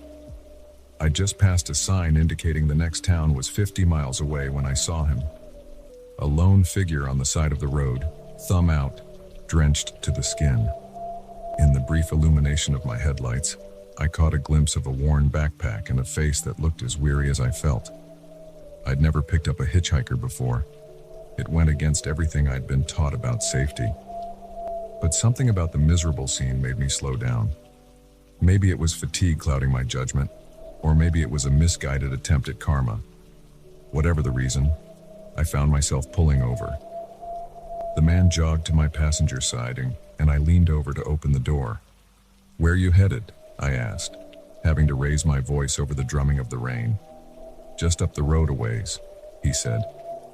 I just passed a sign indicating the next town was 50 miles away when I saw him. A lone figure on the side of the road, thumb out, drenched to the skin. In the brief illumination of my headlights, I caught a glimpse of a worn backpack and a face that looked as weary as I felt. I'd never picked up a hitchhiker before. It went against everything I'd been taught about safety. But something about the miserable scene made me slow down. Maybe it was fatigue clouding my judgment, or maybe it was a misguided attempt at karma. Whatever the reason, I found myself pulling over. The man jogged to my passenger side and I leaned over to open the door. "Where you headed?" I asked, having to raise my voice over the drumming of the rain. "Just up the road a ways," he said,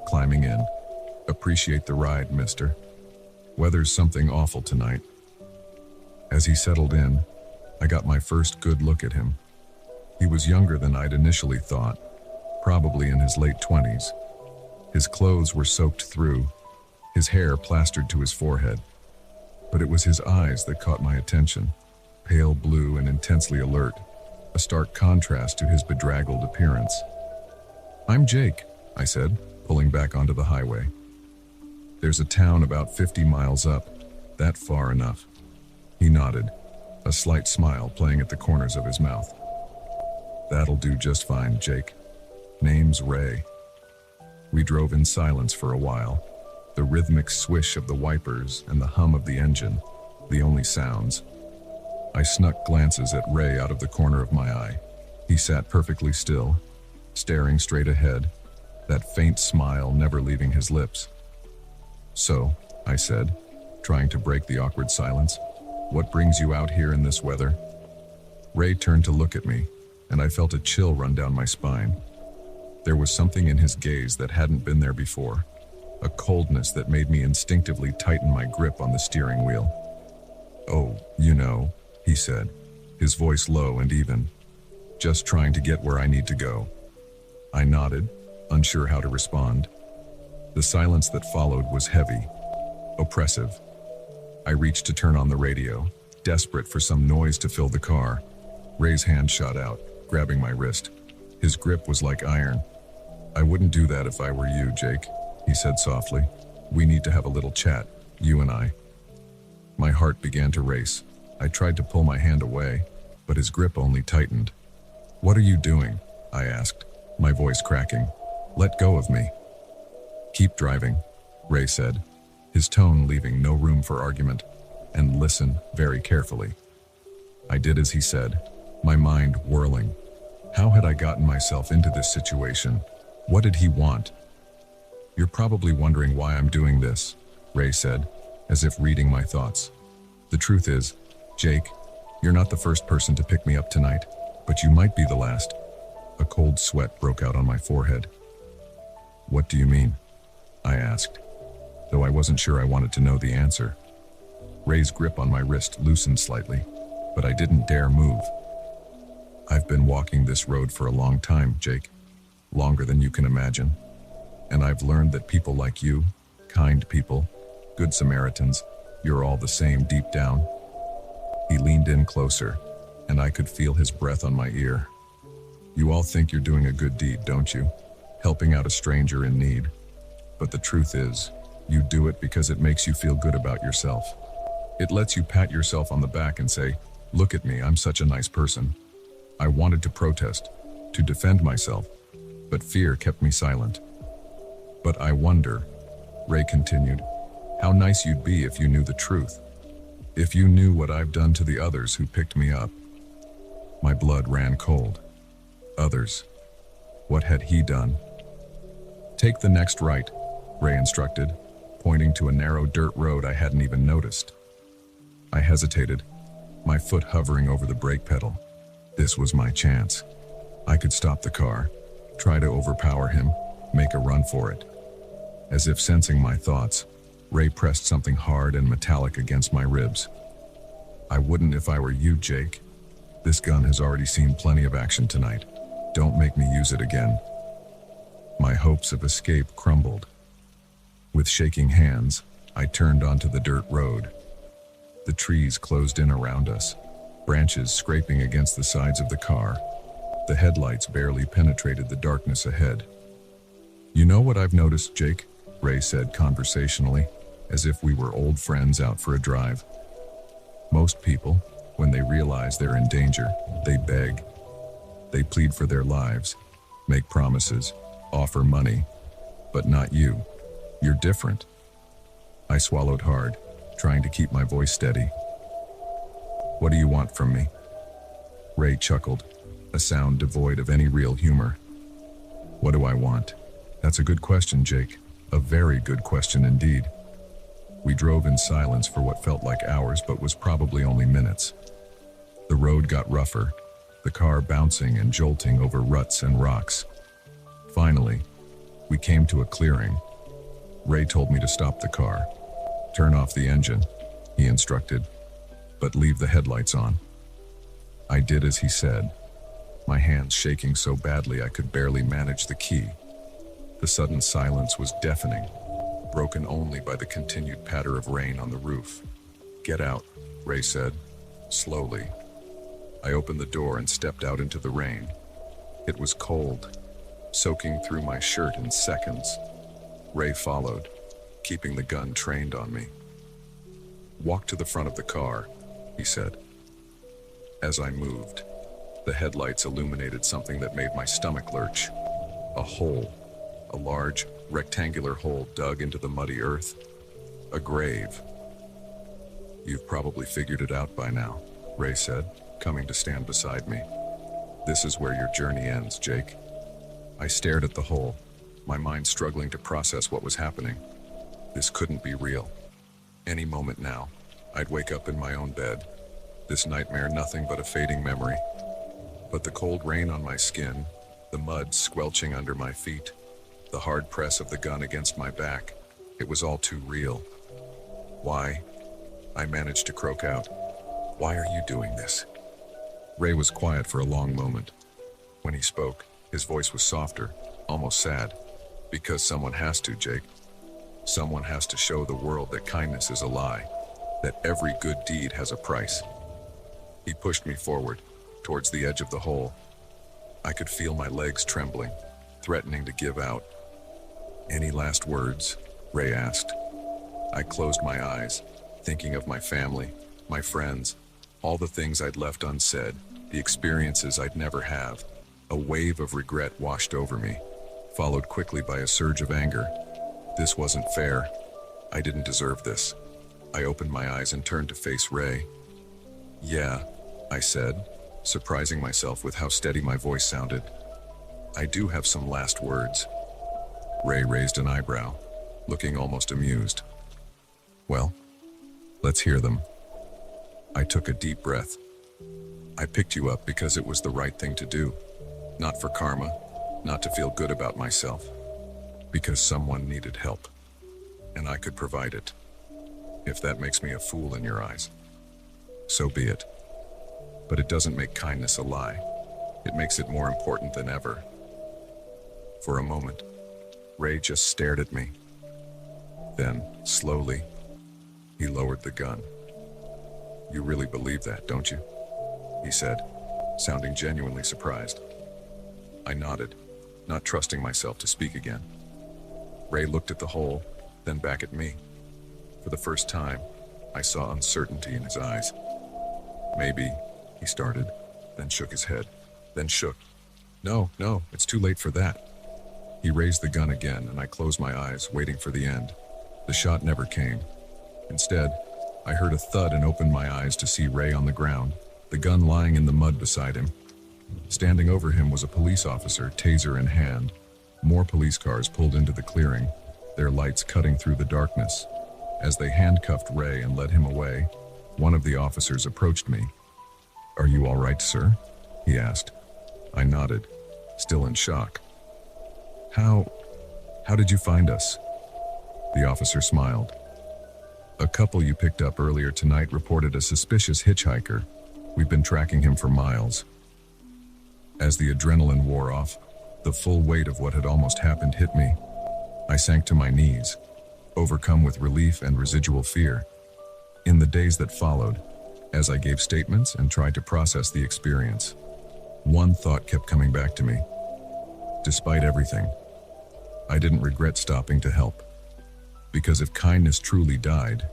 climbing in. "Appreciate the ride, mister. Weather's something awful tonight." As he settled in, I got my first good look at him. He was younger than I'd initially thought, probably in his late 20s. His clothes were soaked through, his hair plastered to his forehead. But it was his eyes that caught my attention, pale blue and intensely alert, a stark contrast to his bedraggled appearance. "I'm Jake," I said, pulling back onto the highway. "There's a town about 50 miles up, that far enough." He nodded, a slight smile playing at the corners of his mouth. "That'll do just fine, Jake. Name's Ray." We drove in silence for a while, the rhythmic swish of the wipers and the hum of the engine, the only sounds. I snuck glances at Ray out of the corner of my eye. He sat perfectly still, staring straight ahead, that faint smile never leaving his lips. "So," I said, trying to break the awkward silence, "what brings you out here in this weather?" Ray turned to look at me, and I felt a chill run down my spine. There was something in his gaze that hadn't been there before, a coldness that made me instinctively tighten my grip on the steering wheel. "Oh, you know," he said, his voice low and even. "Just trying to get where I need to go." I nodded, unsure how to respond. The silence that followed was heavy, oppressive. I reached to turn on the radio, desperate for some noise to fill the car. Ray's hand shot out, grabbing my wrist. His grip was like iron. "I wouldn't do that if I were you, Jake," he said softly. "We need to have a little chat, you and I." My heart began to race. I tried to pull my hand away, but his grip only tightened. "What are you doing?" I asked, my voice cracking. "Let go of me." "Keep driving," Ray said, his tone leaving no room for argument, "and listen very carefully." I did as he said, my mind whirling. How had I gotten myself into this situation? What did he want? "You're probably wondering why I'm doing this," Ray said, as if reading my thoughts. "The truth is, Jake, you're not the first person to pick me up tonight, but you might be the last." A cold sweat broke out on my forehead. "What do you mean?" I asked, though I wasn't sure I wanted to know the answer. Ray's grip on my wrist loosened slightly, but I didn't dare move. "I've been walking this road for a long time, Jake, longer than you can imagine. And I've learned that people like you, kind people, good Samaritans, you're all the same deep down." He leaned in closer, and I could feel his breath on my ear. "You all think you're doing a good deed, don't you? Helping out a stranger in need. But the truth is, you do it because it makes you feel good about yourself. It lets you pat yourself on the back and say, 'Look at me, I'm such a nice person.'" I wanted to protest, to defend myself, but fear kept me silent. "But I wonder," Ray continued, "how nice you'd be if you knew the truth. If you knew what I've done to the others who picked me up." My blood ran cold. Others. What had he done? "Take the next right," Ray instructed, pointing to a narrow dirt road I hadn't even noticed. I hesitated, my foot hovering over the brake pedal. This was my chance. I could stop the car, try to overpower him, make a run for it. As if sensing my thoughts, Ray pressed something hard and metallic against my ribs. "I wouldn't if I were you, Jake. This gun has already seen plenty of action tonight. Don't make me use it again." My hopes of escape crumbled. With shaking hands, I turned onto the dirt road. The trees closed in around us, branches scraping against the sides of the car. The headlights barely penetrated the darkness ahead. "You know what I've noticed, Jake?" Ray said conversationally, as if we were old friends out for a drive. "Most people, when they realize they're in danger, they beg. They plead for their lives, make promises, offer money. But not you. You're different." I swallowed hard, trying to keep my voice steady. "What do you want from me?" Ray chuckled, a sound devoid of any real humor. What do I want? That's a good question, Jake. A very good question indeed. We drove in silence for what felt like hours but was probably only minutes. The road got rougher, the car bouncing and jolting over ruts and rocks. Finally, we came to a clearing. Ray told me to stop the car. Turn off the engine, he instructed, but leave the headlights on. I did as he said, my hands shaking so badly I could barely manage the key. The sudden silence was deafening, broken only by the continued patter of rain on the roof. Get out, Ray said, slowly. I opened the door and stepped out into the rain. It was cold, soaking through my shirt in seconds. Ray followed, keeping the gun trained on me. Walk to the front of the car, he said. As I moved, the headlights illuminated something that made my stomach lurch. A hole, a large, rectangular hole dug into the muddy earth. A grave. You've probably figured it out by now, Ray said, coming to stand beside me. This is where your journey ends, Jake. I stared at the hole, my mind struggling to process what was happening. This couldn't be real. Any moment now, I'd wake up in my own bed. This nightmare nothing but a fading memory. But the cold rain on my skin, the mud squelching under my feet, the hard press of the gun against my back, it was all too real. Why? I managed to croak out. Why are you doing this? Ray was quiet for a long moment. When he spoke, his voice was softer, almost sad. Because someone has to, Jake. Someone has to show the world that kindness is a lie, that every good deed has a price. He pushed me forward, towards the edge of the hole. I could feel my legs trembling, threatening to give out. Any last words? Ray asked. I closed my eyes, thinking of my family, my friends, all the things I'd left unsaid, the experiences I'd never have. A wave of regret washed over me, followed quickly by a surge of anger. This wasn't fair. I didn't deserve this. I opened my eyes and turned to face Ray. Yeah, I said, surprising myself with how steady my voice sounded. I do have some last words. Ray raised an eyebrow, looking almost amused. Well, let's hear them. I took a deep breath. I picked you up because it was the right thing to do. Not for karma, not to feel good about myself. Because someone needed help. And I could provide it. If that makes me a fool in your eyes, so be it. But it doesn't make kindness a lie. It makes it more important than ever. For a moment, Ray just stared at me. Then, slowly, he lowered the gun. You really believe that, don't you? He said, sounding genuinely surprised. I nodded, not trusting myself to speak again. Ray looked at the hole, then back at me. For the first time, I saw uncertainty in his eyes. Maybe, he started, then shook his head, then shook. No, it's too late for that. He raised the gun again, and I closed my eyes, waiting for the end. The shot never came. Instead, I heard a thud and opened my eyes to see Ray on the ground, the gun lying in the mud beside him. Standing over him was a police officer, taser in hand. More police cars pulled into the clearing, their lights cutting through the darkness. As they handcuffed Ray and led him away, one of the officers approached me. Are you all right, sir? He asked. I nodded, still in shock. How did you find us? The officer smiled. A couple you picked up earlier tonight reported a suspicious hitchhiker. We've been tracking him for miles. As the adrenaline wore off, the full weight of what had almost happened hit me. I sank to my knees, overcome with relief and residual fear. In the days that followed, as I gave statements and tried to process the experience, one thought kept coming back to me. Despite everything, I didn't regret stopping to help. Because if kindness truly died,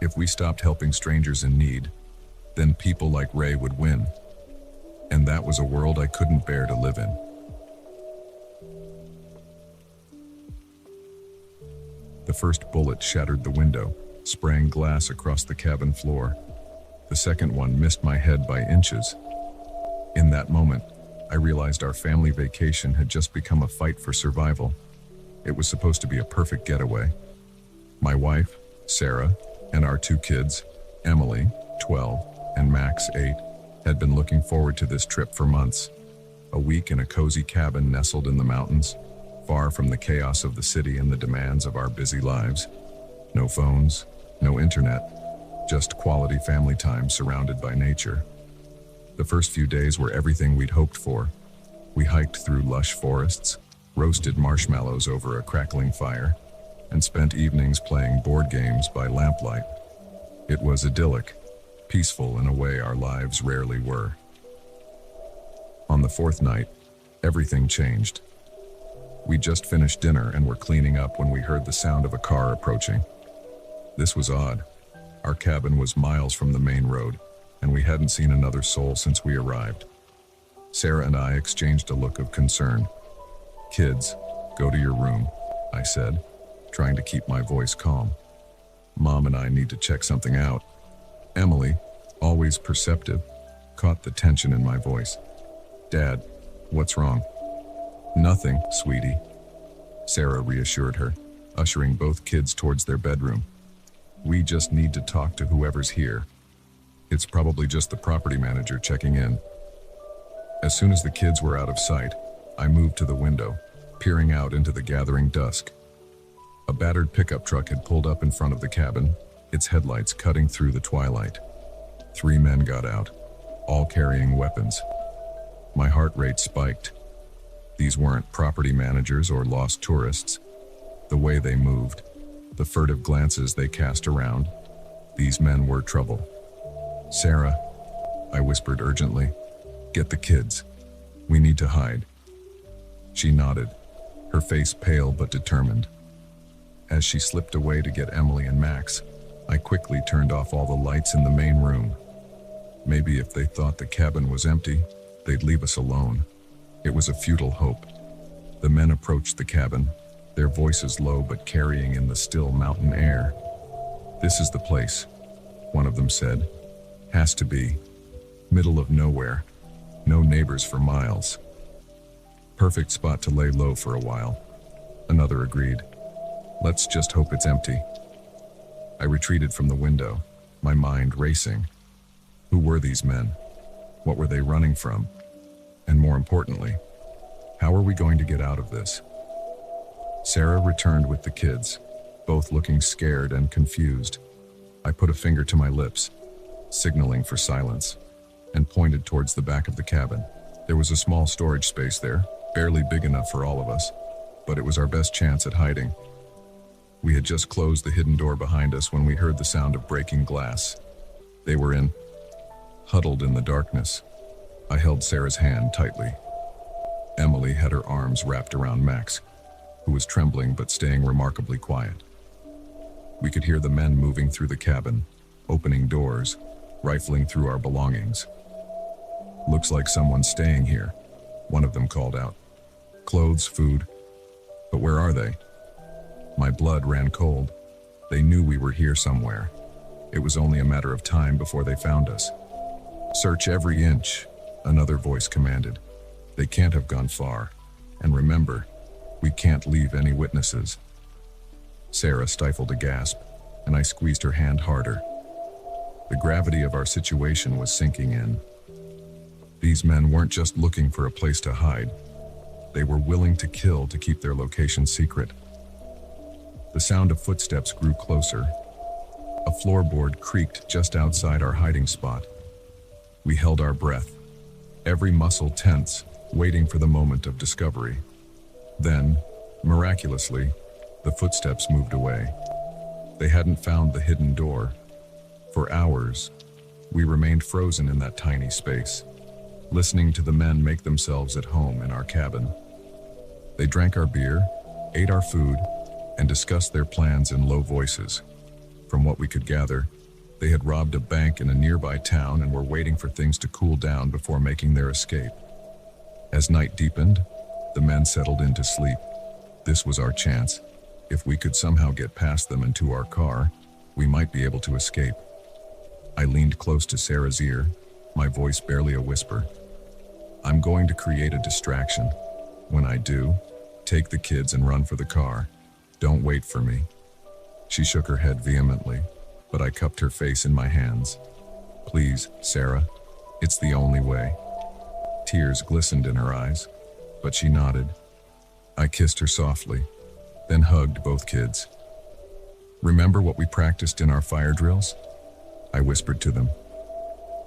if we stopped helping strangers in need, then people like Ray would win. And that was a world I couldn't bear to live in. The first bullet shattered the window, spraying glass across the cabin floor. The second one missed my head by inches. that moment, I realized our family vacation had just become a fight for survival. It was supposed to be a perfect getaway. My wife, Sarah, and our two kids, Emily, 12, and Max, 8, had been looking forward to this trip for months. A week in a cozy cabin nestled in the mountains, far from the chaos of the city and the demands of our busy lives. No phones, no internet, just quality family time surrounded by nature. The first few days were everything we'd hoped for. We hiked through lush forests, roasted marshmallows over a crackling fire, and spent evenings playing board games by lamplight. It was idyllic, peaceful in a way our lives rarely were. On the fourth night, everything changed. We just finished dinner and were cleaning up when we heard the sound of a car approaching. This was odd. Our cabin was miles from the main road, and we hadn't seen another soul since we arrived. Sarah and I exchanged a look of concern. "Kids, go to your room," I said, trying to keep my voice calm. "Mom and I need to check something out." Emily, always perceptive, caught the tension in my voice. "Dad, what's wrong?" "Nothing, sweetie," Sarah reassured her, ushering both kids towards their bedroom. "We just need to talk to whoever's here. It's probably just the property manager checking in." As soon as the kids were out of sight, I moved to the window, peering out into the gathering dusk. A battered pickup truck had pulled up in front of the cabin, its headlights cutting through the twilight. 3 men got out, all carrying weapons. My heart rate spiked. These weren't property managers or lost tourists. The way they moved, the furtive glances they cast around, these men were trouble. "Sarah," I whispered urgently, "get the kids. We need to hide." She nodded, her face pale but determined. As she slipped away to get Emily and Max, I quickly turned off all the lights in the main room. Maybe if they thought the cabin was empty, they'd leave us alone. It was a futile hope. The men approached the cabin, their voices low but carrying in the still mountain air. "This is the place," one of them said. "Has to be. Middle of nowhere. No neighbors for miles. Perfect spot to lay low for a while." Another agreed. "Let's just hope it's empty." I retreated from the window, my mind racing. Who were these men? What were they running from? And more importantly, how are we going to get out of this? Sarah returned with the kids, both looking scared and confused. I put a finger to my lips, signaling for silence, and pointed towards the back of the cabin. There was a small storage space there, barely big enough for all of us, but it was our best chance at hiding. We had just closed the hidden door behind us when we heard the sound of breaking glass. They were in, huddled in the darkness. I held Sarah's hand tightly. Emily had her arms wrapped around Max, who was trembling but staying remarkably quiet. We could hear the men moving through the cabin, opening doors, rifling through our belongings. "Looks like someone's staying here," one of them called out. "Clothes, food. But where are they?" My blood ran cold. They knew we were here somewhere. It was only a matter of time before they found us. "Search every inch," another voice commanded. "They can't have gone far. And remember, we can't leave any witnesses." Sarah stifled a gasp, and I squeezed her hand harder. The gravity of our situation was sinking in. These men weren't just looking for a place to hide. They were willing to kill to keep their location secret. The sound of footsteps grew closer. A floorboard creaked just outside our hiding spot. We held our breath, every muscle tense, waiting for the moment of discovery. Then, miraculously, the footsteps moved away. They hadn't found the hidden door. For hours, we remained frozen in that tiny space, listening to the men make themselves at home in our cabin. They drank our beer, ate our food, and discussed their plans in low voices. From what we could gather, they had robbed a bank in a nearby town and were waiting for things to cool down before making their escape. As night deepened, the men settled into sleep. This was our chance. If we could somehow get past them and to our car, we might be able to escape. I leaned close to Sarah's ear, my voice barely a whisper. I'm going to create a distraction. When I do, take the kids and run for the car. Don't wait for me." She shook her head vehemently, but I cupped her face in my hands. "Please, Sarah, it's the only way." Tears glistened in her eyes, but she nodded. I kissed her softly, then hugged both kids. "Remember what we practiced in our fire drills?" I whispered to them.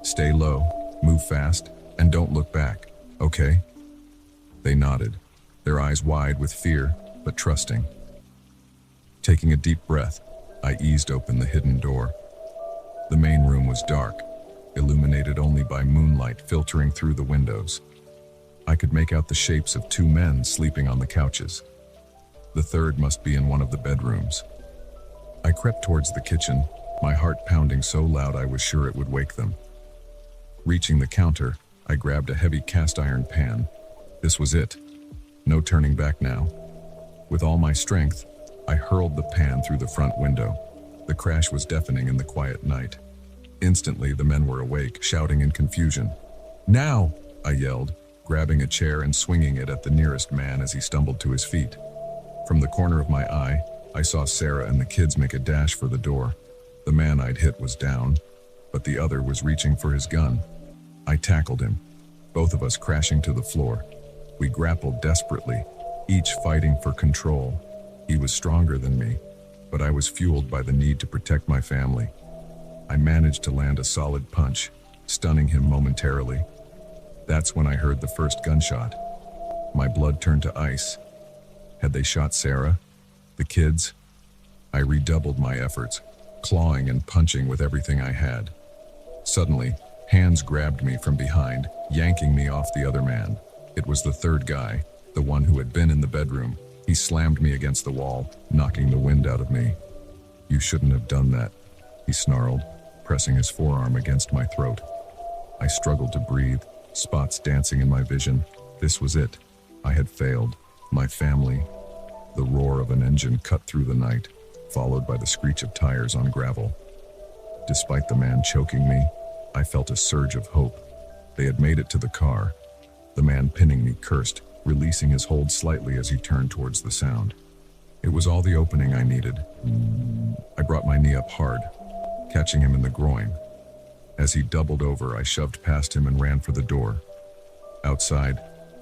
"Stay low, move fast, and don't look back, okay?" They nodded, their eyes wide with fear, but trusting. Taking a deep breath, I eased open the hidden door. The main room was dark, illuminated only by moonlight filtering through the windows. I could make out the shapes of two men sleeping on the couches. The third must be in one of the bedrooms. I crept towards the kitchen, my heart pounding so loud I was sure it would wake them. Reaching the counter, I grabbed a heavy cast-iron pan. This was it. No turning back now. With all my strength, I hurled the pan through the front window. The crash was deafening in the quiet night. Instantly, the men were awake, shouting in confusion. "Now!" I yelled, grabbing a chair and swinging it at the nearest man as he stumbled to his feet. From the corner of my eye, I saw Sarah and the kids make a dash for the door. The man I'd hit was down, but the other was reaching for his gun. I tackled him, both of us crashing to the floor. We grappled desperately, each fighting for control. He was stronger than me, but I was fueled by the need to protect my family. I managed to land a solid punch, stunning him momentarily. That's when I heard the first gunshot. My blood turned to ice. Had they shot Sarah? The kids? I redoubled my efforts, clawing and punching with everything I had. Suddenly, hands grabbed me from behind, yanking me off the other man. It was the third guy, the one who had been in the bedroom. He slammed me against the wall, knocking the wind out of me. "You shouldn't have done that," he snarled, pressing his forearm against my throat. I struggled to breathe, spots dancing in my vision. This was it. I had failed. My family. The roar of an engine cut through the night, followed by the screech of tires on gravel. Despite the man choking me, I felt a surge of hope. They had made it to the car. The man pinning me cursed, releasing his hold slightly as he turned towards the sound. It was all the opening I needed. I brought my knee up hard, catching him in the groin. As he doubled over, I shoved past him and ran for the door. Outside,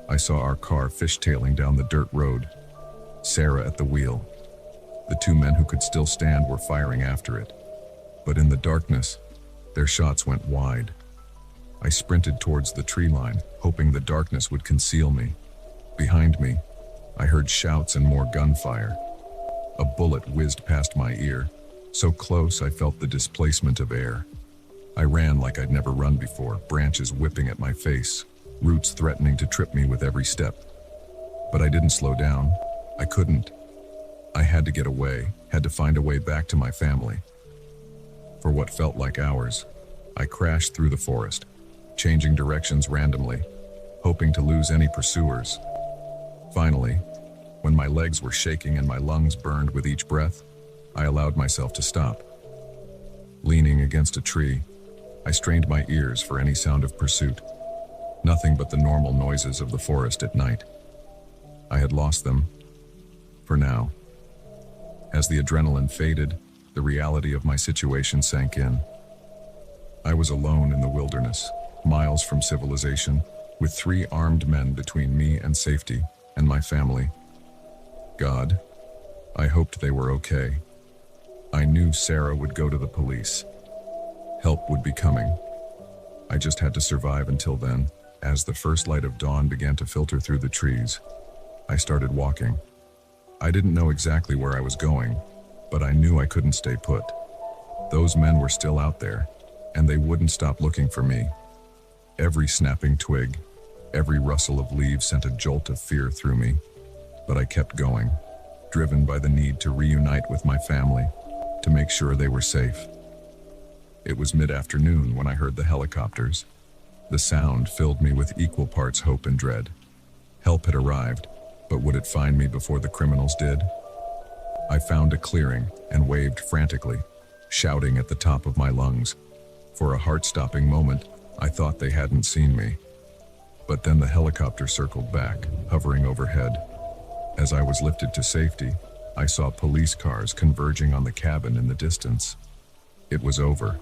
I saw our car fishtailing down the dirt road. Sarah at the wheel. The two men who could still stand were firing after it. But in the darkness, their shots went wide. I sprinted towards the tree line, hoping the darkness would conceal me. Behind me, I heard shouts and more gunfire. A bullet whizzed past my ear, so close I felt the displacement of air. I ran like I'd never run before, branches whipping at my face, roots threatening to trip me with every step. But I didn't slow down. I couldn't. I had to get away, had to find a way back to my family. For what felt like hours, I crashed through the forest, changing directions randomly, hoping to lose any pursuers. Finally, when my legs were shaking and my lungs burned with each breath, I allowed myself to stop. Leaning against a tree, I strained my ears for any sound of pursuit. Nothing but the normal noises of the forest at night. I had lost them, for now. As the adrenaline faded, the reality of my situation sank in. I was alone in the wilderness, miles from civilization, with 3 armed men between me and safety, and my family. God, I hoped they were okay. I knew Sarah would go to the police. Help would be coming. I just had to survive until then. As the first light of dawn began to filter through the trees, I started walking. I didn't know exactly where I was going, but I knew I couldn't stay put. Those men were still out there, and they wouldn't stop looking for me. Every snapping twig, every rustle of leaves sent a jolt of fear through me, but I kept going, driven by the need to reunite with my family, to make sure they were safe. It was mid-afternoon when I heard the helicopters. The sound filled me with equal parts hope and dread. Help had arrived, but would it find me before the criminals did? I found a clearing and waved frantically, shouting at the top of my lungs. For a heart-stopping moment, I thought they hadn't seen me. But then the helicopter circled back, hovering overhead. As I was lifted to safety, I saw police cars converging on the cabin in the distance. It was over.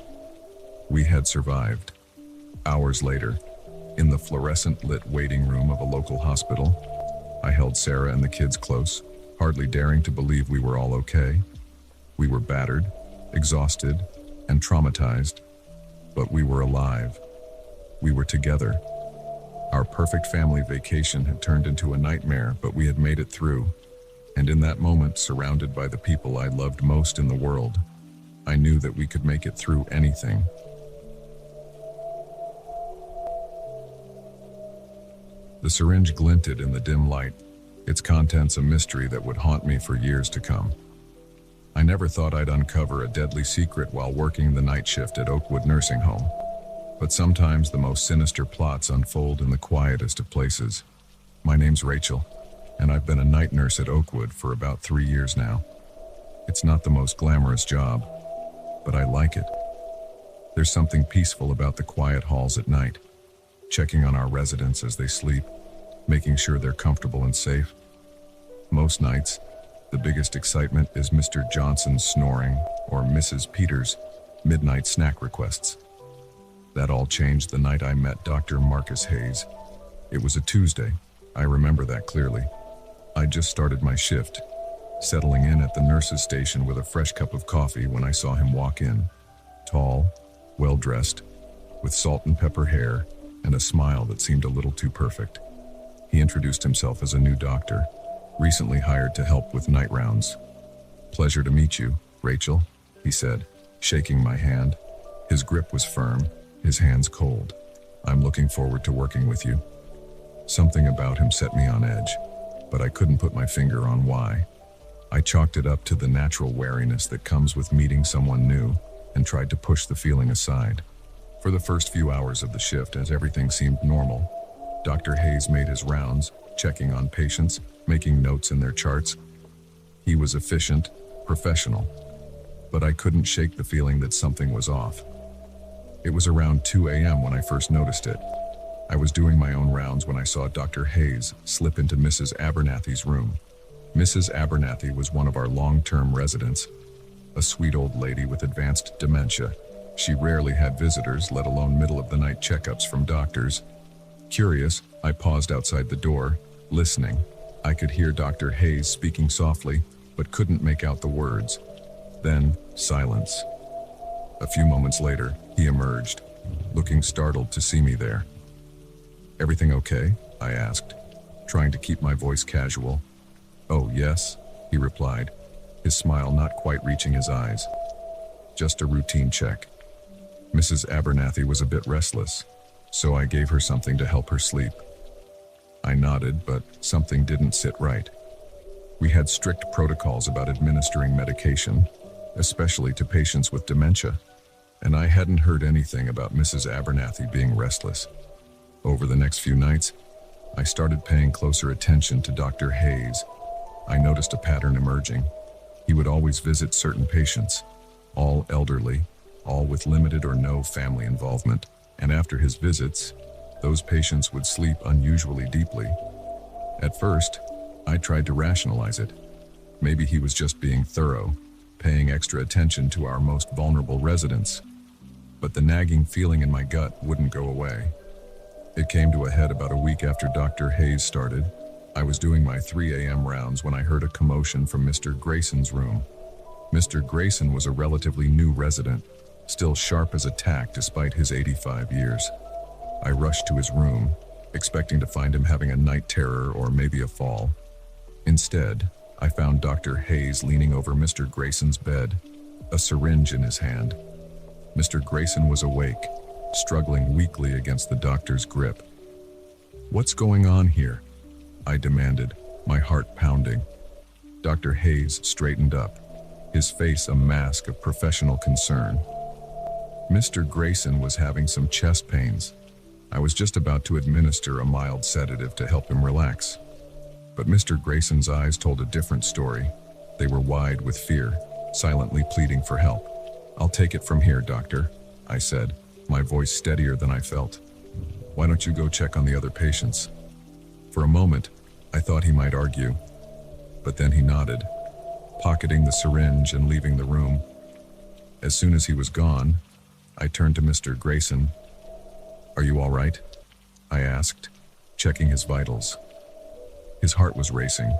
We had survived. Hours later, in the fluorescent-lit waiting room of a local hospital, I held Sarah and the kids close, hardly daring to believe we were all okay. We were battered, exhausted, and traumatized, but we were alive. We were together. Our perfect family vacation had turned into a nightmare, but we had made it through. And in that moment, surrounded by the people I loved most in the world, I knew that we could make it through anything. The syringe glinted in the dim light, its contents a mystery that would haunt me for years to come. I never thought I'd uncover a deadly secret while working the night shift at Oakwood Nursing Home. But sometimes the most sinister plots unfold in the quietest of places. My name's Rachel, and I've been a night nurse at Oakwood for about 3 years now. It's not the most glamorous job, but I like it. There's something peaceful about the quiet halls at night, checking on our residents as they sleep, making sure they're comfortable and safe. Most nights, the biggest excitement is Mr. Johnson's snoring or Mrs. Peters' midnight snack requests. That all changed the night I met Dr. Marcus Hayes. It was a Tuesday. I remember that clearly. I just started my shift, settling in at the nurse's station with a fresh cup of coffee when I saw him walk in. Tall, well-dressed, with salt and pepper hair and a smile that seemed a little too perfect. He introduced himself as a new doctor, recently hired to help with night rounds. "Pleasure to meet you, Rachel," he said, shaking my hand. His grip was firm, his hands cold. "I'm looking forward to working with you." Something about him set me on edge, but I couldn't put my finger on why. I chalked it up to the natural wariness that comes with meeting someone new and tried to push the feeling aside. For the first few hours of the shift, as everything seemed normal, Dr. Hayes made his rounds, checking on patients, making notes in their charts. He was efficient, professional, but I couldn't shake the feeling that something was off. It was around 2 a.m. when I first noticed it. I was doing my own rounds when I saw Dr. Hayes slip into Mrs. Abernathy's room. Mrs. Abernathy was one of our long-term residents, a sweet old lady with advanced dementia. She rarely had visitors, let alone middle-of-the-night checkups from doctors. Curious, I paused outside the door, listening. I could hear Dr. Hayes speaking softly, but couldn't make out the words. Then, silence. A few moments later, he emerged, looking startled to see me there. "Everything okay?" I asked, trying to keep my voice casual. "Oh, yes," he replied, his smile not quite reaching his eyes. "Just a routine check." Mrs. Abernathy was a bit restless, so I gave her something to help her sleep. I nodded, but something didn't sit right. We had strict protocols about administering medication, especially to patients with dementia, and I hadn't heard anything about Mrs. Abernathy being restless. Over the next few nights, I started paying closer attention to Dr. Hayes. I noticed a pattern emerging. He would always visit certain patients, all elderly, all with limited or no family involvement, and after his visits, those patients would sleep unusually deeply. At first, I tried to rationalize it. Maybe he was just being thorough, paying extra attention to our most vulnerable residents. But the nagging feeling in my gut wouldn't go away. It came to a head about a week after Dr. Hayes started. I was doing my 3 a.m. rounds when I heard a commotion from Mr. Grayson's room. Mr. Grayson was a relatively new resident, still sharp as a tack despite his 85 years. I rushed to his room, expecting to find him having a night terror or maybe a fall. Instead, I found Dr. Hayes leaning over Mr. Grayson's bed, a syringe in his hand. Mr. Grayson was awake, struggling weakly against the doctor's grip. "What's going on here?" I demanded, my heart pounding. Dr. Hayes straightened up, his face a mask of professional concern. Mr. Grayson was having some chest pains. I was just about to administer a mild sedative to help him relax. But Mr. Grayson's eyes told a different story. They were wide with fear, silently pleading for help. "I'll take it from here, doctor," I said, my voice steadier than I felt. Why don't you go check on the other patients? For a moment, I thought he might argue, but then he nodded, pocketing the syringe and leaving the room. As soon as he was gone, I turned to Mr. Grayson. "Are you all right?" I asked, checking his vitals. His heart was racing,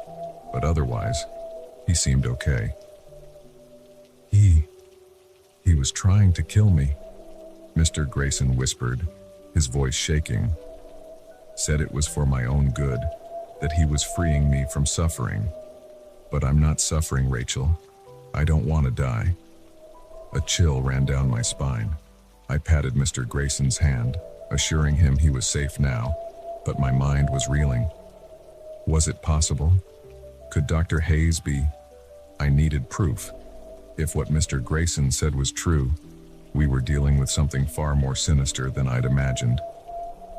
but otherwise, he seemed okay. He was trying to kill me," Mr. Grayson whispered, his voice shaking. "Said it was for my own good, that he was freeing me from suffering. But I'm not suffering, Rachel. I don't want to die." A chill ran down my spine. I patted Mr. Grayson's hand, assuring him he was safe now, but my mind was reeling. Was it possible? Could Dr. Hayes be? I needed proof. If what Mr. Grayson said was true, we were dealing with something far more sinister than I'd imagined.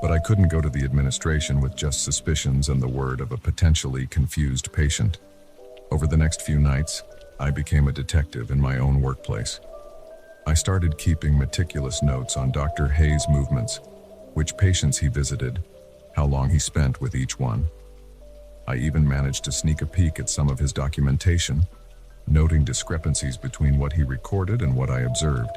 But I couldn't go to the administration with just suspicions and the word of a potentially confused patient. Over the next few nights, I became a detective in my own workplace. I started keeping meticulous notes on Dr. Hayes' movements, which patients he visited, how long he spent with each one. I even managed to sneak a peek at some of his documentation, noting discrepancies between what he recorded and what I observed.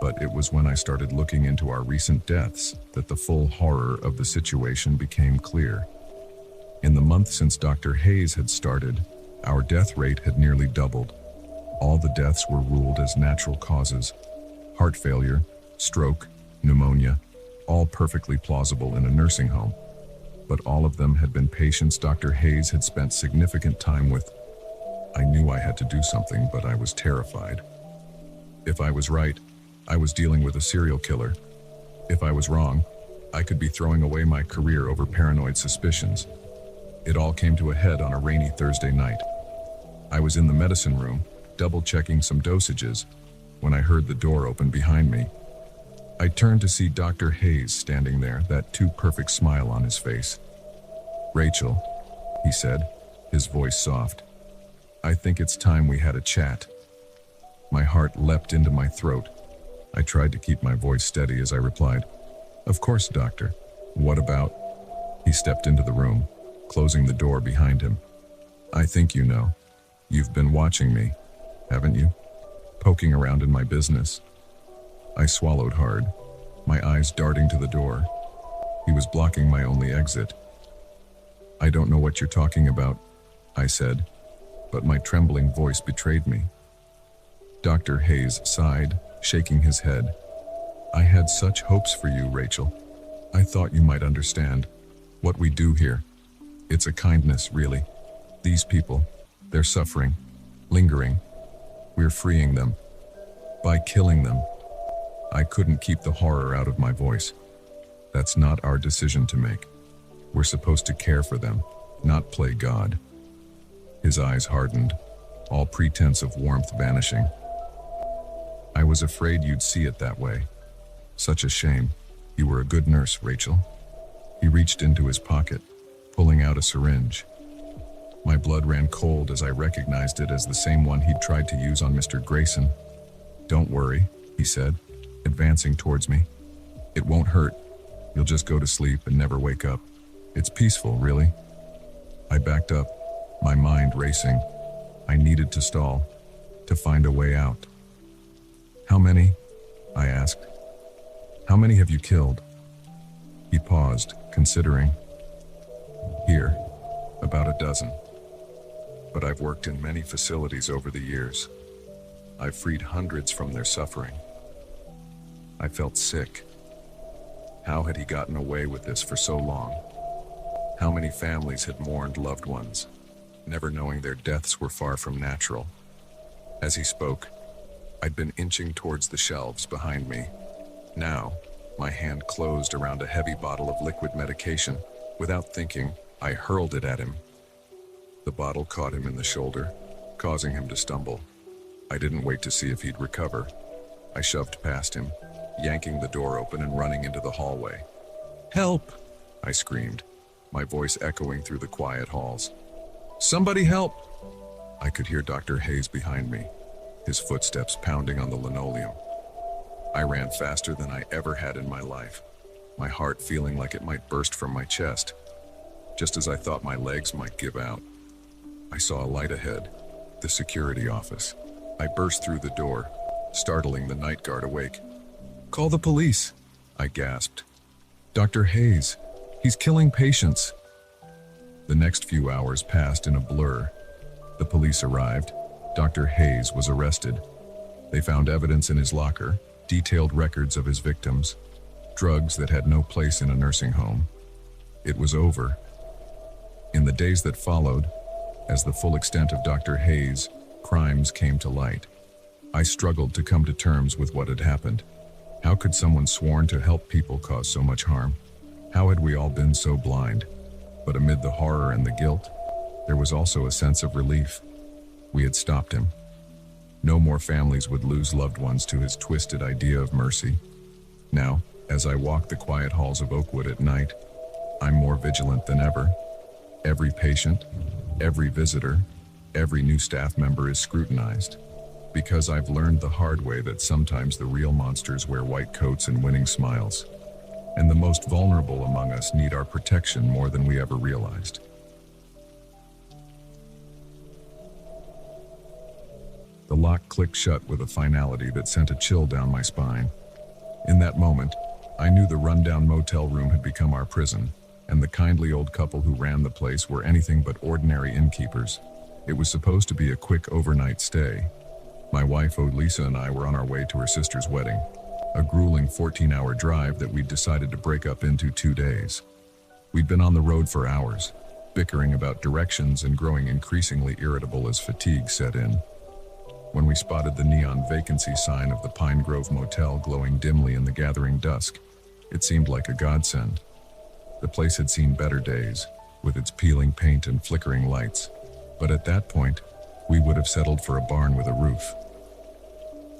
But it was when I started looking into our recent deaths that the full horror of the situation became clear. In the month since Dr. Hayes had started, our death rate had nearly doubled. All the deaths were ruled as natural causes: heart failure, stroke, pneumonia, all perfectly plausible in a nursing home. But all of them had been patients Dr. Hayes had spent significant time with. I knew I had to do something, but I was terrified. If I was right, I was dealing with a serial killer. If I was wrong, I could be throwing away my career over paranoid suspicions. It all came to a head on a rainy Thursday night. I was in the medicine room, double-checking some dosages, when I heard the door open behind me. I turned to see Dr. Hayes standing there, that too-perfect smile on his face. "Rachel," he said, his voice soft, "I think it's time we had a chat." My heart leapt into my throat. I tried to keep my voice steady as I replied, "Of course, doctor. What about?" He stepped into the room, closing the door behind him. "I think you know. You've been watching me, haven't you? Poking around in my business." I swallowed hard, my eyes darting to the door. He was blocking my only exit. "I don't know what you're talking about," I said, but my trembling voice betrayed me. Dr. Hayes sighed, shaking his head. "I had such hopes for you, Rachel. I thought you might understand. What we do here, it's a kindness, really. These people, they're suffering, lingering. We're freeing them. By killing them." I couldn't keep the horror out of my voice. "That's not our decision to make. We're supposed to care for them, not play God." His eyes hardened, all pretense of warmth vanishing. "I was afraid you'd see it that way. Such a shame. You were a good nurse, Rachel." He reached into his pocket, pulling out a syringe. My blood ran cold as I recognized it as the same one he'd tried to use on Mr. Grayson. "Don't worry," he said, advancing towards me. "It won't hurt. You'll just go to sleep and never wake up. It's peaceful, really." I backed up, my mind racing. I needed to stall, to find a way out. "How many?" I asked. "How many have you killed?" He paused, considering. "Here, about a dozen. But I've worked in many facilities over the years. I've freed hundreds from their suffering." I felt sick. How had he gotten away with this for so long? How many families had mourned loved ones, never knowing their deaths were far from natural? As he spoke, I'd been inching towards the shelves behind me. Now, my hand closed around a heavy bottle of liquid medication. Without thinking, I hurled it at him. The bottle caught him in the shoulder, causing him to stumble. I didn't wait to see if he'd recover. I shoved past him, yanking the door open and running into the hallway. "Help!" I screamed, my voice echoing through the quiet halls. "Somebody help!" I could hear Dr. Hayes behind me, his footsteps pounding on the linoleum. I ran faster than I ever had in my life. my heart feeling like it might burst from my chest. Just as I thought my legs might give out, I saw a light ahead, the security office. I burst through the door, startling the night guard awake. "Call the police," I gasped. "Dr. Hayes, he's killing patients." The next few hours passed in a blur. The police arrived. Dr. Hayes was arrested. They found evidence in his locker, detailed records of his victims, drugs that had no place in a nursing home. It was over. In the days that followed, as the full extent of Dr. Hayes' crimes came to light, I struggled to come to terms with what had happened. How could someone sworn to help people cause so much harm? How had we all been so blind? But amid the horror and the guilt, there was also a sense of relief. We had stopped him. No more families would lose loved ones to his twisted idea of mercy. Now, as I walk the quiet halls of Oakwood at night, I'm more vigilant than ever. Every patient, every visitor, every new staff member is scrutinized. Because I've learned the hard way that sometimes the real monsters wear white coats and winning smiles. And the most vulnerable among us need our protection more than we ever realized. The lock clicked shut with a finality that sent a chill down my spine. In that moment, I knew the rundown motel room had become our prison, and the kindly old couple who ran the place were anything but ordinary innkeepers. It was supposed to be a quick overnight stay. My wife, Lisa, and I were on our way to her sister's wedding, a grueling 14-hour drive that we'd decided to break up into 2 days. We'd been on the road for hours, bickering about directions and growing increasingly irritable as fatigue set in. When we spotted the neon vacancy sign of the Pine Grove Motel glowing dimly in the gathering dusk, it seemed like a godsend. The place had seen better days, with its peeling paint and flickering lights, but at that point, we would have settled for a barn with a roof.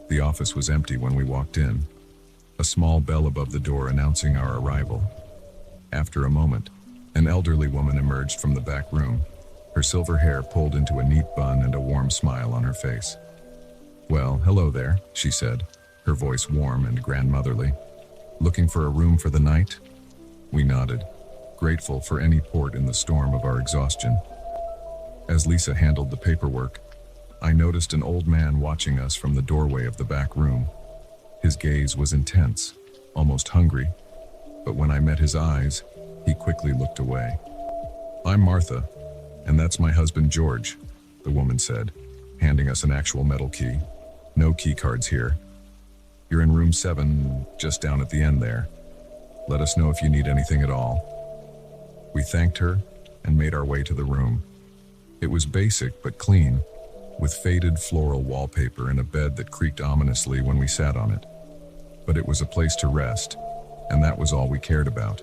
The office was empty when we walked in, a small bell above the door announcing our arrival. After a moment, an elderly woman emerged from the back room, her silver hair pulled into a neat bun and a warm smile on her face. "Well, hello there," she said, her voice warm and grandmotherly. "Looking for a room for the night?" We nodded, grateful for any port in the storm of our exhaustion. As Lisa handled the paperwork, I noticed an old man watching us from the doorway of the back room. His gaze was intense, almost hungry, but when I met his eyes, he quickly looked away. "I'm Martha, and that's my husband George," the woman said, handing us an actual metal key. "No key cards here. You're in room 7, just down at the end there. Let us know if you need anything at all." We thanked her and made our way to the room. It was basic but clean, with faded floral wallpaper and a bed that creaked ominously when we sat on it. But it was a place to rest, and that was all we cared about.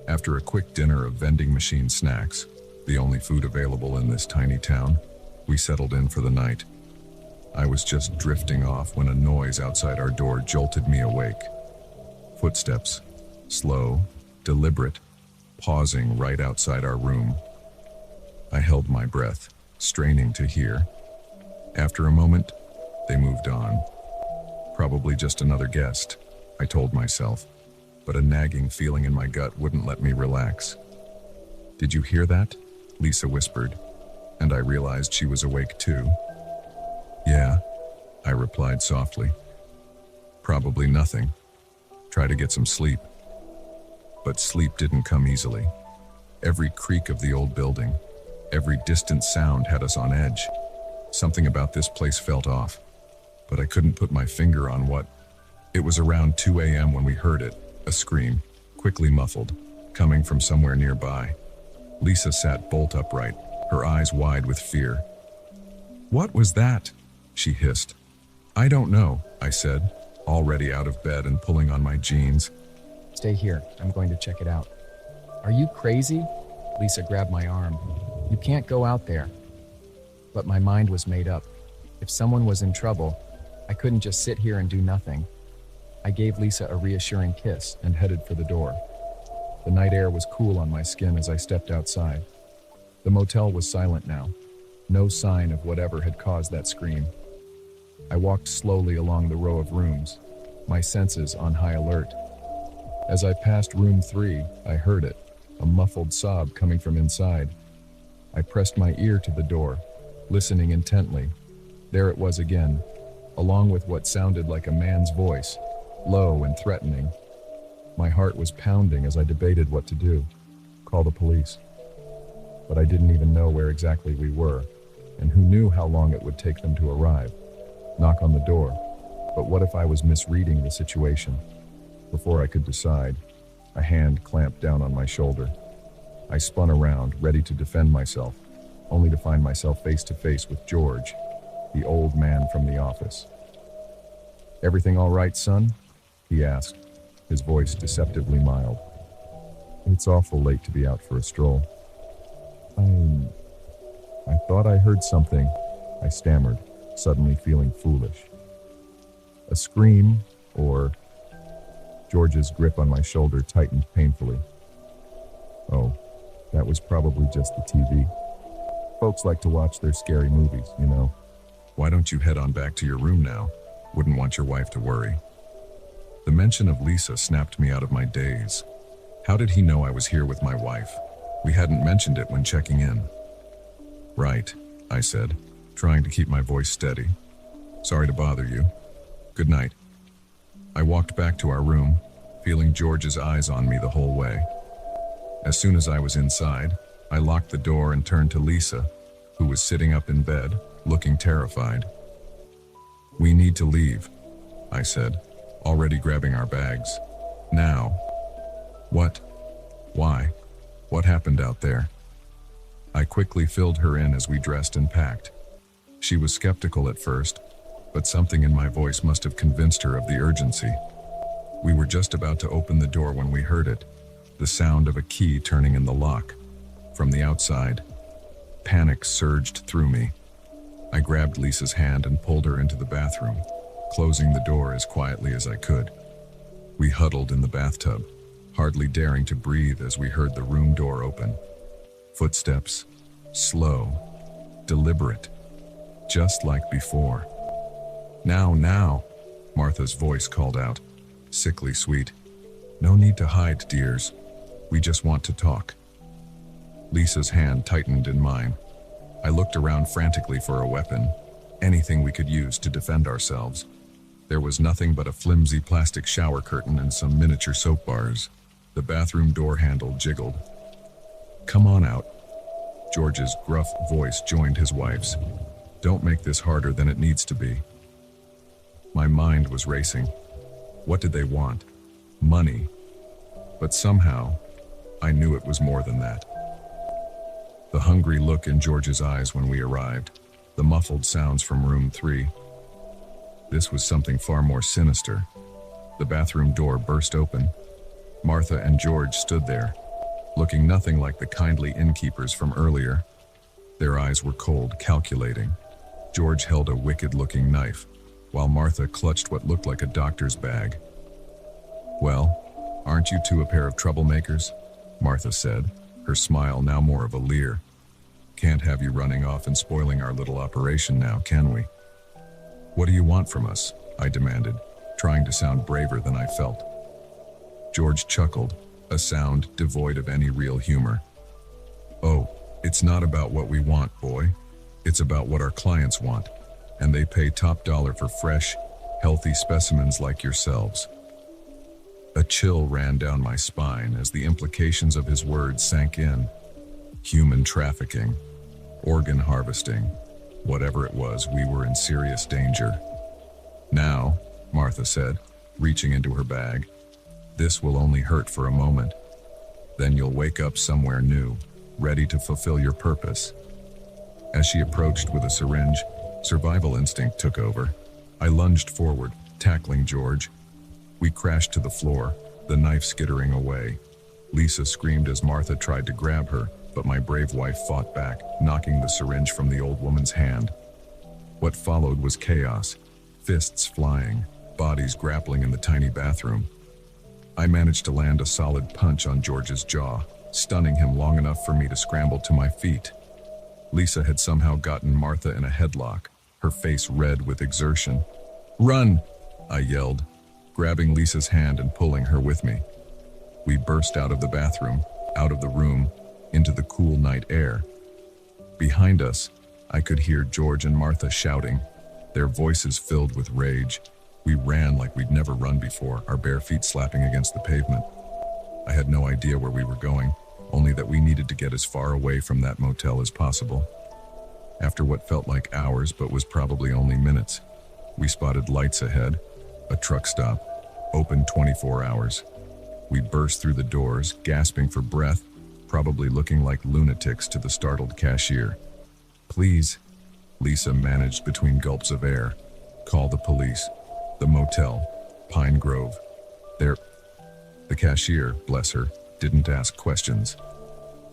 After a quick dinner of vending machine snacks, the only food available in this tiny town, we settled in for the night. I was just drifting off when a noise outside our door jolted me awake. Footsteps, slow, deliberate, pausing right outside our room. I held my breath, straining to hear. After a moment, they moved on. Probably just another guest, I told myself, but a nagging feeling in my gut wouldn't let me relax. "Did you hear that?" Lisa whispered, and I realized she was awake too. "Yeah," I replied softly. "Probably nothing. Try to get some sleep." But sleep didn't come easily. Every creak of the old building, every distant sound had us on edge. Something about this place felt off, but I couldn't put my finger on what. It was around 2 a.m. when we heard it, a scream, quickly muffled, coming from somewhere nearby. Lisa sat bolt upright, her eyes wide with fear. "What was that?" she hissed. "I don't know," I said, already out of bed and pulling on my jeans. "Stay here. I'm going to check it out." "Are you crazy?" Lisa grabbed my arm. "You can't go out there." But my mind was made up. If someone was in trouble, I couldn't just sit here and do nothing. I gave Lisa a reassuring kiss and headed for the door. The night air was cool on my skin as I stepped outside. The motel was silent now. No sign of whatever had caused that scream. I walked slowly along the row of rooms, my senses on high alert. As I passed room 3, I heard it, a muffled sob coming from inside. I pressed my ear to the door, listening intently. There it was again, along with what sounded like a man's voice, low and threatening. My heart was pounding as I debated what to do. Call the police. But I didn't even know where exactly we were, and who knew how long it would take them to arrive. Knock on the door. But what if I was misreading the situation? Before I could decide, a hand clamped down on my shoulder. I spun around, ready to defend myself, only to find myself face to face with George, the old man from the office. "Everything all right, son?" he asked, his voice deceptively mild. "It's awful late to be out for a stroll." I thought I heard something," I stammered, suddenly feeling foolish. "A scream, or..." George's grip on my shoulder tightened painfully. "Oh, that was probably just the TV. Folks like to watch their scary movies, you know." Why don't you head on back to your room now? Wouldn't want your wife to worry. The mention of Lisa snapped me out of my daze. How did he know I was here with my wife? We hadn't mentioned it when checking in. "Right," I said, trying to keep my voice steady. "Sorry to bother you. Good night." I walked back to our room, feeling George's eyes on me the whole way. As soon as I was inside, I locked the door and turned to Lisa, who was sitting up in bed, looking terrified. "We need to leave," I said, already grabbing our bags. "Now." "What? Why? What happened out there?" I quickly filled her in as we dressed and packed. She was skeptical at first, but something in my voice must have convinced her of the urgency. We were just about to open the door when we heard it, the sound of a key turning in the lock. From the outside, panic surged through me. I grabbed Lisa's hand and pulled her into the bathroom, closing the door as quietly as I could. We huddled in the bathtub, hardly daring to breathe as we heard the room door open. Footsteps, slow, deliberate, just like before. Now," Martha's voice called out, sickly sweet. "No need to hide, dears. We just want to talk." Lisa's hand tightened in mine. I looked around frantically for a weapon, anything we could use to defend ourselves. There was nothing but a flimsy plastic shower curtain and some miniature soap bars. The bathroom door handle jiggled. "Come on out." George's gruff voice joined his wife's. "Don't make this harder than it needs to be." My mind was racing. What did they want? Money. But somehow, I knew it was more than that. The hungry look in George's eyes when we arrived, the muffled sounds from room 3. This was something far more sinister. The bathroom door burst open. Martha and George stood there, looking nothing like the kindly innkeepers from earlier. Their eyes were cold, calculating. George held a wicked-looking knife, while Martha clutched what looked like a doctor's bag. "Well, aren't you two a pair of troublemakers?" Martha said, her smile now more of a leer. "Can't have you running off and spoiling our little operation now, can we?" "What do you want from us?" I demanded, trying to sound braver than I felt. George chuckled, a sound devoid of any real humor. "Oh, it's not about what we want, boy. It's about what our clients want, and they pay top dollar for fresh, healthy specimens like yourselves." A chill ran down my spine as the implications of his words sank in. Human trafficking, organ harvesting, whatever it was, we were in serious danger. "Now," Martha said, reaching into her bag, "this will only hurt for a moment. Then you'll wake up somewhere new, ready to fulfill your purpose." As she approached with a syringe, survival instinct took over. I lunged forward, tackling George. We crashed to the floor, the knife skittering away. Lisa screamed as Martha tried to grab her, but my brave wife fought back, knocking the syringe from the old woman's hand. What followed was chaos, fists flying, bodies grappling in the tiny bathroom. I managed to land a solid punch on George's jaw, stunning him long enough for me to scramble to my feet. Lisa had somehow gotten Martha in a headlock, her face red with exertion. "Run!" I yelled, grabbing Lisa's hand and pulling her with me. We burst out of the bathroom, out of the room, into the cool night air. Behind us, I could hear George and Martha shouting, their voices filled with rage. We ran like we'd never run before, our bare feet slapping against the pavement. I had no idea where we were going, only that we needed to get as far away from that motel as possible. After what felt like hours but was probably only minutes, we spotted lights ahead, a truck stop, open 24 hours. We burst through the doors, gasping for breath, probably looking like lunatics to the startled cashier. "Please," Lisa managed between gulps of air. "Call the police. The motel, Pine Grove. The cashier, bless her, didn't ask questions.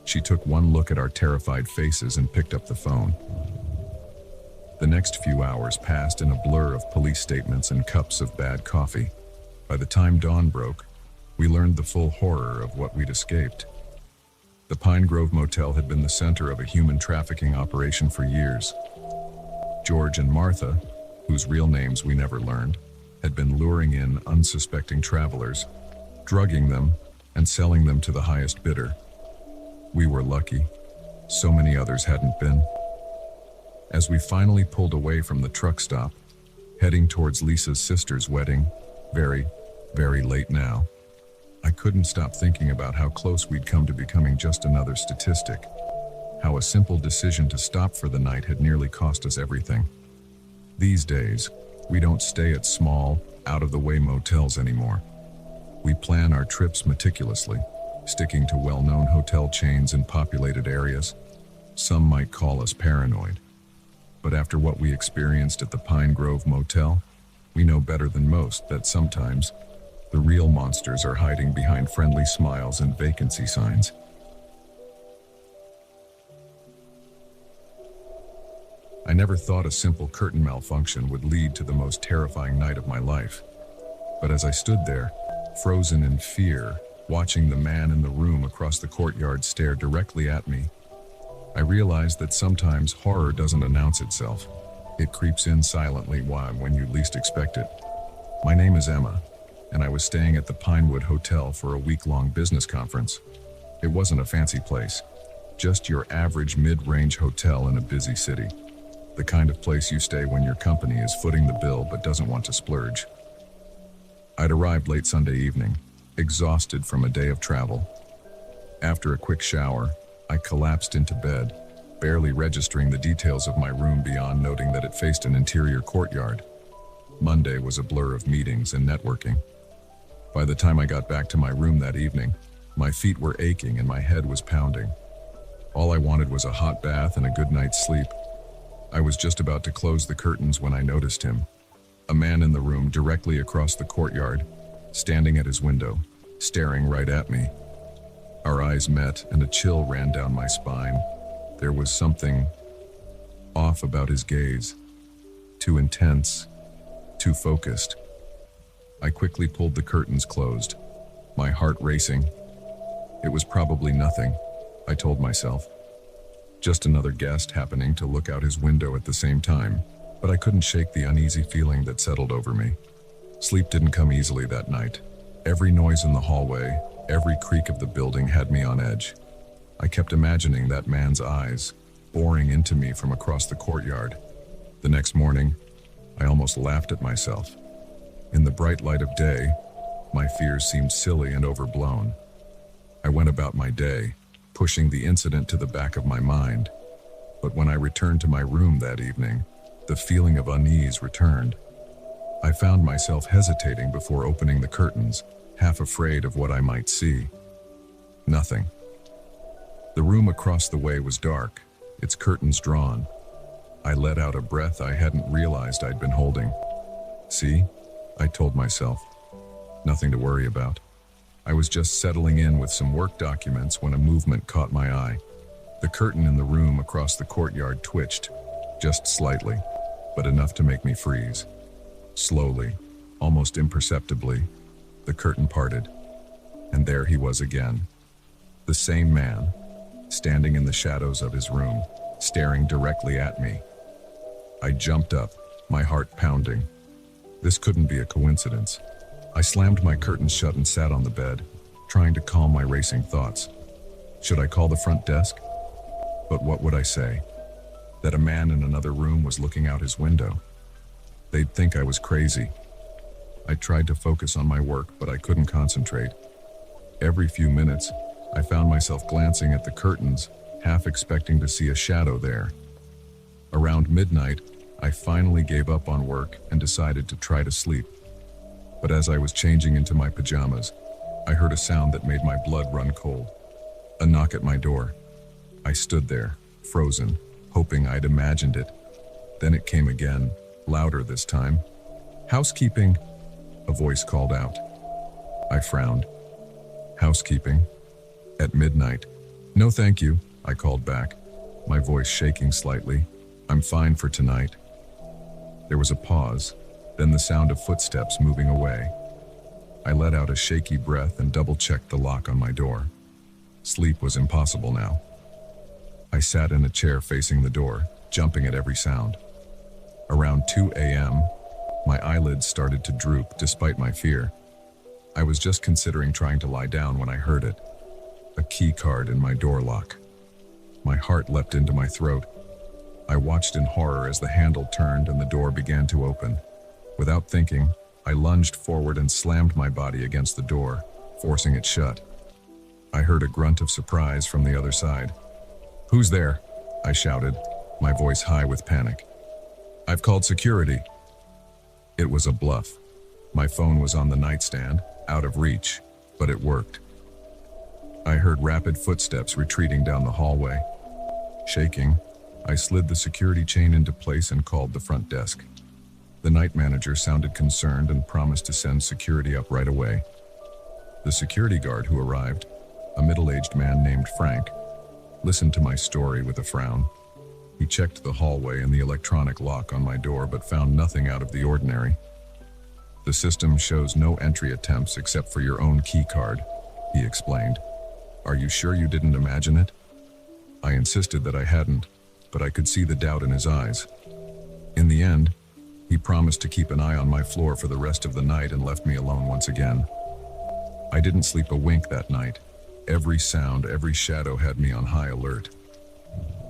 She took one look at our terrified faces and picked up the phone. The next few hours passed in a blur of police statements and cups of bad coffee. By the time dawn broke, we learned the full horror of what we'd escaped. The Pine Grove Motel had been the center of a human trafficking operation for years. George and Martha, whose real names we never learned, had been luring in unsuspecting travelers, drugging them, and selling them to the highest bidder. We were lucky. So many others hadn't been. As we finally pulled away from the truck stop, heading towards Lisa's sister's wedding, very, very late now, I couldn't stop thinking about how close we'd come to becoming just another statistic. How a simple decision to stop for the night had nearly cost us everything. These days, we don't stay at small, out-of-the-way motels anymore. We plan our trips meticulously, sticking to well-known hotel chains in populated areas. Some might call us paranoid. But after what we experienced at the Pine Grove Motel, we know better than most that sometimes the real monsters are hiding behind friendly smiles and vacancy signs. I never thought a simple curtain malfunction would lead to the most terrifying night of my life. But as I stood there, frozen in fear, watching the man in the room across the courtyard stare directly at me, I realized that sometimes horror doesn't announce itself. It creeps in silently when you least expect it. My name is Emma, and I was staying at the Pinewood Hotel for a week-long business conference. It wasn't a fancy place, just your average mid-range hotel in a busy city. The kind of place you stay when your company is footing the bill but doesn't want to splurge. I'd arrived late Sunday evening, exhausted from a day of travel. After a quick shower, I collapsed into bed, barely registering the details of my room beyond noting that it faced an interior courtyard. Monday was a blur of meetings and networking. By the time I got back to my room that evening, my feet were aching and my head was pounding. All I wanted was a hot bath and a good night's sleep. I was just about to close the curtains when I noticed him. A man in the room directly across the courtyard, standing at his window, staring right at me. Our eyes met and a chill ran down my spine. There was something off about his gaze. Too intense, too focused. I quickly pulled the curtains closed, my heart racing. It was probably nothing, I told myself. Just another guest happening to look out his window at the same time, but I couldn't shake the uneasy feeling that settled over me. Sleep didn't come easily that night. Every noise in the hallway, every creak of the building had me on edge. I kept imagining that man's eyes, boring into me from across the courtyard. The next morning, I almost laughed at myself. In the bright light of day, my fears seemed silly and overblown. I went about my day, pushing the incident to the back of my mind. But when I returned to my room that evening, the feeling of unease returned. I found myself hesitating before opening the curtains, half afraid of what I might see. Nothing. The room across the way was dark, its curtains drawn. I let out a breath I hadn't realized I'd been holding. See? I told myself. Nothing to worry about. I was just settling in with some work documents when a movement caught my eye. The curtain in the room across the courtyard twitched, just slightly, but enough to make me freeze. Slowly, almost imperceptibly, the curtain parted, and there he was again. The same man, standing in the shadows of his room, staring directly at me. I jumped up, my heart pounding. This couldn't be a coincidence. I slammed my curtains shut and sat on the bed, trying to calm my racing thoughts. Should I call the front desk? But what would I say? That a man in another room was looking out his window. They'd think I was crazy. I tried to focus on my work, but I couldn't concentrate. Every few minutes, I found myself glancing at the curtains, half expecting to see a shadow there. Around midnight, I finally gave up on work and decided to try to sleep. But as I was changing into my pajamas, I heard a sound that made my blood run cold. A knock at my door. I stood there, frozen, hoping I'd imagined it. Then it came again, louder this time. "Housekeeping," a voice called out. I frowned. "Housekeeping? At midnight?" "No, thank you," I called back, my voice shaking slightly. "I'm fine for tonight." There was a pause, then the sound of footsteps moving away. I let out a shaky breath and double-checked the lock on my door. Sleep was impossible now. I sat in a chair facing the door, jumping at every sound. Around 2 a.m., my eyelids started to droop despite my fear. I was just considering trying to lie down when I heard it. A key card in my door lock. My heart leapt into my throat. I watched in horror as the handle turned and the door began to open. Without thinking, I lunged forward and slammed my body against the door, forcing it shut. I heard a grunt of surprise from the other side. "Who's there?" I shouted, my voice high with panic. "I've called security." It was a bluff. My phone was on the nightstand, out of reach, but it worked. I heard rapid footsteps retreating down the hallway. Shaking, I slid the security chain into place and called the front desk. The night manager sounded concerned and promised to send security up right away. The security guard who arrived, a middle-aged man named Frank, listened to my story with a frown. He checked the hallway and the electronic lock on my door but found nothing out of the ordinary. "The system shows no entry attempts except for your own key card," he explained. "Are you sure you didn't imagine it?" I insisted that I hadn't, but I could see the doubt in his eyes. In the end, he promised to keep an eye on my floor for the rest of the night and left me alone once again. I didn't sleep a wink that night. Every sound, every shadow had me on high alert.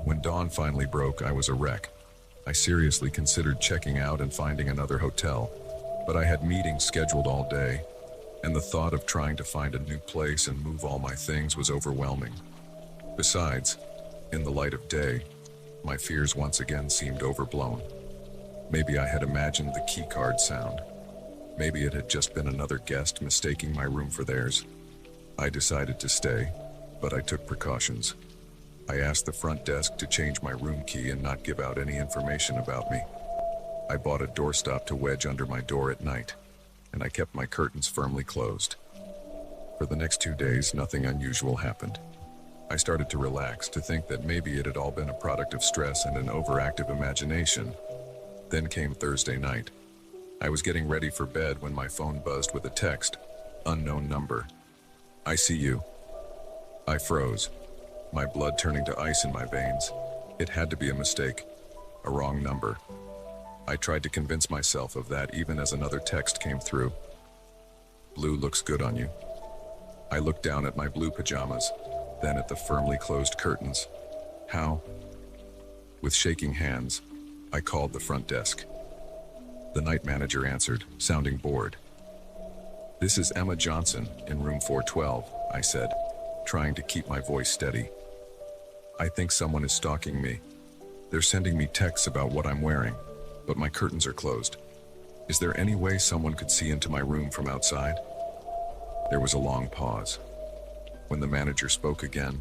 When dawn finally broke, I was a wreck. I seriously considered checking out and finding another hotel, but I had meetings scheduled all day, and the thought of trying to find a new place and move all my things was overwhelming. Besides, in the light of day, my fears once again seemed overblown. Maybe I had imagined the keycard sound. Maybe it had just been another guest mistaking my room for theirs. I decided to stay, but I took precautions. I asked the front desk to change my room key and not give out any information about me. I bought a doorstop to wedge under my door at night, and I kept my curtains firmly closed. For the next 2 days, nothing unusual happened. I started to relax, to think that maybe it had all been a product of stress and an overactive imagination. Then came Thursday night. I was getting ready for bed when my phone buzzed with a text, "Unknown number. I see you." I froze, my blood turning to ice in my veins. It had to be a mistake, a wrong number. I tried to convince myself of that even as another text came through. "Blue looks good on you." I looked down at my blue pajamas, then at the firmly closed curtains. "How?" With shaking hands, I called the front desk. The night manager answered, sounding bored. "This is Emma Johnson in room 412, I said, trying to keep my voice steady. "I think someone is stalking me. They're sending me texts about what I'm wearing, but my curtains are closed. Is there any way someone could see into my room from outside?" There was a long pause. When the manager spoke again,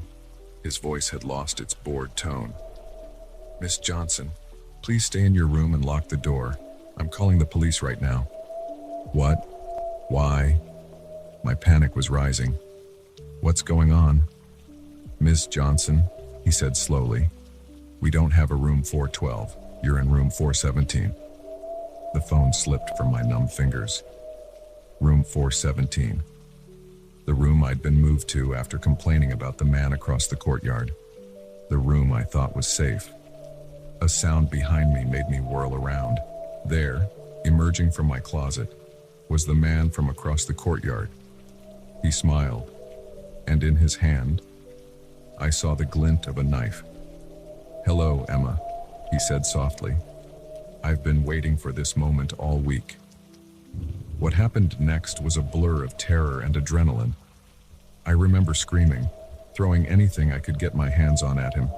his voice had lost its bored tone. "Miss Johnson, please stay in your room and lock the door. I'm calling the police right now." "What? Why?" My panic was rising. "What's going on?" "Miss Johnson," he said slowly, "we don't have a room 412. You're in room 417. The phone slipped from my numb fingers. Room 417. The room I'd been moved to after complaining about the man across the courtyard. The room I thought was safe. A sound behind me made me whirl around. There, emerging from my closet, was the man from across the courtyard. He smiled, and in his hand, I saw the glint of a knife. "Hello, Emma," he said softly. "I've been waiting for this moment all week." What happened next was a blur of terror and adrenaline. I remember screaming, throwing anything I could get my hands on at him.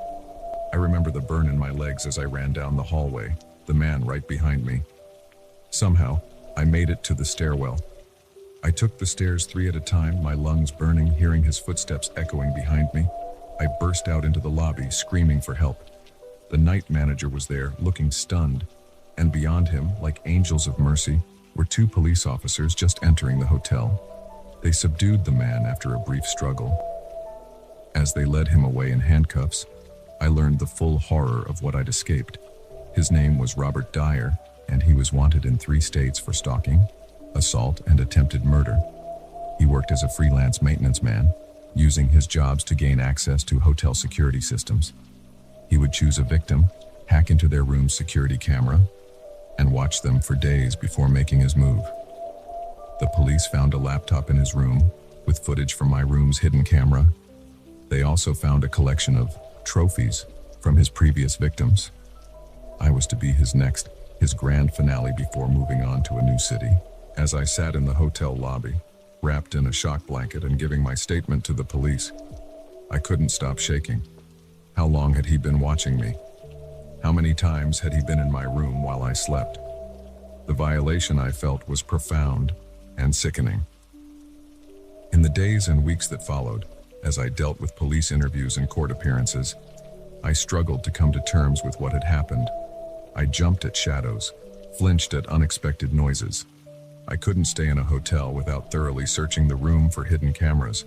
I remember the burn in my legs as I ran down the hallway, the man right behind me. Somehow, I made it to the stairwell. I took the stairs 3 at a time, my lungs burning, hearing his footsteps echoing behind me. I burst out into the lobby, screaming for help. The night manager was there, looking stunned, and beyond him, like angels of mercy, were 2 police officers just entering the hotel. They subdued the man after a brief struggle. As they led him away in handcuffs, I learned the full horror of what I'd escaped. His name was Robert Dyer, and he was wanted in 3 states for stalking, assault, and attempted murder. He worked as a freelance maintenance man, using his jobs to gain access to hotel security systems. He would choose a victim, hack into their room's security camera, and watch them for days before making his move. The police found a laptop in his room, with footage from my room's hidden camera. They also found a collection of trophies from his previous victims. I was to be his grand finale before moving on to a new city. As I sat in the hotel lobby, wrapped in a shock blanket and giving my statement to the police, I couldn't stop shaking. How long had he been watching me? How many times had he been in my room while I slept? The violation I felt was profound and sickening. In the days and weeks that followed, as I dealt with police interviews and court appearances, I struggled to come to terms with what had happened. I jumped at shadows, flinched at unexpected noises. I couldn't stay in a hotel without thoroughly searching the room for hidden cameras.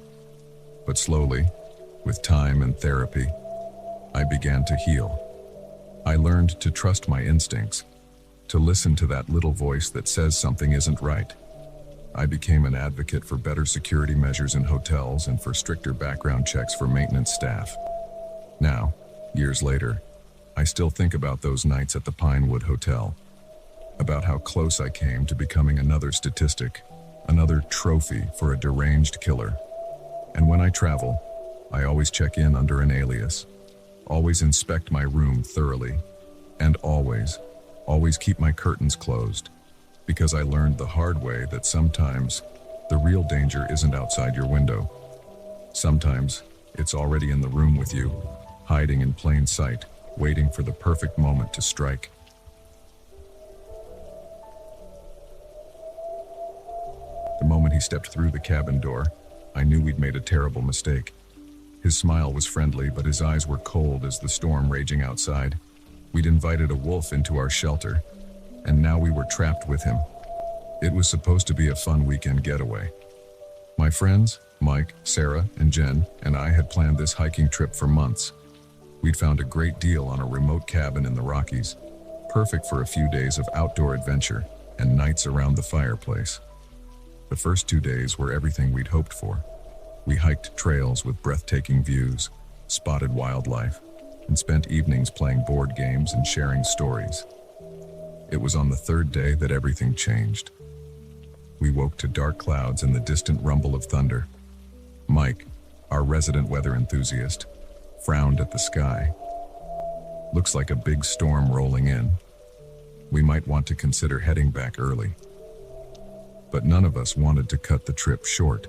But slowly, with time and therapy, I began to heal. I learned to trust my instincts, to listen to that little voice that says something isn't right. I became an advocate for better security measures in hotels and for stricter background checks for maintenance staff. Now, years later, I still think about those nights at the Pinewood Hotel, about how close I came to becoming another statistic, another trophy for a deranged killer. And when I travel, I always check in under an alias, always inspect my room thoroughly, and always keep my curtains closed, because I learned the hard way that sometimes the real danger isn't outside your window. Sometimes it's already in the room with you, hiding in plain sight, waiting for the perfect moment to strike. The moment he stepped through the cabin door, I knew we'd made a terrible mistake. His smile was friendly, but his eyes were cold as the storm raging outside. We'd invited a wolf into our shelter, and now we were trapped with him. It was supposed to be a fun weekend getaway. My friends, Mike, Sarah, and Jen, and I had planned this hiking trip for months. We'd found a great deal on a remote cabin in the Rockies, perfect for a few days of outdoor adventure and nights around the fireplace. The first 2 days were everything we'd hoped for. We hiked trails with breathtaking views, spotted wildlife, and spent evenings playing board games and sharing stories. It was on the 3rd day that everything changed. We woke to dark clouds and the distant rumble of thunder. Mike, our resident weather enthusiast, frowned at the sky. "Looks like a big storm rolling in. We might want to consider heading back early." But none of us wanted to cut the trip short.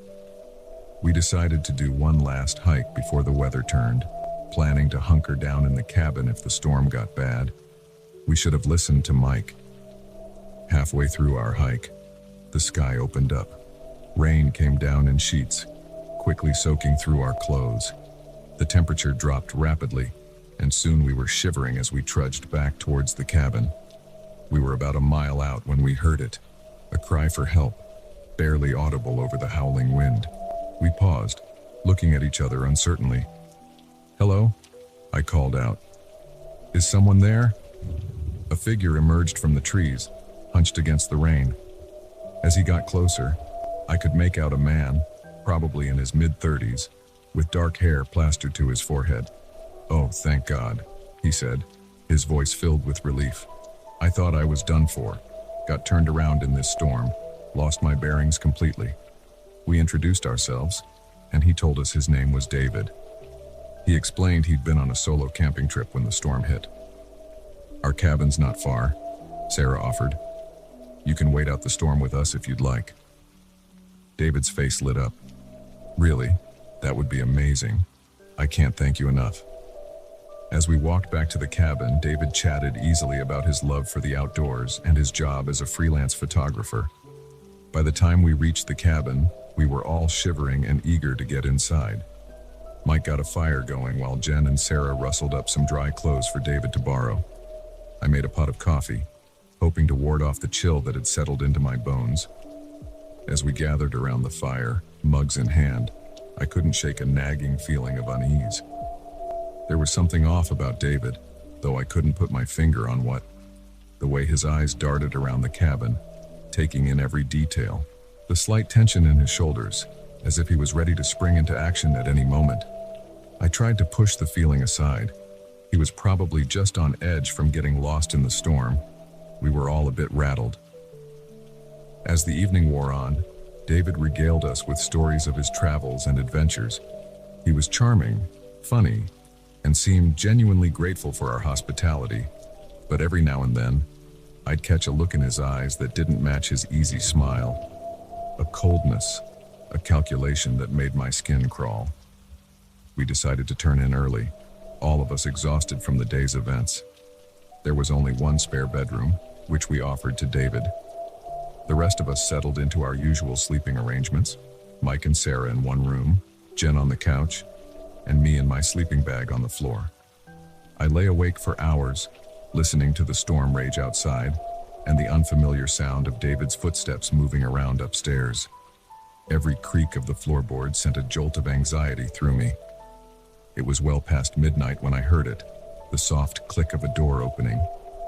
We decided to do one last hike before the weather turned, planning to hunker down in the cabin if the storm got bad. We should have listened to Mike. Halfway through our hike, the sky opened up. Rain came down in sheets, quickly soaking through our clothes. The temperature dropped rapidly, and soon we were shivering as we trudged back towards the cabin. We were about a mile out when we heard it, a cry for help, barely audible over the howling wind. We paused, looking at each other uncertainly. "Hello?" I called out. "Is someone there?" A figure emerged from the trees, hunched against the rain. As he got closer, I could make out a man, probably in his mid-30s, with dark hair plastered to his forehead. "Oh, thank God," he said, his voice filled with relief. "I thought I was done for. Got turned around in this storm, lost my bearings completely." We introduced ourselves, and he told us his name was David. He explained he'd been on a solo camping trip when the storm hit. "Our cabin's not far," Sarah offered. "You can wait out the storm with us if you'd like." David's face lit up. "Really? That would be amazing. I can't thank you enough." As we walked back to the cabin, David chatted easily about his love for the outdoors and his job as a freelance photographer. By the time we reached the cabin, we were all shivering and eager to get inside. Mike got a fire going while Jen and Sarah rustled up some dry clothes for David to borrow. I made a pot of coffee, hoping to ward off the chill that had settled into my bones. As we gathered around the fire, mugs in hand, I couldn't shake a nagging feeling of unease. There was something off about David, though I couldn't put my finger on what. The way his eyes darted around the cabin, taking in every detail. The slight tension in his shoulders, as if he was ready to spring into action at any moment. I tried to push the feeling aside. He was probably just on edge from getting lost in the storm. We were all a bit rattled. As the evening wore on, David regaled us with stories of his travels and adventures. He was charming, funny, and seemed genuinely grateful for our hospitality. But every now and then, I'd catch a look in his eyes that didn't match his easy smile. A coldness, a calculation that made my skin crawl. We decided to turn in early, all of us exhausted from the day's events. There was only one spare bedroom, which we offered to David. The rest of us settled into our usual sleeping arrangements, Mike and Sarah in one room, Jen on the couch, and me in my sleeping bag on the floor. I lay awake for hours, listening to the storm rage outside and the unfamiliar sound of David's footsteps moving around upstairs. Every creak of the floorboard sent a jolt of anxiety through me. It was well past midnight when I heard it, the soft click of a door opening,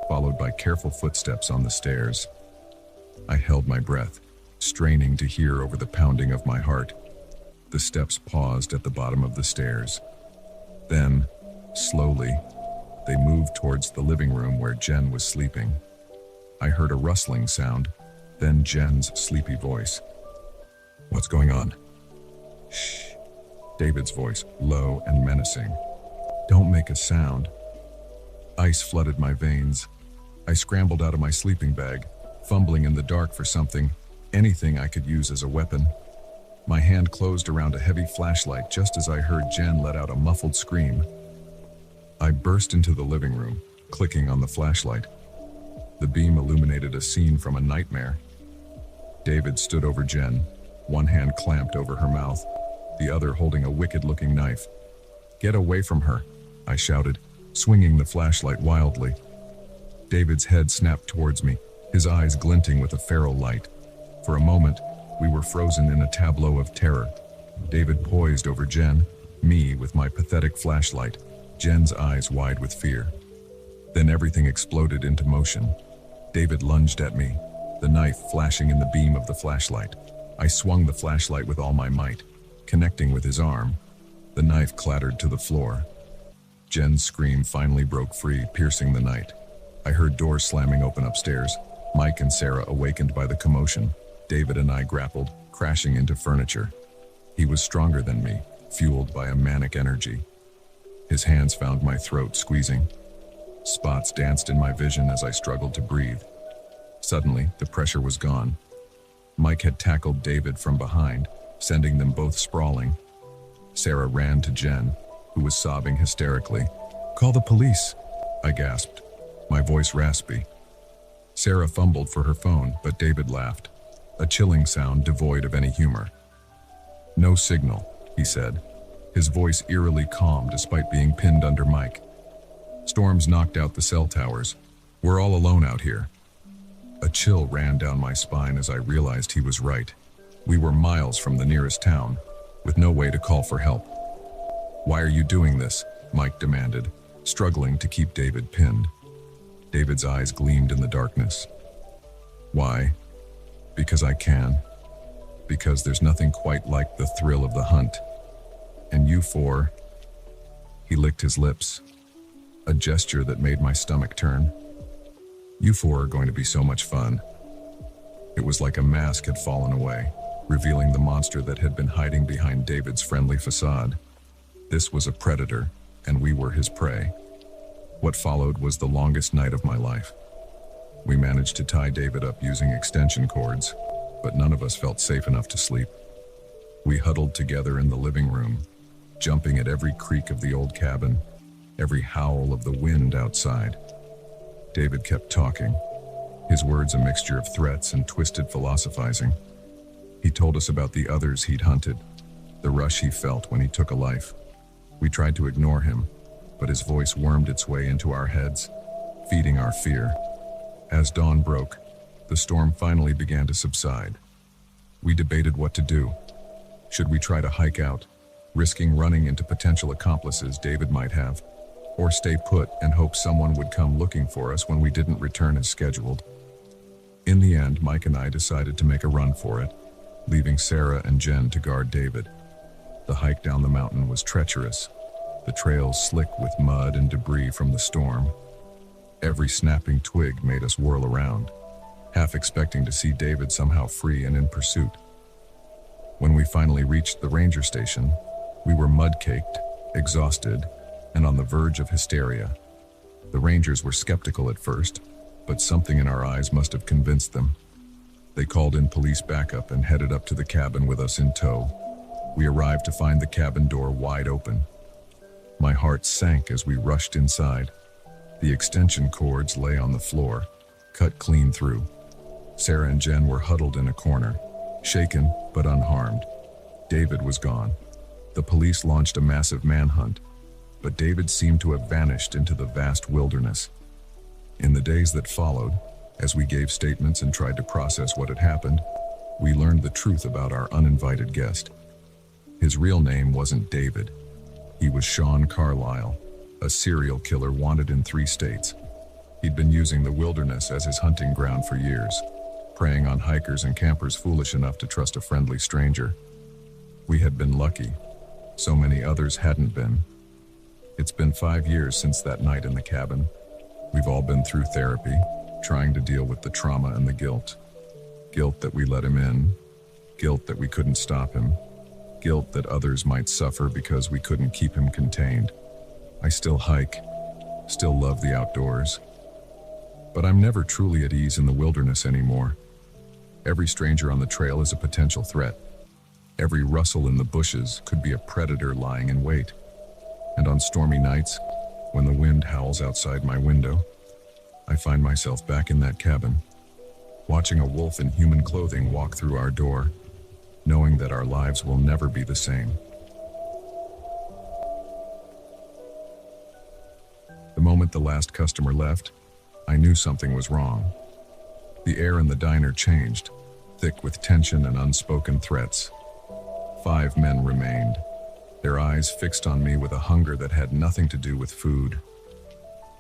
followed by careful footsteps on the stairs. I held my breath, straining to hear over the pounding of my heart. The steps paused at the bottom of the stairs. Then, slowly, they moved towards the living room where Jen was sleeping. I heard a rustling sound, then Jen's sleepy voice. "What's going on?" "Shh." David's voice, low and menacing. "Don't make a sound." Ice flooded my veins. I scrambled out of my sleeping bag, fumbling in the dark for something, anything I could use as a weapon. My hand closed around a heavy flashlight just as I heard Jen let out a muffled scream. I burst into the living room, clicking on the flashlight. The beam illuminated a scene from a nightmare. David stood over Jen, one hand clamped over her mouth, the other holding a wicked-looking knife. "Get away from her," I shouted, swinging the flashlight wildly. David's head snapped towards me, his eyes glinting with a feral light. For a moment, we were frozen in a tableau of terror. David poised over Jen, me with my pathetic flashlight, Jen's eyes wide with fear. Then everything exploded into motion. David lunged at me, the knife flashing in the beam of the flashlight. I swung the flashlight with all my might, connecting with his arm. The knife clattered to the floor. Jen's scream finally broke free, piercing the night. I heard doors slamming open upstairs, Mike and Sarah awakened by the commotion. David and I grappled, crashing into furniture. He was stronger than me, fueled by a manic energy. His hands found my throat, squeezing. Spots danced in my vision as I struggled to breathe. Suddenly, the pressure was gone. Mike had tackled David from behind, sending them both sprawling. Sarah ran to Jen, who was sobbing hysterically. "Call the police," I gasped, my voice raspy. Sarah fumbled for her phone, but David laughed, a chilling sound devoid of any humor. "No signal," he said, his voice eerily calm despite being pinned under Mike. "Storms knocked out the cell towers. We're all alone out here." A chill ran down my spine as I realized he was right. We were miles from the nearest town, with no way to call for help. "Why are you doing this?" Mike demanded, struggling to keep David pinned. David's eyes gleamed in the darkness. "Why? Because I can. Because there's nothing quite like the thrill of the hunt. And you four..." He licked his lips, a gesture that made my stomach turn. "You four are going to be so much fun." It was like a mask had fallen away. revealing the monster that had been hiding behind David's friendly facade. This was a predator, and we were his prey. What followed was the longest night of my life. We managed to tie David up using extension cords, but none of us felt safe enough to sleep. We huddled together in the living room, jumping at every creak of the old cabin, every howl of the wind outside. David kept talking, his words a mixture of threats and twisted philosophizing. He told us about the others he'd hunted, the rush he felt when he took a life. We tried to ignore him, but his voice wormed its way into our heads, feeding our fear. As dawn broke, the storm finally began to subside. We debated what to do. Should we try to hike out, risking running into potential accomplices David might have, or stay put and hope someone would come looking for us when we didn't return as scheduled? In the end, Mike and I decided to make a run for it, leaving Sarah and Jen to guard David. The hike down the mountain was treacherous, the trails slick with mud and debris from the storm. Every snapping twig made us whirl around, half expecting to see David somehow free and in pursuit. When we finally reached the ranger station, we were mud-caked, exhausted, and on the verge of hysteria. The rangers were skeptical at first, but something in our eyes must have convinced them. They called in police backup and headed up to the cabin with us in tow. We arrived to find the cabin door wide open. My heart sank as we rushed inside. The extension cords lay on the floor, cut clean through. Sarah and Jen were huddled in a corner, shaken but unharmed. David was gone. The police launched a massive manhunt, but David seemed to have vanished into the vast wilderness. In the days that followed, as we gave statements and tried to process what had happened, we learned the truth about our uninvited guest. His real name wasn't David. He was Sean Carlisle, a serial killer wanted in 3 states. He'd been using the wilderness as his hunting ground for years, preying on hikers and campers foolish enough to trust a friendly stranger. We had been lucky. So many others hadn't been. It's been 5 years since that night in the cabin. We've all been through therapy, trying to deal with the trauma and the guilt. Guilt that we let him in, guilt that we couldn't stop him, guilt that others might suffer because we couldn't keep him contained. I still hike, still love the outdoors, but I'm never truly at ease in the wilderness anymore. Every stranger on the trail is a potential threat. Every rustle in the bushes could be a predator lying in wait. And on stormy nights, when the wind howls outside my window, I find myself back in that cabin, watching a wolf in human clothing walk through our door, knowing that our lives will never be the same. The moment the last customer left, I knew something was wrong. The air in the diner changed, thick with tension and unspoken threats. 5 men remained, their eyes fixed on me with a hunger that had nothing to do with food.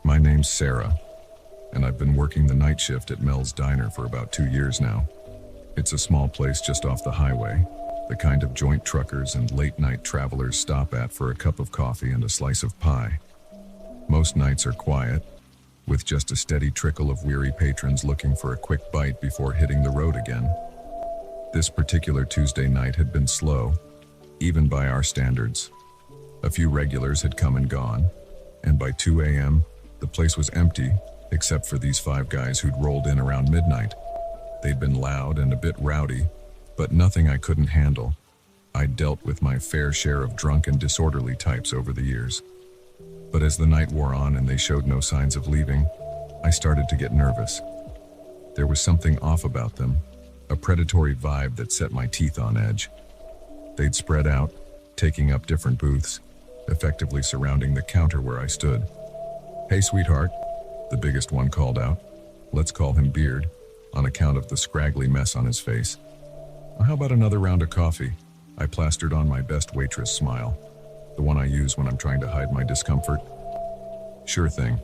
My name's Sarah, and I've been working the night shift at Mel's Diner for about 2 years now. It's a small place just off the highway, the kind of joint truckers and late-night travelers stop at for a cup of coffee and a slice of pie. Most nights are quiet, with just a steady trickle of weary patrons looking for a quick bite before hitting the road again. This particular Tuesday night had been slow, even by our standards. A few regulars had come and gone, and by 2 a.m., the place was empty, except for these 5 guys who'd rolled in around midnight. They'd been loud and a bit rowdy, but nothing I couldn't handle. I'd dealt with my fair share of drunk and disorderly types over the years. But as the night wore on and they showed no signs of leaving, I started to get nervous. There was something off about them, a predatory vibe that set my teeth on edge. They'd spread out, taking up different booths, effectively surrounding the counter where I stood. "Hey, sweetheart," the biggest one called out. Let's call him Beard, on account of the scraggly mess on his face. "How about another round of coffee?" I plastered on my best waitress smile, the one I use when I'm trying to hide my discomfort. "Sure thing.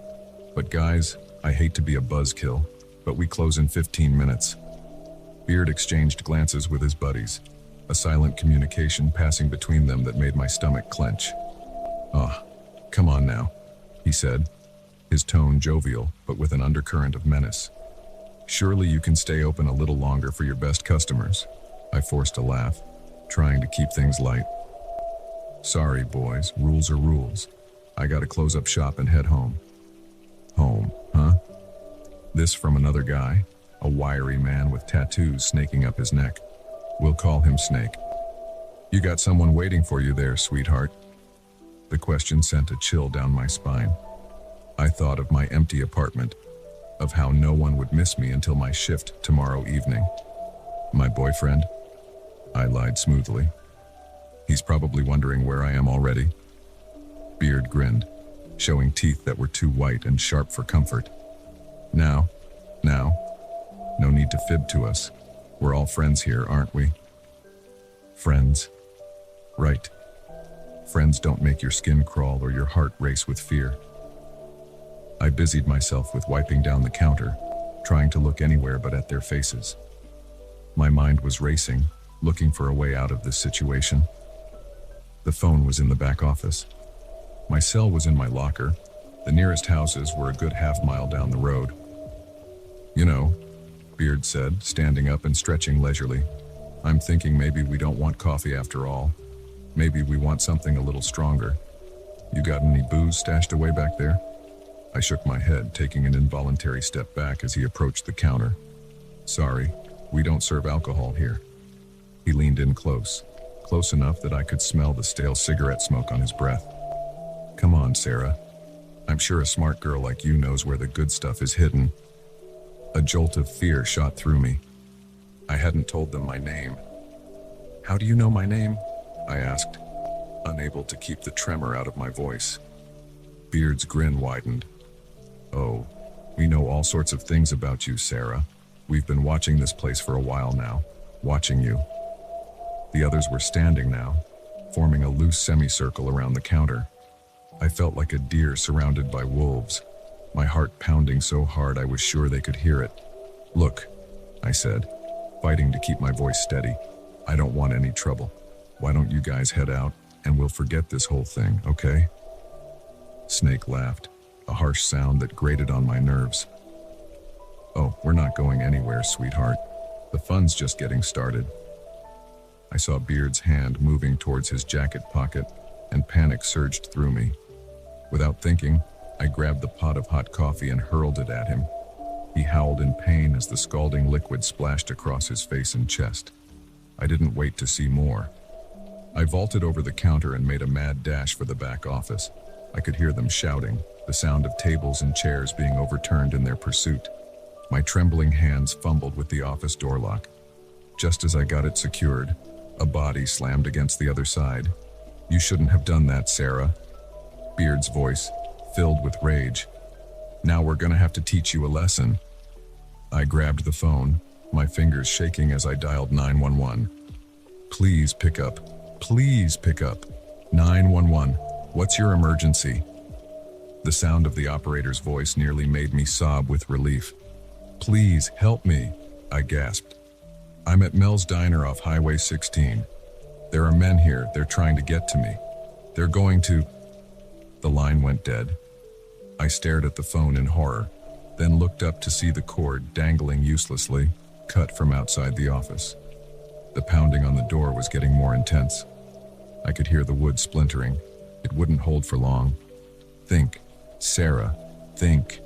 But guys, I hate to be a buzzkill, but we close in 15 minutes. Beard exchanged glances with his buddies, a silent communication passing between them that made my stomach clench. "Oh, come on now," he said, his tone jovial, but with an undercurrent of menace. "Surely you can stay open a little longer for your best customers. I forced a laugh, trying to keep things light. Sorry, boys, rules are rules. I gotta close up shop and head home. Home, huh? This from another guy, a wiry man with tattoos snaking up his neck. We'll call him Snake. You got someone waiting for you there, sweetheart? The question sent a chill down my spine. I thought of my empty apartment, of how no one would miss me until my shift tomorrow evening. My boyfriend? I lied smoothly. He's probably wondering where I am already. Beard grinned, showing teeth that were too white and sharp for comfort. Now, no need to fib to us. We're all friends here, aren't we? Friends. Right. Friends don't make your skin crawl or your heart race with fear. I busied myself with wiping down the counter, trying to look anywhere but at their faces. My mind was racing, looking for a way out of this situation. The phone was in the back office. My cell was in my locker. The nearest houses were a good half-mile down the road. You know, Beard said, standing up and stretching leisurely. I'm thinking maybe we don't want coffee after all. Maybe we want something a little stronger. You got any booze stashed away back there? I shook my head, taking an involuntary step back as he approached the counter. Sorry, we don't serve alcohol here. He leaned in close enough that I could smell the stale cigarette smoke on his breath. Come on, Sarah. I'm sure a smart girl like you knows where the good stuff is hidden. A jolt of fear shot through me. I hadn't told them my name. How do you know my name? I asked, unable to keep the tremor out of my voice. Beard's grin widened. Oh, we know all sorts of things about you, Sarah. We've been watching this place for a while now. Watching you. The others were standing now, forming a loose semicircle around the counter. I felt like a deer surrounded by wolves, my heart pounding so hard I was sure they could hear it. Look, I said, fighting to keep my voice steady. I don't want any trouble. Why don't you guys head out, and we'll forget this whole thing, okay? Snake laughed, a harsh sound that grated on my nerves. Oh, we're not going anywhere, sweetheart. The fun's just getting started. I saw Beard's hand moving towards his jacket pocket, and panic surged through me. Without thinking, I grabbed the pot of hot coffee and hurled it at him. He howled in pain as the scalding liquid splashed across his face and chest. I didn't wait to see more. I vaulted over the counter and made a mad dash for the back office. I could hear them shouting, the sound of tables and chairs being overturned in their pursuit. My trembling hands fumbled with the office door lock. Just as I got it secured, a body slammed against the other side. You shouldn't have done that, Sarah. Beard's voice, filled with rage. Now we're gonna have to teach you a lesson. I grabbed the phone, my fingers shaking as I dialed 911. Please pick up. Please pick up. 911. What's your emergency? The sound of the operator's voice nearly made me sob with relief. Please help me, I gasped. I'm at Mel's Diner off Highway 16. There are men here, they're trying to get to me. They're going to... The line went dead. I stared at the phone in horror, then looked up to see the cord dangling uselessly, cut from outside the office. The pounding on the door was getting more intense. I could hear the wood splintering. It wouldn't hold for long. Think, Sarah, think.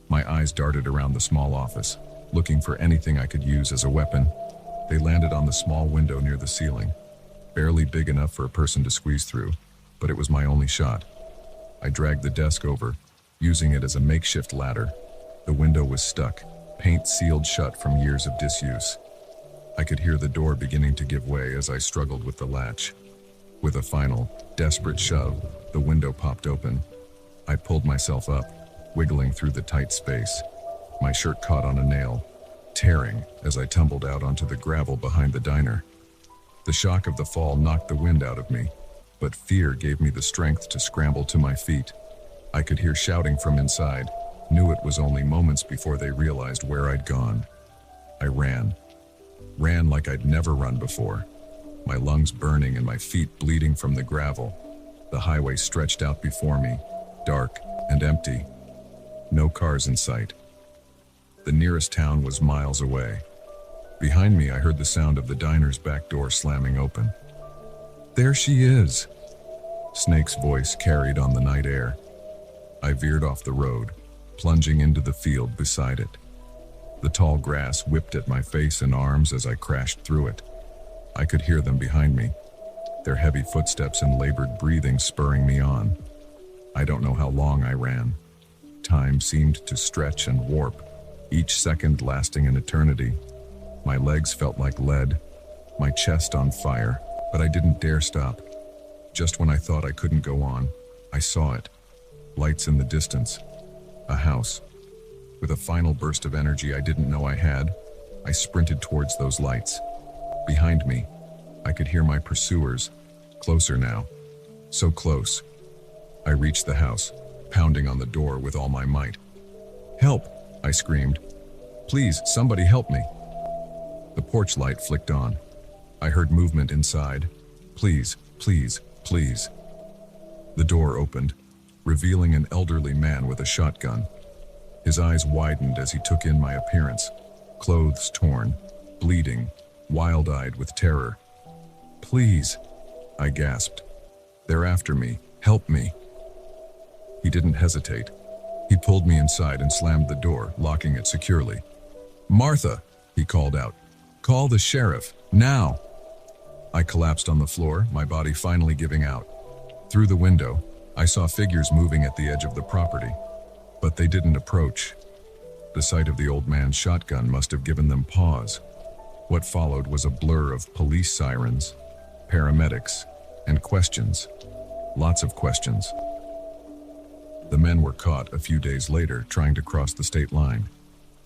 My eyes darted around the small office, looking for anything I could use as a weapon. They landed on the small window near the ceiling, barely big enough for a person to squeeze through, but it was my only shot. I dragged the desk over, using it as a makeshift ladder. The window was stuck, paint sealed shut from years of disuse. I could hear the door beginning to give way as I struggled with the latch. With a final, desperate shove, the window popped open. I pulled myself up, wiggling through the tight space. My shirt caught on a nail, tearing as I tumbled out onto the gravel behind the diner. The shock of the fall knocked the wind out of me, but fear gave me the strength to scramble to my feet. I could hear shouting from inside, knew it was only moments before they realized where I'd gone. I ran like I'd never run before, my lungs burning and my feet bleeding from the gravel. The highway stretched out before me, dark and empty. No cars in sight. The nearest town was miles away. Behind me, I heard the sound of the diner's back door slamming open. "There she is!" Snake's voice carried on the night air. I veered off the road, plunging into the field beside it. The tall grass whipped at my face and arms as I crashed through it. I could hear them behind me, their heavy footsteps and labored breathing spurring me on. I don't know how long I ran. Time seemed to stretch and warp, each second lasting an eternity. My legs felt like lead, my chest on fire, but I didn't dare stop. Just when I thought I couldn't go on, I saw it. Lights in the distance. A house. With a final burst of energy I didn't know I had, I sprinted towards those lights. Behind me, I could hear my pursuers, closer now. So close. I reached the house, pounding on the door with all my might. "Help!" I screamed. "Please, somebody help me!" The porch light flicked on. I heard movement inside. "Please, please, please." The door opened, revealing an elderly man with a shotgun. His eyes widened as he took in my appearance, clothes torn, bleeding, wild-eyed with terror. "Please," I gasped. "They're after me. Help me." He didn't hesitate. He pulled me inside and slammed the door, locking it securely. "Martha," he called out. "Call the sheriff, now!" I collapsed on the floor, my body finally giving out. Through the window, I saw figures moving at the edge of the property, but they didn't approach. The sight of the old man's shotgun must have given them pause. What followed was a blur of police sirens, paramedics, and questions. Lots of questions. The men were caught a few days later trying to cross the state line.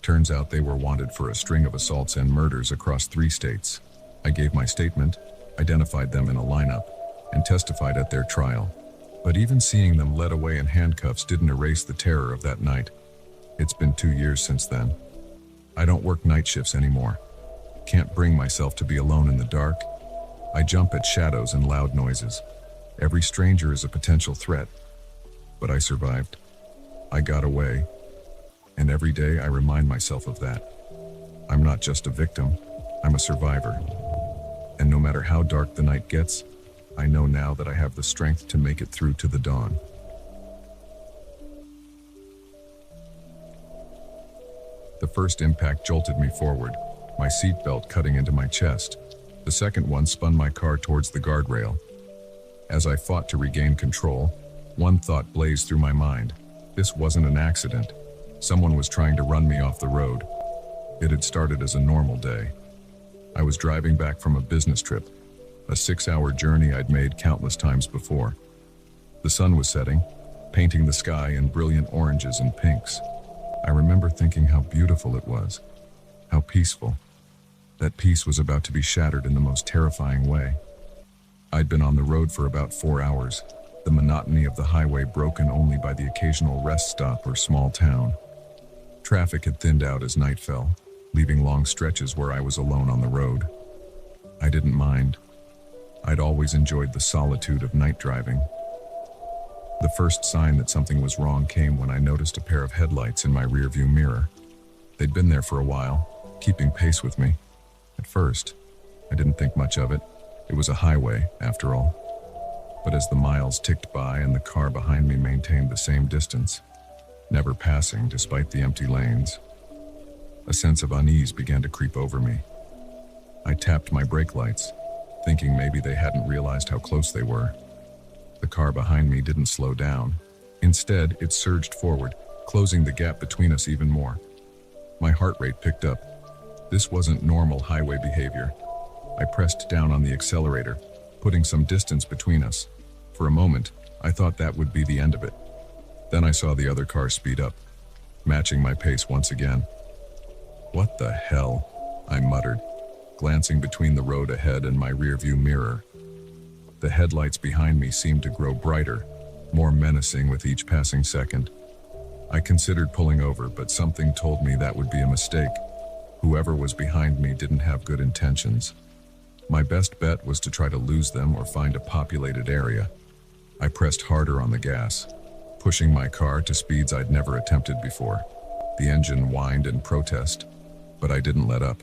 Turns out they were wanted for a string of assaults and murders across 3 states. I gave my statement, identified them in a lineup, and testified at their trial. But even seeing them led away in handcuffs didn't erase the terror of that night. It's been 2 years since then. I don't work night shifts anymore. Can't bring myself to be alone in the dark. I jump at shadows and loud noises. Every stranger is a potential threat. But I survived. I got away. And every day I remind myself of that. I'm not just a victim, I'm a survivor. And no matter how dark the night gets, I know now that I have the strength to make it through to the dawn. The first impact jolted me forward, my seatbelt cutting into my chest. The second one spun my car towards the guardrail. As I fought to regain control, one thought blazed through my mind. This wasn't an accident. Someone was trying to run me off the road. It had started as a normal day. I was driving back from a business trip, a 6-hour journey I'd made countless times before. The sun was setting, painting the sky in brilliant oranges and pinks. I remember thinking how beautiful it was, how peaceful. That peace was about to be shattered in the most terrifying way. I'd been on the road for about 4 hours, the monotony of the highway broken only by the occasional rest stop or small town. Traffic had thinned out as night fell, leaving long stretches where I was alone on the road. I didn't mind. I'd always enjoyed the solitude of night driving. The first sign that something was wrong came when I noticed a pair of headlights in my rearview mirror. They'd been there for a while, keeping pace with me. At first, I didn't think much of it. It was a highway, after all. But as the miles ticked by and the car behind me maintained the same distance, never passing despite the empty lanes, a sense of unease began to creep over me. I tapped my brake lights, thinking maybe they hadn't realized how close they were. The car behind me didn't slow down. Instead, it surged forward, closing the gap between us even more. My heart rate picked up. This wasn't normal highway behavior. I pressed down on the accelerator, putting some distance between us. For a moment, I thought that would be the end of it. Then I saw the other car speed up, matching my pace once again. "What the hell?" I muttered, glancing between the road ahead and my rearview mirror. The headlights behind me seemed to grow brighter, more menacing with each passing second. I considered pulling over, but something told me that would be a mistake. Whoever was behind me didn't have good intentions. My best bet was to try to lose them or find a populated area. I pressed harder on the gas, pushing my car to speeds I'd never attempted before. The engine whined in protest, but I didn't let up.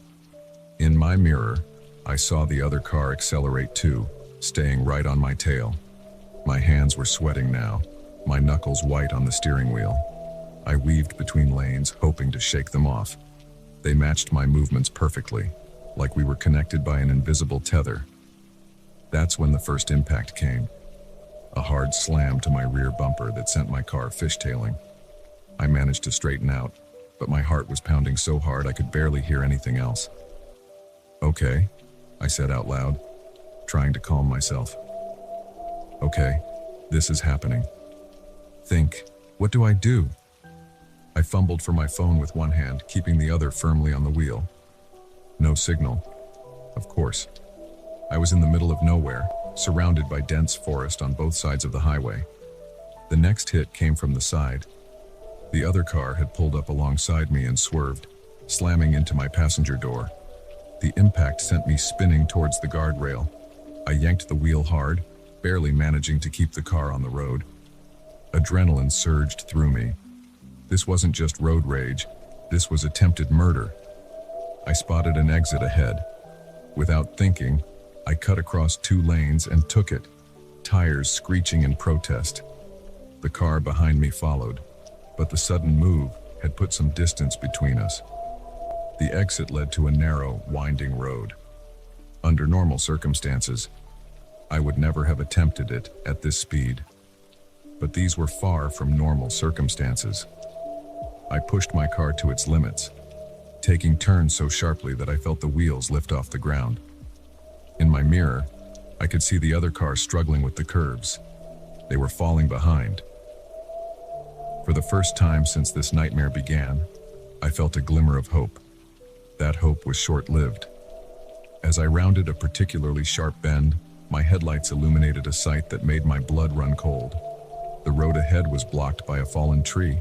In my mirror, I saw the other car accelerate too, staying right on my tail. My hands were sweating now, my knuckles white on the steering wheel. I weaved between lanes, hoping to shake them off. They matched my movements perfectly, like we were connected by an invisible tether. That's when the first impact came. A hard slam to my rear bumper that sent my car fishtailing. I managed to straighten out, but my heart was pounding so hard I could barely hear anything else. "Okay," I said out loud, trying to calm myself. "Okay, this is happening." Think, what do I do? I fumbled for my phone with one hand, keeping the other firmly on the wheel. No signal. Of course. I was in the middle of nowhere, surrounded by dense forest on both sides of the highway. The next hit came from the side. The other car had pulled up alongside me and swerved, slamming into my passenger door. The impact sent me spinning towards the guardrail. I yanked the wheel hard, barely managing to keep the car on the road. Adrenaline surged through me. This wasn't just road rage, this was attempted murder. I spotted an exit ahead. Without thinking, I cut across 2 lanes and took it, tires screeching in protest. The car behind me followed, but the sudden move had put some distance between us. The exit led to a narrow, winding road. Under normal circumstances, I would never have attempted it at this speed. But these were far from normal circumstances. I pushed my car to its limits, taking turns so sharply that I felt the wheels lift off the ground. In my mirror, I could see the other car struggling with the curves. They were falling behind. For the first time since this nightmare began, I felt a glimmer of hope. That hope was short-lived. As I rounded a particularly sharp bend, my headlights illuminated a sight that made my blood run cold. The road ahead was blocked by a fallen tree.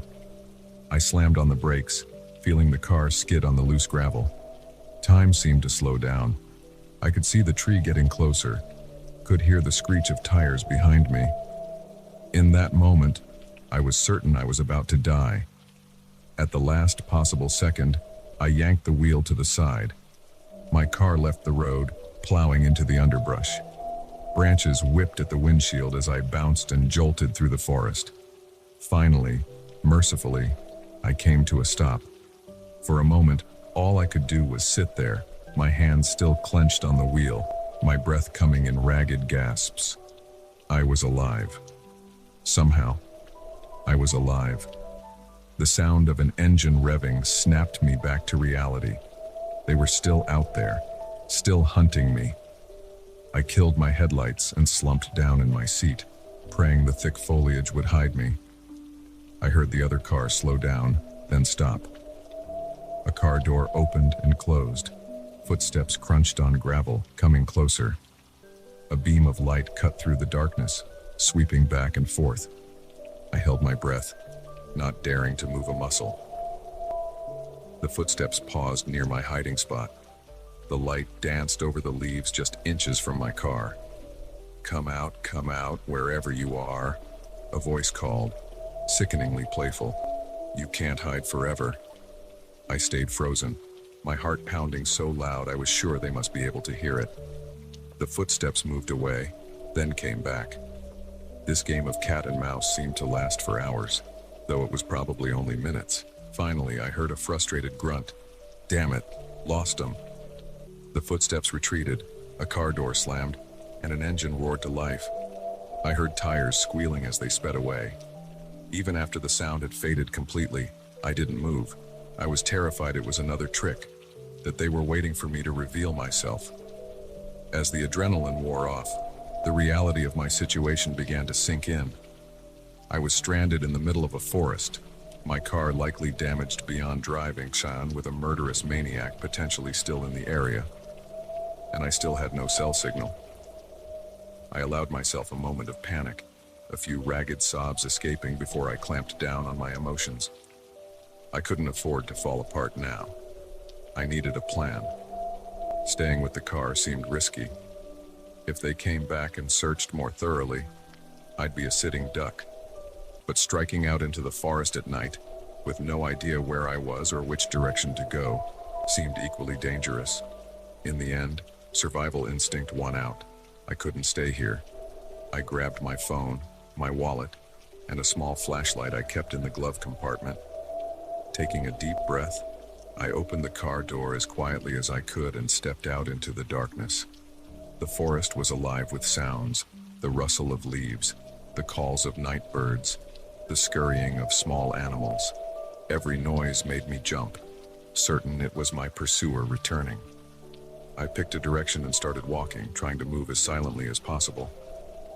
I slammed on the brakes, feeling the car skid on the loose gravel. Time seemed to slow down. I could see the tree getting closer, could hear the screech of tires behind me. In that moment, I was certain I was about to die. At the last possible second, I yanked the wheel to the side. My car left the road, plowing into the underbrush. Branches whipped at the windshield as I bounced and jolted through the forest. Finally, mercifully, I came to a stop. For a moment, all I could do was sit there, my hands still clenched on the wheel, my breath coming in ragged gasps. I was alive. Somehow, I was alive. The sound of an engine revving snapped me back to reality. They were still out there, still hunting me. I killed my headlights and slumped down in my seat, praying the thick foliage would hide me. I heard the other car slow down, then stop. A car door opened and closed. Footsteps crunched on gravel, coming closer. A beam of light cut through the darkness, sweeping back and forth. I held my breath, not daring to move a muscle. The footsteps paused near my hiding spot. The light danced over the leaves just inches from my car. Come out, wherever you are," a voice called, sickeningly playful. "You can't hide forever." I stayed frozen, my heart pounding so loud I was sure they must be able to hear it. The footsteps moved away, then came back. This game of cat and mouse seemed to last for hours, though it was probably only minutes. Finally, I heard a frustrated grunt. "Damn it, lost 'em." The footsteps retreated, a car door slammed, and an engine roared to life. I heard tires squealing as they sped away. Even after the sound had faded completely, I didn't move. I was terrified it was another trick, that they were waiting for me to reveal myself. As the adrenaline wore off, the reality of my situation began to sink in. I was stranded in the middle of a forest, my car likely damaged beyond driving, with a murderous maniac potentially still in the area, and I still had no cell signal. I allowed myself a moment of panic, a few ragged sobs escaping before I clamped down on my emotions. I couldn't afford to fall apart now. I needed a plan. Staying with the car seemed risky. If they came back and searched more thoroughly, I'd be a sitting duck. But striking out into the forest at night, with no idea where I was or which direction to go, seemed equally dangerous. In the end, survival instinct won out. I couldn't stay here. I grabbed my phone, my wallet, and a small flashlight I kept in the glove compartment. Taking a deep breath, I opened the car door as quietly as I could and stepped out into the darkness. The forest was alive with sounds, the rustle of leaves, the calls of night birds, the scurrying of small animals. Every noise made me jump, certain it was my pursuer returning. I picked a direction and started walking, trying to move as silently as possible.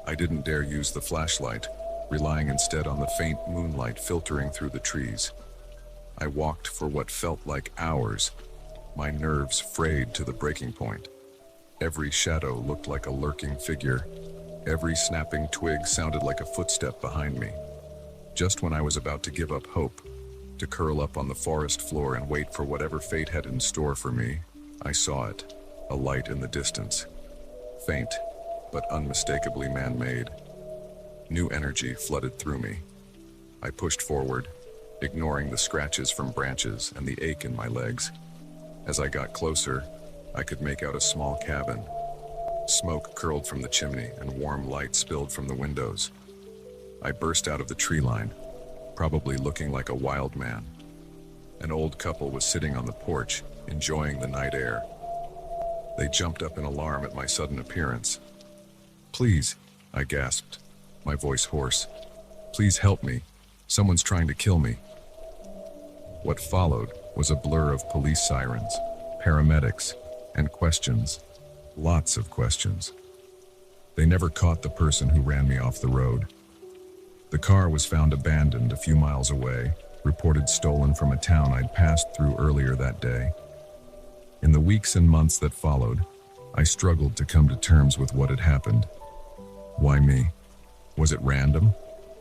I didn't dare use the flashlight, relying instead on the faint moonlight filtering through the trees. I walked for what felt like hours, my nerves frayed to the breaking point. Every shadow looked like a lurking figure. Every snapping twig sounded like a footstep behind me. Just when I was about to give up hope, to curl up on the forest floor and wait for whatever fate had in store for me, I saw it, a light in the distance. Faint, but unmistakably man-made. New energy flooded through me. I pushed forward, ignoring the scratches from branches and the ache in my legs. As I got closer, I could make out a small cabin. Smoke curled from the chimney and warm light spilled from the windows. I burst out of the tree line, probably looking like a wild man. An old couple was sitting on the porch, enjoying the night air. They jumped up in alarm at my sudden appearance. "Please," I gasped, my voice hoarse. "Please help me. Someone's trying to kill me." What followed was a blur of police sirens, paramedics, and questions. Lots of questions. They never caught the person who ran me off the road. The car was found abandoned a few miles away, reported stolen from a town I'd passed through earlier that day. In the weeks and months that followed, I struggled to come to terms with what had happened. Why me? Was it random?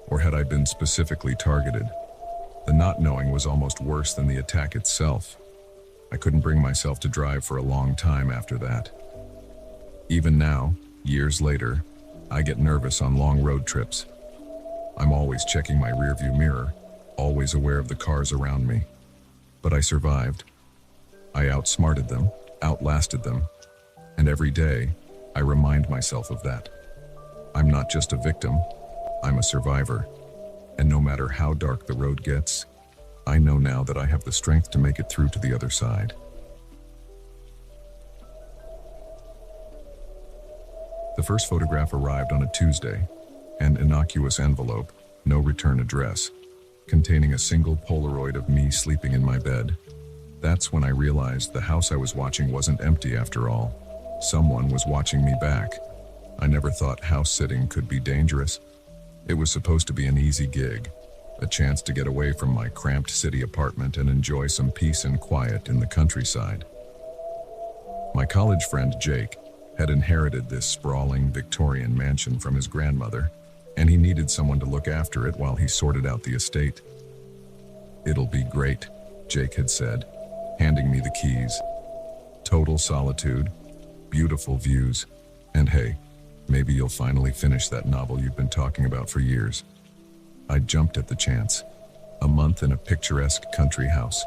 Or had I been specifically targeted? The not knowing was almost worse than the attack itself. I couldn't bring myself to drive for a long time after that. Even now, years later, I get nervous on long road trips. I'm always checking my rearview mirror, always aware of the cars around me. But I survived. I outsmarted them, outlasted them, and every day, I remind myself of that. I'm not just a victim, I'm a survivor. And no matter how dark the road gets, I know now that I have the strength to make it through to the other side. The first photograph arrived on a Tuesday, an innocuous envelope, no return address, containing a single Polaroid of me sleeping in my bed. That's when I realized the house I was watching wasn't empty after all. Someone was watching me back. I never thought house sitting could be dangerous. It was supposed to be an easy gig, a chance to get away from my cramped city apartment and enjoy some peace and quiet in the countryside. My college friend Jake had inherited this sprawling Victorian mansion from his grandmother, and he needed someone to look after it while he sorted out the estate. "It'll be great," Jake had said, handing me the keys. Total solitude, beautiful views, and hey, maybe you'll finally finish that novel you've been talking about for years. I jumped at the chance. A month in a picturesque country house,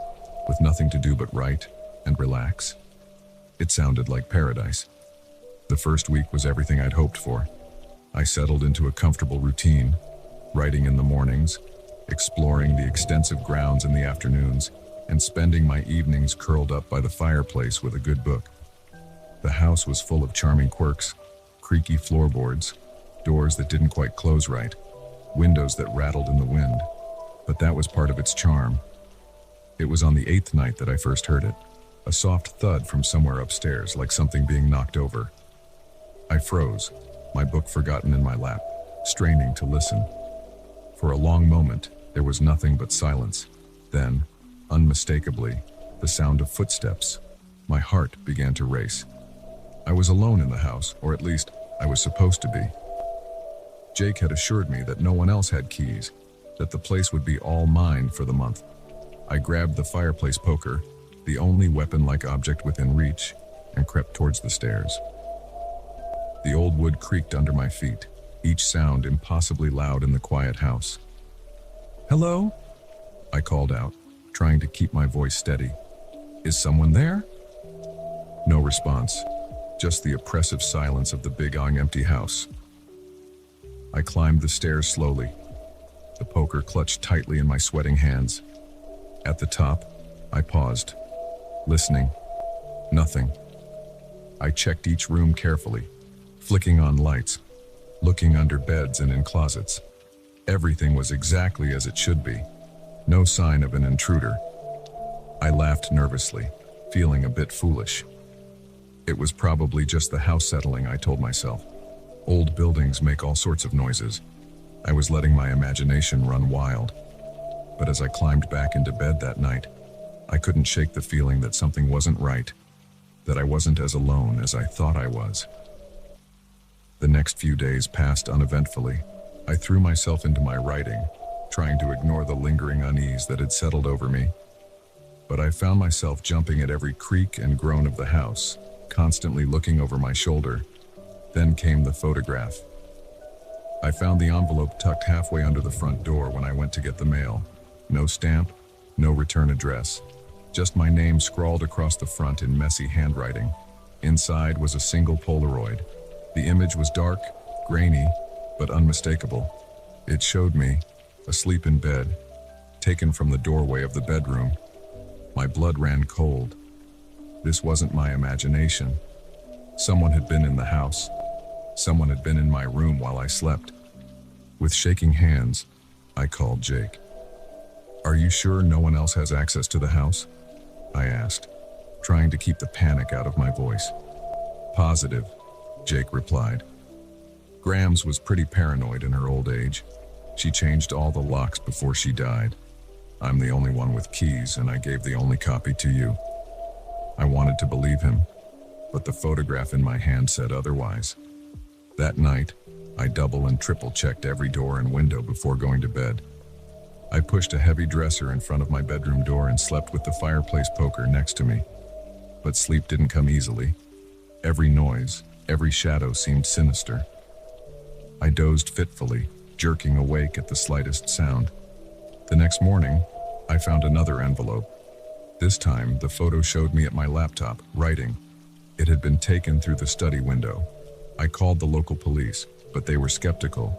with nothing to do but write and relax. It sounded like paradise. The first week was everything I'd hoped for. I settled into a comfortable routine, writing in the mornings, exploring the extensive grounds in the afternoons, and spending my evenings curled up by the fireplace with a good book. The house was full of charming quirks, creaky floorboards, doors that didn't quite close right, windows that rattled in the wind, but that was part of its charm. It was on the 8th night that I first heard it, a soft thud from somewhere upstairs, like something being knocked over. I froze, my book forgotten in my lap, straining to listen. For a long moment, there was nothing but silence. Then, unmistakably, the sound of footsteps. My heart began to race. I was alone in the house, or at least, I was supposed to be. Jake had assured me that no one else had keys, that the place would be all mine for the month. I grabbed the fireplace poker, the only weapon-like object within reach, and crept towards the stairs. The old wood creaked under my feet, each sound impossibly loud in the quiet house. "Hello?" I called out, trying to keep my voice steady. "Is someone there?" No response, just the oppressive silence of the big empty house. I climbed the stairs slowly, the poker clutched tightly in my sweating hands. At the top, I paused, listening. Nothing. I checked each room carefully, flicking on lights, looking under beds and in closets. Everything was exactly as it should be. No sign of an intruder. I laughed nervously, feeling a bit foolish. It was probably just the house settling, I told myself. Old buildings make all sorts of noises. I was letting my imagination run wild. But as I climbed back into bed that night, I couldn't shake the feeling that something wasn't right, that I wasn't as alone as I thought I was. The next few days passed uneventfully. I threw myself into my writing, trying to ignore the lingering unease that had settled over me. But I found myself jumping at every creak and groan of the house, constantly looking over my shoulder. Then came the photograph. I found the envelope tucked halfway under the front door when I went to get the mail. No stamp, no return address. Just my name scrawled across the front in messy handwriting. Inside was a single Polaroid. The image was dark, grainy, but unmistakable. It showed me, asleep in bed, taken from the doorway of the bedroom. My blood ran cold. This wasn't my imagination. Someone had been in the house. Someone had been in my room while I slept. With shaking hands, I called Jake. "Are you sure no one else has access to the house?" I asked, trying to keep the panic out of my voice. "Positive," Jake replied. Grams was pretty paranoid in her old age. She changed all the locks before she died. I'm the only one with keys, and I gave the only copy to you. I wanted to believe him, but the photograph in my hand said otherwise. That night, I double and triple checked every door and window before going to bed. I pushed a heavy dresser in front of my bedroom door and slept with the fireplace poker next to me. But sleep didn't come easily. Every noise, every shadow seemed sinister. I dozed fitfully, jerking awake at the slightest sound. The next morning, I found another envelope. This time, the photo showed me at my laptop, writing. It had been taken through the study window. I called the local police, but they were skeptical.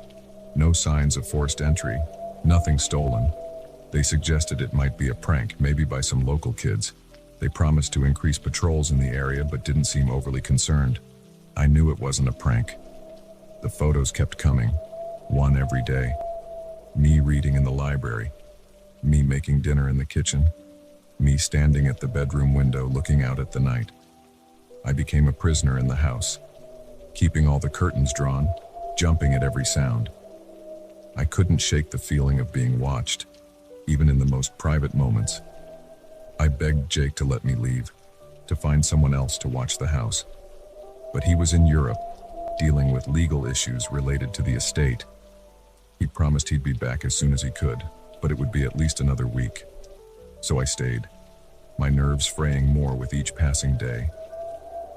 No signs of forced entry, nothing stolen. They suggested it might be a prank, maybe by some local kids. They promised to increase patrols in the area, but didn't seem overly concerned. I knew it wasn't a prank. The photos kept coming, one every day. Me reading in the library, me making dinner in the kitchen, me standing at the bedroom window looking out at the night. I became a prisoner in the house, keeping all the curtains drawn, jumping at every sound. I couldn't shake the feeling of being watched, even in the most private moments. I begged Jake to let me leave, to find someone else to watch the house. But he was in Europe, dealing with legal issues related to the estate. He promised he'd be back as soon as he could, but it would be at least another week. So I stayed, my nerves fraying more with each passing day.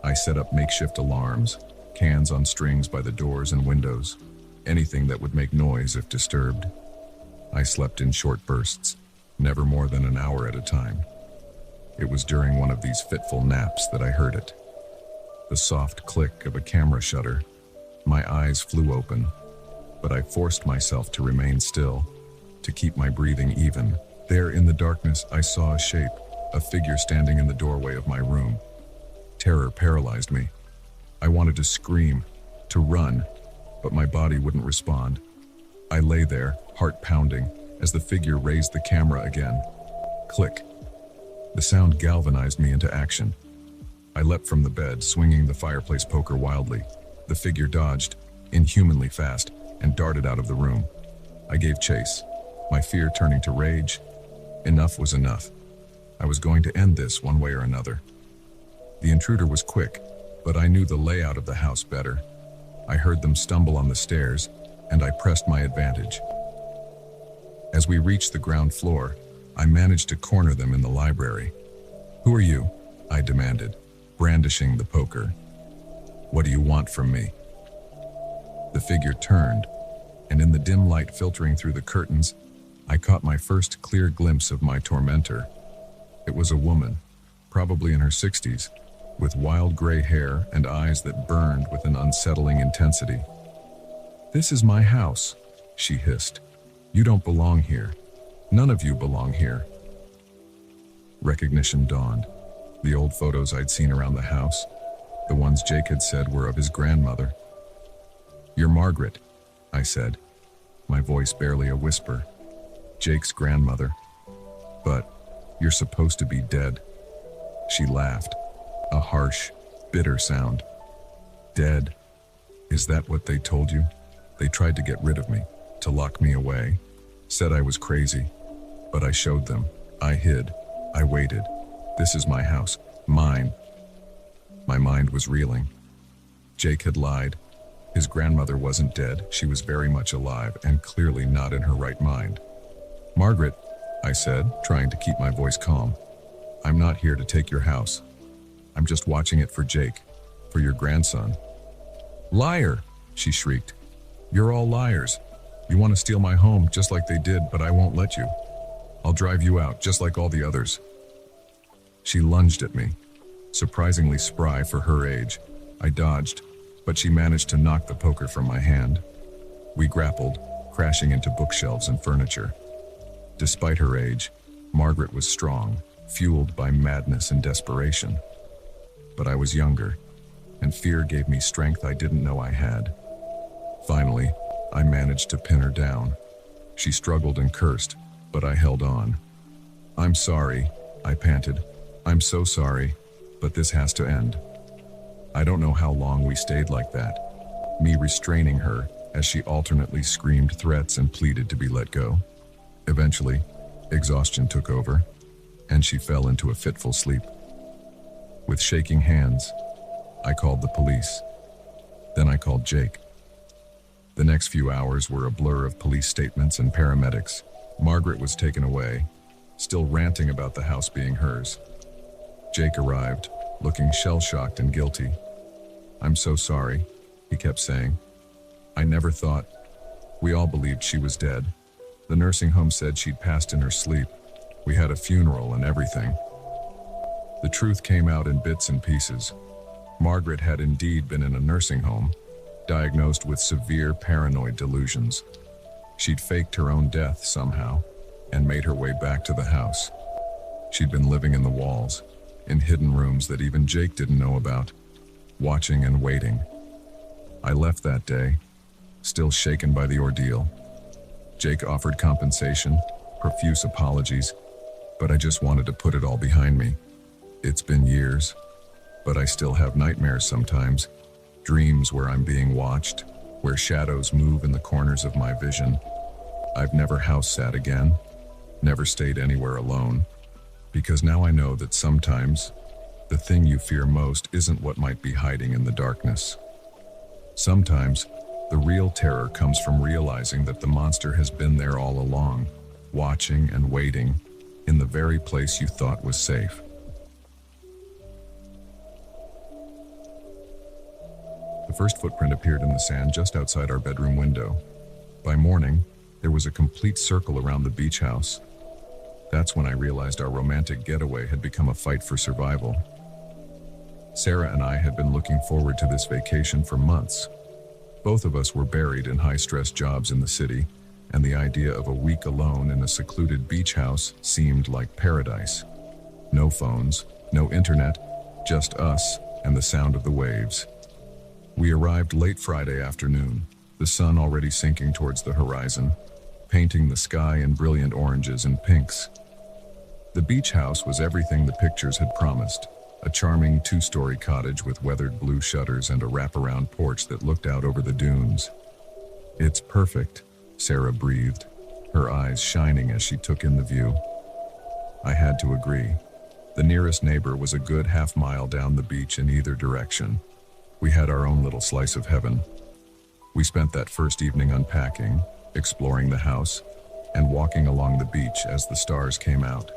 I set up makeshift alarms, cans on strings by the doors and windows, anything that would make noise if disturbed. I slept in short bursts, never more than an hour at a time. It was during one of these fitful naps that I heard it. The soft click of a camera shutter. My eyes flew open, but I forced myself to remain still, to keep my breathing even. There in the darkness, I saw a shape, a figure standing in the doorway of my room. Terror paralyzed me. I wanted to scream, to run, but my body wouldn't respond. I lay there, heart pounding, as the figure raised the camera again. Click. The sound galvanized me into action. I leapt from the bed, swinging the fireplace poker wildly. The figure dodged, inhumanly fast, and darted out of the room. I gave chase, my fear turning to rage. Enough was enough. I was going to end this one way or another. The intruder was quick, but I knew the layout of the house better. I heard them stumble on the stairs, and I pressed my advantage. As we reached the ground floor, I managed to corner them in the library. "Who are you?" I demanded, brandishing the poker. "What do you want from me?" The figure turned, and in the dim light filtering through the curtains, I caught my first clear glimpse of my tormentor. It was a woman, probably in her 60s, with wild gray hair and eyes that burned with an unsettling intensity. "This is my house," she hissed. "You don't belong here. None of you belong here." Recognition dawned. The old photos I'd seen around the house, the ones Jake had said were of his grandmother. "You're Margaret," I said, my voice barely a whisper. "Jake's grandmother. But you're supposed to be dead." She laughed, a harsh, bitter sound. "Dead? Is that what they told you? They tried to get rid of me, to lock me away, said I was crazy. But I showed them. I hid. I waited. This is my house. Mine." My mind was reeling. Jake had lied. His grandmother wasn't dead. She was very much alive and clearly not in her right mind. "Margaret," I said, trying to keep my voice calm, "I'm not here to take your house. I'm just watching it for Jake, for your grandson." "Liar!" she shrieked. "You're all liars. You want to steal my home just like they did, but I won't let you. I'll drive you out just like all the others." She lunged at me, surprisingly spry for her age. I dodged, but she managed to knock the poker from my hand. We grappled, crashing into bookshelves and furniture. Despite her age, Margaret was strong, fueled by madness and desperation. But I was younger, and fear gave me strength I didn't know I had. Finally, I managed to pin her down. She struggled and cursed, but I held on. "I'm sorry," I panted. "I'm so sorry, but this has to end." I don't know how long we stayed like that, me restraining her as she alternately screamed threats and pleaded to be let go. Eventually, exhaustion took over, and she fell into a fitful sleep. With shaking hands, I called the police. Then I called Jake. The next few hours were a blur of police statements and paramedics. Margaret was taken away, still ranting about the house being hers. Jake arrived, looking shell-shocked and guilty. "I'm so sorry," he kept saying. "I never thought." We all believed she was dead. The nursing home said she'd passed in her sleep. We had a funeral and everything. The truth came out in bits and pieces. Margaret had indeed been in a nursing home, diagnosed with severe paranoid delusions. She'd faked her own death somehow and made her way back to the house. She'd been living in the walls, in hidden rooms that even Jake didn't know about, watching and waiting. I left that day, still shaken by the ordeal. Jake offered compensation, profuse apologies, but I just wanted to put it all behind me. It's been years, but I still have nightmares sometimes, dreams where I'm being watched, where shadows move in the corners of my vision. I've never house sat again, never stayed anywhere alone, because now I know that sometimes the thing you fear most isn't what might be hiding in the darkness. Sometimes the real terror comes from realizing that the monster has been there all along, watching and waiting in the very place you thought was safe. The first footprint appeared in the sand just outside our bedroom window. By morning, there was a complete circle around the beach house. That's when I realized our romantic getaway had become a fight for survival. Sarah and I had been looking forward to this vacation for months. Both of us were buried in high-stress jobs in the city, and the idea of a week alone in a secluded beach house seemed like paradise. No phones, no internet, just us and the sound of the waves. We arrived late Friday afternoon, the sun already sinking towards the horizon, painting the sky in brilliant oranges and pinks. The beach house was everything the pictures had promised. A charming two-story cottage with weathered blue shutters and a wraparound porch that looked out over the dunes. "It's perfect," Sarah breathed, her eyes shining as she took in the view. I had to agree. The nearest neighbor was a good half-mile down the beach in either direction. We had our own little slice of heaven. We spent that first evening unpacking, exploring the house, and walking along the beach as the stars came out.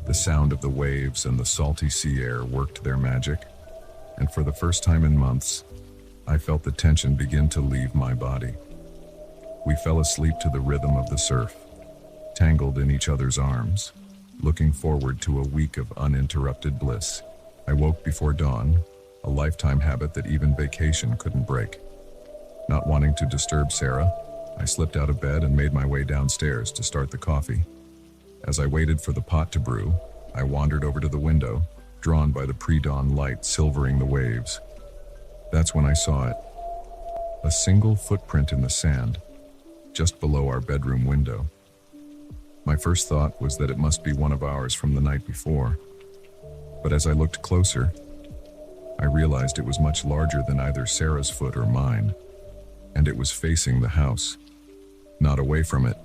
The sound of the waves and the salty sea air worked their magic, and for the first time in months, I felt the tension begin to leave my body. We fell asleep to the rhythm of the surf, tangled in each other's arms, looking forward to a week of uninterrupted bliss. I woke before dawn, a lifetime habit that even vacation couldn't break. Not wanting to disturb Sarah, I slipped out of bed and made my way downstairs to start the coffee. As I waited for the pot to brew, I wandered over to the window, drawn by the pre-dawn light silvering the waves. That's when I saw it. A single footprint in the sand, just below our bedroom window. My first thought was that it must be one of ours from the night before. But as I looked closer, I realized it was much larger than either Sarah's foot or mine, and it was facing the house, not away from it.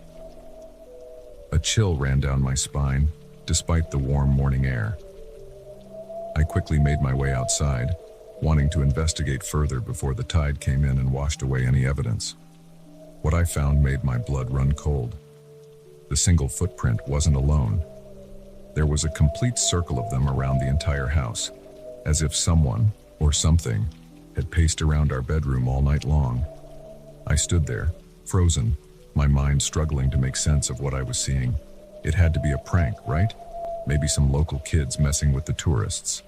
A chill ran down my spine, despite the warm morning air. I quickly made my way outside, wanting to investigate further before the tide came in and washed away any evidence. What I found made my blood run cold. The single footprint wasn't alone. There was a complete circle of them around the entire house, as if someone, or something, had paced around our bedroom all night long. I stood there, frozen, my mind struggling to make sense of what I was seeing. It had to be a prank, right? Maybe some local kids messing with the tourists.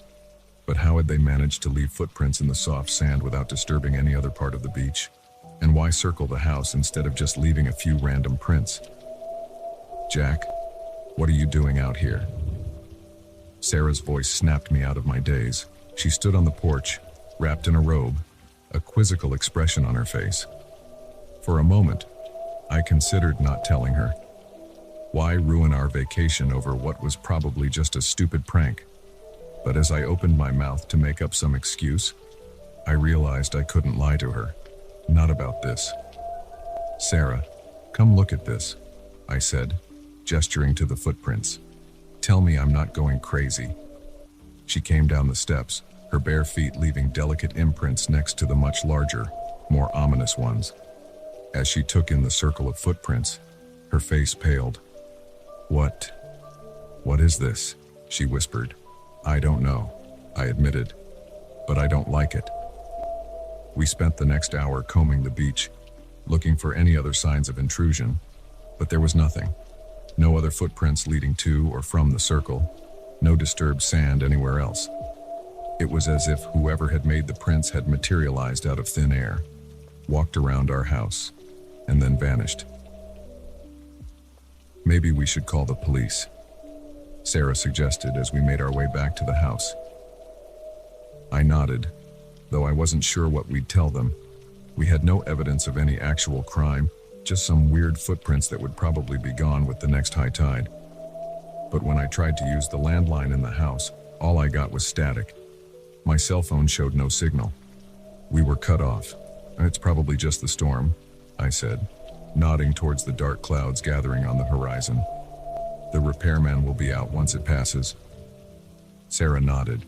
But how had they managed to leave footprints in the soft sand without disturbing any other part of the beach? And why circle the house instead of just leaving a few random prints? Jack, what are you doing out here? Sarah's voice snapped me out of my daze. She stood on the porch, wrapped in a robe, a quizzical expression on her face. For a moment, I considered not telling her. Why ruin our vacation over what was probably just a stupid prank? But as I opened my mouth to make up some excuse, I realized I couldn't lie to her. Not about this. Sarah, come look at this, I said, gesturing to the footprints. Tell me I'm not going crazy. She came down the steps, her bare feet leaving delicate imprints next to the much larger, more ominous ones. As she took in the circle of footprints, her face paled. What is this? She whispered. I don't know, I admitted, but I don't like it. We spent the next hour combing the beach, looking for any other signs of intrusion, but there was nothing. No other footprints leading to or from the circle, no disturbed sand anywhere else. It was as if whoever had made the prints had materialized out of thin air, walked around our house, and then vanished. Maybe we should call the police, Sarah suggested as we made our way back to the house. I nodded, though I wasn't sure what we'd tell them. We had no evidence of any actual crime, just some weird footprints that would probably be gone with the next high tide. But when I tried to use the landline in the house, all I got was static. My cell phone showed no signal. We were cut off. It's probably just the storm, I said, nodding towards the dark clouds gathering on the horizon. The repairman will be out once it passes. Sarah nodded,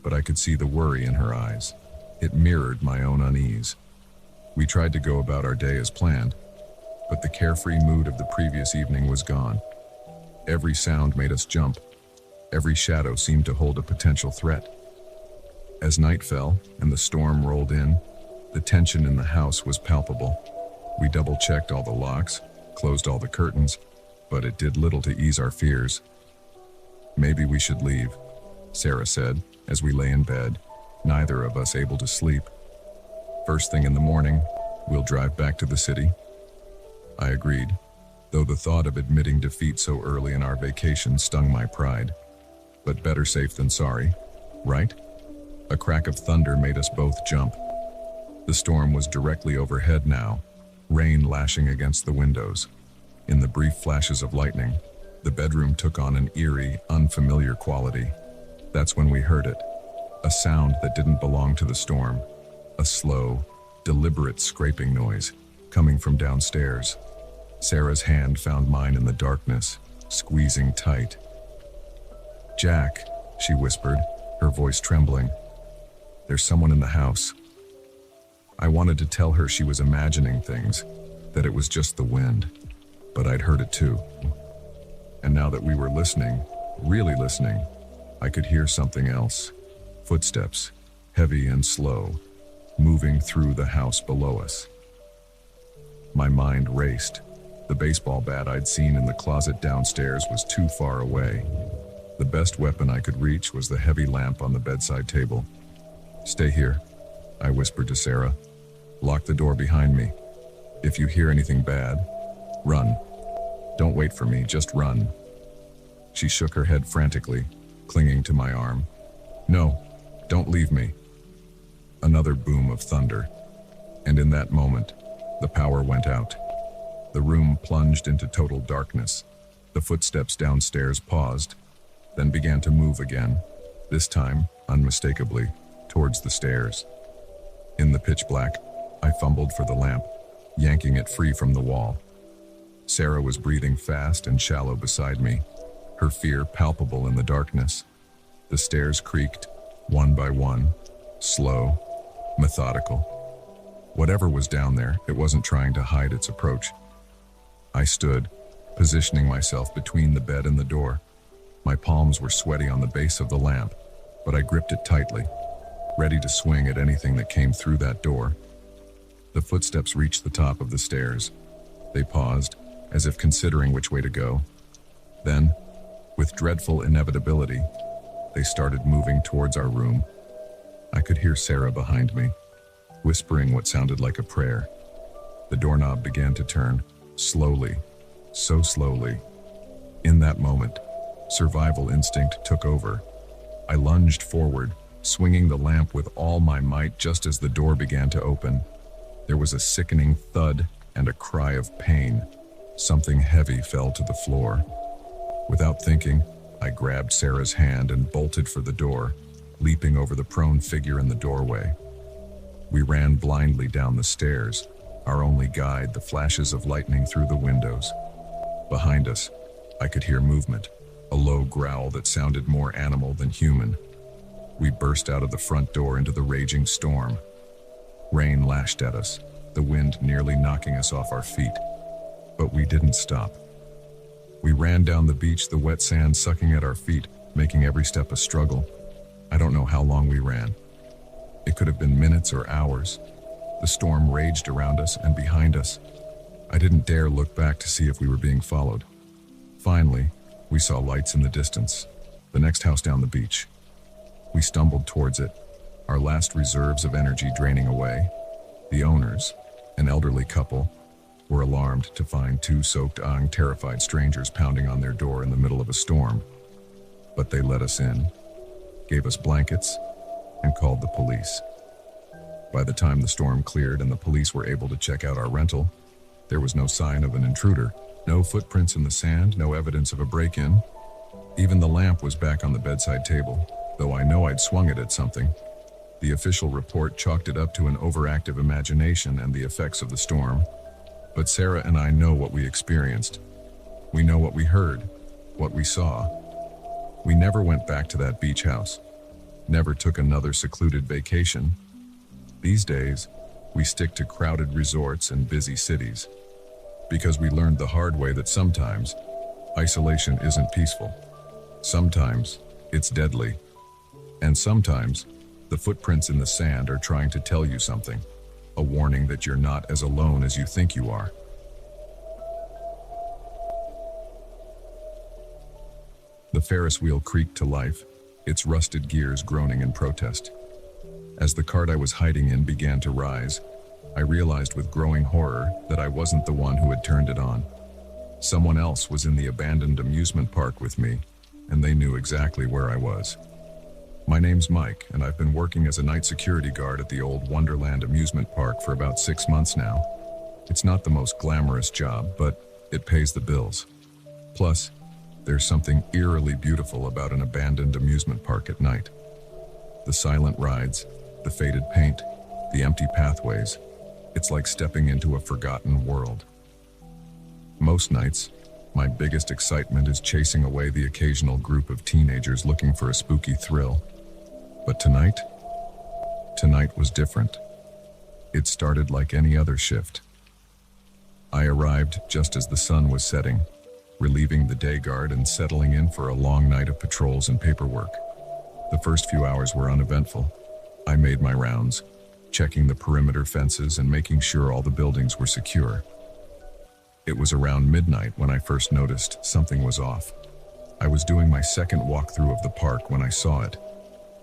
but I could see the worry in her eyes. It mirrored my own unease. We tried to go about our day as planned, but the carefree mood of the previous evening was gone. Every sound made us jump. Every shadow seemed to hold a potential threat. As night fell and the storm rolled in, the tension in the house was palpable. We double-checked all the locks, closed all the curtains, but it did little to ease our fears. Maybe we should leave, Sarah said, as we lay in bed, neither of us able to sleep. First thing in the morning, we'll drive back to the city. I agreed, though the thought of admitting defeat so early in our vacation stung my pride. But better safe than sorry, right? A crack of thunder made us both jump. The storm was directly overhead now, rain lashing against the windows. In the brief flashes of lightning, the bedroom took on an eerie, unfamiliar quality. That's when we heard it. A sound that didn't belong to the storm. A slow, deliberate scraping noise, coming from downstairs. Sarah's hand found mine in the darkness, squeezing tight. Jack, she whispered, her voice trembling. There's someone in the house. I wanted to tell her she was imagining things, that it was just the wind, but I'd heard it too. And now that we were listening, really listening, I could hear something else. Footsteps, heavy and slow, moving through the house below us. My mind raced. The baseball bat I'd seen in the closet downstairs was too far away. The best weapon I could reach was the heavy lamp on the bedside table. "Stay here," I whispered to Sarah. "Lock the door behind me. If you hear anything bad, run. Don't wait for me, just run." She shook her head frantically, clinging to my arm. "No, don't leave me." Another boom of thunder, and in that moment, the power went out. The room plunged into total darkness. The footsteps downstairs paused, then began to move again, this time, unmistakably, towards the stairs. In the pitch black, I fumbled for the lamp, yanking it free from the wall. Sarah was breathing fast and shallow beside me, her fear palpable in the darkness. The stairs creaked, one by one, slow, methodical. Whatever was down there, it wasn't trying to hide its approach. I stood, positioning myself between the bed and the door. My palms were sweaty on the base of the lamp, but I gripped it tightly, ready to swing at anything that came through that door. The footsteps reached the top of the stairs. They paused, as if considering which way to go. Then, with dreadful inevitability, they started moving towards our room. I could hear Sarah behind me, whispering what sounded like a prayer. The doorknob began to turn, slowly, so slowly. In that moment, survival instinct took over. I lunged forward, swinging the lamp with all my might just as the door began to open. There was a sickening thud and a cry of pain. Something heavy fell to the floor. Without thinking, I grabbed Sarah's hand and bolted for the door, leaping over the prone figure in the doorway. We ran blindly down the stairs, our only guide the flashes of lightning through the windows. Behind us, I could hear movement, a low growl that sounded more animal than human. We burst out of the front door into the raging storm. Rain lashed at us, the wind nearly knocking us off our feet. But we didn't stop. We ran down the beach, the wet sand sucking at our feet, making every step a struggle. I don't know how long we ran. It could have been minutes or hours. The storm raged around us and behind us. I didn't dare look back to see if we were being followed. Finally, we saw lights in the distance, the next house down the beach. We stumbled towards it, our last reserves of energy draining away. The owners, an elderly couple, were alarmed to find two soaked-eyed, terrified strangers pounding on their door in the middle of a storm. But they let us in, gave us blankets, and called the police. By the time the storm cleared and the police were able to check out our rental, there was no sign of an intruder, no footprints in the sand, no evidence of a break-in. Even the lamp was back on the bedside table, though I know I'd swung it at something. The official report chalked it up to an overactive imagination and the effects of the storm. But Sarah and I know what we experienced. We know what we heard, what we saw. We never went back to that beach house, never took another secluded vacation. These days, we stick to crowded resorts and busy cities, because we learned the hard way that sometimes isolation isn't peaceful. Sometimes it's deadly. And sometimes the footprints in the sand are trying to tell you something, a warning that you're not as alone as you think you are. The Ferris wheel creaked to life, its rusted gears groaning in protest. As the cart I was hiding in began to rise, I realized with growing horror that I wasn't the one who had turned it on. Someone else was in the abandoned amusement park with me, and they knew exactly where I was. My name's Mike, and I've been working as a night security guard at the old Wonderland amusement park for about 6 months now. It's not the most glamorous job, but it pays the bills. Plus, there's something eerily beautiful about an abandoned amusement park at night. The silent rides, the faded paint, the empty pathways. It's like stepping into a forgotten world. Most nights, my biggest excitement is chasing away the occasional group of teenagers looking for a spooky thrill. But tonight was different. It started like any other shift. I arrived just as the sun was setting, relieving the day guard and settling in for a long night of patrols and paperwork. The first few hours were uneventful. I made my rounds, checking the perimeter fences and making sure all the buildings were secure. It was around midnight when I first noticed something was off. I was doing my second walkthrough of the park when I saw it,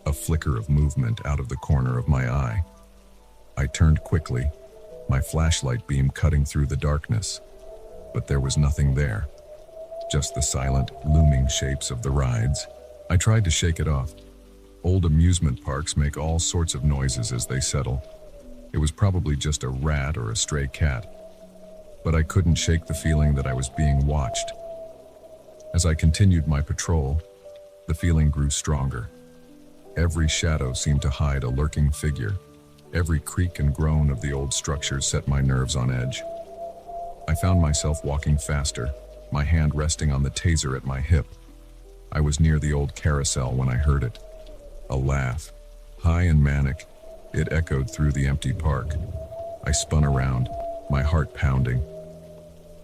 a flicker of movement out of the corner of my eye. I turned quickly, my flashlight beam cutting through the darkness, but there was nothing there, just the silent, looming shapes of the rides. I tried to shake it off. Old amusement parks make all sorts of noises as they settle. It was probably just a rat or a stray cat, but I couldn't shake the feeling that I was being watched. As I continued my patrol, the feeling grew stronger. Every shadow seemed to hide a lurking figure. Every creak and groan of the old structures set my nerves on edge. I found myself walking faster, my hand resting on the taser at my hip. I was near the old carousel when I heard it. A laugh, high and manic, it echoed through the empty park. I spun around, my heart pounding.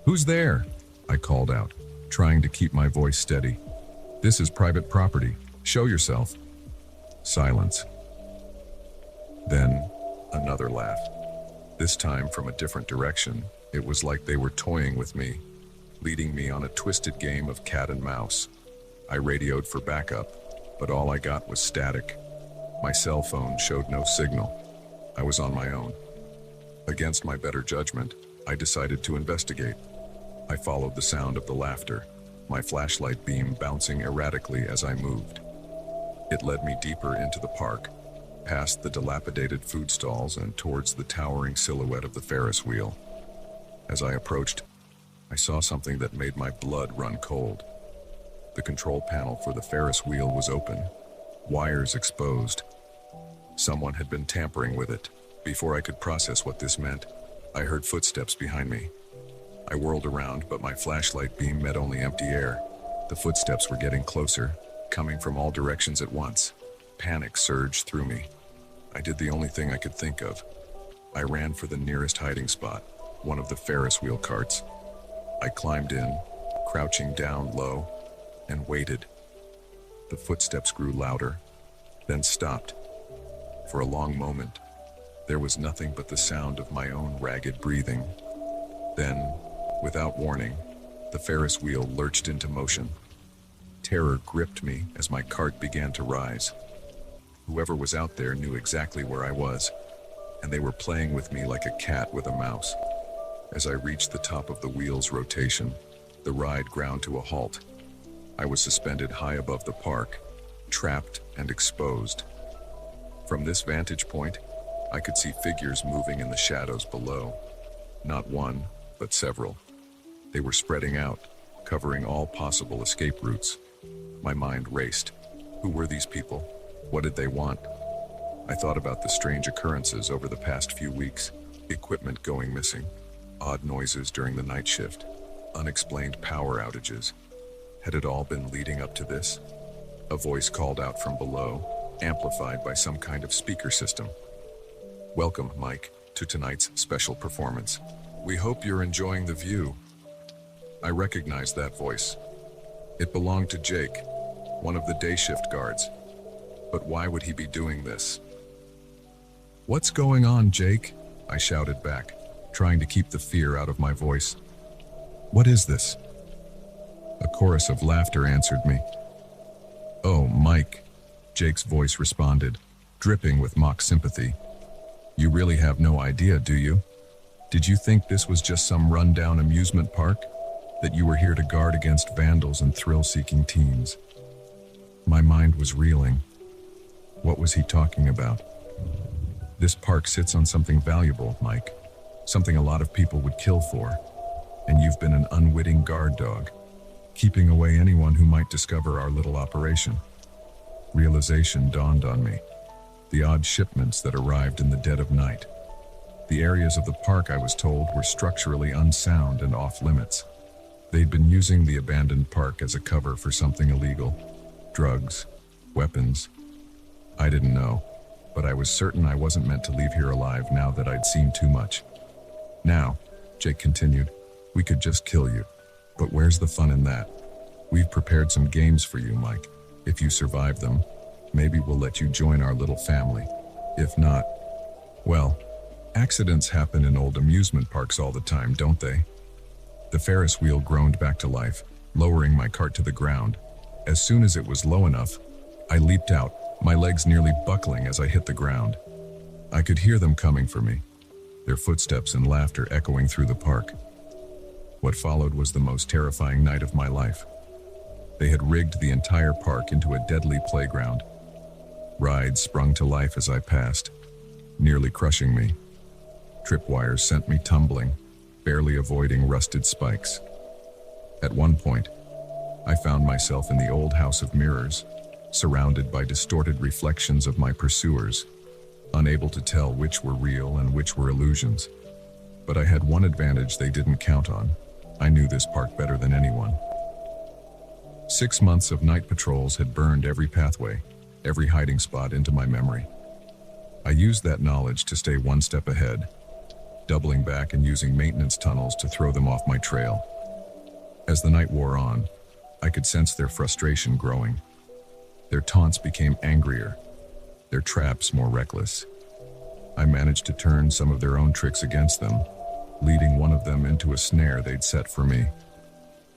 "Who's there?" I called out, trying to keep my voice steady. "This is private property. Show yourself." Silence. Then, another laugh. This time from a different direction. It was like they were toying with me, leading me on a twisted game of cat and mouse. I radioed for backup, but all I got was static. My cell phone showed no signal. I was on my own. Against my better judgment, I decided to investigate. I followed the sound of the laughter, my flashlight beam bouncing erratically as I moved. It led me deeper into the park, past the dilapidated food stalls and towards the towering silhouette of the Ferris wheel. As I approached, I saw something that made my blood run cold. The control panel for the Ferris wheel was open, wires exposed. Someone had been tampering with it. Before I could process what this meant, I heard footsteps behind me. I whirled around, but my flashlight beam met only empty air. The footsteps were getting closer, coming from all directions at once. Panic surged through me. I did the only thing I could think of. I ran for the nearest hiding spot, one of the Ferris wheel carts. I climbed in, crouching down low, and waited. The footsteps grew louder, then stopped. For a long moment, there was nothing but the sound of my own ragged breathing. Then, without warning, the Ferris wheel lurched into motion. Terror gripped me as my cart began to rise. Whoever was out there knew exactly where I was, and they were playing with me like a cat with a mouse. As I reached the top of the wheel's rotation, the ride ground to a halt. I was suspended high above the park, trapped and exposed. From this vantage point, I could see figures moving in the shadows below. Not one, but several. They were spreading out, covering all possible escape routes. My mind raced. Who were these people? What did they want? I thought about the strange occurrences over the past few weeks. Equipment going missing, odd noises during the night shift, unexplained power outages. Had it all been leading up to this? A voice called out from below, amplified by some kind of speaker system. "Welcome, Mike, to tonight's special performance. We hope you're enjoying the view." I recognized that voice. It belonged to Jake, one of the day shift guards. But why would he be doing this? "What's going on, Jake?" I shouted back, trying to keep the fear out of my voice. "What is this?" A chorus of laughter answered me. "Oh, Mike," Jake's voice responded, dripping with mock sympathy. "You really have no idea, do you? Did you think this was just some rundown amusement park? That you were here to guard against vandals and thrill-seeking teens?" My mind was reeling. What was he talking about? This park sits on something valuable, Mike. Something a lot of people would kill for. And you've been an unwitting guard dog, keeping away anyone who might discover our little operation. Realization dawned on me. The odd shipments that arrived in the dead of night. The areas of the park, I was told, were structurally unsound and off-limits. They'd been using the abandoned park as a cover for something illegal. Drugs, weapons. I didn't know, but I was certain I wasn't meant to leave here alive now that I'd seen too much. "Now," Jake continued, "we could just kill you. But where's the fun in that? We've prepared some games for you, Mike. If you survive them, maybe we'll let you join our little family. If not, well, accidents happen in old amusement parks all the time, don't they?" The Ferris wheel groaned back to life, lowering my cart to the ground. As soon as it was low enough, I leaped out, my legs nearly buckling as I hit the ground. I could hear them coming for me, their footsteps and laughter echoing through the park. What followed was the most terrifying night of my life. They had rigged the entire park into a deadly playground. Rides sprung to life as I passed, nearly crushing me. Tripwires sent me tumbling, barely avoiding rusted spikes. At one point, I found myself in the old house of mirrors, surrounded by distorted reflections of my pursuers, unable to tell which were real and which were illusions. But I had one advantage they didn't count on. I knew this park better than anyone. 6 months of night patrols had burned every pathway, every hiding spot into my memory. I used that knowledge to stay one step ahead, doubling back and using maintenance tunnels to throw them off my trail. As the night wore on, I could sense their frustration growing. Their taunts became angrier, their traps more reckless. I managed to turn some of their own tricks against them, leading one of them into a snare they'd set for me.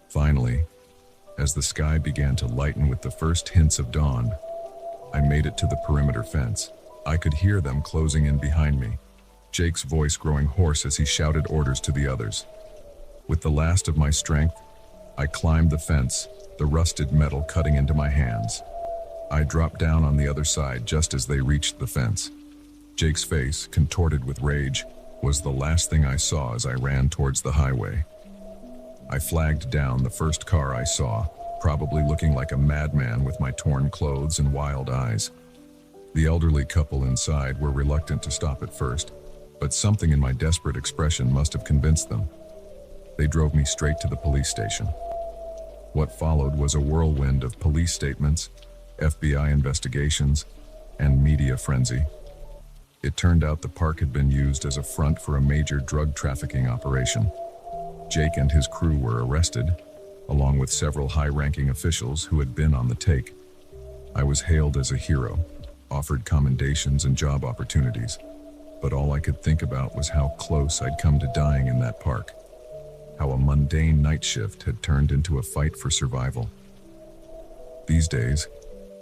Finally, as the sky began to lighten with the first hints of dawn, I made it to the perimeter fence. I could hear them closing in behind me, Jake's voice growing hoarse as he shouted orders to the others. With the last of my strength, I climbed the fence, the rusted metal cutting into my hands. I dropped down on the other side just as they reached the fence. Jake's face, contorted with rage, was the last thing I saw as I ran towards the highway. I flagged down the first car I saw, probably looking like a madman with my torn clothes and wild eyes. The elderly couple inside were reluctant to stop at first, but something in my desperate expression must have convinced them. They drove me straight to the police station. What followed was a whirlwind of police statements, FBI investigations, and media frenzy. It turned out the park had been used as a front for a major drug trafficking operation. Jake and his crew were arrested, along with several high-ranking officials who had been on the take. I was hailed as a hero, offered commendations and job opportunities, but all I could think about was how close I'd come to dying in that park, how a mundane night shift had turned into a fight for survival. These days,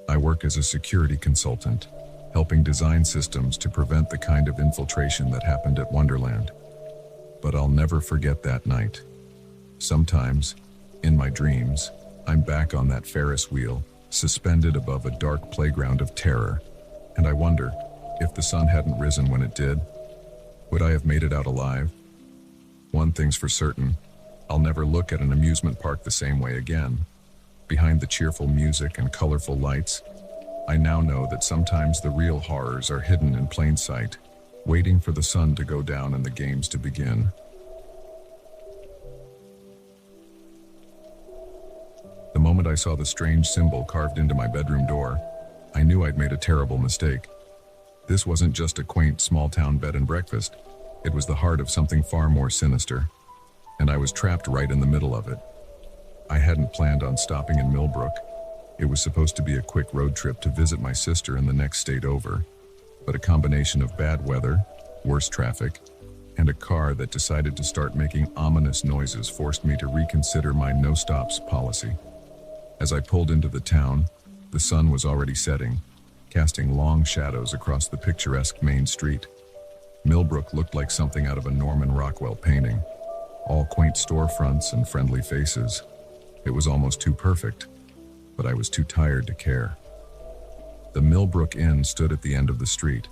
I work as a security consultant, helping design systems to prevent the kind of infiltration that happened at Wonderland. But I'll never forget that night. Sometimes, in my dreams, I'm back on that Ferris wheel, suspended above a dark playground of terror, and I wonder, if the sun hadn't risen when it did, would I have made it out alive? One thing's for certain, I'll never look at an amusement park the same way again. Behind the cheerful music and colorful lights, I now know that sometimes the real horrors are hidden in plain sight, waiting for the sun to go down and the games to begin. The moment I saw the strange symbol carved into my bedroom door, I knew I'd made a terrible mistake. This wasn't just a quaint small-town bed and breakfast. It was the heart of something far more sinister, and I was trapped right in the middle of it. I hadn't planned on stopping in Millbrook. It was supposed to be a quick road trip to visit my sister in the next state over, but a combination of bad weather, worse traffic, and a car that decided to start making ominous noises forced me to reconsider my no-stops policy. As I pulled into the town, the sun was already setting, casting long shadows across the picturesque main street. Millbrook looked like something out of a Norman Rockwell painting, all quaint storefronts and friendly faces. It was almost too perfect, but I was too tired to care. The Millbrook Inn stood at the end of the street,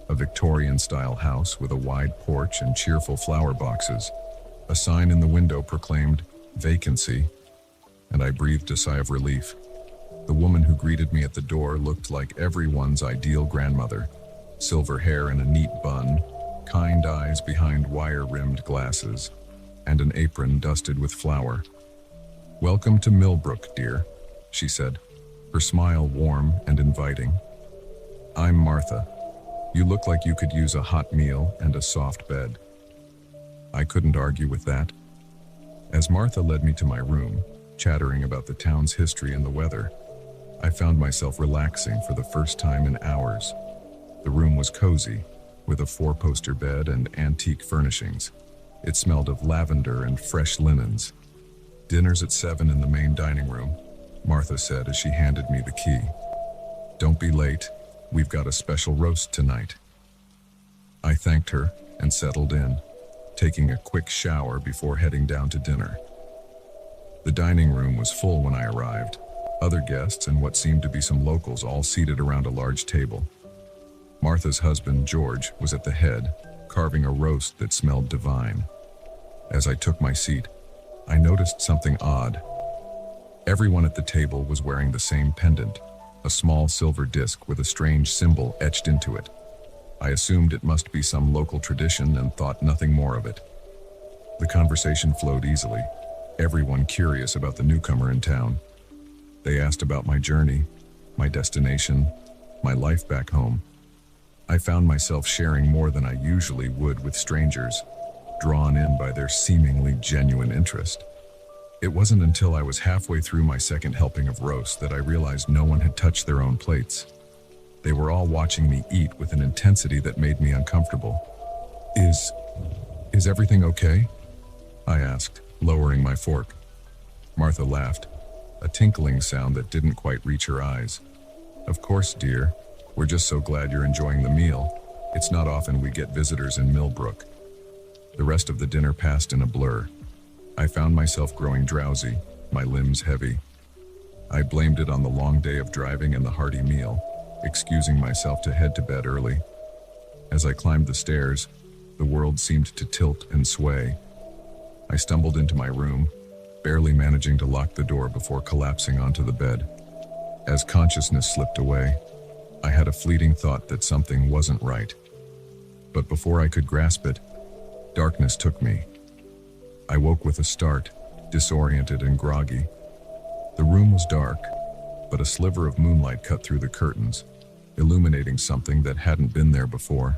a Victorian-style house with a wide porch and cheerful flower boxes. A sign in the window proclaimed, "Vacancy," and I breathed a sigh of relief. The woman who greeted me at the door looked like everyone's ideal grandmother, silver hair in a neat bun, kind eyes behind wire-rimmed glasses, and an apron dusted with flour. "Welcome to Millbrook, dear," she said, her smile warm and inviting. "I'm Martha. You look like you could use a hot meal and a soft bed." I couldn't argue with that. As Martha led me to my room, chattering about the town's history and the weather, I found myself relaxing for the first time in hours. The room was cozy, with a 4-poster bed and antique furnishings. It smelled of lavender and fresh linens. Dinner's at 7 in the main dining room, Martha said as she handed me the key. "Don't be late. We've got a special roast tonight." I thanked her and settled in, taking a quick shower before heading down to dinner. The dining room was full when I arrived, other guests and what seemed to be some locals all seated around a large table. Martha's husband, George, was at the head, carving a roast that smelled divine. As I took my seat, I noticed something odd. Everyone at the table was wearing the same pendant, a small silver disc with a strange symbol etched into it. I assumed it must be some local tradition and thought nothing more of it. The conversation flowed easily, everyone curious about the newcomer in town. They asked about my journey, my destination, my life back home. I found myself sharing more than I usually would with strangers, drawn in by their seemingly genuine interest. It wasn't until I was halfway through my second helping of roast that I realized no one had touched their own plates. They were all watching me eat with an intensity that made me uncomfortable. Is everything okay?" I asked, lowering my fork. Martha laughed, a tinkling sound that didn't quite reach her eyes. "Of course, dear. We're just so glad you're enjoying the meal. It's not often we get visitors in Millbrook." The rest of the dinner passed in a blur. I found myself growing drowsy, my limbs heavy. I blamed it on the long day of driving and the hearty meal, excusing myself to head to bed early. As I climbed the stairs, the world seemed to tilt and sway. I stumbled into my room, barely managing to lock the door before collapsing onto the bed. As consciousness slipped away, I had a fleeting thought that something wasn't right. But before I could grasp it, darkness took me. I woke with a start, disoriented and groggy. The room was dark, but a sliver of moonlight cut through the curtains, illuminating something that hadn't been there before.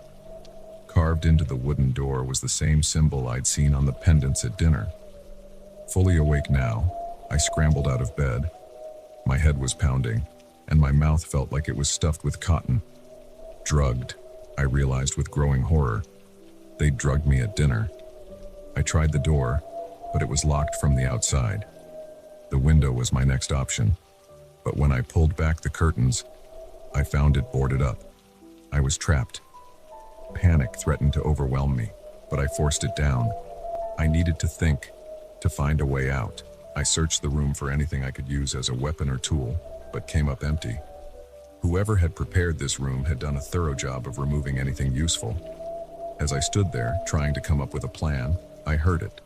Carved into the wooden door was the same symbol I'd seen on the pendants at dinner. Fully awake now, I scrambled out of bed. My head was pounding, and my mouth felt like it was stuffed with cotton. Drugged, I realized with growing horror. They'd drugged me at dinner. I tried the door, but it was locked from the outside. The window was my next option, but when I pulled back the curtains, I found it boarded up. I was trapped. Panic threatened to overwhelm me, but I forced it down. I needed to think, to find a way out. I searched the room for anything I could use as a weapon or tool, but came up empty. Whoever had prepared this room had done a thorough job of removing anything useful. As I stood there, trying to come up with a plan, I heard it,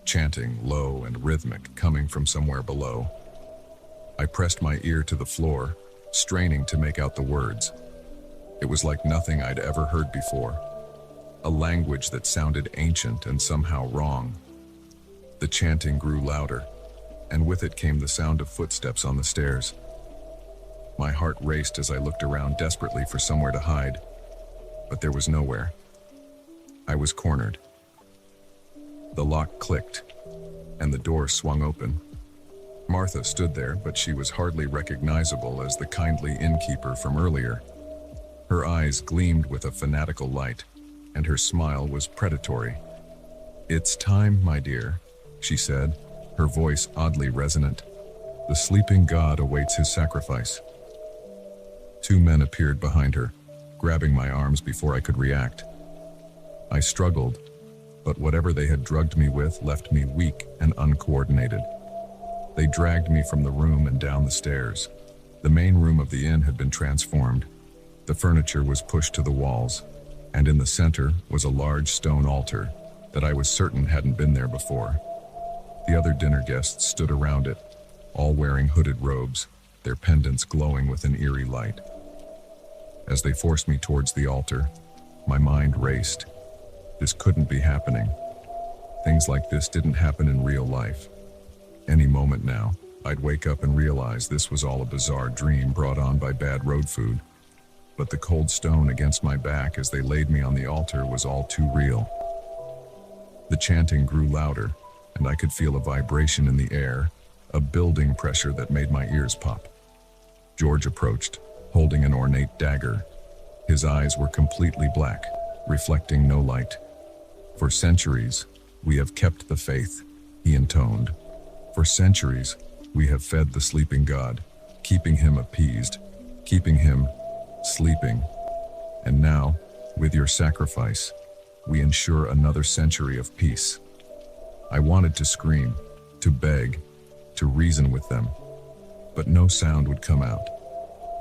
chanting low and rhythmic, coming from somewhere below. I pressed my ear to the floor, straining to make out the words. It was like nothing I'd ever heard before, a language that sounded ancient and somehow wrong. The chanting grew louder, and with it came the sound of footsteps on the stairs. My heart raced as I looked around desperately for somewhere to hide, but there was nowhere. I was cornered. The lock clicked, and the door swung open. Martha stood there, but she was hardly recognizable as the kindly innkeeper from earlier. Her eyes gleamed with a fanatical light, and her smile was predatory. "It's time, my dear," she said, her voice oddly resonant. "The sleeping god awaits his sacrifice." Two men appeared behind her, grabbing my arms before I could react. I struggled, but whatever they had drugged me with left me weak and uncoordinated. They dragged me from the room and down the stairs. The main room of the inn had been transformed. The furniture was pushed to the walls, and in the center was a large stone altar that I was certain hadn't been there before. The other dinner guests stood around it, all wearing hooded robes, their pendants glowing with an eerie light. As they forced me towards the altar, my mind raced. This couldn't be happening. Things like this didn't happen in real life. Any moment now, I'd wake up and realize this was all a bizarre dream brought on by bad road food. But the cold stone against my back as they laid me on the altar was all too real. The chanting grew louder, and I could feel a vibration in the air, a building pressure that made my ears pop. George approached, holding an ornate dagger. His eyes were completely black, reflecting no light. "For centuries, we have kept the faith," he intoned. "For centuries, We have fed the sleeping god, keeping him appeased, keeping him sleeping. And now, with your sacrifice, we ensure another century of peace. I wanted to scream, to beg, to reason with them, but no sound would come out.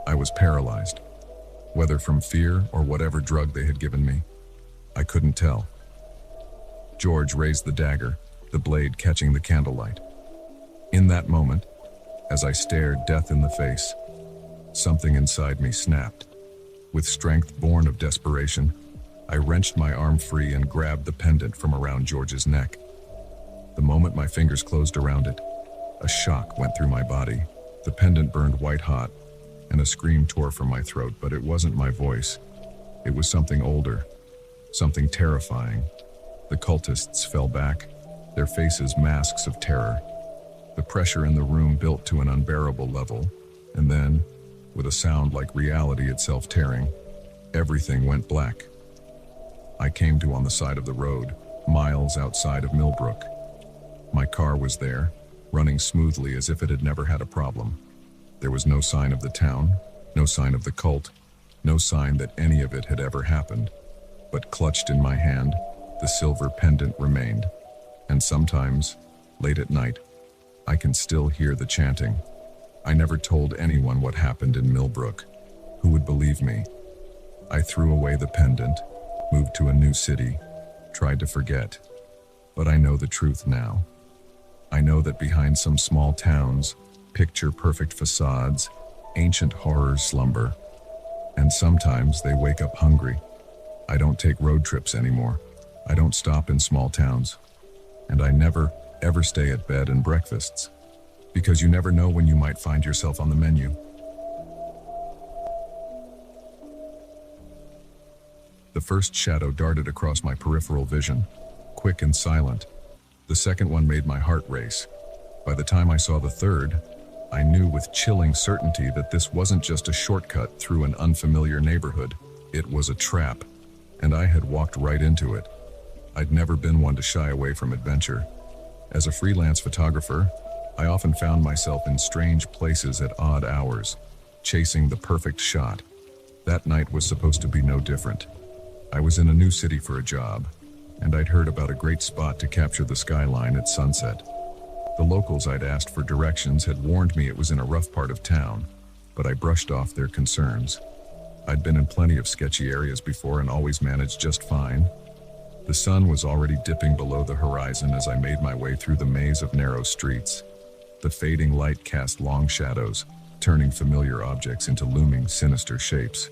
I was paralyzed. Whether from fear or whatever drug they had given me, I couldn't tell. George raised the dagger, the blade catching the candlelight. In that moment, as I stared death in the face, something inside me snapped. With strength born of desperation, I wrenched my arm free and grabbed the pendant from around George's neck. The moment my fingers closed around it, a shock went through my body. The pendant burned white hot, and a scream tore from my throat, but it wasn't my voice. It was something older, something terrifying. The cultists fell back, their faces masks of terror. The pressure in the room built to an unbearable level, and then, with a sound like reality itself tearing, everything went black. I came to on the side of the road, miles outside of Millbrook. My car was there, running smoothly as if it had never had a problem. There was no sign of the town, no sign of the cult, no sign that any of it had ever happened. But clutched in my hand, the silver pendant remained. And sometimes, late at night, I can still hear the chanting. I never told anyone what happened in Millbrook. Who would believe me? I threw away the pendant, moved to a new city, tried to forget. But I know the truth now. I know that behind some small towns, picture-perfect facades, ancient horrors slumber. And sometimes they wake up hungry. I don't take road trips anymore. I don't stop in small towns. And I never, ever stay at bed and breakfasts. Because you never know when you might find yourself on the menu. The first shadow darted across my peripheral vision, quick and silent. The second one made my heart race. By the time I saw the third, I knew with chilling certainty that this wasn't just a shortcut through an unfamiliar neighborhood. It was a trap, and I had walked right into it. I'd never been one to shy away from adventure. As a freelance photographer, I often found myself in strange places at odd hours, chasing the perfect shot. That night was supposed to be no different. I was in a new city for a job, and I'd heard about a great spot to capture the skyline at sunset. The locals I'd asked for directions had warned me it was in a rough part of town, but I brushed off their concerns. I'd been in plenty of sketchy areas before and always managed just fine. The sun was already dipping below the horizon as I made my way through the maze of narrow streets. The fading light cast long shadows, turning familiar objects into looming, sinister shapes.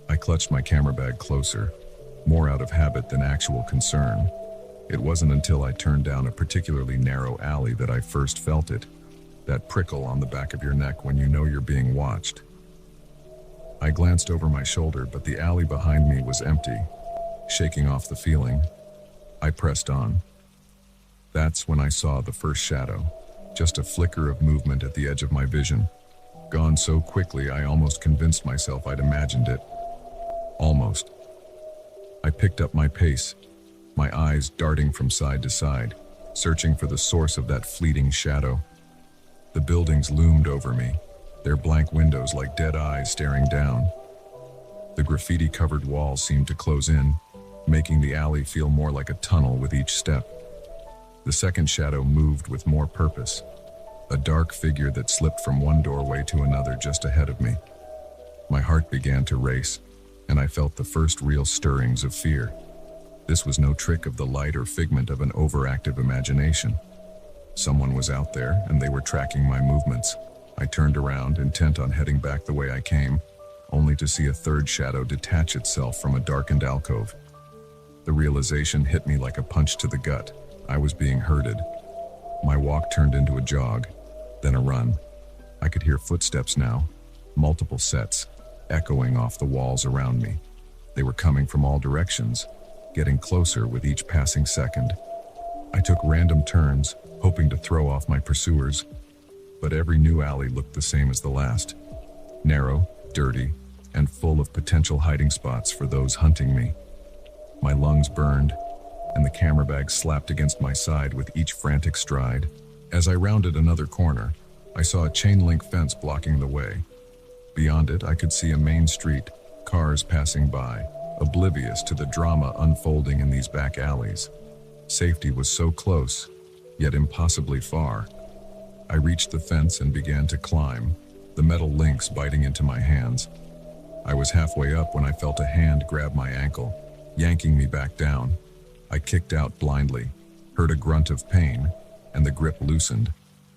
I clutched my camera bag closer, more out of habit than actual concern. It wasn't until I turned down a particularly narrow alley that I first felt it, that prickle on the back of your neck when you know you're being watched. I glanced over my shoulder, but the alley behind me was empty. Shaking off the feeling, I pressed on. That's when I saw the first shadow, just a flicker of movement at the edge of my vision. Gone so quickly I almost convinced myself I'd imagined it. Almost. I picked up my pace, my eyes darting from side to side, searching for the source of that fleeting shadow. The buildings loomed over me, their blank windows like dead eyes staring down. The graffiti-covered walls seemed to close in, making the alley feel more like a tunnel with each step. The second shadow moved with more purpose, a dark figure that slipped from one doorway to another just ahead of me. My heart began to race, and I felt the first real stirrings of fear. This was no trick of the light or figment of an overactive imagination. Someone was out there, and they were tracking my movements. I turned around, intent on heading back the way I came, only to see a third shadow detach itself from a darkened alcove. The realization hit me like a punch to the gut. I was being herded. My walk turned into a jog, then a run. I could hear footsteps now, multiple sets, echoing off the walls around me. They were coming from all directions, getting closer with each passing second. I took random turns, hoping to throw off my pursuers, but every new alley looked the same as the last. Narrow, dirty, and full of potential hiding spots for those hunting me. My lungs burned, and the camera bag slapped against my side with each frantic stride. As I rounded another corner, I saw a chain link fence blocking the way. Beyond it, I could see a main street, cars passing by, oblivious to the drama unfolding in these back alleys. Safety was so close, yet impossibly far. I reached the fence and began to climb, the metal links biting into my hands. I was halfway up when I felt a hand grab my ankle, yanking me back down. I kicked out blindly, heard a grunt of pain, and the grip loosened.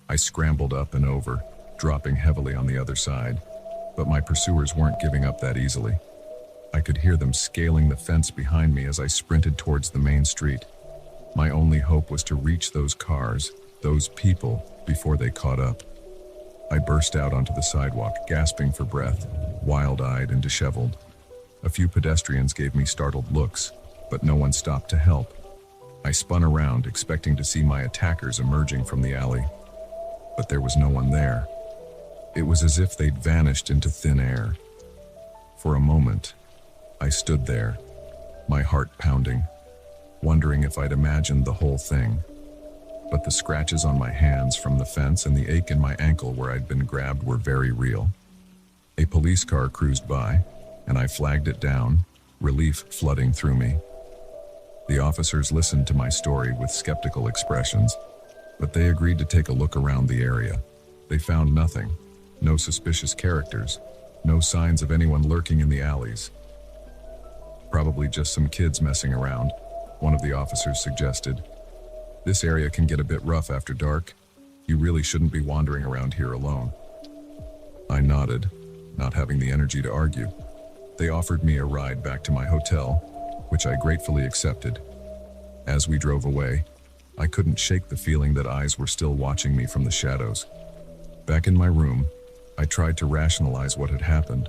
I scrambled up and over, dropping heavily on the other side. But my pursuers weren't giving up that easily. I could hear them scaling the fence behind me as I sprinted towards the main street. My only hope was to reach those cars, those people, before they caught up. I burst out onto the sidewalk, gasping for breath, wild-eyed and disheveled. A few pedestrians gave me startled looks, but no one stopped to help. I spun around, expecting to see my attackers emerging from the alley. But there was no one there. It was as if they'd vanished into thin air. For a moment, I stood there, my heart pounding, wondering if I'd imagined the whole thing. But the scratches on my hands from the fence and the ache in my ankle where I'd been grabbed were very real. A police car cruised by, and I flagged it down, relief flooding through me. The officers listened to my story with skeptical expressions, but they agreed to take a look around the area. They found nothing, no suspicious characters, no signs of anyone lurking in the alleys. Probably just some kids messing around, one of the officers suggested. This area can get a bit rough after dark. You really shouldn't be wandering around here alone. I nodded, not having the energy to argue. They offered me a ride back to my hotel, which I gratefully accepted. As we drove away, I couldn't shake the feeling that eyes were still watching me from the shadows. Back in my room, I tried to rationalize what had happened.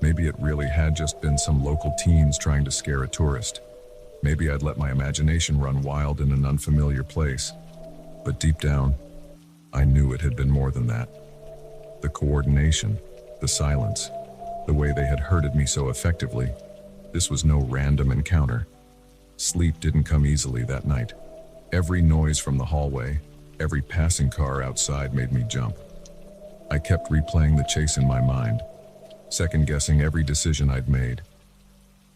Maybe it really had just been some local teens trying to scare a tourist. Maybe I'd let my imagination run wild in an unfamiliar place. But deep down, I knew it had been more than that. The coordination, the silence, the way they had herded me so effectively. This was no random encounter. Sleep didn't come easily that night. Every noise from the hallway, every passing car outside made me jump. I kept replaying the chase in my mind, second-guessing every decision I'd made.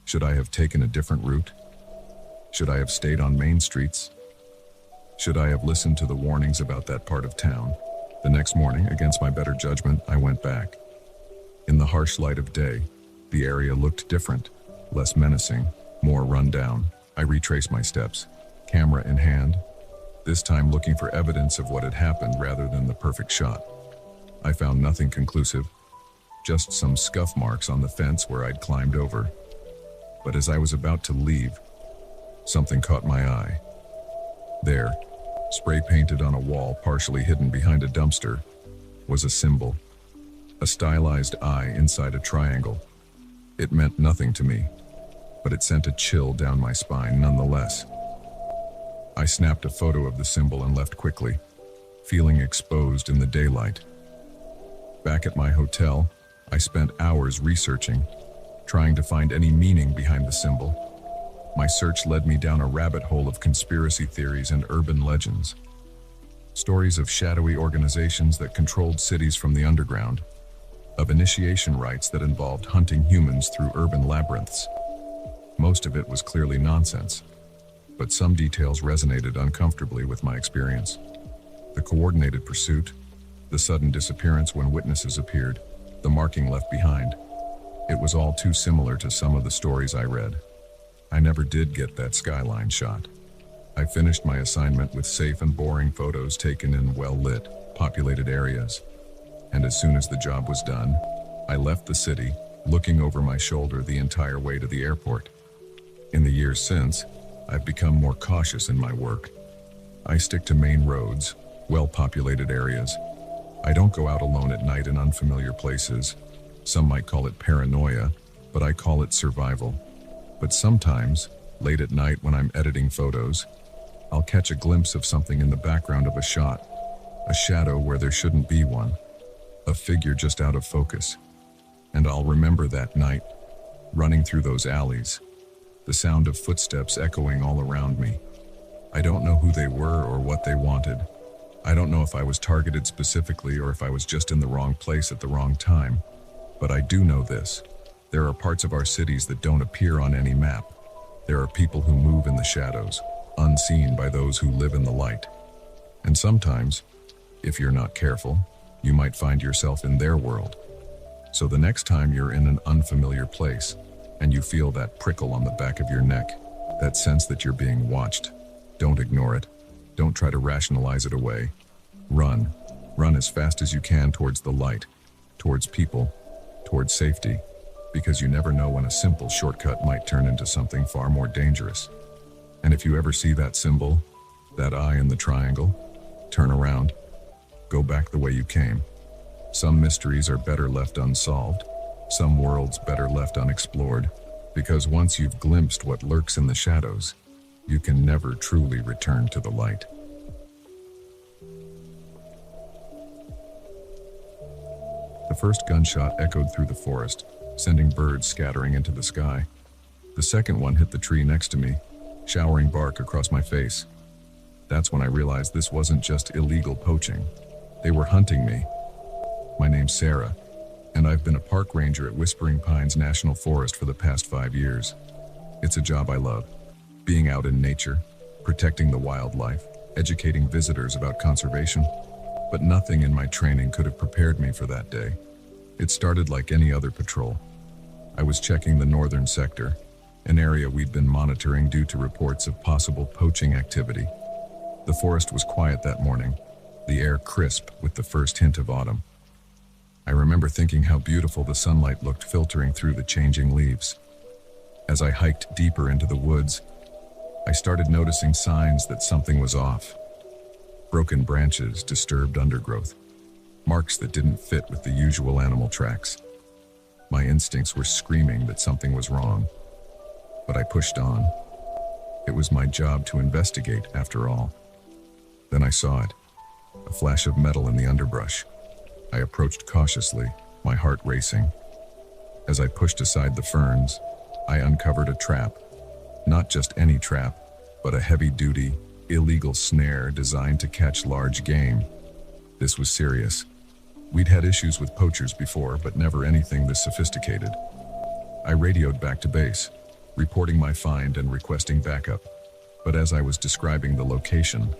Should I have taken a different route? Should I have stayed on main streets? Should I have listened to the warnings about that part of town? The next morning, against my better judgment, I went back. In the harsh light of day, the area looked different, less menacing, more run down. I retraced my steps, camera in hand, this time looking for evidence of what had happened rather than the perfect shot. I found nothing conclusive, just some scuff marks on the fence where I'd climbed over. But as I was about to leave, something caught my eye. There, spray painted on a wall partially hidden behind a dumpster, was a symbol. A stylized eye inside a triangle. It meant nothing to me, but it sent a chill down my spine nonetheless. I snapped a photo of the symbol and left quickly, feeling exposed in the daylight. Back at my hotel, I spent hours researching, trying to find any meaning behind the symbol. My search led me down a rabbit hole of conspiracy theories and urban legends. Stories of shadowy organizations that controlled cities from the underground, of initiation rites that involved hunting humans through urban labyrinths. Most of it was clearly nonsense, but some details resonated uncomfortably with my experience. The coordinated pursuit, the sudden disappearance when witnesses appeared, the marking left behind. It was all too similar to some of the stories I read. I never did get that skyline shot. I finished my assignment with safe and boring photos taken in well-lit, populated areas. And as soon as the job was done, I left the city, looking over my shoulder the entire way to the airport. In the years since, I've become more cautious in my work. I stick to main roads, well-populated areas. I don't go out alone at night in unfamiliar places. Some might call it paranoia, but I call it survival. But sometimes, late at night when I'm editing photos, I'll catch a glimpse of something in the background of a shot, a shadow where there shouldn't be one, a figure just out of focus. And I'll remember that night, running through those alleys, the sound of footsteps echoing all around me. I don't know who they were or what they wanted, I don't know if I was targeted specifically or if I was just in the wrong place at the wrong time, but I do know this. There are parts of our cities that don't appear on any map. There are people who move in the shadows, unseen by those who live in the light. And sometimes, if you're not careful, you might find yourself in their world. So the next time you're in an unfamiliar place and you feel that prickle on the back of your neck, that sense that you're being watched, don't ignore it. Don't try to rationalize it away. Run. Run as fast as you can towards the light, towards people, towards safety, because you never know when a simple shortcut might turn into something far more dangerous. And if you ever see that symbol, that eye in the triangle, turn around. Go back the way you came. Some mysteries are better left unsolved, some worlds better left unexplored, because once you've glimpsed what lurks in the shadows, you can never truly return to the light. The first gunshot echoed through the forest, sending birds scattering into the sky. The second one hit the tree next to me, showering bark across my face. That's when I realized this wasn't just illegal poaching. They were hunting me. My name's Sarah, and I've been a park ranger at Whispering Pines National Forest for the past 5 years. It's a job I love. Being out in nature, protecting the wildlife, educating visitors about conservation. But nothing in my training could have prepared me for that day. It started like any other patrol. I was checking the northern sector, an area we'd been monitoring due to reports of possible poaching activity. The forest was quiet that morning, the air crisp with the first hint of autumn. I remember thinking how beautiful the sunlight looked filtering through the changing leaves. As I hiked deeper into the woods, I started noticing signs that something was off. Broken branches, disturbed undergrowth, marks that didn't fit with the usual animal tracks. My instincts were screaming that something was wrong, but I pushed on. It was my job to investigate, after all. Then I saw it, a flash of metal in the underbrush. I approached cautiously, my heart racing. As I pushed aside the ferns, I uncovered a trap. Not just any trap, but a heavy-duty, illegal snare designed to catch large game. This was serious. We'd had issues with poachers before, but never anything this sophisticated. I radioed back to base, reporting my find and requesting backup. But as I was describing the location,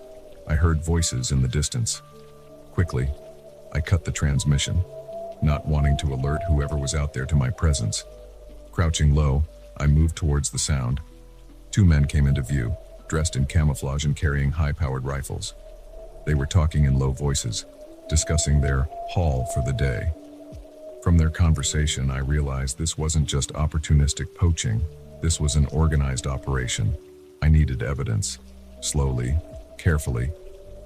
I heard voices in the distance. Quickly, I cut the transmission, not wanting to alert whoever was out there to my presence. Crouching low, I moved towards the sound. 2 men came into view, dressed in camouflage and carrying high-powered rifles. They were talking in low voices, discussing their haul for the day. From their conversation, I realized this wasn't just opportunistic poaching. This was an organized operation. I needed evidence. Slowly, carefully,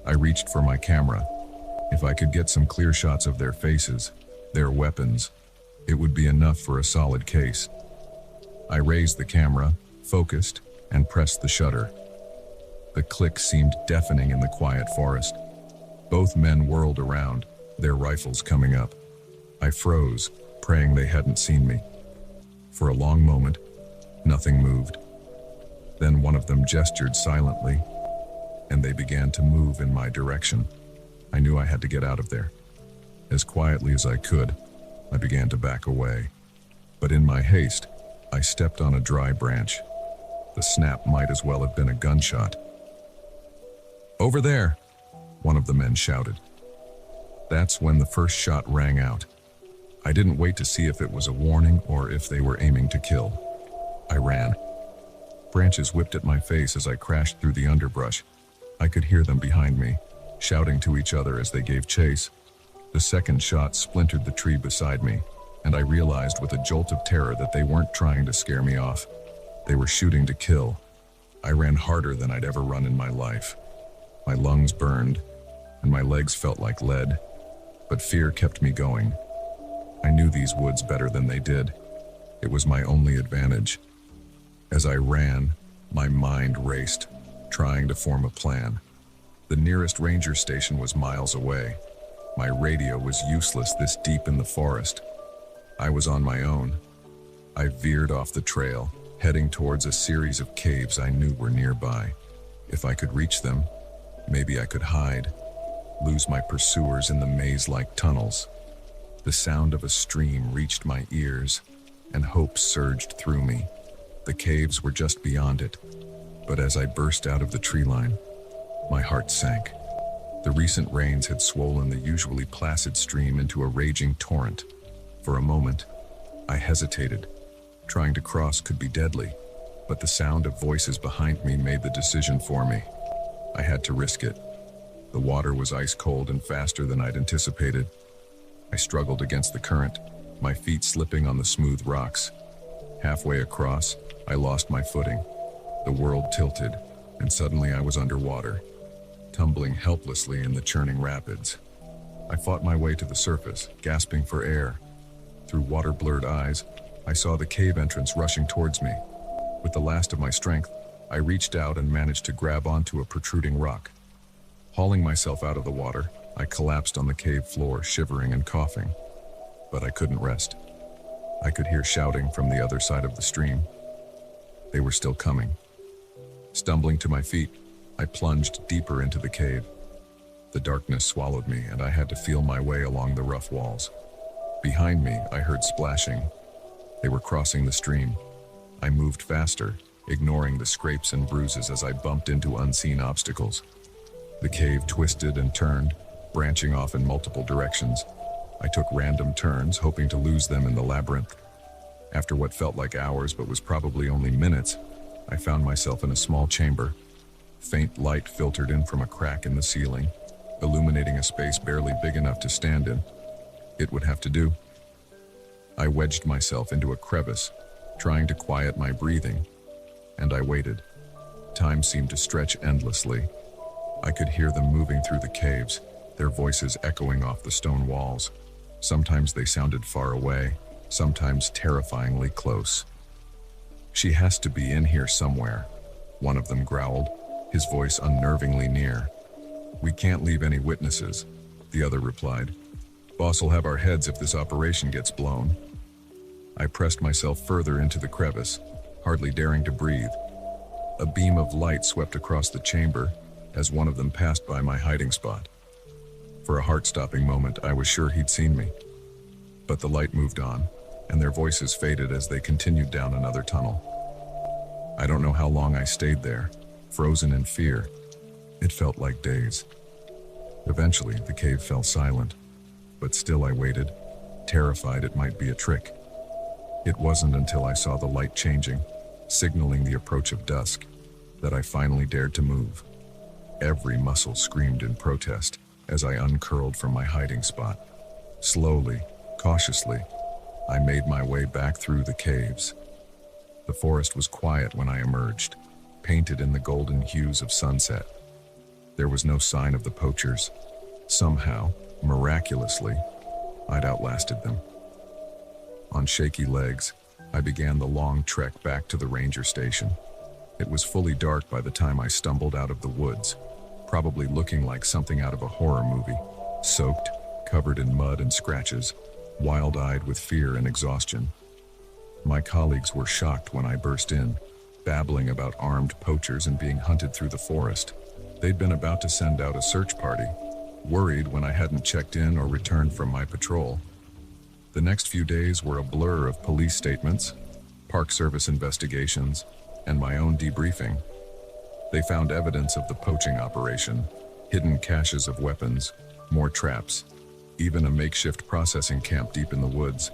I reached for my camera. If I could get some clear shots of their faces, their weapons, it would be enough for a solid case. I raised the camera, focused, and pressed the shutter. The click seemed deafening in the quiet forest. Both men whirled around, their rifles coming up. I froze, praying they hadn't seen me. For a long moment, nothing moved. Then one of them gestured silently, and they began to move in my direction. I knew I had to get out of there. As quietly as I could, I began to back away. But in my haste, I stepped on a dry branch. The snap might as well have been a gunshot. "Over there!" one of the men shouted. That's when the first shot rang out. I didn't wait to see if it was a warning or if they were aiming to kill. I ran. Branches whipped at my face as I crashed through the underbrush. I could hear them behind me, shouting to each other as they gave chase. The second shot splintered the tree beside me, and I realized with a jolt of terror that they weren't trying to scare me off. They were shooting to kill. I ran harder than I'd ever run in my life. My lungs burned, and my legs felt like lead, but fear kept me going. I knew these woods better than they did. It was my only advantage. As I ran, my mind raced, trying to form a plan. The nearest ranger station was miles away. My radio was useless this deep in the forest. I was on my own. I veered off the trail, heading towards a series of caves I knew were nearby. If I could reach them, maybe I could hide. lose my pursuers in the maze-like tunnels. The sound of a stream reached my ears, and hope surged through me. The caves were just beyond it, but as I burst out of the tree line, my heart sank. The recent rains had swollen the usually placid stream into a raging torrent. For a moment, I hesitated. Trying to cross could be deadly, but the sound of voices behind me made the decision for me. I had to risk it. The water was ice cold and faster than I'd anticipated. I struggled against the current, my feet slipping on the smooth rocks. Halfway across, I lost my footing. The world tilted, and suddenly I was underwater, tumbling helplessly in the churning rapids. I fought my way to the surface, gasping for air. Through water-blurred eyes, I saw the cave entrance rushing towards me. With the last of my strength, I reached out and managed to grab onto a protruding rock. Hauling myself out of the water, I collapsed on the cave floor, shivering and coughing. But I couldn't rest. I could hear shouting from the other side of the stream. They were still coming. Stumbling to my feet, I plunged deeper into the cave. The darkness swallowed me, and I had to feel my way along the rough walls. Behind me, I heard splashing. They were crossing the stream. I moved faster, ignoring the scrapes and bruises as I bumped into unseen obstacles. The cave twisted and turned, branching off in multiple directions. I took random turns, hoping to lose them in the labyrinth. After what felt like hours but was probably only minutes, I found myself in a small chamber. Faint light filtered in from a crack in the ceiling, illuminating a space barely big enough to stand in. It would have to do. I wedged myself into a crevice, trying to quiet my breathing, and I waited. Time seemed to stretch endlessly. I could hear them moving through the caves, their voices echoing off the stone walls. Sometimes they sounded far away, sometimes terrifyingly close. "She has to be in here somewhere," one of them growled, his voice unnervingly near. "We can't leave any witnesses," the other replied. "Boss will have our heads if this operation gets blown." I pressed myself further into the crevice, hardly daring to breathe. A beam of light swept across the chamber as one of them passed by my hiding spot. For a heart-stopping moment, I was sure he'd seen me. But the light moved on, and their voices faded as they continued down another tunnel. I don't know how long I stayed there, frozen in fear. It felt like days. Eventually, the cave fell silent, but still I waited, terrified it might be a trick. It wasn't until I saw the light changing, signaling the approach of dusk, that I finally dared to move. Every muscle screamed in protest as I uncurled from my hiding spot. Slowly, cautiously, I made my way back through the caves. The forest was quiet when I emerged, painted in the golden hues of sunset. There was no sign of the poachers. Somehow, miraculously, I'd outlasted them. On shaky legs, I began the long trek back to the ranger station. It was fully dark by the time I stumbled out of the woods, probably looking like something out of a horror movie, soaked, covered in mud and scratches, wild-eyed with fear and exhaustion. My colleagues were shocked when I burst in, babbling about armed poachers and being hunted through the forest. They'd been about to send out a search party, worried when I hadn't checked in or returned from my patrol. The next few days were a blur of police statements, Park Service investigations, and my own debriefing. They found evidence of the poaching operation, hidden caches of weapons, more traps, even a makeshift processing camp deep in the woods.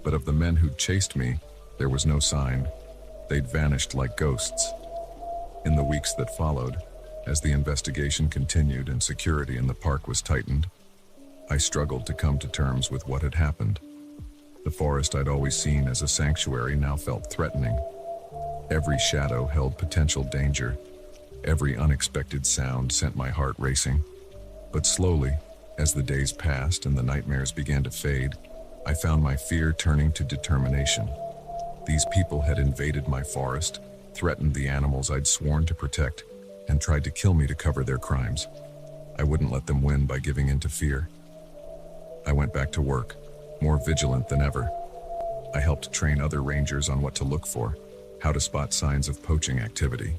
But of the men who'd chased me, there was no sign. They'd vanished like ghosts. In the weeks that followed, as the investigation continued and security in the park was tightened, I struggled to come to terms with what had happened. The forest I'd always seen as a sanctuary now felt threatening. Every shadow held potential danger. Every unexpected sound sent my heart racing. But slowly, as the days passed and the nightmares began to fade, I found my fear turning to determination. These people had invaded my forest, threatened the animals I'd sworn to protect, and tried to kill me to cover their crimes. I wouldn't let them win by giving in to fear. I went back to work, more vigilant than ever. I helped train other rangers on what to look for, how to spot signs of poaching activity.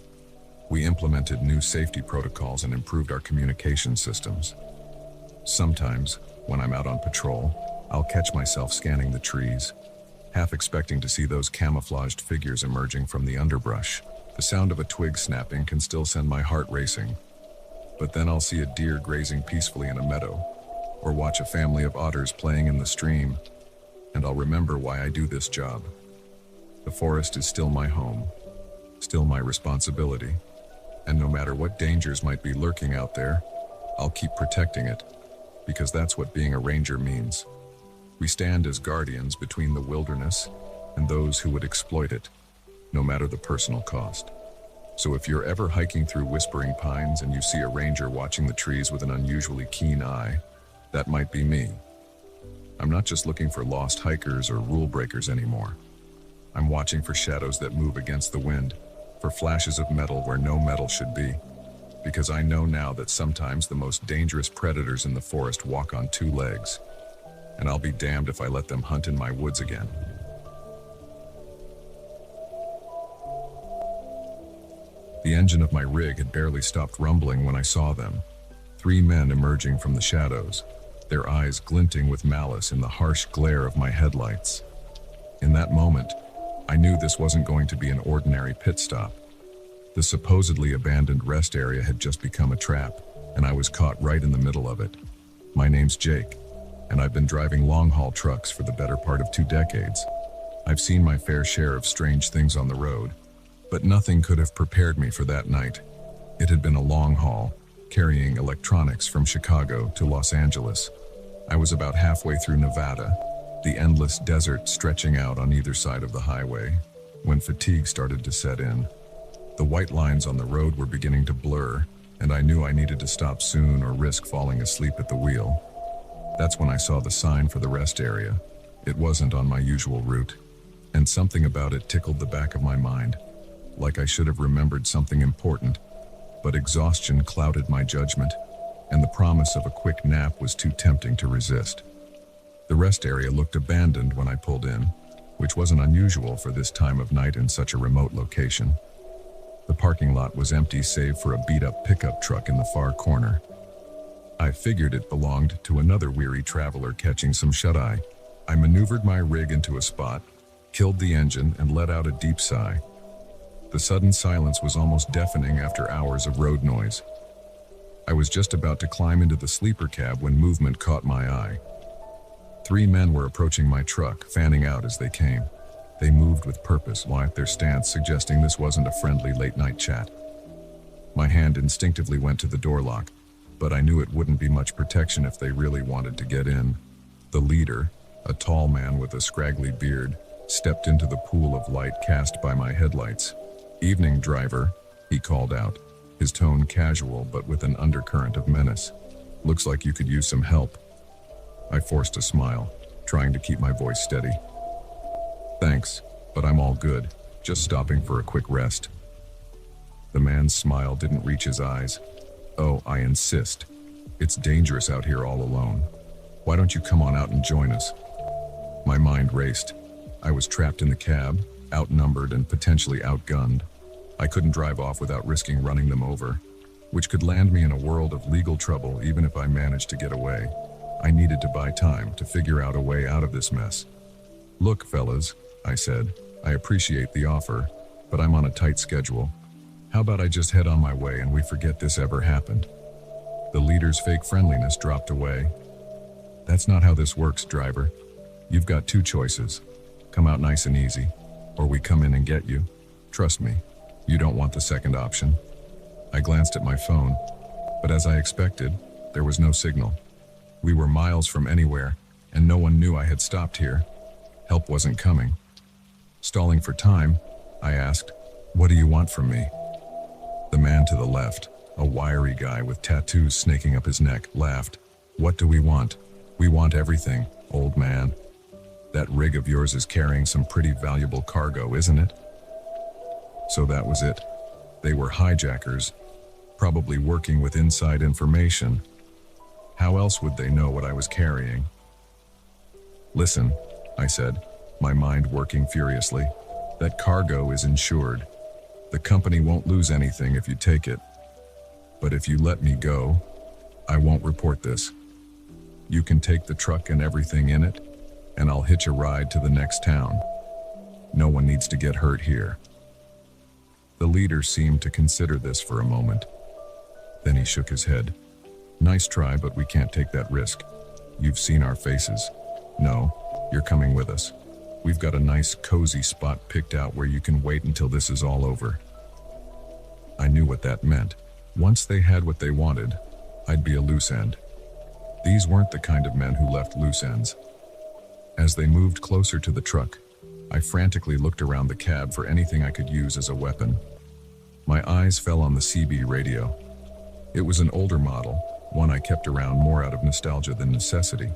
We implemented new safety protocols and improved our communication systems. Sometimes, when I'm out on patrol, I'll catch myself scanning the trees, half expecting to see those camouflaged figures emerging from the underbrush. The sound of a twig snapping can still send my heart racing. But then I'll see a deer grazing peacefully in a meadow, or watch a family of otters playing in the stream, and I'll remember why I do this job. The forest is still my home, still my responsibility, and no matter what dangers might be lurking out there, I'll keep protecting it, because that's what being a ranger means. We stand as guardians between the wilderness and those who would exploit it, no matter the personal cost. So if you're ever hiking through whispering pines and you see a ranger watching the trees with an unusually keen eye, that might be me. I'm not just looking for lost hikers or rule breakers anymore. I'm watching for shadows that move against the wind, for flashes of metal where no metal should be, because I know now that sometimes the most dangerous predators in the forest walk on two legs, and I'll be damned if I let them hunt in my woods again. The engine of my rig had barely stopped rumbling when I saw them. 3 men emerging from the shadows, their eyes glinting with malice in the harsh glare of my headlights. In that moment, I knew this wasn't going to be an ordinary pit stop. The supposedly abandoned rest area had just become a trap, and I was caught right in the middle of it. My name's Jake, and I've been driving long-haul trucks for the better part of 2 decades. I've seen my fair share of strange things on the road, but nothing could have prepared me for that night. It had been a long haul, carrying electronics from Chicago to Los Angeles. I was about halfway through Nevada, the endless desert stretching out on either side of the highway, when fatigue started to set in. The white lines on the road were beginning to blur, and I knew I needed to stop soon or risk falling asleep at the wheel. That's when I saw the sign for the rest area. It wasn't on my usual route, and something about it tickled the back of my mind, like I should have remembered something important, but exhaustion clouded my judgment, and the promise of a quick nap was too tempting to resist. The rest area looked abandoned when I pulled in, which wasn't unusual for this time of night in such a remote location. The parking lot was empty save for a beat-up pickup truck in the far corner. I figured it belonged to another weary traveler catching some shut-eye. I maneuvered my rig into a spot, killed the engine, and let out a deep sigh. The sudden silence was almost deafening after hours of road noise. I was just about to climb into the sleeper cab when movement caught my eye. 3 men were approaching my truck, fanning out as they came. They moved with purpose, their stance suggesting this wasn't a friendly late-night chat. My hand instinctively went to the door lock, but I knew it wouldn't be much protection if they really wanted to get in. The leader, a tall man with a scraggly beard, stepped into the pool of light cast by my headlights. "Evening, driver," he called out, his tone casual but with an undercurrent of menace. "Looks like you could use some help." I forced a smile, trying to keep my voice steady. "Thanks, but I'm all good, just stopping for a quick rest." The man's smile didn't reach his eyes. "Oh, I insist. It's dangerous out here all alone. Why don't you come on out and join us?" My mind raced. I was trapped in the cab, outnumbered and potentially outgunned. I couldn't drive off without risking running them over, which could land me in a world of legal trouble even if I managed to get away. I needed to buy time to figure out a way out of this mess. "Look, fellas," I said, "I appreciate the offer, but I'm on a tight schedule. How about I just head on my way and we forget this ever happened?" The leader's fake friendliness dropped away. "That's not how this works, driver. You've got 2 choices. Come out nice and easy, or we come in and get you. Trust me, you don't want the second option." I glanced at my phone, but as I expected, there was no signal. We were miles from anywhere, and no one knew I had stopped here. Help wasn't coming. Stalling for time, I asked, "What do you want from me?" The man to the left, a wiry guy with tattoos snaking up his neck, laughed. "What do we want? We want everything, old man. That rig of yours is carrying some pretty valuable cargo, isn't it?" So that was it. They were hijackers, probably working with inside information. How else would they know what I was carrying? "Listen," I said, my mind working furiously. "That cargo is insured. The company won't lose anything if you take it. But if you let me go, I won't report this. You can take the truck and everything in it, and I'll hitch a ride to the next town. No one needs to get hurt here." The leader seemed to consider this for a moment. Then he shook his head. "Nice try, but we can't take that risk. You've seen our faces. No, you're coming with us. We've got a nice, cozy spot picked out where you can wait until this is all over." I knew what that meant. Once they had what they wanted, I'd be a loose end. These weren't the kind of men who left loose ends. As they moved closer to the truck, I frantically looked around the cab for anything I could use as a weapon. My eyes fell on the CB radio. It was an older model, one I kept around more out of nostalgia than necessity.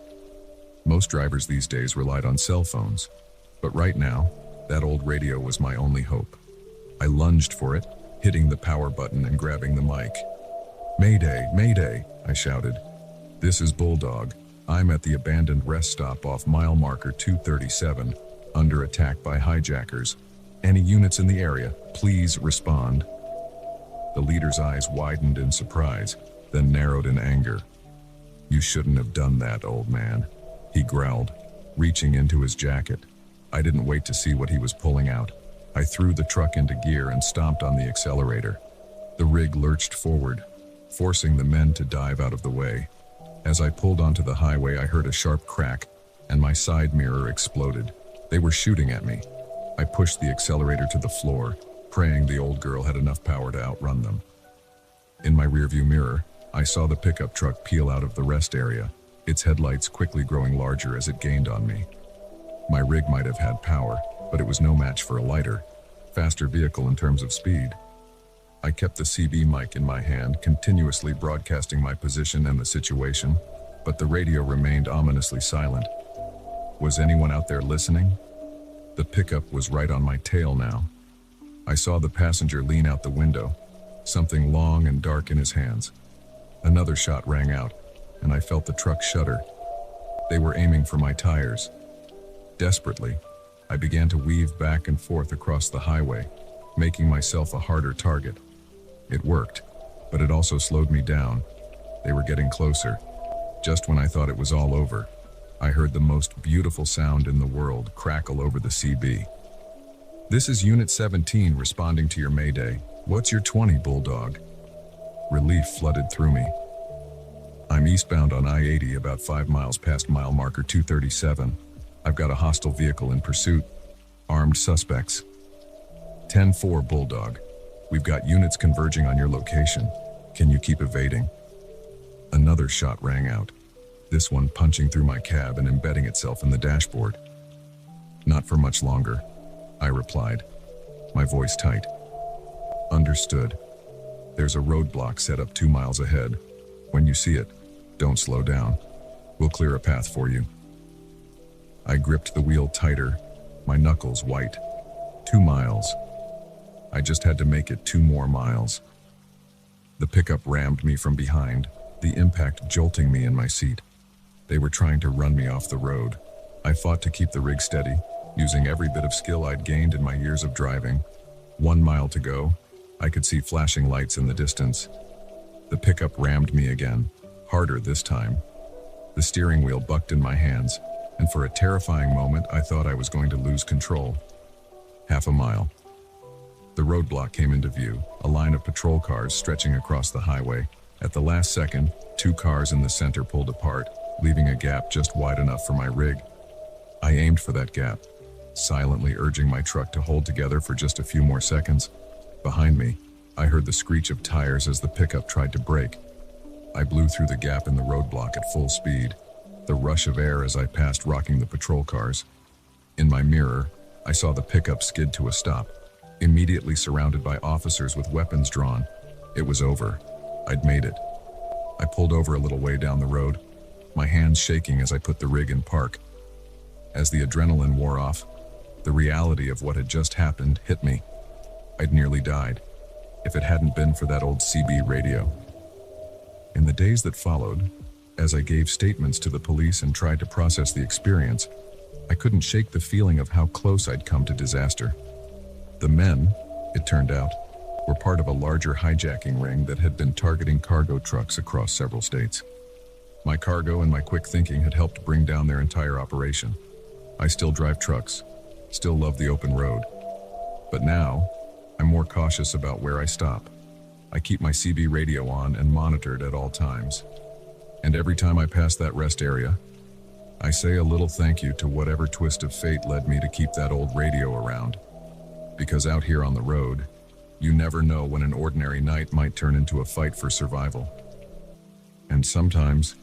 Most drivers these days relied on cell phones, but right now, that old radio was my only hope. I lunged for it, hitting the power button and grabbing the mic. "Mayday, Mayday," I shouted. "This is Bulldog. I'm at the abandoned rest stop off mile marker 237, under attack by hijackers. Any units in the area, please respond." The leader's eyes widened in surprise, then narrowed in anger. "You shouldn't have done that, old man," he growled, reaching into his jacket. I didn't wait to see what he was pulling out. I threw the truck into gear and stomped on the accelerator. The rig lurched forward, forcing the men to dive out of the way. As I pulled onto the highway, I heard a sharp crack, and my side mirror exploded. They were shooting at me. I pushed the accelerator to the floor, praying the old girl had enough power to outrun them. In my rearview mirror, I saw the pickup truck peel out of the rest area, its headlights quickly growing larger as it gained on me. My rig might have had power, but it was no match for a lighter, faster vehicle in terms of speed. I kept the CB mic in my hand, continuously broadcasting my position and the situation, but the radio remained ominously silent. Was anyone out there listening? The pickup was right on my tail now. I saw the passenger lean out the window, something long and dark in his hands. Another shot rang out, and I felt the truck shudder. They were aiming for my tires. Desperately, I began to weave back and forth across the highway, making myself a harder target. It worked, but it also slowed me down. They were getting closer. Just when I thought it was all over, I heard the most beautiful sound in the world crackle over the CB. "This is Unit 17 responding to your mayday. What's your 20, Bulldog?" Relief flooded through me. "I'm eastbound on I-80 about 5 miles past mile marker 237. I've got a hostile vehicle in pursuit. Armed suspects." 10-4, Bulldog. We've got units converging on your location. Can you keep evading? Another shot rang out, this one punching through my cab and embedding itself in the dashboard. "Not for much longer," I replied, my voice tight. "Understood. There's a roadblock set up 2 miles ahead. When you see it, don't slow down. We'll clear a path for you." I gripped the wheel tighter, my knuckles white. 2 miles. I just had to make it 2 more miles. The pickup rammed me from behind, the impact jolting me in my seat. They were trying to run me off the road. I fought to keep the rig steady, using every bit of skill I'd gained in my years of driving. 1 mile to go. I could see flashing lights in the distance. The pickup rammed me again, harder this time. The steering wheel bucked in my hands, and for a terrifying moment I thought I was going to lose control. 1/2 mile. The roadblock came into view, a line of patrol cars stretching across the highway. At the last second, 2 cars in the center pulled apart, leaving a gap just wide enough for my rig. I aimed for that gap, silently urging my truck to hold together for just a few more seconds. Behind me, I heard the screech of tires as the pickup tried to brake. I blew through the gap in the roadblock at full speed, the rush of air as I passed rocking the patrol cars. In my mirror, I saw the pickup skid to a stop, immediately surrounded by officers with weapons drawn. It was over. I'd made it. I pulled over a little way down the road, my hands shaking as I put the rig in park. As the adrenaline wore off, the reality of what had just happened hit me. I'd nearly died, if it hadn't been for that old CB radio. In the days that followed, as I gave statements to the police and tried to process the experience, I couldn't shake the feeling of how close I'd come to disaster. The men, it turned out, were part of a larger hijacking ring that had been targeting cargo trucks across several states. My cargo and my quick thinking had helped bring down their entire operation. I still drive trucks, still love the open road. But now, I'm more cautious about where I stop. I keep my CB radio on and monitored at all times. And every time I pass that rest area, I say a little thank you to whatever twist of fate led me to keep that old radio around. Because out here on the road, you never know when an ordinary night might turn into a fight for survival. And sometimes,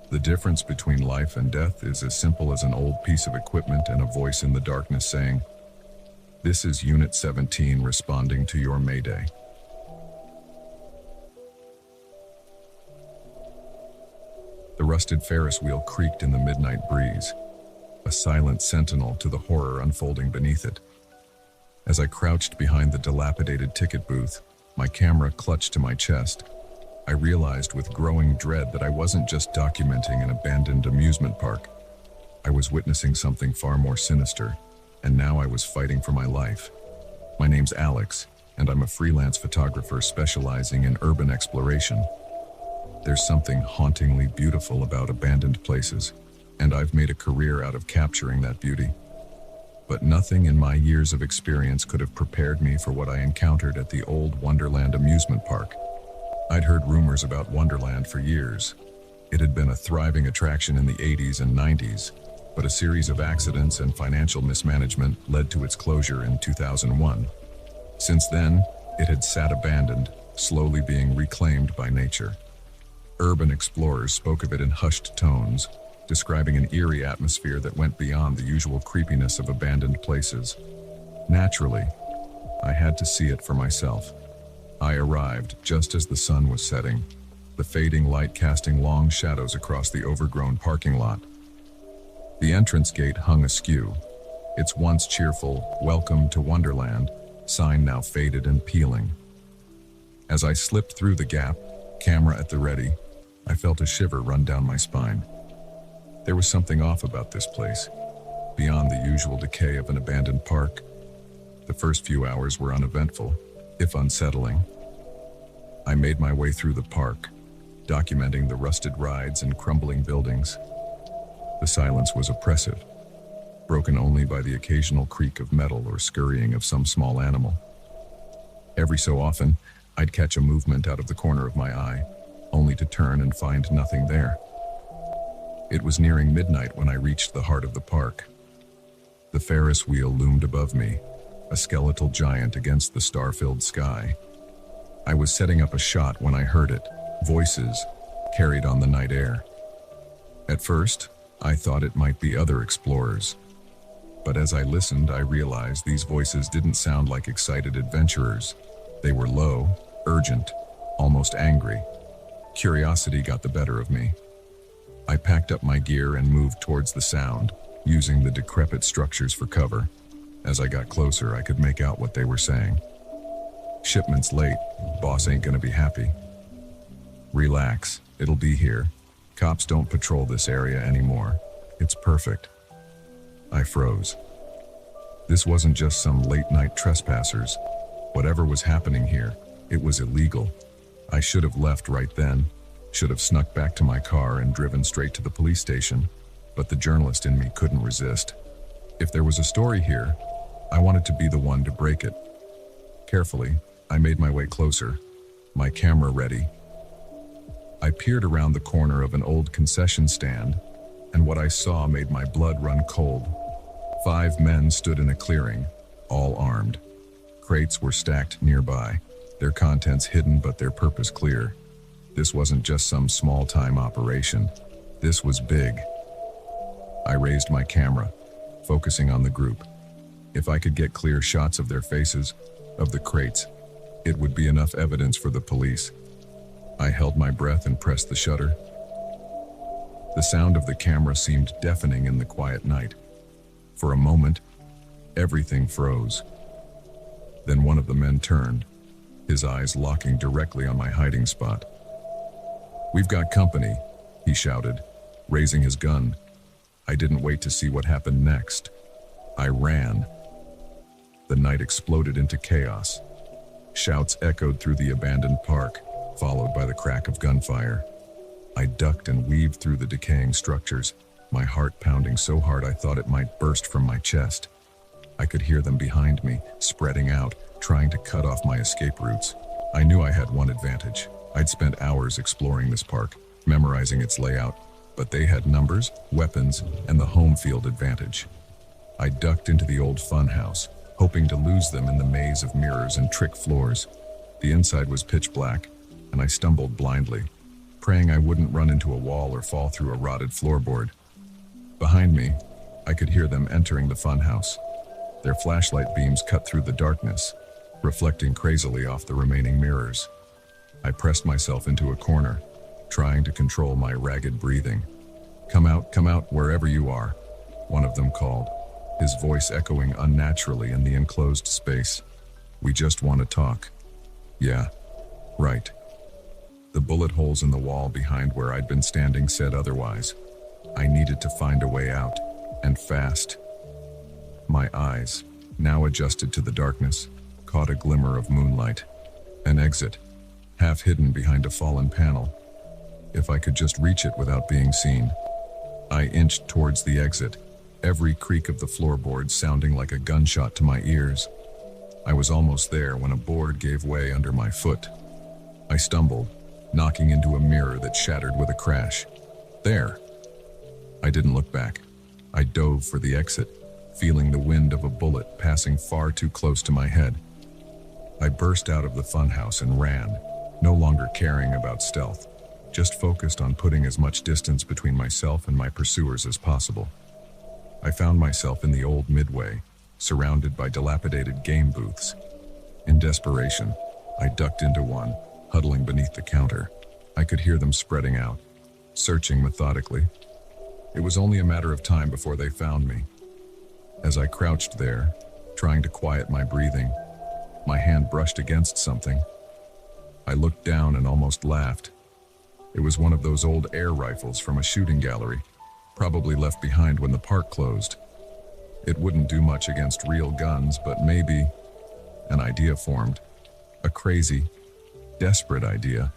the difference between life and death is as simple as an old piece of equipment and a voice in the darkness saying, "This is Unit 17 responding to your mayday." The rusted Ferris wheel creaked in the midnight breeze, a silent sentinel to the horror unfolding beneath it. As I crouched behind the dilapidated ticket booth, my camera clutched to my chest, I realized with growing dread that I wasn't just documenting an abandoned amusement park. I was witnessing something far more sinister, and now I was fighting for my life. My name's Alex, and I'm a freelance photographer specializing in urban exploration. There's something hauntingly beautiful about abandoned places, and I've made a career out of capturing that beauty. But nothing in my years of experience could have prepared me for what I encountered at the old Wonderland amusement park. I'd heard rumors about Wonderland for years. It had been a thriving attraction in the 80s and 90s, but a series of accidents and financial mismanagement led to its closure in 2001. Since then, it had sat abandoned, slowly being reclaimed by nature. Urban explorers spoke of it in hushed tones, describing an eerie atmosphere that went beyond the usual creepiness of abandoned places. Naturally, I had to see it for myself. I arrived just as the sun was setting, the fading light casting long shadows across the overgrown parking lot. The entrance gate hung askew, its once cheerful "Welcome to Wonderland" sign now faded and peeling. As I slipped through the gap, camera at the ready, I felt a shiver run down my spine. There was something off about this place, beyond the usual decay of an abandoned park. The first few hours were uneventful, if unsettling. I made my way through the park, documenting the rusted rides and crumbling buildings. The silence was oppressive, broken only by the occasional creak of metal or scurrying of some small animal. Every so often, I'd catch a movement out of the corner of my eye, only to turn and find nothing there. It was nearing midnight when I reached the heart of the park. The Ferris wheel loomed above me, a skeletal giant against the star-filled sky. I was setting up a shot when I heard it, voices carried on the night air. At first, I thought it might be other explorers. But as I listened, I realized these voices didn't sound like excited adventurers. They were low, urgent, almost angry. Curiosity got the better of me. I packed up my gear and moved towards the sound, using the decrepit structures for cover. As I got closer, I could make out what they were saying. "Shipment's late. Boss ain't gonna be happy." "Relax, it'll be here. Cops don't patrol this area anymore. It's perfect." I froze. This wasn't just some late-night trespassers. Whatever was happening here, it was illegal. I should have left right then, should have snuck back to my car and driven straight to the police station, but the journalist in me couldn't resist. If there was a story here, I wanted to be the one to break it. Carefully, I made my way closer, my camera ready. I peered around the corner of an old concession stand, and what I saw made my blood run cold. 5 men stood in a clearing, all armed. Crates were stacked nearby, their contents hidden but their purpose clear. This wasn't just some small-time operation. This was big. I raised my camera, focusing on the group. If I could get clear shots of their faces, of the crates, it would be enough evidence for the police. I held my breath and pressed the shutter. The sound of the camera seemed deafening in the quiet night. For a moment, everything froze. Then one of the men turned, his eyes locking directly on my hiding spot. "We've got company," he shouted, raising his gun. I didn't wait to see what happened next. I ran. The night exploded into chaos. Shouts echoed through the abandoned park, followed by the crack of gunfire. I ducked and weaved through the decaying structures, my heart pounding so hard I thought it might burst from my chest. I could hear them behind me, spreading out, trying to cut off my escape routes. I knew I had one advantage. I'd spent hours exploring this park, memorizing its layout, but they had numbers, weapons, and the home field advantage. I ducked into the old fun house, hoping to lose them in the maze of mirrors and trick floors. The inside was pitch black, and I stumbled blindly, praying I wouldn't run into a wall or fall through a rotted floorboard. Behind me, I could hear them entering the fun house. Their flashlight beams cut through the darkness, reflecting crazily off the remaining mirrors. I pressed myself into a corner, trying to control my ragged breathing. Come out, wherever you are," one of them called, his voice echoing unnaturally in the enclosed space. "We just want to talk." "Yeah, right." The bullet holes in the wall behind where I'd been standing said otherwise. I needed to find a way out, and fast. My eyes, now adjusted to the darkness, caught a glimmer of moonlight. An exit, half hidden behind a fallen panel. If I could just reach it without being seen. I inched towards the exit, every creak of the floorboards sounding like a gunshot to my ears. I was almost there when a board gave way under my foot. I stumbled, knocking into a mirror that shattered with a crash. There! I didn't look back. I dove for the exit, feeling the wind of a bullet passing far too close to my head. I burst out of the funhouse and ran, no longer caring about stealth, just focused on putting as much distance between myself and my pursuers as possible. I found myself in the old Midway, surrounded by dilapidated game booths. In desperation, I ducked into one, huddling beneath the counter. I could hear them spreading out, searching methodically. It was only a matter of time before they found me. As I crouched there, trying to quiet my breathing, my hand brushed against something. I looked down and almost laughed. It was one of those old air rifles from a shooting gallery, probably left behind when the park closed. It wouldn't do much against real guns, but maybe an idea formed. A crazy, desperate idea.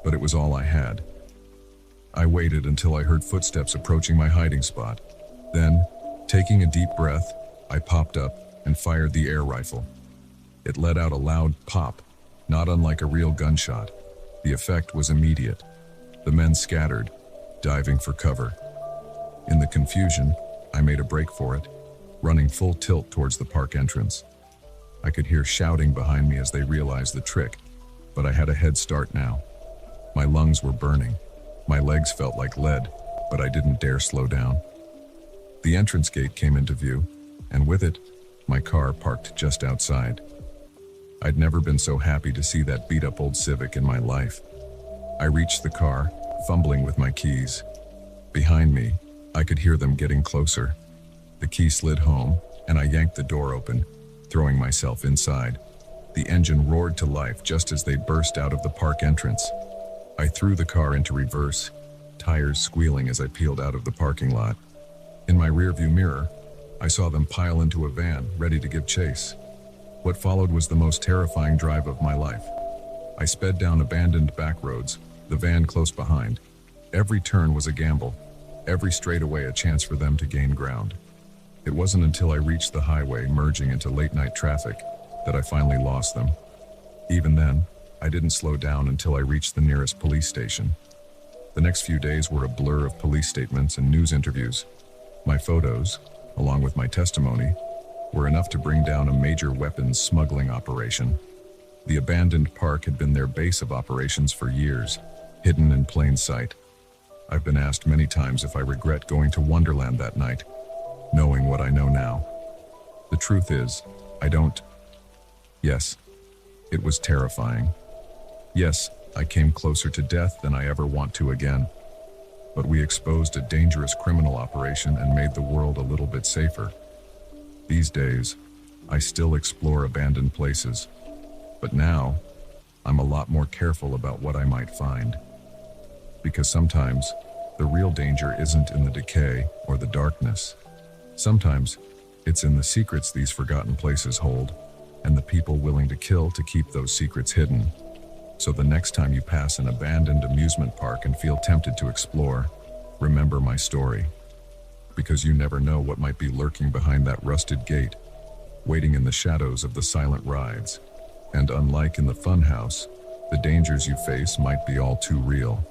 But it was all I had. I waited until I heard footsteps approaching my hiding spot. Then, taking a deep breath, I popped up and fired the air rifle. It let out a loud pop, not unlike a real gunshot. The effect was immediate. The men scattered, diving for cover. In the confusion, I made a break for it, running full tilt towards the park entrance. I could hear shouting behind me as they realized the trick, but I had a head start now. My lungs were burning. My legs felt like lead, but I didn't dare slow down. The entrance gate came into view, and with it, my car parked just outside. I'd never been so happy to see that beat-up old Civic in my life. I reached the car, fumbling with my keys. Behind me, I could hear them getting closer. The key slid home, and I yanked the door open, throwing myself inside. The engine roared to life just as they burst out of the park entrance. I threw the car into reverse, tires squealing as I peeled out of the parking lot. In my rearview mirror, I saw them pile into a van, ready to give chase. What followed was the most terrifying drive of my life. I sped down abandoned back roads, the van close behind. Every turn was a gamble, every straightaway a chance for them to gain ground. It wasn't until I reached the highway merging into late-night traffic that I finally lost them. Even then, I didn't slow down until I reached the nearest police station. The next few days were a blur of police statements and news interviews. My photos, along with my testimony, were enough to bring down a major weapons smuggling operation. The abandoned park had been their base of operations for years, hidden in plain sight. I've been asked many times if I regret going to Wonderland that night, knowing what I know now. The truth is, I don't. Yes, it was terrifying. Yes, I came closer to death than I ever want to again. But we exposed a dangerous criminal operation and made the world a little bit safer. These days, I still explore abandoned places. But now, I'm a lot more careful about what I might find. Because sometimes, the real danger isn't in the decay or the darkness. Sometimes, it's in the secrets these forgotten places hold, and the people willing to kill to keep those secrets hidden. So the next time you pass an abandoned amusement park and feel tempted to explore, remember my story. Because you never know what might be lurking behind that rusted gate, waiting in the shadows of the silent rides. And unlike in the funhouse, the dangers you face might be all too real.